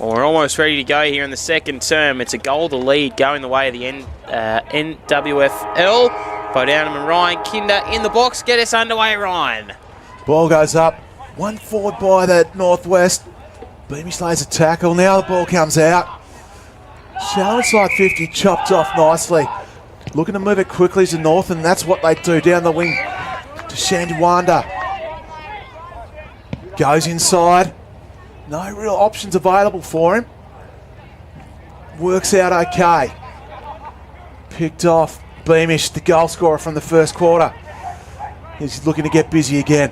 Well, we're almost ready to go here in the second term. It's a goal to lead going the way of the NWFL. Bo Downham and Ryan Kinder in the box. Get us underway, Ryan. Ball goes up. One forward by the Northwest. Beamish lays a tackle. Now the ball comes out. Shallow inside 50, chopped off nicely. Looking to move it quickly to North, and that's what they do. Down the wing to Shandiwanda. Goes inside. No real options available for him. Works out okay. Picked off Beamish, the goal scorer from the first quarter. He's looking to get busy again.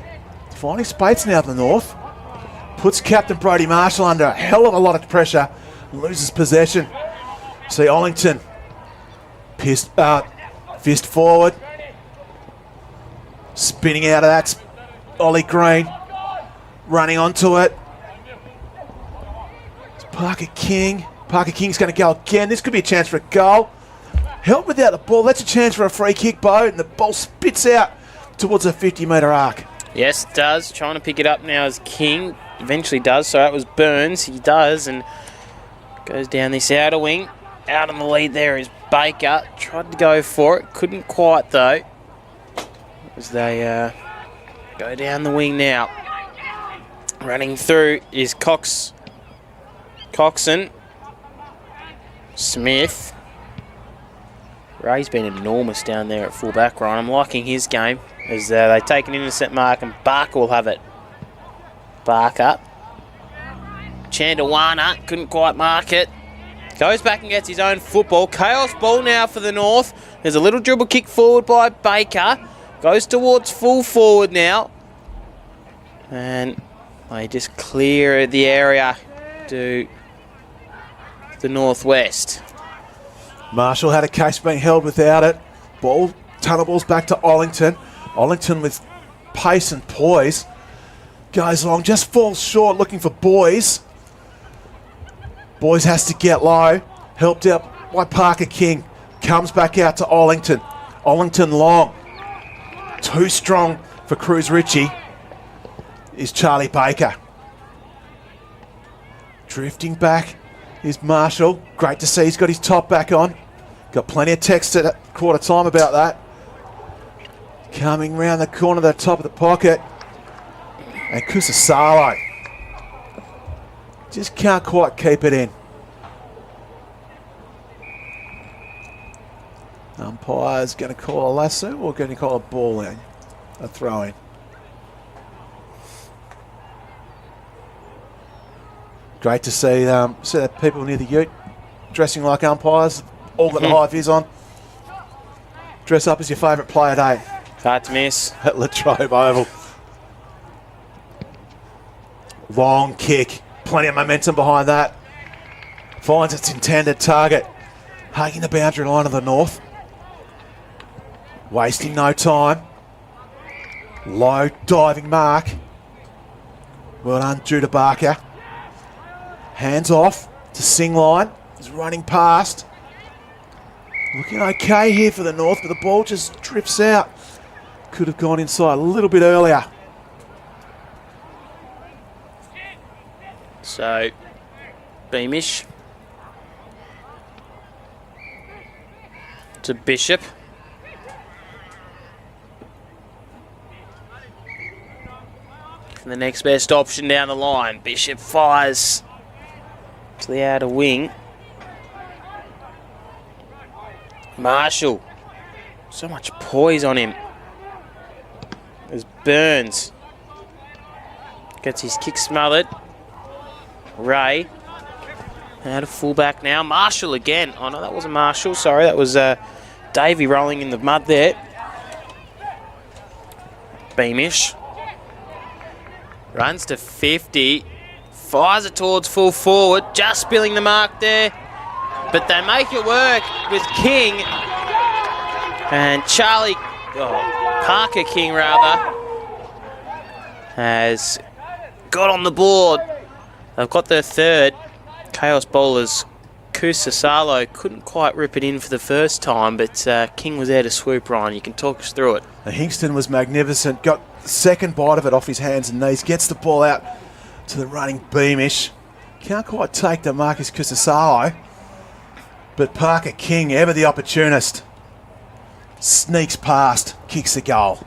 Finding space now to the North. Puts Captain Brodie Marshall under a hell of a lot of pressure. Loses possession. See Ollington. Fist forward. Spinning out of that. Ollie Green. Running onto it. It's Parker King. Parker King's going to go again. This could be a chance for a goal. Help without the ball. That's a chance for a free kick, Bo. And the ball spits out towards a 50-metre arc. Yes, it does. Trying to pick it up now is King. Eventually does. So that was Burns. He does and goes down this outer wing. Out on the lead there is Baker. Tried to go for it. Couldn't quite, though. As they go down the wing now. Running through is Coxon. Smith. Ray's been enormous down there at full-back, Ryan. I'm liking his game as they take an intercept mark and Barker will have it. Barker. Chandawana couldn't quite mark it. Goes back and gets his own football. Chaos ball now for the North. There's a little dribble kick forward by Baker. Goes towards full forward now. And they just clear the area to the Northwest. Marshall had a case being held without it. Tunnel balls back to Ollington. Ollington with pace and poise. Goes along, just falls short looking for Boys. Boys has to get low. Helped out by Parker King. Comes back out to Ollington. Ollington long. Too strong for Cruz Ritchie is Charlie Baker. Drifting back is Marshall. Great to see he's got his top back on. Got plenty of text at quarter time about that. Coming round the corner of the top of the pocket. And Kusasalo just can't quite keep it in. Umpire's going to call a lasso or going to call a ball in? A throw in. Great to see the people near the ute dressing like umpires. All got the high vis on. Dress up as your favourite player day. Hard to miss. At Latrobe Oval. Long kick. Plenty of momentum behind that. Finds its intended target. Hugging the boundary line of the North. Wasting no time. Low diving mark. Well done, Judah Barker. Hands off to Singline. He's running past. Looking okay here for the North, but the ball just drifts out. Could have gone inside a little bit earlier. So, Beamish to Bishop. And the next best option down the line. Bishop fires to the outer wing. Marshall. So much poise on him. As Burns gets his kick smothered. Ray. Out of fullback now. Marshall again. Oh no, that wasn't Marshall. Sorry, that was Davey rolling in the mud there. Beamish. Runs to 50. Fires it towards full forward. Just spilling the mark there. But they make it work with King. And Parker King rather, has got on the board. They've got their third. Chaos bowlers Kusasalo couldn't quite rip it in for the first time, but King was there to swoop, Ryan. You can talk us through it. Hingston was magnificent. Got the second bite of it off his hands and knees. Gets the ball out to the running Beamish. Can't quite take the Marcus Kusasalo. But Parker King, ever the opportunist, sneaks past, kicks the goal.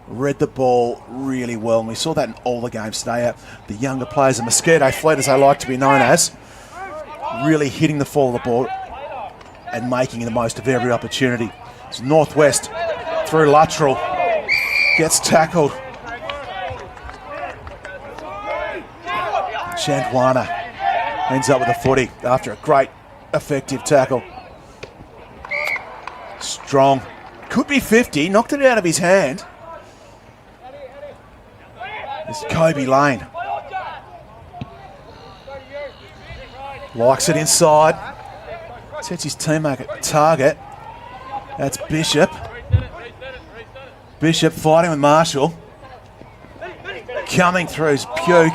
Read the ball really well, and we saw that in all the games today. The younger players, the Mosquito Fleet, as they like to be known as, really hitting the fall of the ball and making the most of every opportunity. It's Northwest through Latrobe, gets tackled. Chandwana ends up with a footy after a great, effective tackle. Strong. Could be 50. Knocked it out of his hand. It's Kobe Lane. Likes it inside. Sets his teammate at target. That's Bishop. Bishop fighting with Marshall. Coming through is Puke.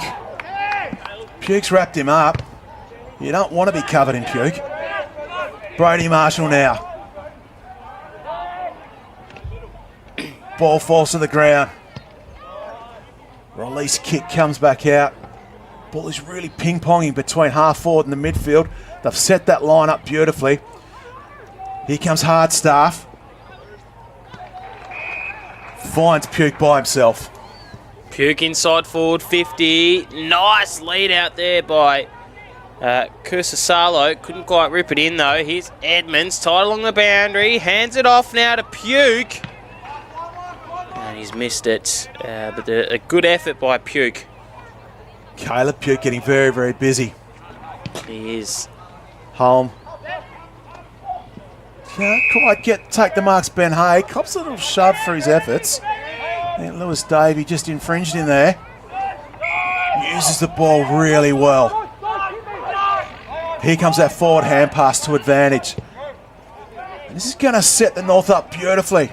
Puke's wrapped him up. You don't want to be covered in puke. Brody Marshall now. Ball falls to the ground. Release kick comes back out. Ball is really ping-ponging between half forward and the midfield. They've set that line up beautifully. Here comes Hardstaff. Finds Puke by himself. Puke inside forward 50. Nice lead out there by Kusasalo. Couldn't quite rip it in though. Here's Edmonds tight along the boundary. Hands it off now to Puke. And he's missed it. But a good effort by Puke. Caleb Puke getting very, very busy. He is. Home. Can't quite take the marks, Ben Hay. Cops a little shove for his efforts. And Lewis Davey just infringed in there. Uses the ball really well. Here comes that forward hand pass to advantage. And this is going to set the North up beautifully.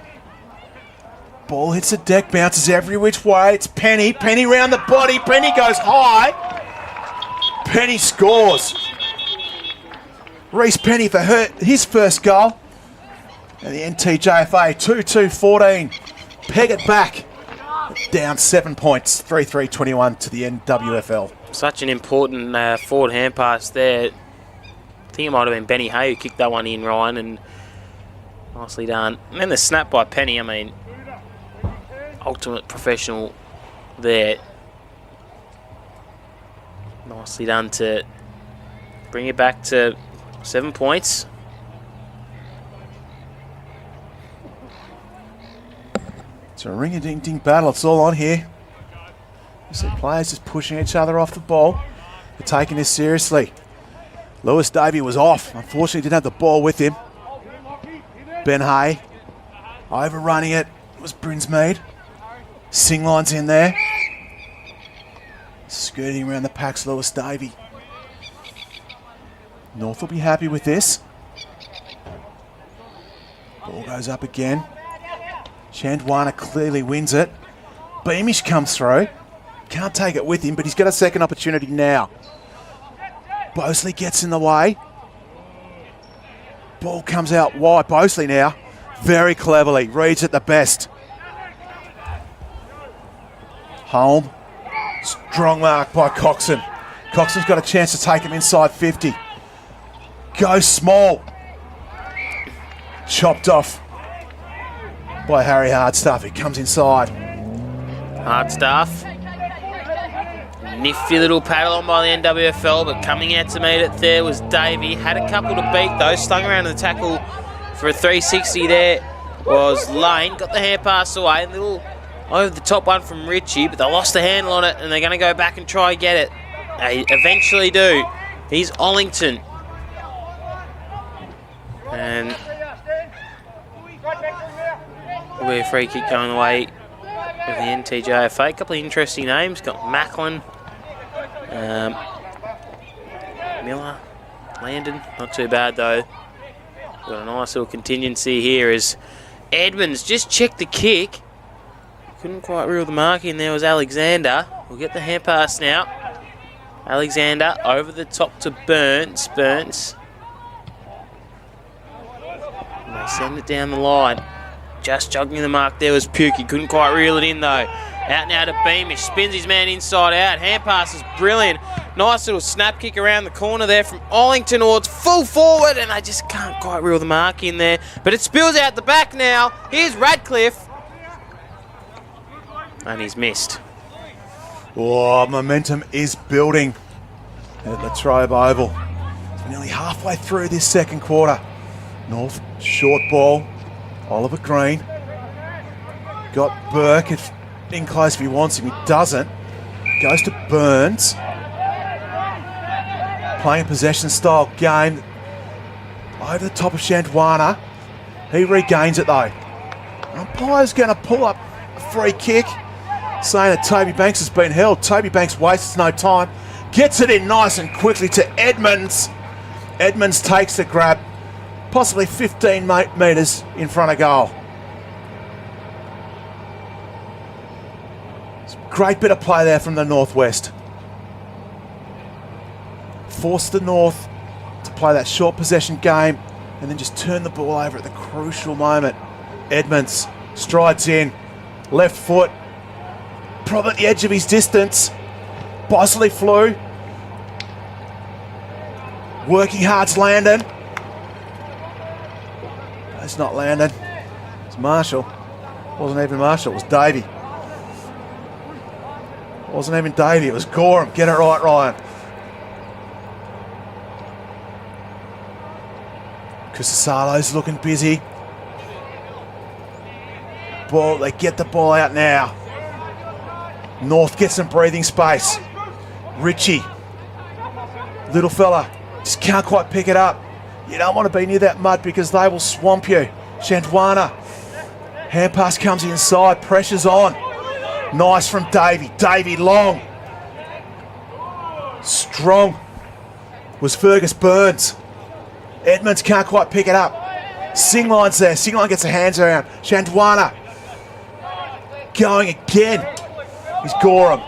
Ball hits the deck, bounces every which way. It's Penny. Penny round the body. Penny goes high. Penny scores. Reece Penny for his first goal. And the NTJFA 2-2-14. Peg it back. Down 7 points. 3-3-21 to the NWFL. Such an important forward hand pass there. I think it might have been Benny Hay who kicked that one in, Ryan, and nicely done. And then the snap by Penny, I mean, ultimate professional there. Nicely done to bring it back to 7 points. It's a ring-a-ding-ding battle. It's all on here. You see players just pushing each other off the ball. They're taking this seriously. Lewis Davey was off. Unfortunately, didn't have the ball with him. Ben Hay overrunning it. It was Brinsmead. Singline's in there. Skirting around the packs, Lewis Davey. North will be happy with this. Ball goes up again. Chandwana clearly wins it. Beamish comes through. Can't take it with him, but he's got a second opportunity now. Bosley gets in the way. Ball comes out wide. Bosley now, very cleverly, reads it the best. Home. Strong mark by Coxon. Coxon's got a chance to take him inside 50. Goes small. Chopped off by Harry Hardstaff. He comes inside. Hardstaff. Nifty little paddle on by the NWFL, but coming out to meet it there was Davey. Had a couple to beat though. Slung around the tackle for a 360 there was Lane. Got the hand pass away. A little over the top one from Richie, but they lost the handle on it and they're going to go back and try and get it. They eventually do. Here's Ollington. And will be a free kick going the way of the NTJFA. A couple of interesting names. Got Macklin, Miller, Landon. Not too bad though. Got a nice little contingency here as Edmonds just checked the kick. Couldn't quite reel the mark in. There was Alexander. We'll get the hand pass now. Alexander over the top to Burns. Burns. And they send it down the line. Just jogging the mark there was Puke. He couldn't quite reel it in though. Out now to Beamish. Spins his man inside out. Hand pass is brilliant. Nice little snap kick around the corner there from Ollington towards full forward, and I just can't quite reel the mark in there. But it spills out the back now. Here's Radcliffe. And he's missed. Oh, momentum is building at Latrobe Oval. It's nearly halfway through this second quarter. North, short ball. Oliver Green. Got Burke in close if he wants him. He doesn't. Goes to Burns. Playing possession style game. Over the top of Chandwana. He regains it though. Umpire's going to pull up a free kick, saying that Toby Banks has been held. Toby Banks wastes no time. Gets it in nice and quickly to Edmonds. Edmonds takes the grab. Possibly 15 metres in front of goal. Great bit of play there from the Northwest. Forced the North to play that short possession game and then just turn the ball over at the crucial moment. Edmonds strides in, left foot, probably at the edge of his distance. Bosley flew. Working hard's Landon. It's not Landon. It's Marshall. Wasn't even Marshall, it was Davey. Wasn't even Davey, it was Gorham. Get it right, Ryan. Crisasalo's looking busy. Ball, they get the ball out now. North gets some breathing space. Richie. Little fella. Just can't quite pick it up. You don't want to be near that mud because they will swamp you. Chandwana. Hand pass comes inside. Pressure's on. Nice from Davey. Davey long. Strong was Fergus Burns. Edmonds can't quite pick it up. Singline's there. Singline gets her hands around. Chandwana. Going again. He's Gorham.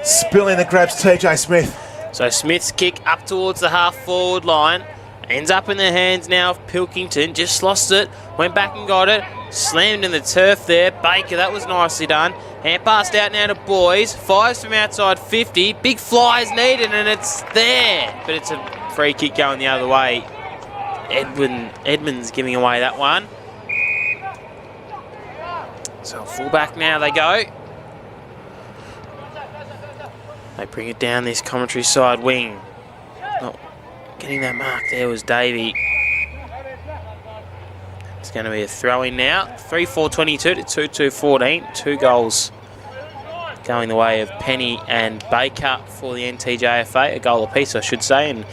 Spilling the grabs TJ Smith. So Smith's kick up towards the half-forward line. Ends up in the hands now of Pilkington. Just lost it. Went back and got it. Slammed in the turf there. Baker, that was nicely done. Hand passed out now to Boys. Fires from outside 50. Big fly is needed and it's there. But it's a free kick going the other way. Edmonds giving away that one. So fullback now they go. They bring it down this commentary side wing. Not getting that mark there was Davey. It's going to be a throw-in now. 3-4-22 to 2-2-14. 2 goals going the way of Penny and Baker for the NTJFA. A goal apiece, I should say. And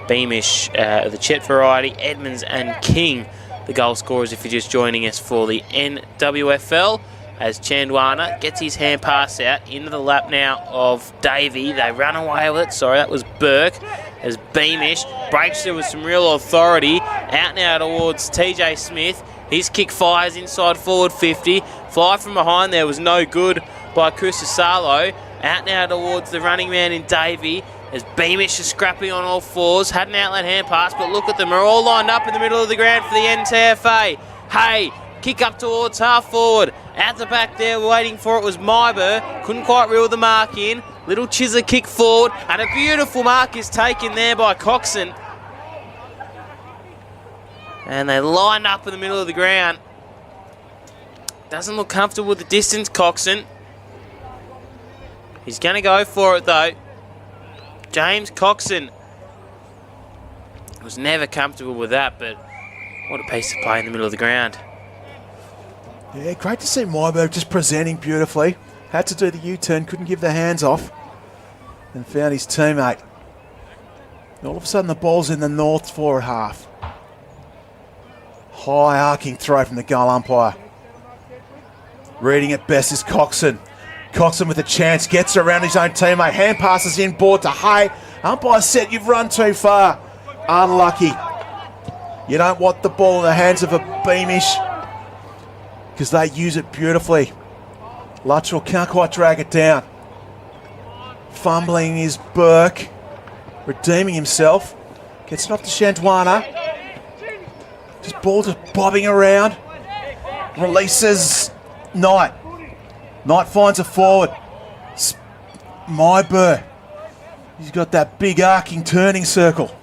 Beamish, the Chet variety. Edmonds and King, the goal scorers if you're just joining us for the NWFL. As Chandwana gets his hand pass out into the lap now of Davey. They run away with it. Sorry, that was Burke. As Beamish breaks through with some real authority. Out now towards TJ Smith. His kick fires inside forward 50. Fly from behind there was no good by Crisasalo. Out now towards the running man in Davey. As Beamish is scrapping on all fours. Had an outlet hand pass, but look at them. They're all lined up in the middle of the ground for the NTFA. Hey, kick up towards half forward. At the back there, waiting for it was Myber. Couldn't quite reel the mark in. Little Chizza kick forward. And a beautiful mark is taken there by Coxon. And they line up in the middle of the ground. Doesn't look comfortable with the distance, Coxon. He's going to go for it, though. James Coxon was never comfortable with that, but what a piece of play in the middle of the ground. Yeah, great to see Myberg just presenting beautifully. Had to do the U-turn, couldn't give the hands off. And found his teammate. And all of a sudden the ball's in the North's forward half. High arcing throw from the goal umpire. Reading it best is Coxon. Coxon with a chance, gets around his own teammate. Hand passes in board to Hay. Umpire said you've run too far. Unlucky. You don't want the ball in the hands of a Beamish, because they use it beautifully. Latrobe can't quite drag it down. Fumbling is Burke. Redeeming himself. Gets it off to Chandwana. Just ball just bobbing around. Releases Knight. Knight finds a forward. Myburr. He's got that big arcing turning circle.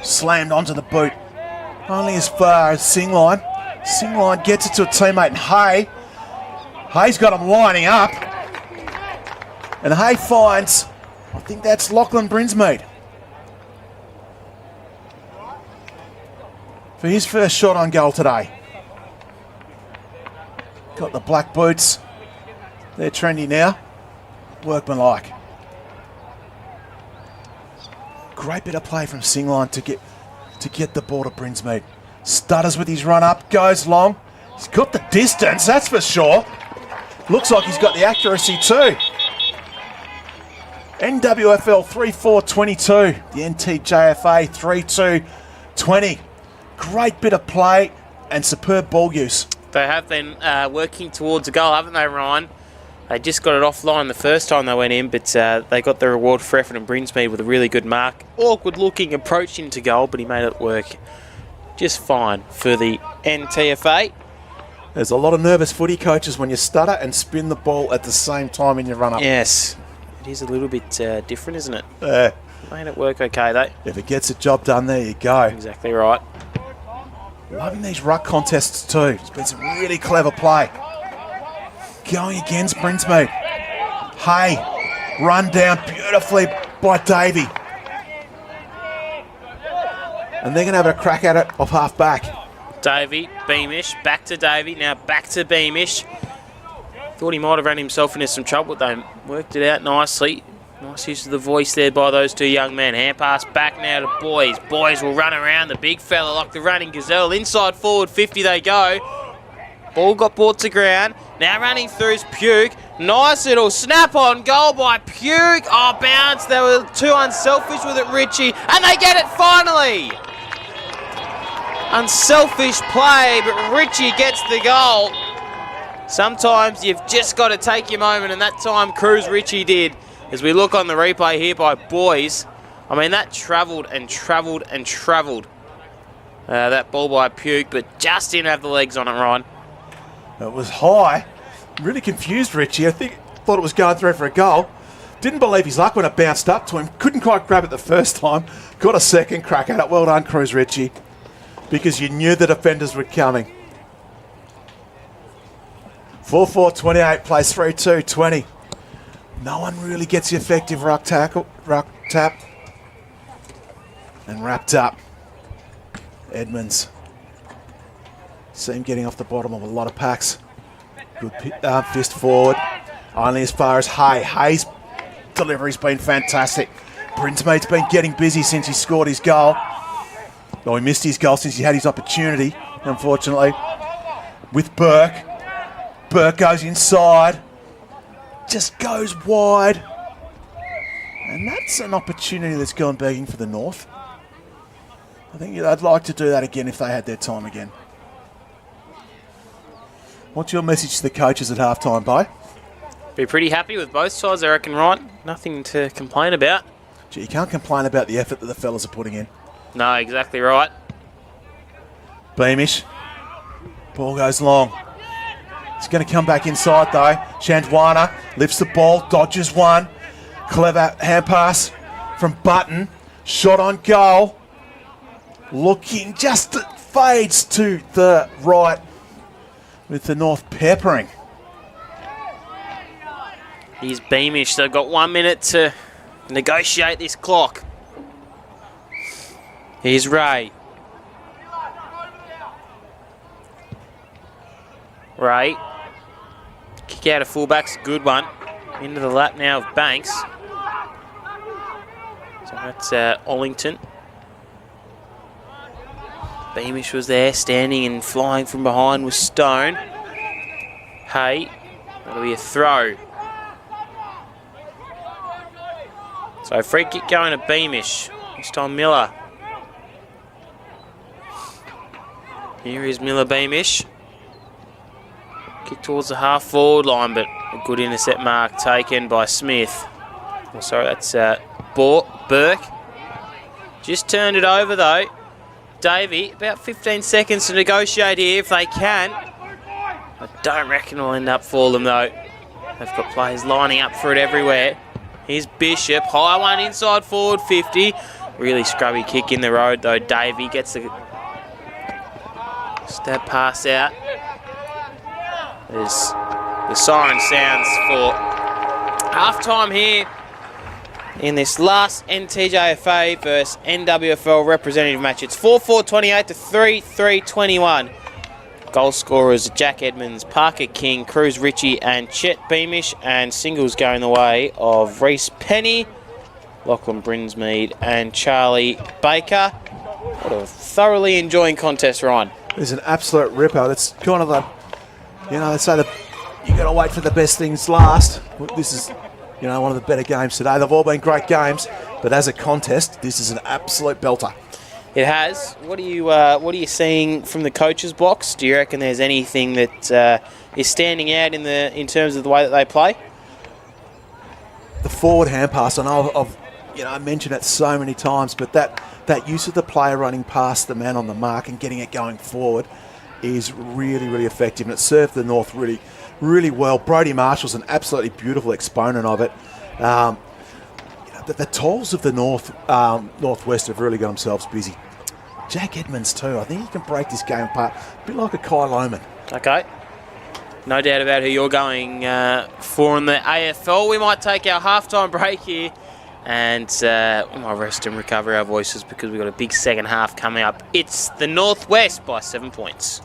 Slammed onto the boot. Only as far as Singline. Singline gets it to a teammate, and Hay's got him lining up. And Hay finds, I think that's Lachlan Brinsmead, for his first shot on goal today. Got the black boots. They're trendy now. Workmanlike. Great bit of play from Singline to get the ball to Brinsmead. Stutters with his run up, goes long. He's got the distance, that's for sure. Looks like he's got the accuracy too. NWFL 3-4-22. The NTJFA 3-2-20. Great bit of play and superb ball use. They have been working towards a goal, haven't they, Ryan? They just got it offline the first time they went in, but they got the reward for effort, and Brinsmead with a really good mark. Awkward looking approach into goal, but he made it work just fine for the NTFA. There's a lot of nervous footy coaches when you stutter and spin the ball at the same time in your run-up. Yes, it is a little bit different, isn't it? Yeah. Made it work okay, though. If it gets the job done, there you go. Exactly right. Loving these ruck contests too. It's been some really clever play. Going against Brinsmead. Hay, run down beautifully by Davey. And they're going to have a crack at it off half back. Davey, Beamish, back to Davey, now back to Beamish. Thought he might have ran himself into some trouble, but they worked it out nicely. Nice use of the voice there by those two young men. Hand pass back now to Boys. Boys will run around the big fella like the running gazelle. Inside forward 50 they go. Ball got brought to ground. Now running through is Puke. Nice little snap on goal by Puke. Oh, bounce. They were too unselfish with it, Richie. And they get it finally. Unselfish play, but Richie gets the goal. Sometimes you've just got to take your moment, and that time Cruz Richie did. As we look on the replay here by Boys, I mean, that travelled and travelled and travelled. That ball by Puke, but just didn't have the legs on it, Ryan. It was high. Really confused Richie. I thought it was going through for a goal. Didn't believe his luck when it bounced up to him. Couldn't quite grab it the first time. Got a second crack at it. Well done, Cruz Richie. Because you knew the defenders were coming. 4-4-28 plays 3-2-20. No one really gets the effective ruck tap. And wrapped up. Edmonds. See him getting off the bottom of a lot of packs. Good fist forward. Only as far as Hay. Hay's delivery's been fantastic. Brinsmead's been getting busy since he scored his goal. Well, he missed his goal since he had his opportunity, unfortunately. With Burke. Burke goes inside. Just goes wide. And that's an opportunity that's gone begging for the North. I think they'd like to do that again if they had their time again. What's your message to the coaches at halftime, Bo? Be pretty happy with both sides, I reckon, Ryan. Nothing to complain about. Gee, you can't complain about the effort that the fellas are putting in. No, exactly right. Beamish. Ball goes long. It's going to come back inside though. Chandwana lifts the ball, dodges one. Clever hand pass from Button. Shot on goal. Looking, just fades to the right with the North peppering. Here's Beamish. They've got 1 minute to negotiate this clock. Here's Ray. Ray. Kick out of fullback's a good one. Into the lap now of Banks. So that's Ollington. Beamish was there, standing and flying from behind with Stone. Hay. That'll be a throw. So free kick going to Beamish. This time Miller. Here is Miller Beamish. Kick towards the half forward line, but a good intercept mark taken by Smith. Oh, sorry, that's Burke. Just turned it over though. Davey, about 15 seconds to negotiate here if they can. I don't reckon it'll end up for them, though. They've got players lining up for it everywhere. Here's Bishop. High one inside forward 50. Really scrubby kick in the road, though. Davey gets the step pass out. There's the siren sounds for half-time here in this last NTJFA versus NWFL representative match. It's 4-4-28 to 3-3-21. Goal scorers Jack Edmonds, Parker King, Cruz Ritchie and Chet Beamish, and singles going the way of Reese Penny, Lachlan Brinsmead and Charlie Baker. What a thoroughly enjoying contest, Ryan. It's an absolute ripper. That's kind of the, they say that you got to wait for the best things last. This is, one of the better games today. They've all been great games, but as a contest, this is an absolute belter. It has. What are you seeing from the coach's box? Do you reckon there's anything that is standing out in terms of the way that they play? The forward hand pass. I know I mentioned it so many times, but that use of the player running past the man on the mark and getting it going forward is really, really effective, and it served the North really, really well. Brodie Marshall's an absolutely beautiful exponent of it. The tolls of the Northwest have really got themselves busy. Jack Edmonds too. I think he can break this game apart. A bit like a Kai Lohman. Okay. No doubt about who you're going for in the AFL. We might take our halftime break here and we might rest and recover our voices because we've got a big second half coming up. It's the Northwest by 7 points.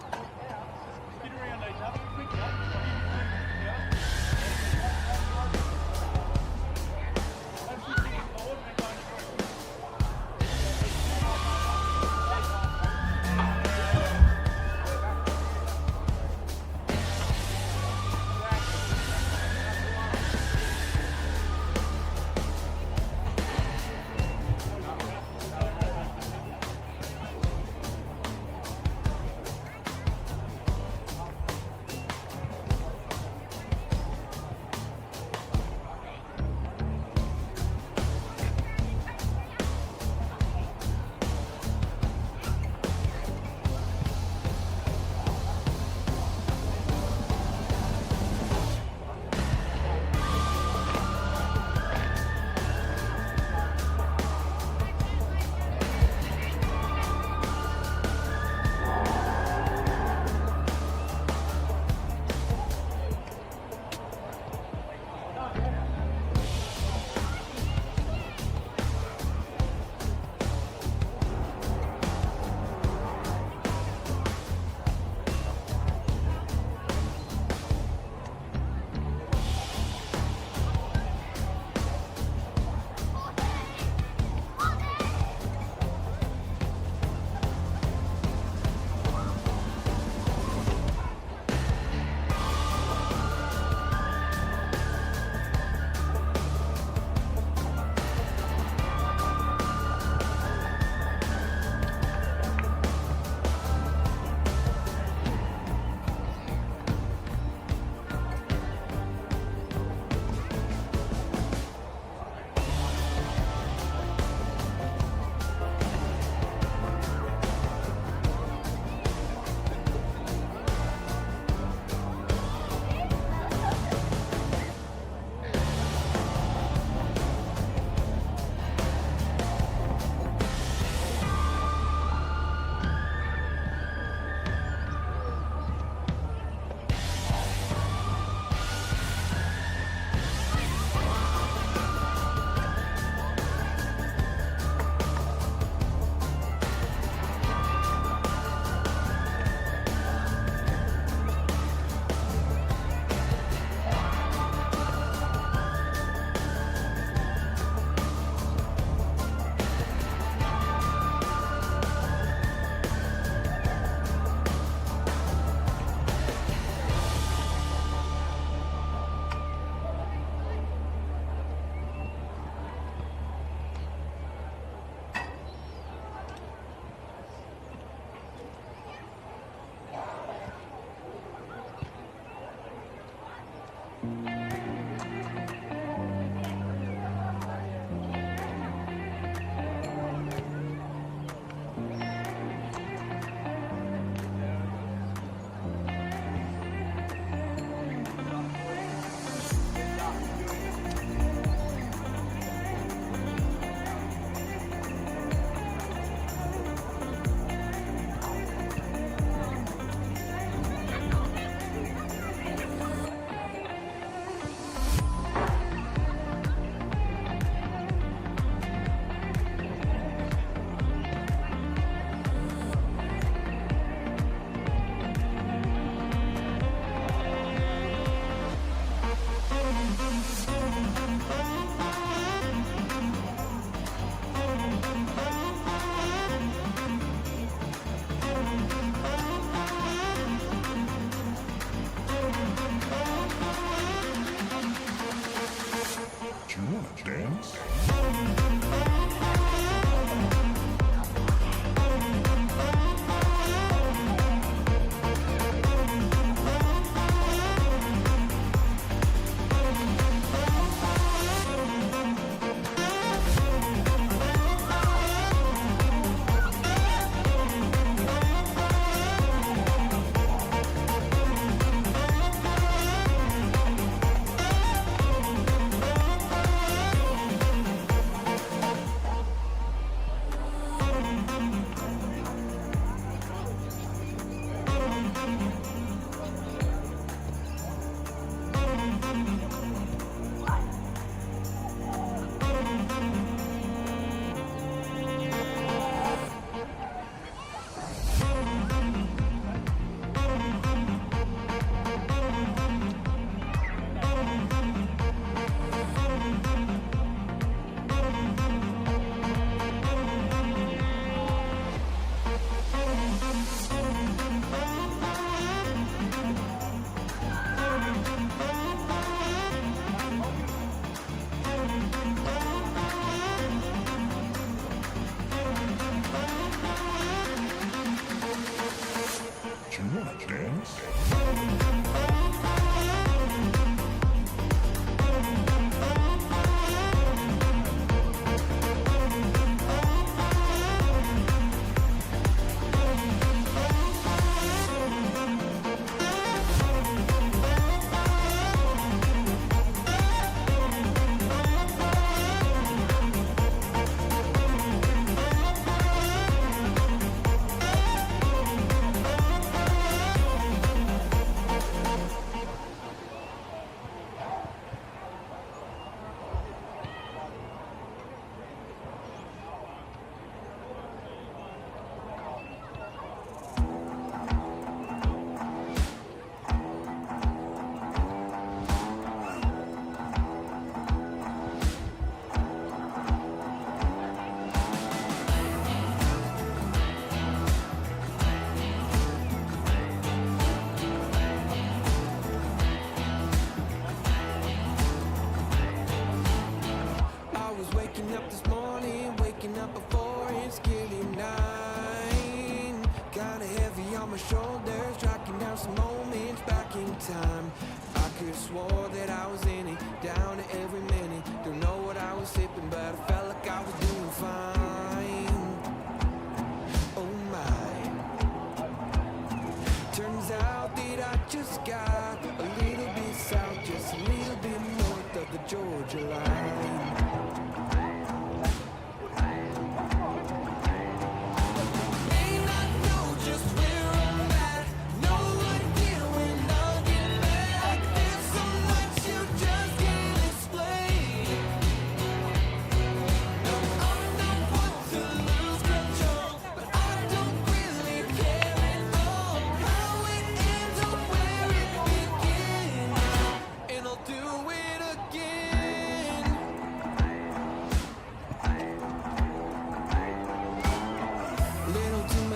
you wanna dance?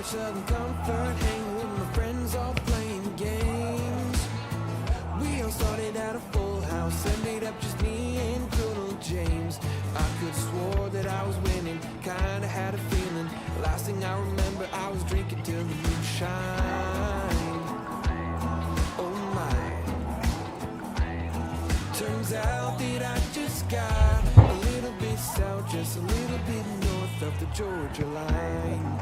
Southern comfort, hanging with my friends, all playing games. We all started at a full house, ended up just me and good old James. I could swore that I was winning, kinda had a feeling. Last thing I remember, I was drinking till the moon shine. Oh my. Turns out that I just got a little bit south, just a little bit north of the Georgia line.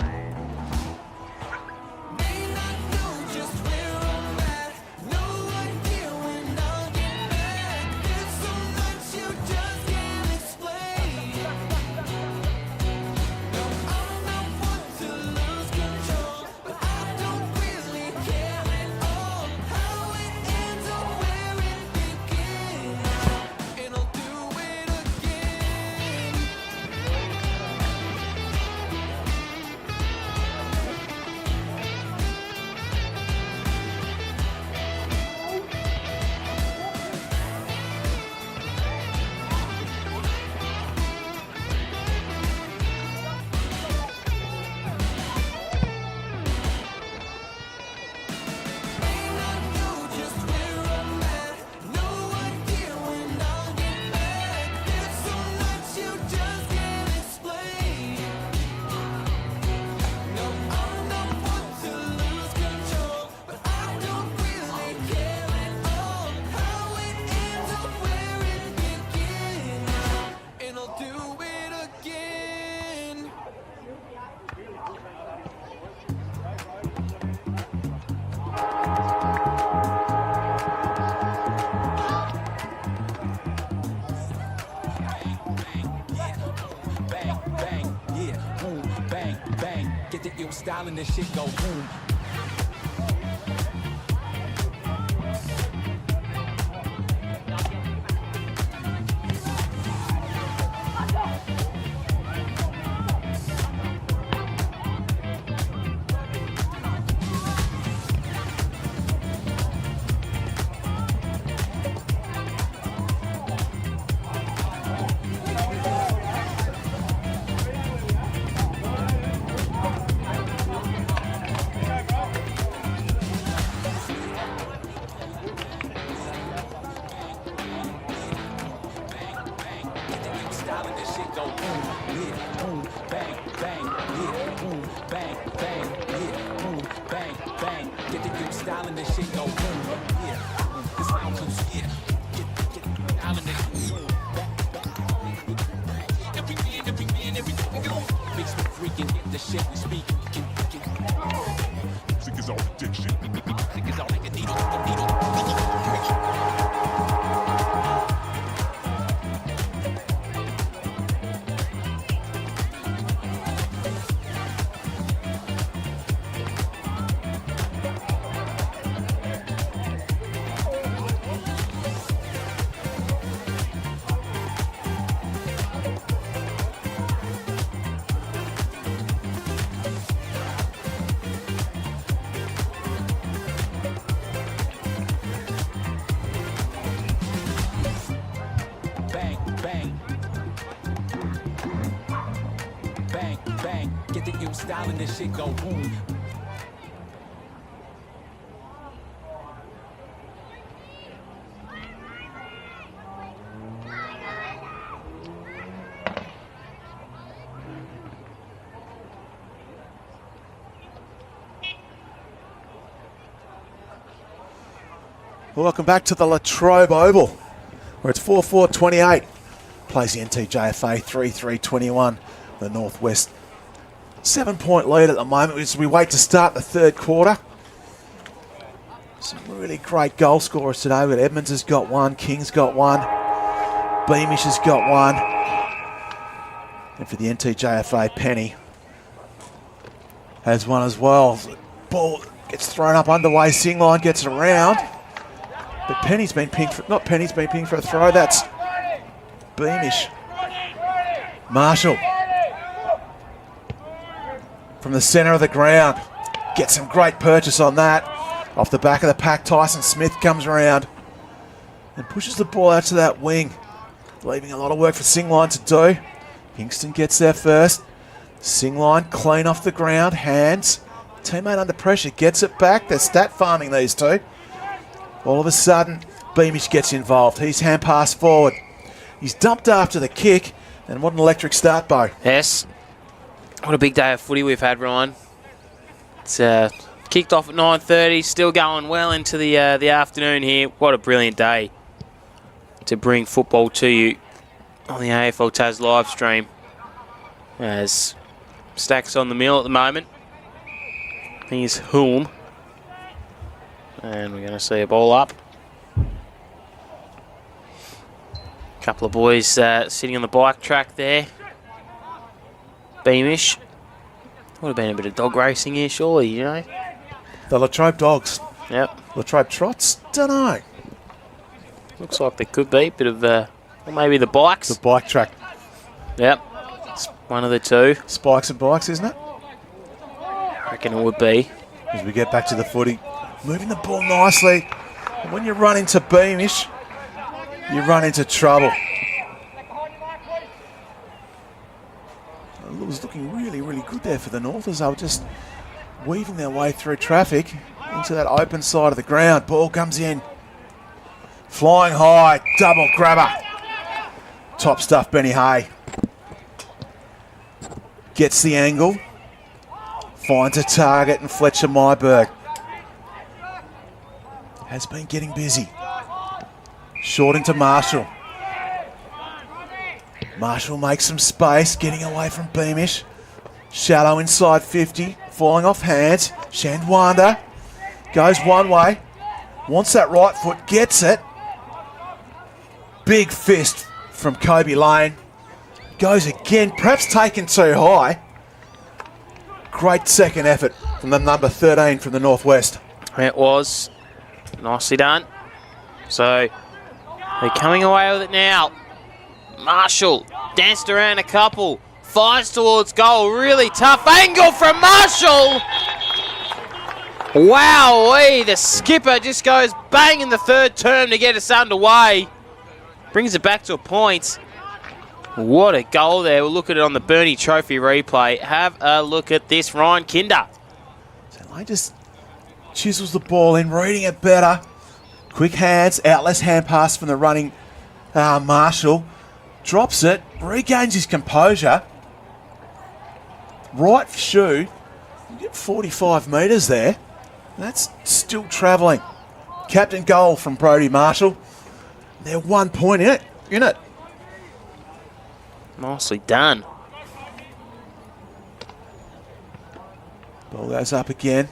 Style and this shit go boom. Get the new style and this shit go boom. Yeah, this round two, yeah. Get style and this mix with freaking get the shit we speak. Sick is all addiction. Sick is all like a needle. Bang, bang. Bang, bang. Get the new style and this shit go boom. Welcome back to the Latrobe Oval, where it's 4-4-28. Plays the NTJFA 3-3-21. The Northwest 7-point lead at the moment as we wait to start the third quarter. Some really great goal scorers today, but Edmonds has got one, King's got one, Beamish has got one. And for the NTJFA, Penny has one as well. Ball gets thrown up underway, Singline gets it around. But Penny's been pinged for, not Penny's been pinged for a throw, that's Beamish. Marshall from the centre of the ground. Gets some great purchase on that. Off the back of the pack, Tyson Smith comes around and pushes the ball out to that wing, leaving a lot of work for Singline to do. Kingston gets there first. Singline clean off the ground, hands. Teammate under pressure, gets it back. They're stat farming, these two. All of a sudden, Beamish gets involved. He's hand pass forward. He's dumped after the kick, and what an electric start, Bo. Yes. What a big day of footy we've had, Ryan. It's kicked off at 9:30, still going well into the afternoon here. What a brilliant day to bring football to you on the AFL Taz live stream. As Stacks on the mill at the moment. Here's Hulme. And we're going to see a ball up. Couple of boys sitting on the bike track there. Beamish. Would have been a bit of dog racing here, surely, you know. The Latrobe Dogs. Yep. Latrobe Trots? Don't know. Looks like there could be a bit of, or maybe the bikes. The bike track. Yep. It's one of the two. Spikes and bikes, isn't it? I reckon it would be. As we get back to the footy. Moving the ball nicely. And when you run into Beamish, you run into trouble. It was looking really, really good there for the North as they were just weaving their way through traffic into that open side of the ground. Ball comes in. Flying high, double grabber. Top stuff, Benny Hay. Gets the angle. Finds a target, and Fletcher Myberg has been getting busy. Short into Marshall. Marshall makes some space, getting away from Beamish. Shallow inside 50, falling off hands. Shandwanda goes one way, wants that right foot, gets it. Big fist from Kobe Lane. Goes again, perhaps taken too high. Great second effort from the number 13 from the Northwest. It was. Nicely done. So, they're coming away with it now. Marshall danced around a couple. Fires towards goal. Really tough angle from Marshall. Wowee. The skipper just goes bang in the third term to get us underway. Brings it back to a point. What a goal there. We'll look at it on the Bernie Trophy replay. Have a look at this. Ryan Kinder. So Lane just chisels the ball in, reading it better. Quick hands, outless hand pass from the running Marshall. Drops it, regains his composure. Right shoe, 45 metres there. That's still travelling. Captain goal from Brodie Marshall. They're 1 point in it. Nicely done. Ball goes up again.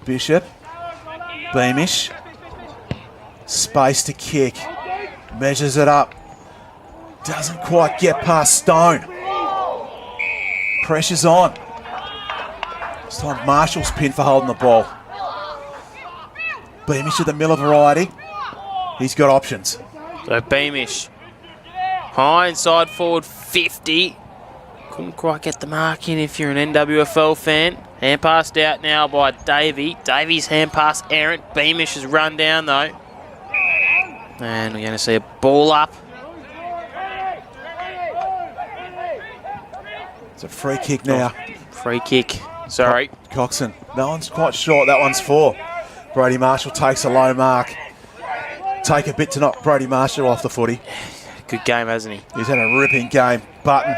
Bishop. Beamish. Space to kick. Measures it up. Doesn't quite get past Stone. Pressure's on. This time Marshall's pinned for holding the ball. Beamish of the Miller variety. He's got options. So Beamish. High inside forward 50. Couldn't quite get the mark in if you're an NWFL fan. Hand passed out now by Davey. Davies hand pass errant. Beamish has run down though. And we're going to see a ball up. It's a free kick now. Free kick. Sorry. Coxon. That one's quite short. That one's 4. Brodie Marshall takes a low mark. Take a bit to knock Brodie Marshall off the footy. Good game, hasn't he? He's had a ripping game. Button,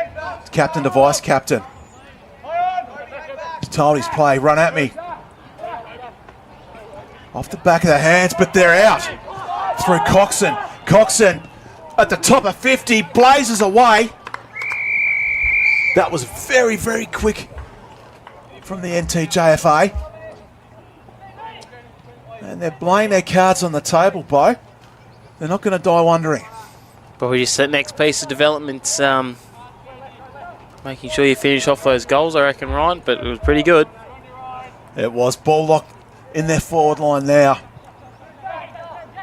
captain to vice captain. He's told his play, run at me. Off the back of the hands, but they're out. Through Coxon. Coxon at the top of 50, blazes away. That was very, very quick from the NTJFA. And they're laying their cards on the table, Bo. They're not going to die wondering. Probably just that next piece of development, making sure you finish off those goals, I reckon, Ryan, but it was pretty good. It was. Ball lock in their forward line now.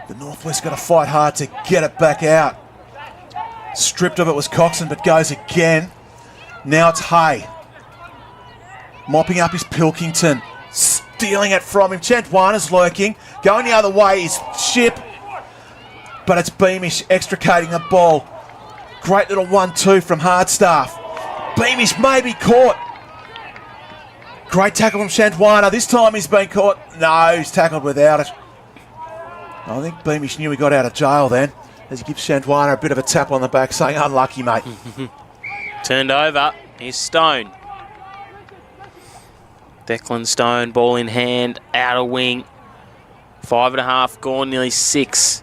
The Northwest got to fight hard to get it back out. Stripped of it was Coxon, but goes again. Now it's Hay. Mopping up his Pilkington. Stealing it from him. Chantwana's lurking. Going the other way is Ship. But it's Beamish extricating the ball. Great little 1-2 from Hardstaff. Beamish may be caught. Great tackle from Chantwana. This time he's been caught. No, he's tackled without it. I think Beamish knew he got out of jail then, as he gives Chantwana a bit of a tap on the back saying, unlucky, mate. Turned over. Here's Stone. Declan Stone, ball in hand, outer wing. 5.5 gone, nearly 6.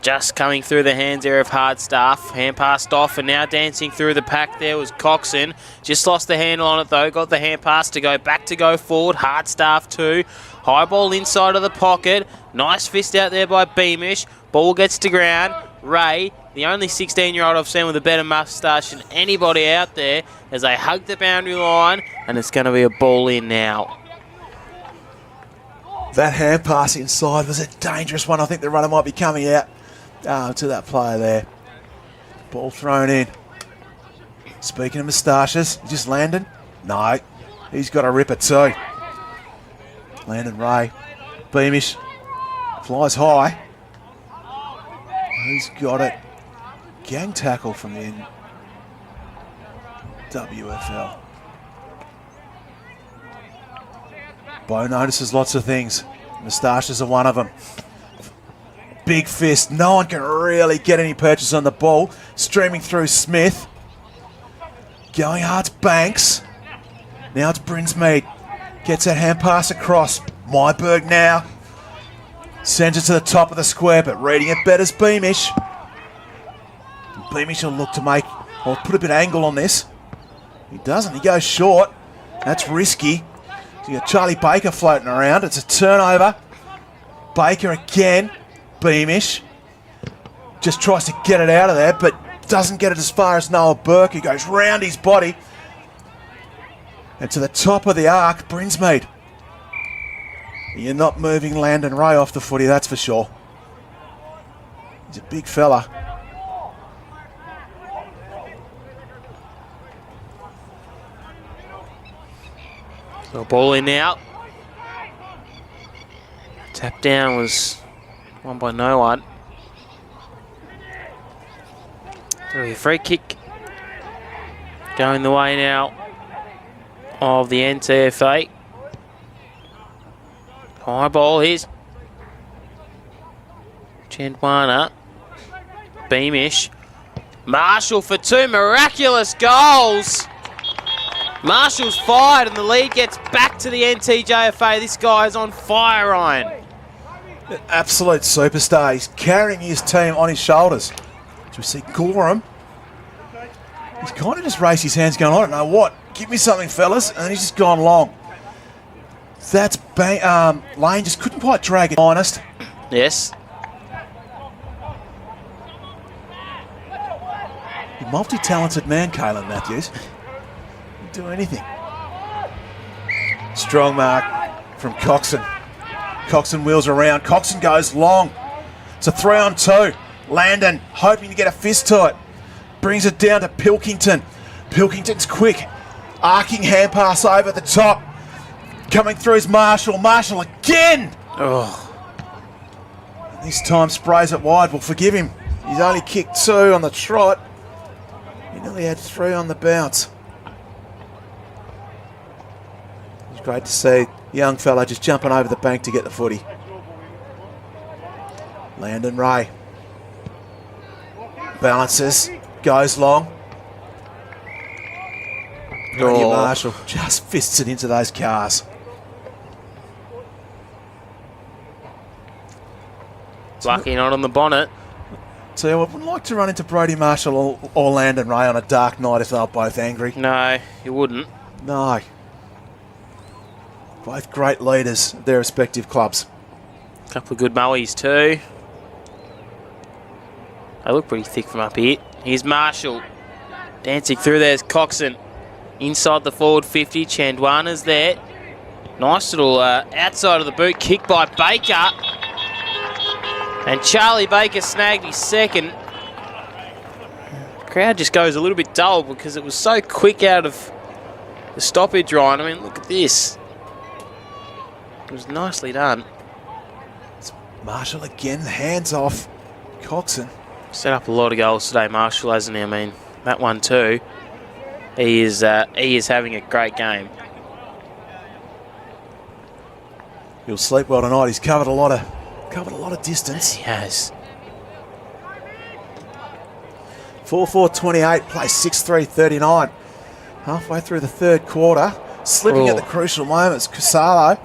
Just coming through the hands there of Hardstaff. Hand passed off and now dancing through the pack there was Coxon. Just lost the handle on it though. Got the hand pass to go back to go forward. Hardstaff too. High ball inside of the pocket. Nice fist out there by Beamish. Ball gets to ground. Ray, the only 16-year-old I've seen with a better moustache than anybody out there, as they hug the boundary line, and it's going to be a ball in now. That hand pass inside was a dangerous one. I think the runner might be coming out to that player there. Ball thrown in. Speaking of moustaches, just Landon? No, he's got a ripper too. Landon Ray. Beamish flies high. Who's got it? Gang tackle from the NWFL. Bo notices lots of things. Moustaches are one of them. Big fist. No one can really get any purchase on the ball. Streaming through Smith. Going hard to Banks. Now it's Brinsmead. Gets that hand pass across. Myberg now. Sends it to the top of the square, but reading it better is Beamish. Beamish will look to make, or put a bit of angle on this. He doesn't. He goes short. That's risky. So you got Charlie Baker floating around. It's a turnover. Baker again. Beamish just tries to get it out of there, but doesn't get it as far as Noah Burke, who goes round his body. And to the top of the arc, Brinsmead. You're not moving Landon Ray off the footy, that's for sure. He's a big fella. So ball in now. Tap down was won by no one. There'll be a free kick going the way now of the NTJFA. High ball, here's Chantwana. Beamish. Marshall for 2 miraculous goals. Marshall's fired and the lead gets back to the NTJFA. This guy is on fire, Ryan. An absolute superstar. He's carrying his team on his shoulders. Do we see Gorham? He's kind of just raised his hands going, I don't know what. Give me something, fellas. And he's just gone long. That's Lane just couldn't quite drag it. Honest. Yes. Multi-talented man, Kalen Matthews. He'd do anything. Strong mark from Coxon. Coxon wheels around. Coxon goes long. It's a 3-on-2. Landon hoping to get a fist to it. Brings it down to Pilkington. Pilkington's quick. Arcing hand pass over the top. Coming through is Marshall. Marshall again. Oh. This time sprays it wide. We'll forgive him. He's only kicked 2 on the trot. He nearly had 3 on the bounce. It's great to see young fella just jumping over the bank to get the footy. Landon Ray. Balances. Goes long. Oh. Marshall just fists it into those cars. Lucky not on the bonnet. So I wouldn't like to run into Brodie Marshall or Landon Ray on a dark night if they were both angry. No, you wouldn't. No. Both great leaders of their respective clubs. Couple of good mowies too. They look pretty thick from up here. Here's Marshall. Dancing through there's Coxon. Inside the forward 50. Chandwana's there. Nice little outside of the boot kick by Baker. And Charlie Baker snagged his second. Crowd just goes a little bit dull because it was so quick out of the stoppage, Ryan. I mean, look at this. It was nicely done. It's Marshall again, hands off Coxon. Set up a lot of goals today, Marshall, hasn't he? I mean, that one too. He is having a great game. He'll sleep well tonight. He's covered a lot of distance. He has. 4-4-28, play 6-3-39. Halfway through the third quarter. Slipping at the crucial moments. Casalo.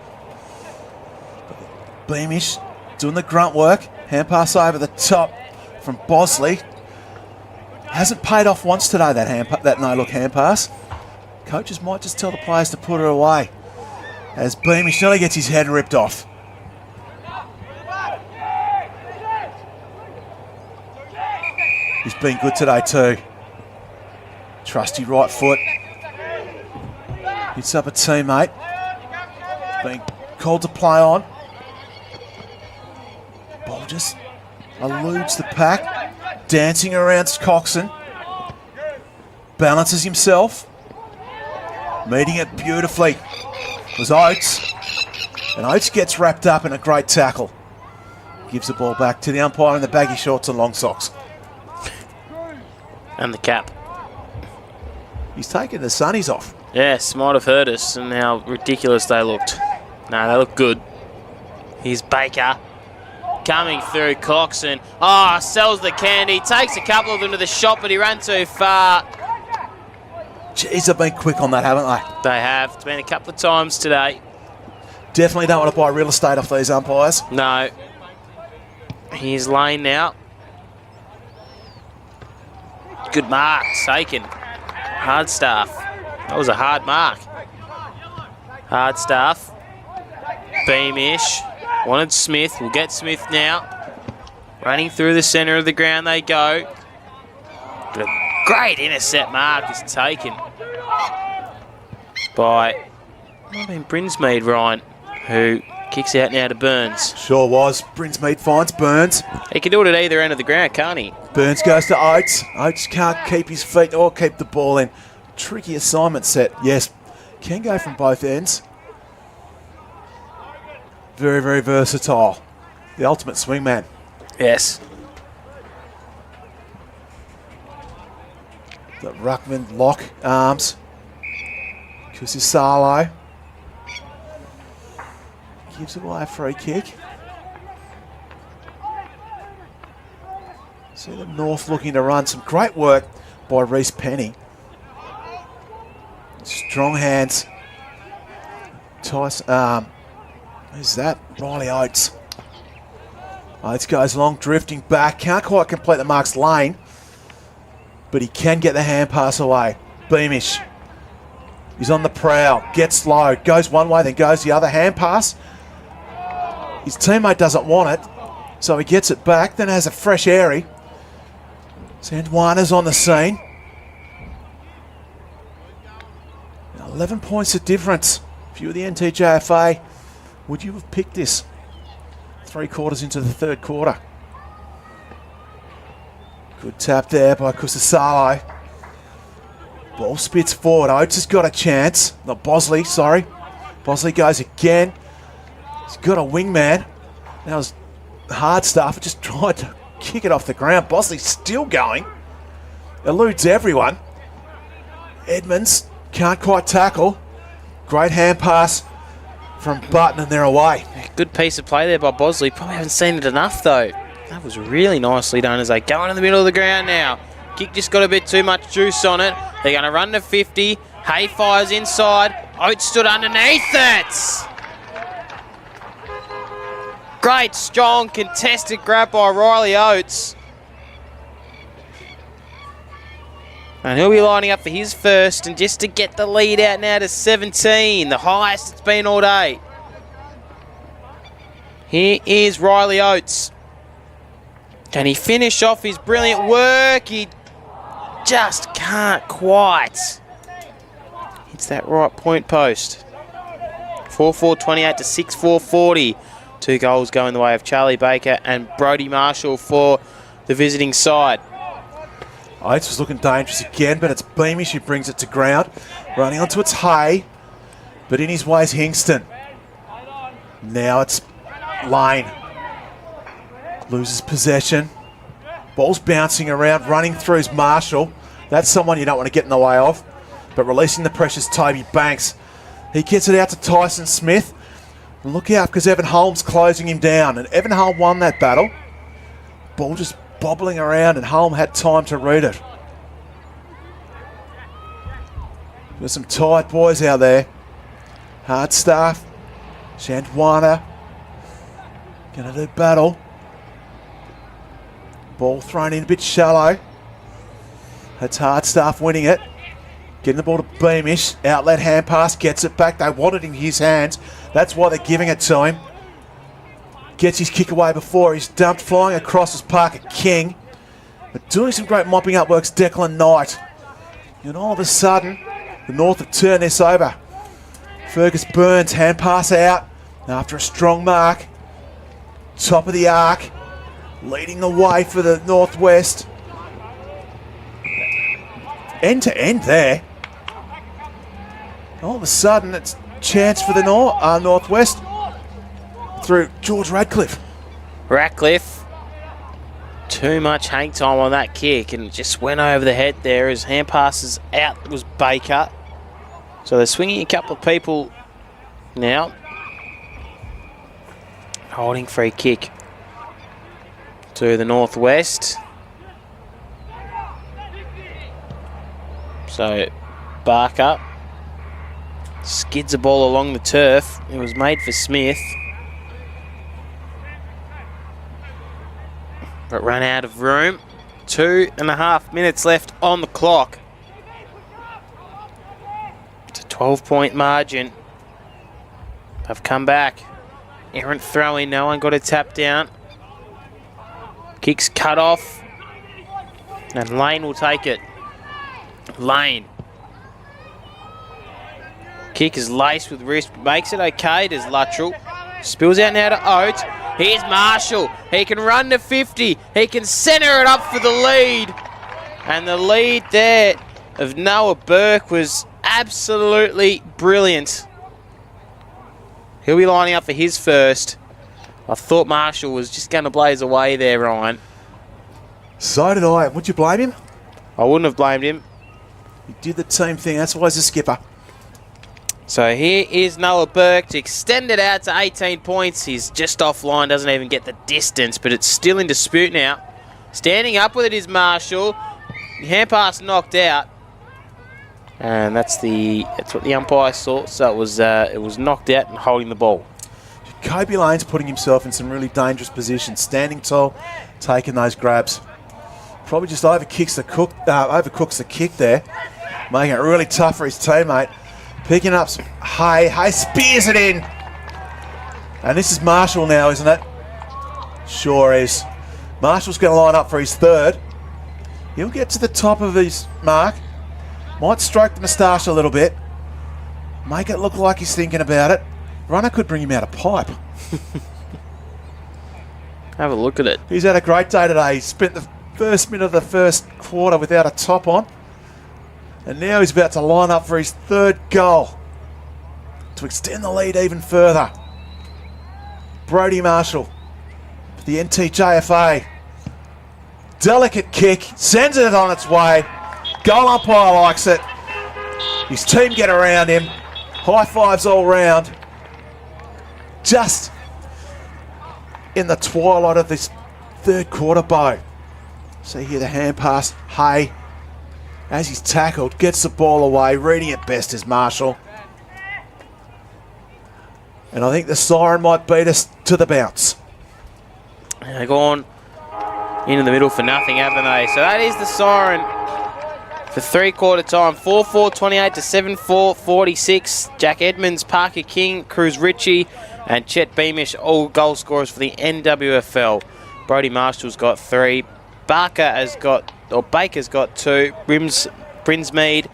Beamish doing the grunt work. Hand pass over the top from Bosley. Hasn't paid off once today, that no-look hand pass. Coaches might just tell the players to put it away. As Beamish nearly gets his head ripped off. He's been good today too. Trusty right foot. Hits up a teammate. Being called to play on. Ball just eludes the pack. Dancing around Coxon. Balances himself. Meeting it beautifully was Oates. And Oates gets wrapped up in a great tackle. Gives the ball back to the umpire in the baggy shorts and long socks. And the cap. He's taken the sunnies off. Yes, might have hurt us and how ridiculous they looked. No, they look good. Here's Baker. Coming through Coxon. Oh, sells the candy. Takes a couple of them to the shop, but he ran too far. Jeez, they've been quick on that, haven't they? They have. It's been a couple of times today. Definitely don't want to buy real estate off these umpires. No. Here's Lane now. Good mark. Taken. Hard staff. That was a hard mark. Hard staff. Beamish. Wanted Smith. We'll get Smith now. Running through the centre of the ground they go. But a great intercept mark is taken by, might have been Brinsmead, Ryan, who kicks out now to Burns. Sure was. Brinsmead finds Burns. He can do it at either end of the ground, can't he? Burns goes to Oates. Oates can't keep his feet or keep the ball in. Tricky assignment set. Yes, can go from both ends. Very, very versatile. The ultimate swingman. Yes. The ruckman lock arms. Kusisalo gives away a free kick. See the North looking to run. Some great work by Reece Penny. Strong hands. Tyson, who's that? Riley Oates. Oates goes long, drifting back. Can't quite complete the mark's lane, but he can get the hand pass away. Beamish. He's on the prowl, gets low, goes one way, then goes the other. Hand pass. His teammate doesn't want it, so he gets it back, then has a fresh airy. Sandwana's on the scene. 11 points of difference. If you were the NTJFA, would you have picked this? 3 quarters into the third quarter. Good tap there by Kusasalo. Ball spits forward. Oates has got a chance. Not Bosley, sorry. Bosley goes again. He's got a wingman. That was hard stuff. Just tried to kick it off the ground. Bosley's still going. Eludes everyone. Edmonds can't quite tackle. Great hand pass from Button, and they're away. Good piece of play there by Bosley. Probably haven't seen it enough, though. That was really nicely done as they go in the middle of the ground now. Kick just got a bit too much juice on it. They're going to run to 50. Hay fires inside. Oates stood underneath it. Great, strong, contested grab by Riley Oates. And he'll be lining up for his first, and just to get the lead out now to 17, the highest it's been all day. Here is Riley Oates. Can he finish off his brilliant work? He just can't quite. Hits that right point post. 4-4-28 to 6-4-40. 2 goals going the way of Charlie Baker and Brodie Marshall for the visiting side. Oates was looking dangerous again, but it's Beamish who brings it to ground. Running onto its Hay, but in his way is Hingston. Now it's Lane. Loses possession. Ball's bouncing around, running through is Marshall. That's someone you don't want to get in the way of. But releasing the pressure's Toby Banks. He gets it out to Tyson Smith. And look out, because Evan Holm's closing him down. And Evan Holm won that battle. Ball just bobbling around, and Holm had time to read it. There's some tight boys out there. Hard staff. Shandwana. Gonna do battle. Ball thrown in a bit shallow. That's hard staff winning it. Getting the ball to Beamish. Outlet hand pass. Gets it back. They want it in his hands. That's why they're giving it to him. Gets his kick away before he's dumped. Flying across as Parker King. But doing some great mopping up work's Declan Knight. And all of a sudden, the North have turned this over. Fergus Burns, hand pass out. After a strong mark. Top of the arc. Leading the way for the Northwest. End to end there. All of a sudden, it's chance for the Northwest through George Radcliffe. Radcliffe. Too much hang time on that kick, and it just went over the head there. His hand passes out. It was Baker. So they're swinging a couple of people now. Holding free kick to the Northwest. So Barker skids a ball along the turf. It was made for Smith, but ran out of room. 2.5 minutes left on the clock. It's a 12-point margin. They've come back. Errant throw in, no one got a tap down. Kick's cut off, and Lane will take it. Lane. Kick is laced with wrist, makes it okay. Does Latrobe. Spills out now to Oates. Here's Marshall. He can run to 50. He can centre it up for the lead. And the lead there of Noah Burke was absolutely brilliant. He'll be lining up for his first. I thought Marshall was just going to blaze away there, Ryan. So did I. Would you blame him? I wouldn't have blamed him. He did the team thing. That's why he's a skipper. So here is Noah Burke to extend it out to 18 points. He's just offline, doesn't even get the distance, but it's still in dispute now. Standing up with it is Marshall. Hand pass knocked out. And that's what the umpire saw. So it was knocked out and holding the ball. Kobe Lane's putting himself in some really dangerous positions, standing tall, taking those grabs. Probably just overcooks the kick there, making it really tough for his teammate. Picking up some Hay spears it in. And this is Marshall now, isn't it? Sure is. Marshall's going to line up for his third. He'll get to the top of his mark. Might stroke the moustache a little bit. Make it look like he's thinking about it. Runner could bring him out a pipe. Have a look at it. He's had a great day today. He spent the first minute of the first quarter without a top on. And now he's about to line up for his third goal to extend the lead even further. Brodie Marshall, the NTJFA. Delicate kick, sends it on its way. Goal umpire likes it. His team get around him. High fives all round. Just in the twilight of this third quarter, Bo. So here the hand pass, Hay. As he's tackled, gets the ball away. Reading it best is Marshall. And I think the siren might beat us to the bounce. They've gone into the middle for nothing, haven't they? So that is the siren for three-quarter time. 4-4-28 to 7-4-46. Jack Edmonds, Parker King, Cruz Ritchie, and Chet Beamish, all goal scorers for the NWFL. Brodie Marshall's got 3. Baker's got 2. Brinsmead,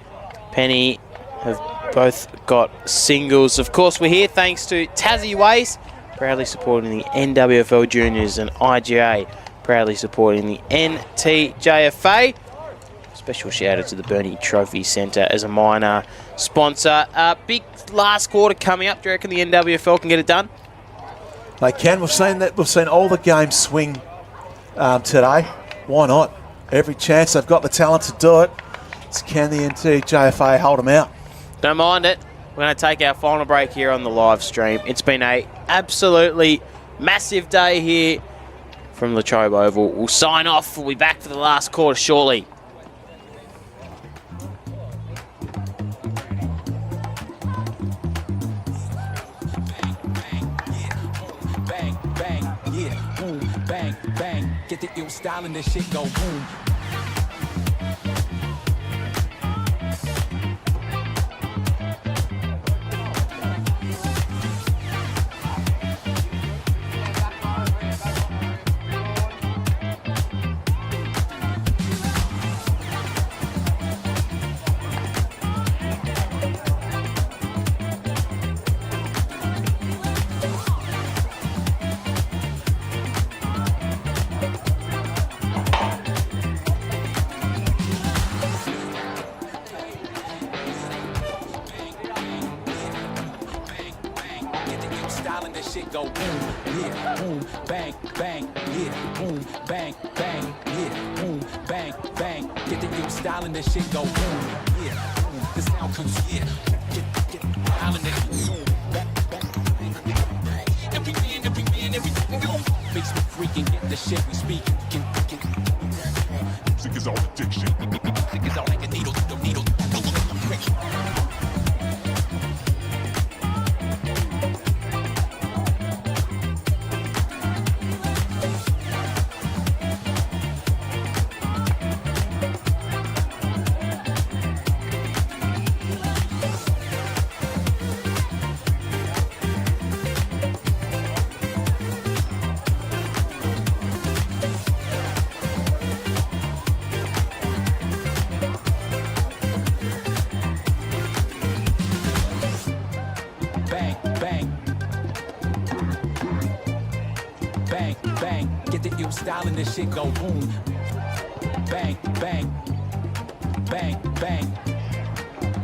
Penny have both got singles. Of course, we're here thanks to Tassie Waste, proudly supporting the NWFL Juniors, and IGA, proudly supporting the NTJFA. Special shout out to the Bernie Trophy Centre as a minor sponsor. Big last quarter coming up. Do you reckon the NWFL can get it done? They can. We've seen that. We've seen all the games swing today. Why not? Every chance. They've got the talent to do it. So can the NTJFA hold them out? Don't mind it. We're going to take our final break here on the live stream. It's been a absolutely massive day here from Latrobe Oval. We'll sign off. We'll be back for the last quarter shortly. Bang, bang, yeah, boom, bang, bang. Get the ill style and this shit go boom. Go boom, yeah, boom, bang, bang, yeah, boom, bang, bang, yeah, boom, bang, bang. Get the new style and this shit go boom, yeah, boom. The sound comes, yeah, get style and this boom, bang, bang. Every man, makes me freaking get the shit we speak. Music is all addiction. Music is all like a needle. Style and this shit go boom, bang, bang, bang, bang,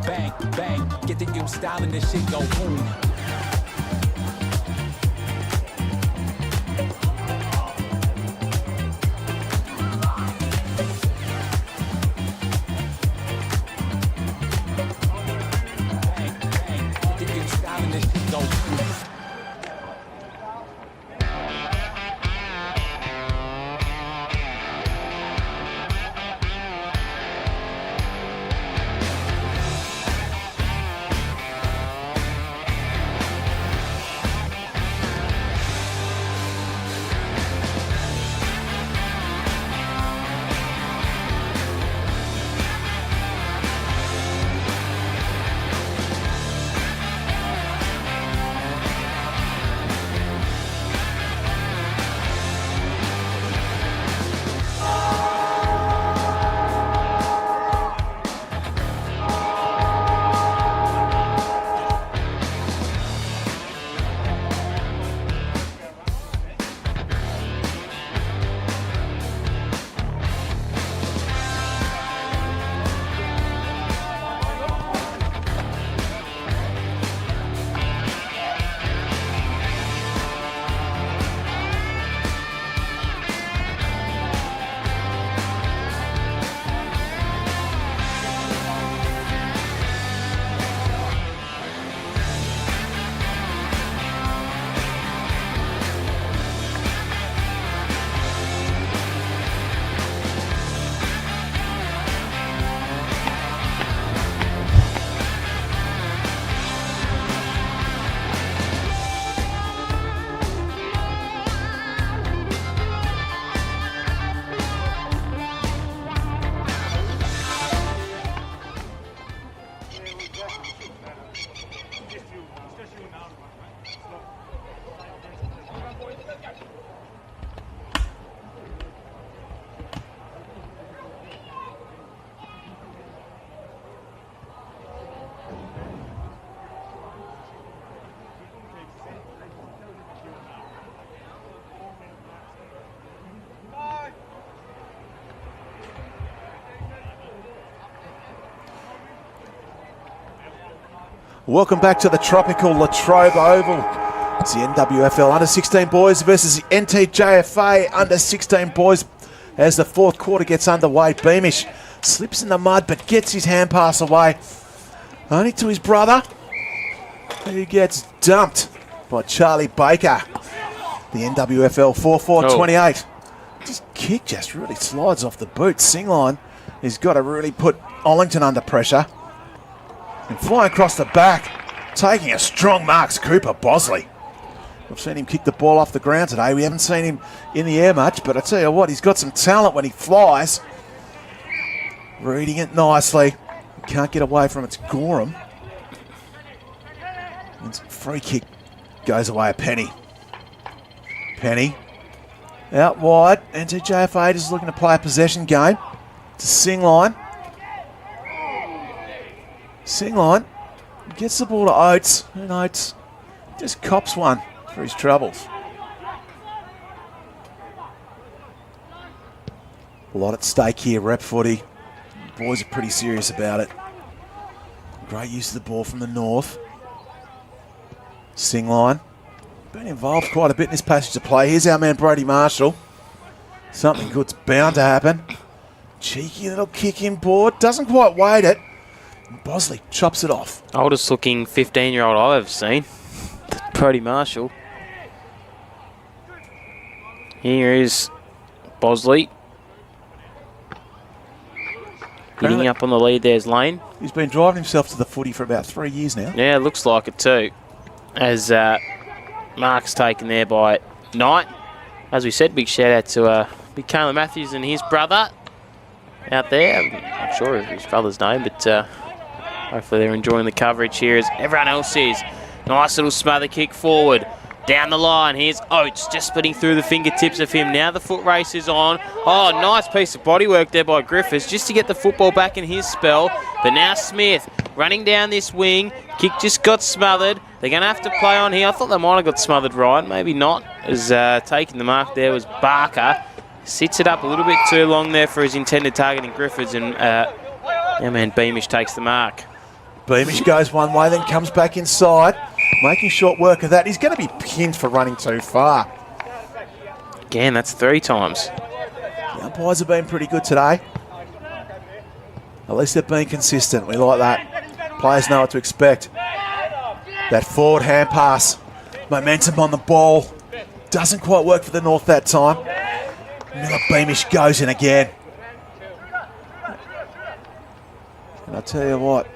bang, bang. Get the new style and this shit go boom. Bang, bang. Get the new style and this shit go boom. Welcome back to the tropical Latrobe Oval. It's the NWFL under-16 boys versus the NTJFA under-16 boys as the fourth quarter gets underway. Beamish slips in the mud but gets his hand pass away. Only to his brother, who gets dumped by Charlie Baker. The NWFL 4-4-28. This kick just really slides off the boot. Singline has got to really put Ollington under pressure. And flying across the back, taking a strong marks, Cooper Bosley. We've seen him kick the ball off the ground today. We haven't seen him in the air much, but I tell you what, he's got some talent when he flies. Reading it nicely. Can't get away from its Gorham. And free kick goes away a penny. Penny out wide. NTJFA just looking to play a possession game. To Singline. Singline gets the ball to Oates, and Oates just cops one for his troubles. A lot at stake here, rep footy. The boys are pretty serious about it. Great use of the ball from the north. Singline. Been involved quite a bit in this passage of play. Here's our man Brody Marshall. Something good's bound to happen. Cheeky little kick inboard. Doesn't quite weight it. Bosley chops it off. Oldest looking 15-year-old I've ever seen. Brody Marshall. Here is Bosley. Getting up on the lead, there's Lane. He's been driving himself to the footy for about 3 years now. Yeah, it looks like it too. As Mark's taken there by Knight. As we said, big shout out to big Kayla Matthews and his brother out there. I'm not sure of his brother's name, but hopefully they're enjoying the coverage here as everyone else is. Nice little smother kick forward. Down the line, here's Oates just spitting through the fingertips of him. Now the foot race is on. Oh, nice piece of bodywork there by Griffiths just to get the football back in his spell. But now Smith running down this wing. Kick just got smothered. They're going to have to play on here. I thought they might have got smothered right. Maybe not. As taking the mark there was Barker. Sits it up a little bit too long there for his intended target in Griffiths. And our man Beamish takes the mark. Beamish goes one way, then comes back inside. Making short work of that. He's going to be pinned for running too far. Again, that's 3 times. The umpires have been pretty good today. At least they've been consistent. We like that. Players know what to expect. That forward hand pass. Momentum on the ball. Doesn't quite work for the North that time. Miller Beamish goes in again. And I tell you what,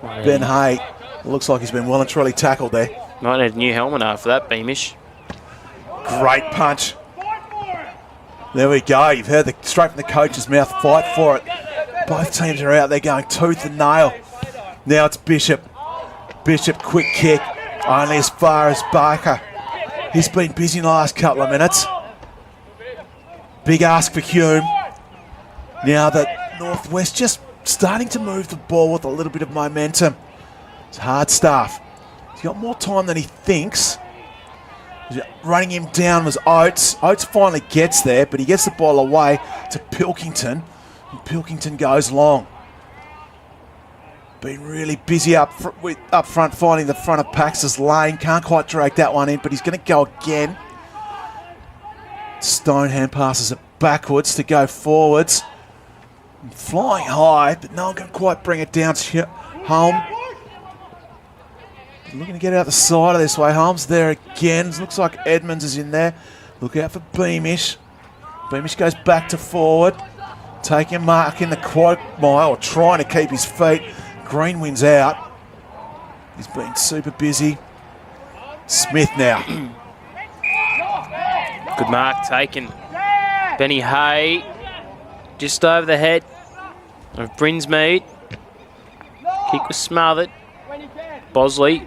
Ben Hay looks like he's been well and truly tackled there. Might need a new helmet after that, Beamish. Great punch. There we go. You've heard straight from the coach's mouth, fight for it. Both teams are out there going tooth and nail. Now it's Bishop. Bishop, quick kick. Only as far as Barker. He's been busy in the last couple of minutes. Big ask for Hume. Now that Northwest just starting to move the ball with a little bit of momentum. It's hard stuff. He's got more time than he thinks. Running him down was Oates. Oates finally gets there, but he gets the ball away to Pilkington. And Pilkington goes long. Been really busy up front finding the front of Pax's lane. Can't quite drag that one in, but he's going to go again. Stonehand passes it backwards to go forwards. Flying high, but no one can quite bring it down to home. Looking to get out the side of this way. Holmes there again. Looks like Edmonds is in there. Look out for Beamish. Beamish goes back to forward. Taking a mark in the quote mile, or trying to keep his feet. Green wins out. He's been super busy. Smith now. Good mark taken. Benny Hay just over the head of Brinsmead. Kick was smothered. Bosley.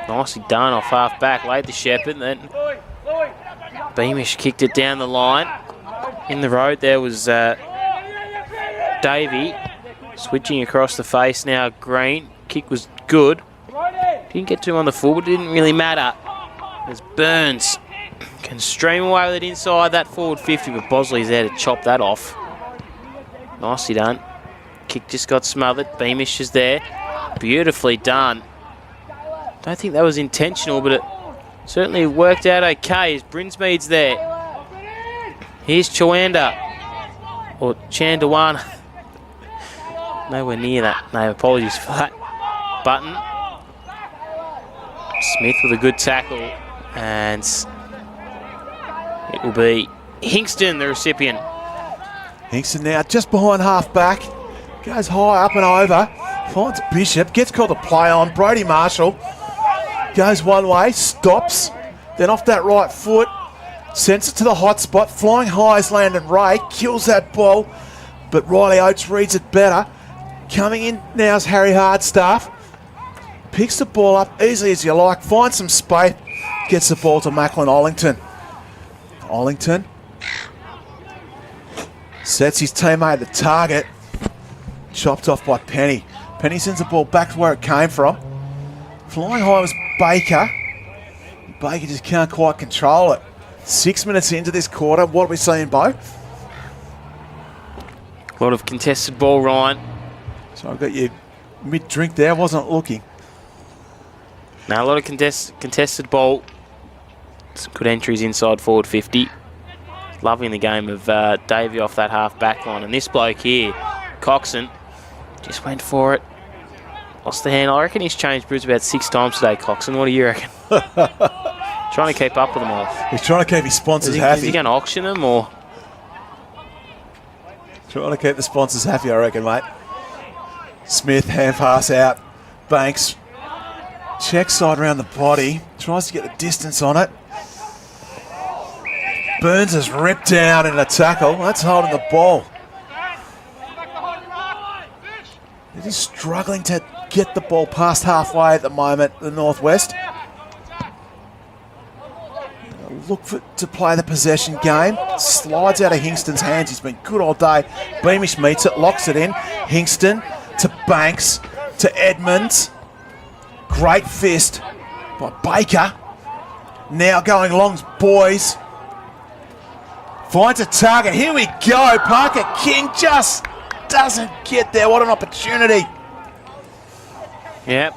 Nicely done off half back. Laid the Shepherd. Then Beamish kicked it down the line. In the road there was Davey. Switching across the face now. Green. Kick was good. Didn't get to him on the full, but it didn't really matter. As Burns can stream away with it inside that forward 50, but Bosley's there to chop that off. Nicely done. Kick just got smothered. Beamish is there. Beautifully done. Don't think that was intentional, but it certainly worked out okay as Brinsmead's there. Here's Chawanda. Or Chandawana. Nowhere near that. No, apologies for that. Button. Smith with a good tackle. And it will be Hingston, the recipient. Hingston now just behind half back. Goes high up and over. Finds Bishop. Gets called a play on. Brody Marshall goes one way. Stops. Then off that right foot. Sends it to the hot spot. Flying high is Landon Ray. Kills that ball. But Riley Oates reads it better. Coming in now is Harry Hardstaff. Picks the ball up easily as you like. Finds some space. Gets the ball to Macklin Ollington. Ollington sets his teammate the target. Chopped off by Penny. Penny sends the ball back to where it came from. Flying high was Baker. Baker just can't quite control it. 6 minutes into this quarter, what are we seeing, Bo? A lot of contested ball, Ryan. So I've got you mid-drink there, wasn't looking. Now a lot of contested ball. Some good entries inside forward 50. Loving the game of Davey off that half back line. And this bloke here, Coxon, just went for it. Lost the hand. I reckon he's changed Bruce about 6 times today, Coxon. What do you reckon? Trying to keep up with them all. He's trying to keep his sponsors happy. Is he going to auction them or? Trying to keep the sponsors happy, I reckon, mate. Smith, hand pass out. Banks. Check side around the body. Tries to get the distance on it. Burns is ripped down in a tackle. That's holding the ball. They're just struggling to get the ball past halfway at the moment, the Northwest. Look to play the possession game. Slides out of Hingston's hands. He's been good all day. Beamish meets it, locks it in. Hingston to Banks to Edmonds. Great fist by Baker. Now going longs, boys. Finds a target. Here we go. Parker King just doesn't get there. What an opportunity. Yep.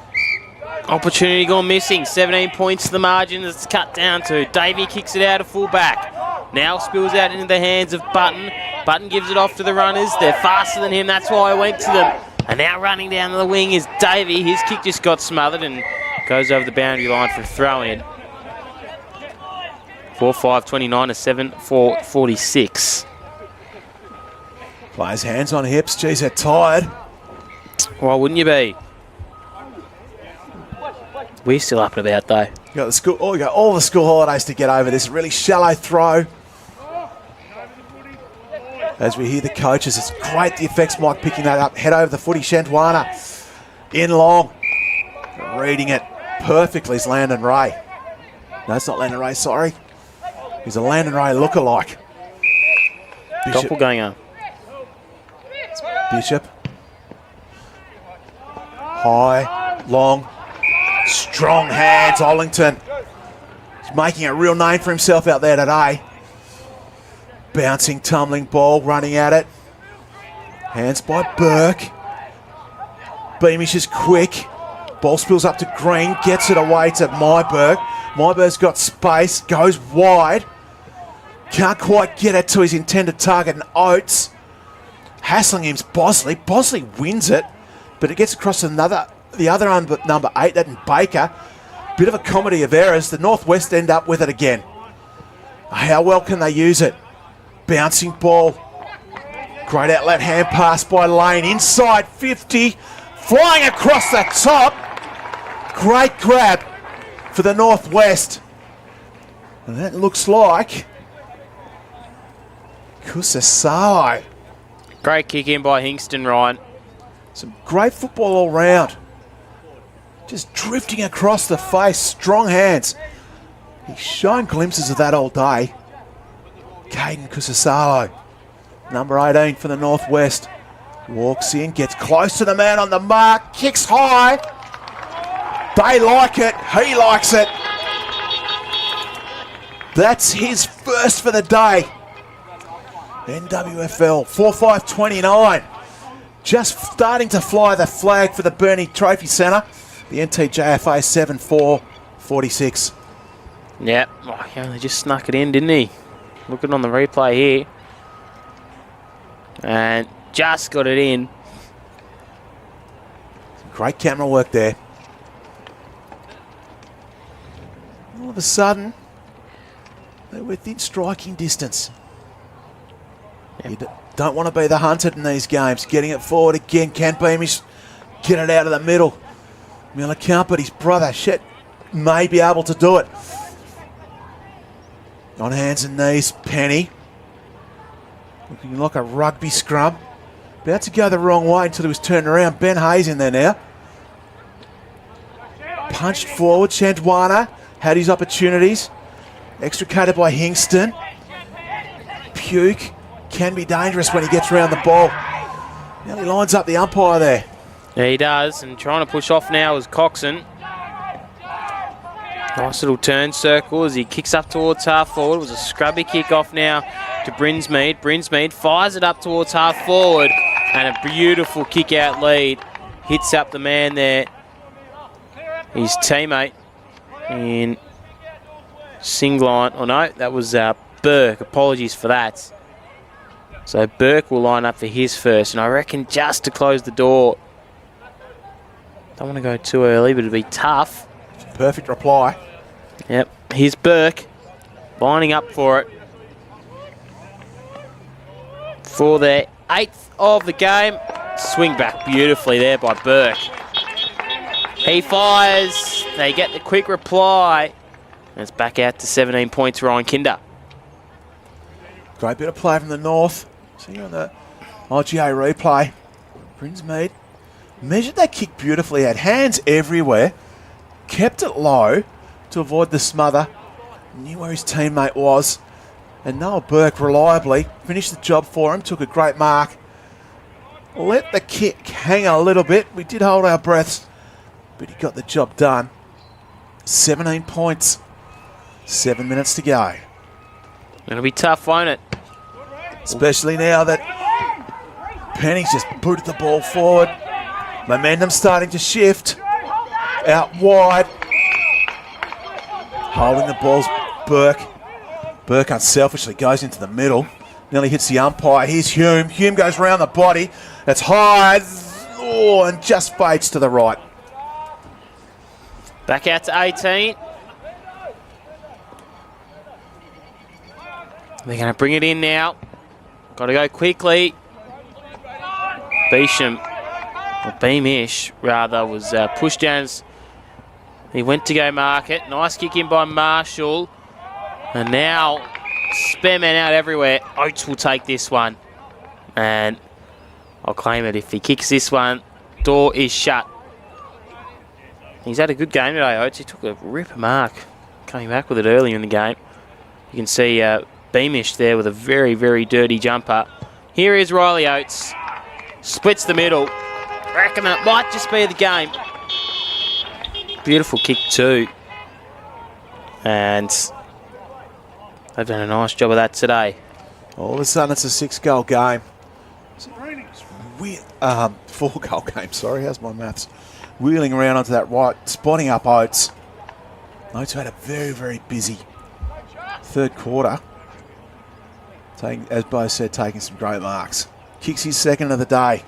Opportunity gone missing. 17 points to the margin. It's cut down to. Davey kicks it out of full back. Now spills out into the hands of Button. Button gives it off to the runners. They're faster than him. That's why I went to them. And now running down the wing is Davey. His kick just got smothered and goes over the boundary line for a throw in. 4-5-29 to 7-4-46. Plays hands on hips. Geez, they're tired. Why wouldn't you be? We're still up and about though. You got the school. Oh, you got all the school holidays to get over this really shallow throw. As we hear the coaches, it's great the effects Mike picking that up. Head over the footy, Shantwana. In long. Reading it perfectly is Landon Ray. No, it's not Landon Ray, sorry. He's a Landon Ray lookalike. Doppelganger. Bishop. High, long, strong hands, Ollington. He's making a real name for himself out there today. Bouncing, tumbling ball, running at it. Hands by Burke. Beamish is quick. Ball spills up to Green, gets it away to Myberg. Myberg's got space, goes wide. Can't quite get it to his intended target, and Oates. Hassling him's Bosley. Bosley wins it, but it gets across to the other number 8, that in Baker. Bit of a comedy of errors. The Northwest end up with it again. How well can they use it? Bouncing ball. Great outlet hand pass by Lane. Inside 50. Flying across the top. Great grab for the Northwest. And that looks like Kusasalo. Great kick in by Hingston, Ryan. Some great football all round. Just drifting across the face. Strong hands. He's shown glimpses of that all day. Caden Kusasalo, number 18 for the Northwest. Walks in, gets close to the man on the mark, kicks high. They like it, he likes it. That's his first for the day. NWFL, 4-5-29. just starting to fly the flag for the Burnie Trophy Centre. The NTJFA 7-4-46. Yeah, oh, he only just snuck it in, didn't he? Looking on the replay here. And just got it in. Great camera work there. All of a sudden, they're within striking distance. Yep. You don't want to be the hunted in these games. Getting it forward again. Can Beamish get it out of the middle? Miller can't, but his brother, Shet, may be able to do it. On hands and knees, Penny. Looking like a rugby scrum. About to go the wrong way until he was turned around. Ben Hayes in there now. Punched forward. Chandwana had his opportunities. Extricated by Hingston. Puke can be dangerous when he gets around the ball. Now he lines up the umpire there. Yeah, he does. And trying to push off now is Coxon. Nice little turn circle as he kicks up towards half forward. It was a scrubby kick off now to Brinsmead. Brinsmead fires it up towards half forward. And a beautiful kick out lead. Hits up the man there. His teammate in Singline. Oh no, that was Burke. Apologies for that. So Burke will line up for his first. And I reckon just to close the door. Don't want to go too early, but it'll be tough. Perfect reply. Yep, here's Burke lining up for it. For their 8th of the game. Swing back beautifully there by Burke. He fires. They get the quick reply. And it's back out to 17 points, Ryan Kinder. Great bit of play from the north. See on the IGA replay. Brinsmead measured that kick beautifully. Had hands everywhere. Kept it low to avoid the smother. Knew where his teammate was. And Noah Burke reliably finished the job for him. Took a great mark. Let the kick hang a little bit. We did hold our breaths, but he got the job done. 17 points. 7 minutes to go. It'll be tough, won't it? Especially now that Penny's just booted the ball forward. Momentum starting to shift. Out wide. Holding the ball's Burke. Burke unselfishly goes into the middle. Nearly hits the umpire. Here's Hume. Hume goes round the body. That's high. Oh, and just fades to the right. Back out to 18. They're going to bring it in now. Got to go quickly. Beamish rather, was pushed down as he went to go mark it. Nice kick in by Marshall. And now, spare man out everywhere. Oates will take this one. And I'll claim it. If he kicks this one, door is shut. He's had a good game today, Oates. He took a ripper mark. Coming back with it earlier in the game. You can see Beamish there with a very, very dirty jumper. Here is Riley Oates. Splits the middle. Reckon that might just be the game. Beautiful kick too. And they've done a nice job of that today. All of a sudden it's a 6-goal game. 4-goal game, sorry. How's my maths? Wheeling around onto that right, spotting up Oates. Oates had a very, very busy third quarter. As Bo said, taking some great marks. Kicks his second of the day.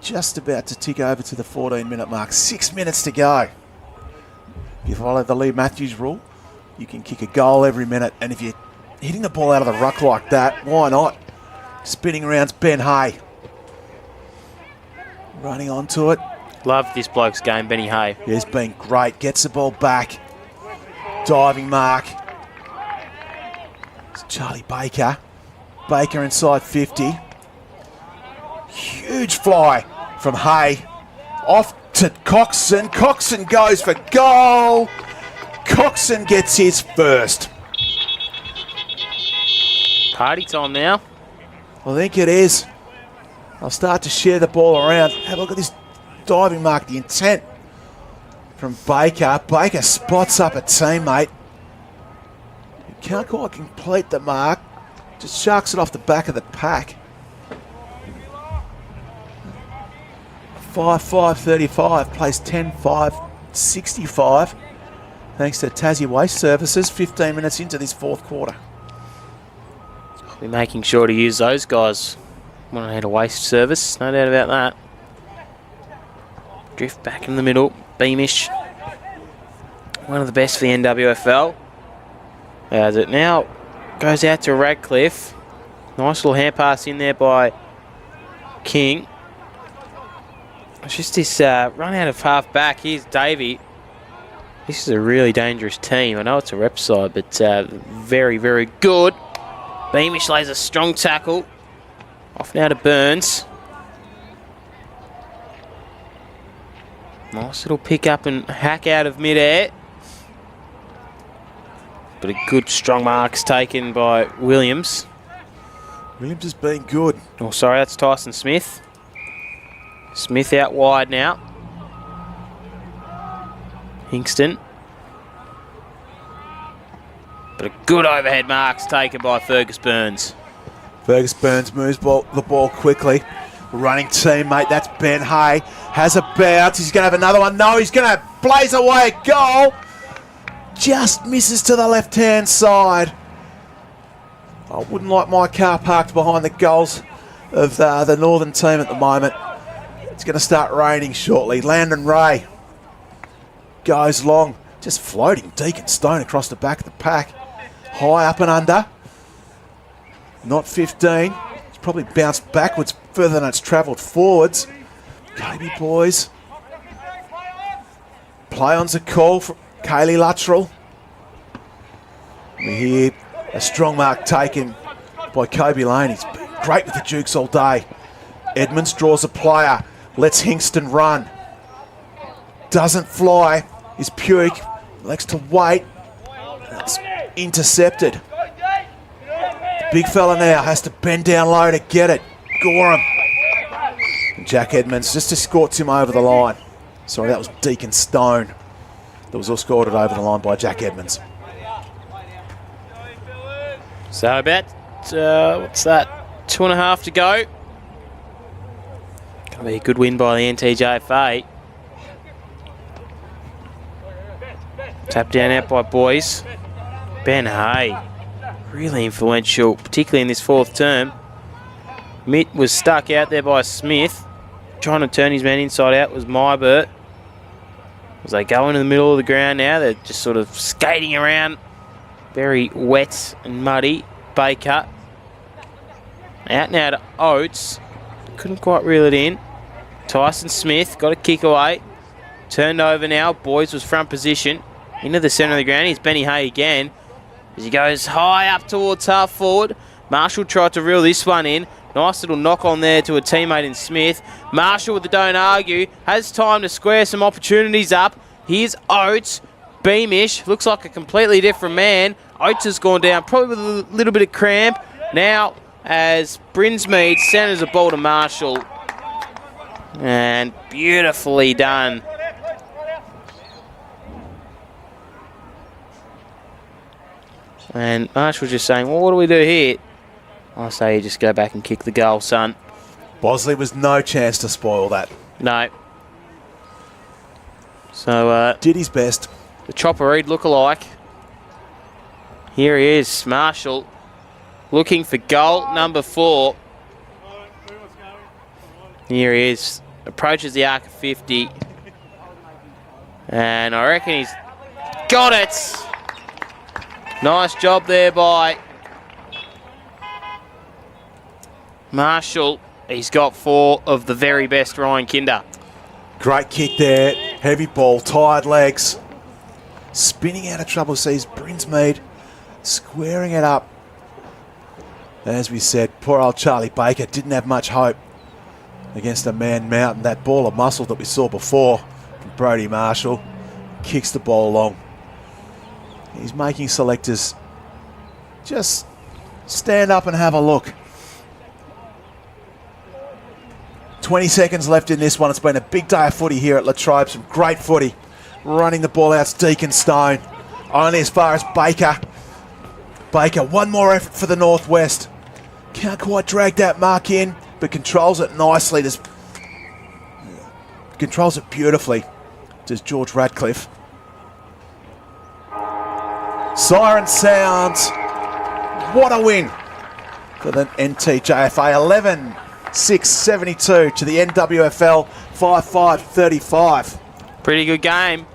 Just about to tick over to the 14-minute mark. 6 minutes to go. If you follow the Lee Matthews rule, you can kick a goal every minute. And if you're hitting the ball out of the ruck like that, why not? Spinning around's Ben Hay. Running onto it. Love this bloke's game, Benny Hay. He's been great. Gets the ball back. Diving mark. It's Charlie Baker. Baker inside 50. Huge fly from Hay. Off to Coxon. Coxon goes for goal. Coxon gets his first. Party time now. I think it is. I'll start to share the ball around. Have a look at this diving mark. The intent from Baker. Baker spots up a teammate. He can't quite complete the mark. Just sharks it off the back of the pack. 5-5-35, plays 10-5-65. Thanks to Tassie Waste Services, 15 minutes into this fourth quarter. Be making sure to use those guys when I had a waste service, no doubt about that. Drift back in the middle, Beamish. One of the best for the NWFL. As it now goes out to Radcliffe. Nice little hand pass in there by King. It's just this run out of half back. Here's Davey. This is a really dangerous team. I know it's a rep side, but very, very good. Beamish lays a strong tackle. Off now to Burns. Nice little pick up and hack out of midair. But a good strong marks taken by Williams. Williams has been good. Oh, sorry, that's Tyson Smith. Smith out wide now. Hingston. But a good overhead marks taken by Fergus Burns. Fergus Burns moves the ball quickly. Running teammate, that's Ben Hay. Has a bounce. He's going to have another one. No, he's going to blaze away a goal. Just misses to the left-hand side. I wouldn't like my car parked behind the goals of the Northern team at the moment. It's going to start raining shortly. Landon Ray goes long. Just floating Deacon Stone across the back of the pack. High up and under. Not 15. It's probably bounced backwards further than it's travelled forwards. Baby boys. Play on's a call for Kaylee Luttrell. We hear a strong mark taken by Kobe Lane. He's been great with the Dukes all day. Edmonds draws a player. Lets Hingston run. Doesn't fly. Is Puig. Likes to wait. That's intercepted. Big fella now has to bend down low to get it. Gorham. And Jack Edmonds just escorts him over the line. Sorry, that was Deacon Stone that was escorted over the line by Jack Edmonds. So about, what's that, 2.5 to go. Going to be a good win by the NTJFA. Tap down out by Boys. Ben Hay, really influential, particularly in this fourth term. Mitt was stuck out there by Smith. Trying to turn his man inside out was Mybert. As they go into the middle of the ground now, they're just sort of skating around. Very wet and muddy. Baker. Out now to Oates. Couldn't quite reel it in. Tyson Smith got a kick away. Turned over now. Boys was front position. Into the centre of the ground. Here's Benny Hay again. As he goes high up towards half forward. Marshall tried to reel this one in. Nice little knock on there to a teammate in Smith. Marshall with the don't argue. Has time to square some opportunities up. Here's Oates. Beamish. Looks like a completely different man. Oates has gone down probably with a little bit of cramp. Now as Brinsmead centres the ball to Marshall. And beautifully done. And Marshall just saying, well, what do we do here? I say you just go back and kick the goal, son. Bosley was no chance to spoil that. No. So, did his best. The Chopper Reed lookalike. Here he is, Marshall, looking for goal number 4. Here he is, approaches the arc of 50. And I reckon he's got it. Nice job there by Marshall. He's got 4 of the very best Ryan Kinder. Great kick there. Heavy ball, tired legs. Spinning out of trouble sees Brinsmead squaring it up. As we said, poor old Charlie Baker didn't have much hope against a man mountain. That ball of muscle that we saw before from Brodie Marshall kicks the ball along. He's making selectors just stand up and have a look. 20 seconds left in this one. It's been a big day of footy here at Latrobe. Some great footy. Running the ball out's Deacon Stone. Only as far as Baker. Baker, one more effort for the Northwest. Can't quite drag that mark in, but controls it nicely. Just controls it beautifully. Does George Radcliffe. Siren sounds. What a win for the NTJFA. 11-6-72 to the NWFL 5-5-35. Pretty good game.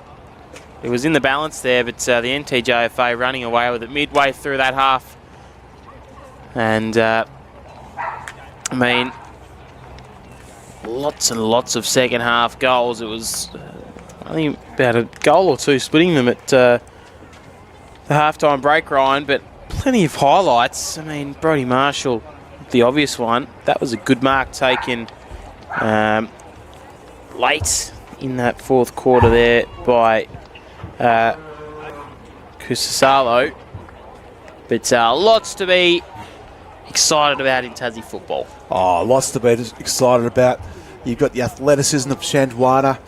It was in the balance there, but the NTJFA running away with it midway through that half. And, I mean, lots and lots of second half goals. It was, I think, about a goal or two splitting them at the halftime break, Ryan, but plenty of highlights. I mean, Brodie Marshall, the obvious one. That was a good mark taken late in that fourth quarter there by Kusasalo. But lots to be excited about in Tassie football. Oh, lots to be excited about. You've got the athleticism of Chandwana.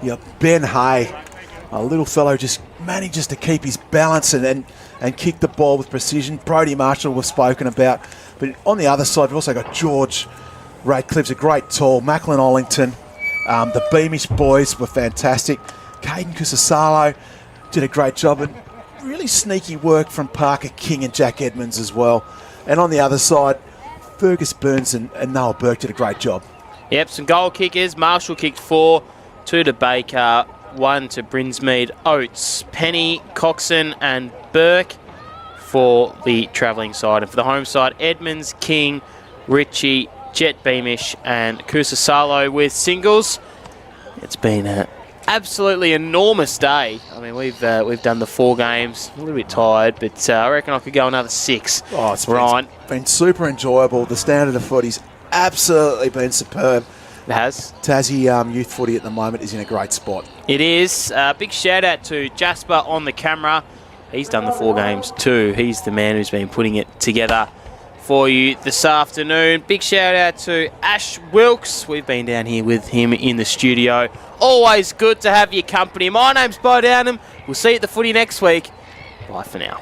You've got Ben Hay, a little fellow just manages to keep his balance and kick the ball with precision. Brodie Marshall we've spoken about. But on the other side, we've also got George Radcliffe's a great tall. Macklin Ollington. The Beamish boys were fantastic. Caden Kusasalo did a great job. And really sneaky work from Parker King and Jack Edmonds as well. And on the other side, Fergus Burns and Noah Burke did a great job. Yep, some goal kickers. Marshall kicked 4, 2 to Baker, 1 to Brinsmead, Oates, Penny, Coxon and Burke for the travelling side. And for the home side, Edmonds, King, Ritchie, Jet Beamish and Kusasalo with singles. It's been an absolutely enormous day. I mean, we've done the 4 games. A little bit tired, but I reckon I could go another 6. Oh, it's been super enjoyable. The standard of footy's absolutely been superb. It has. Tassie youth footy at the moment is in a great spot. It is. Big shout out to Jasper on the camera. He's done the 4 games too. He's the man who's been putting it together for you this afternoon. Big shout out to Ash Wilkes. We've been down here with him in the studio. Always good to have your company. My name's Bo Downham. We'll see you at the footy next week. Bye for now.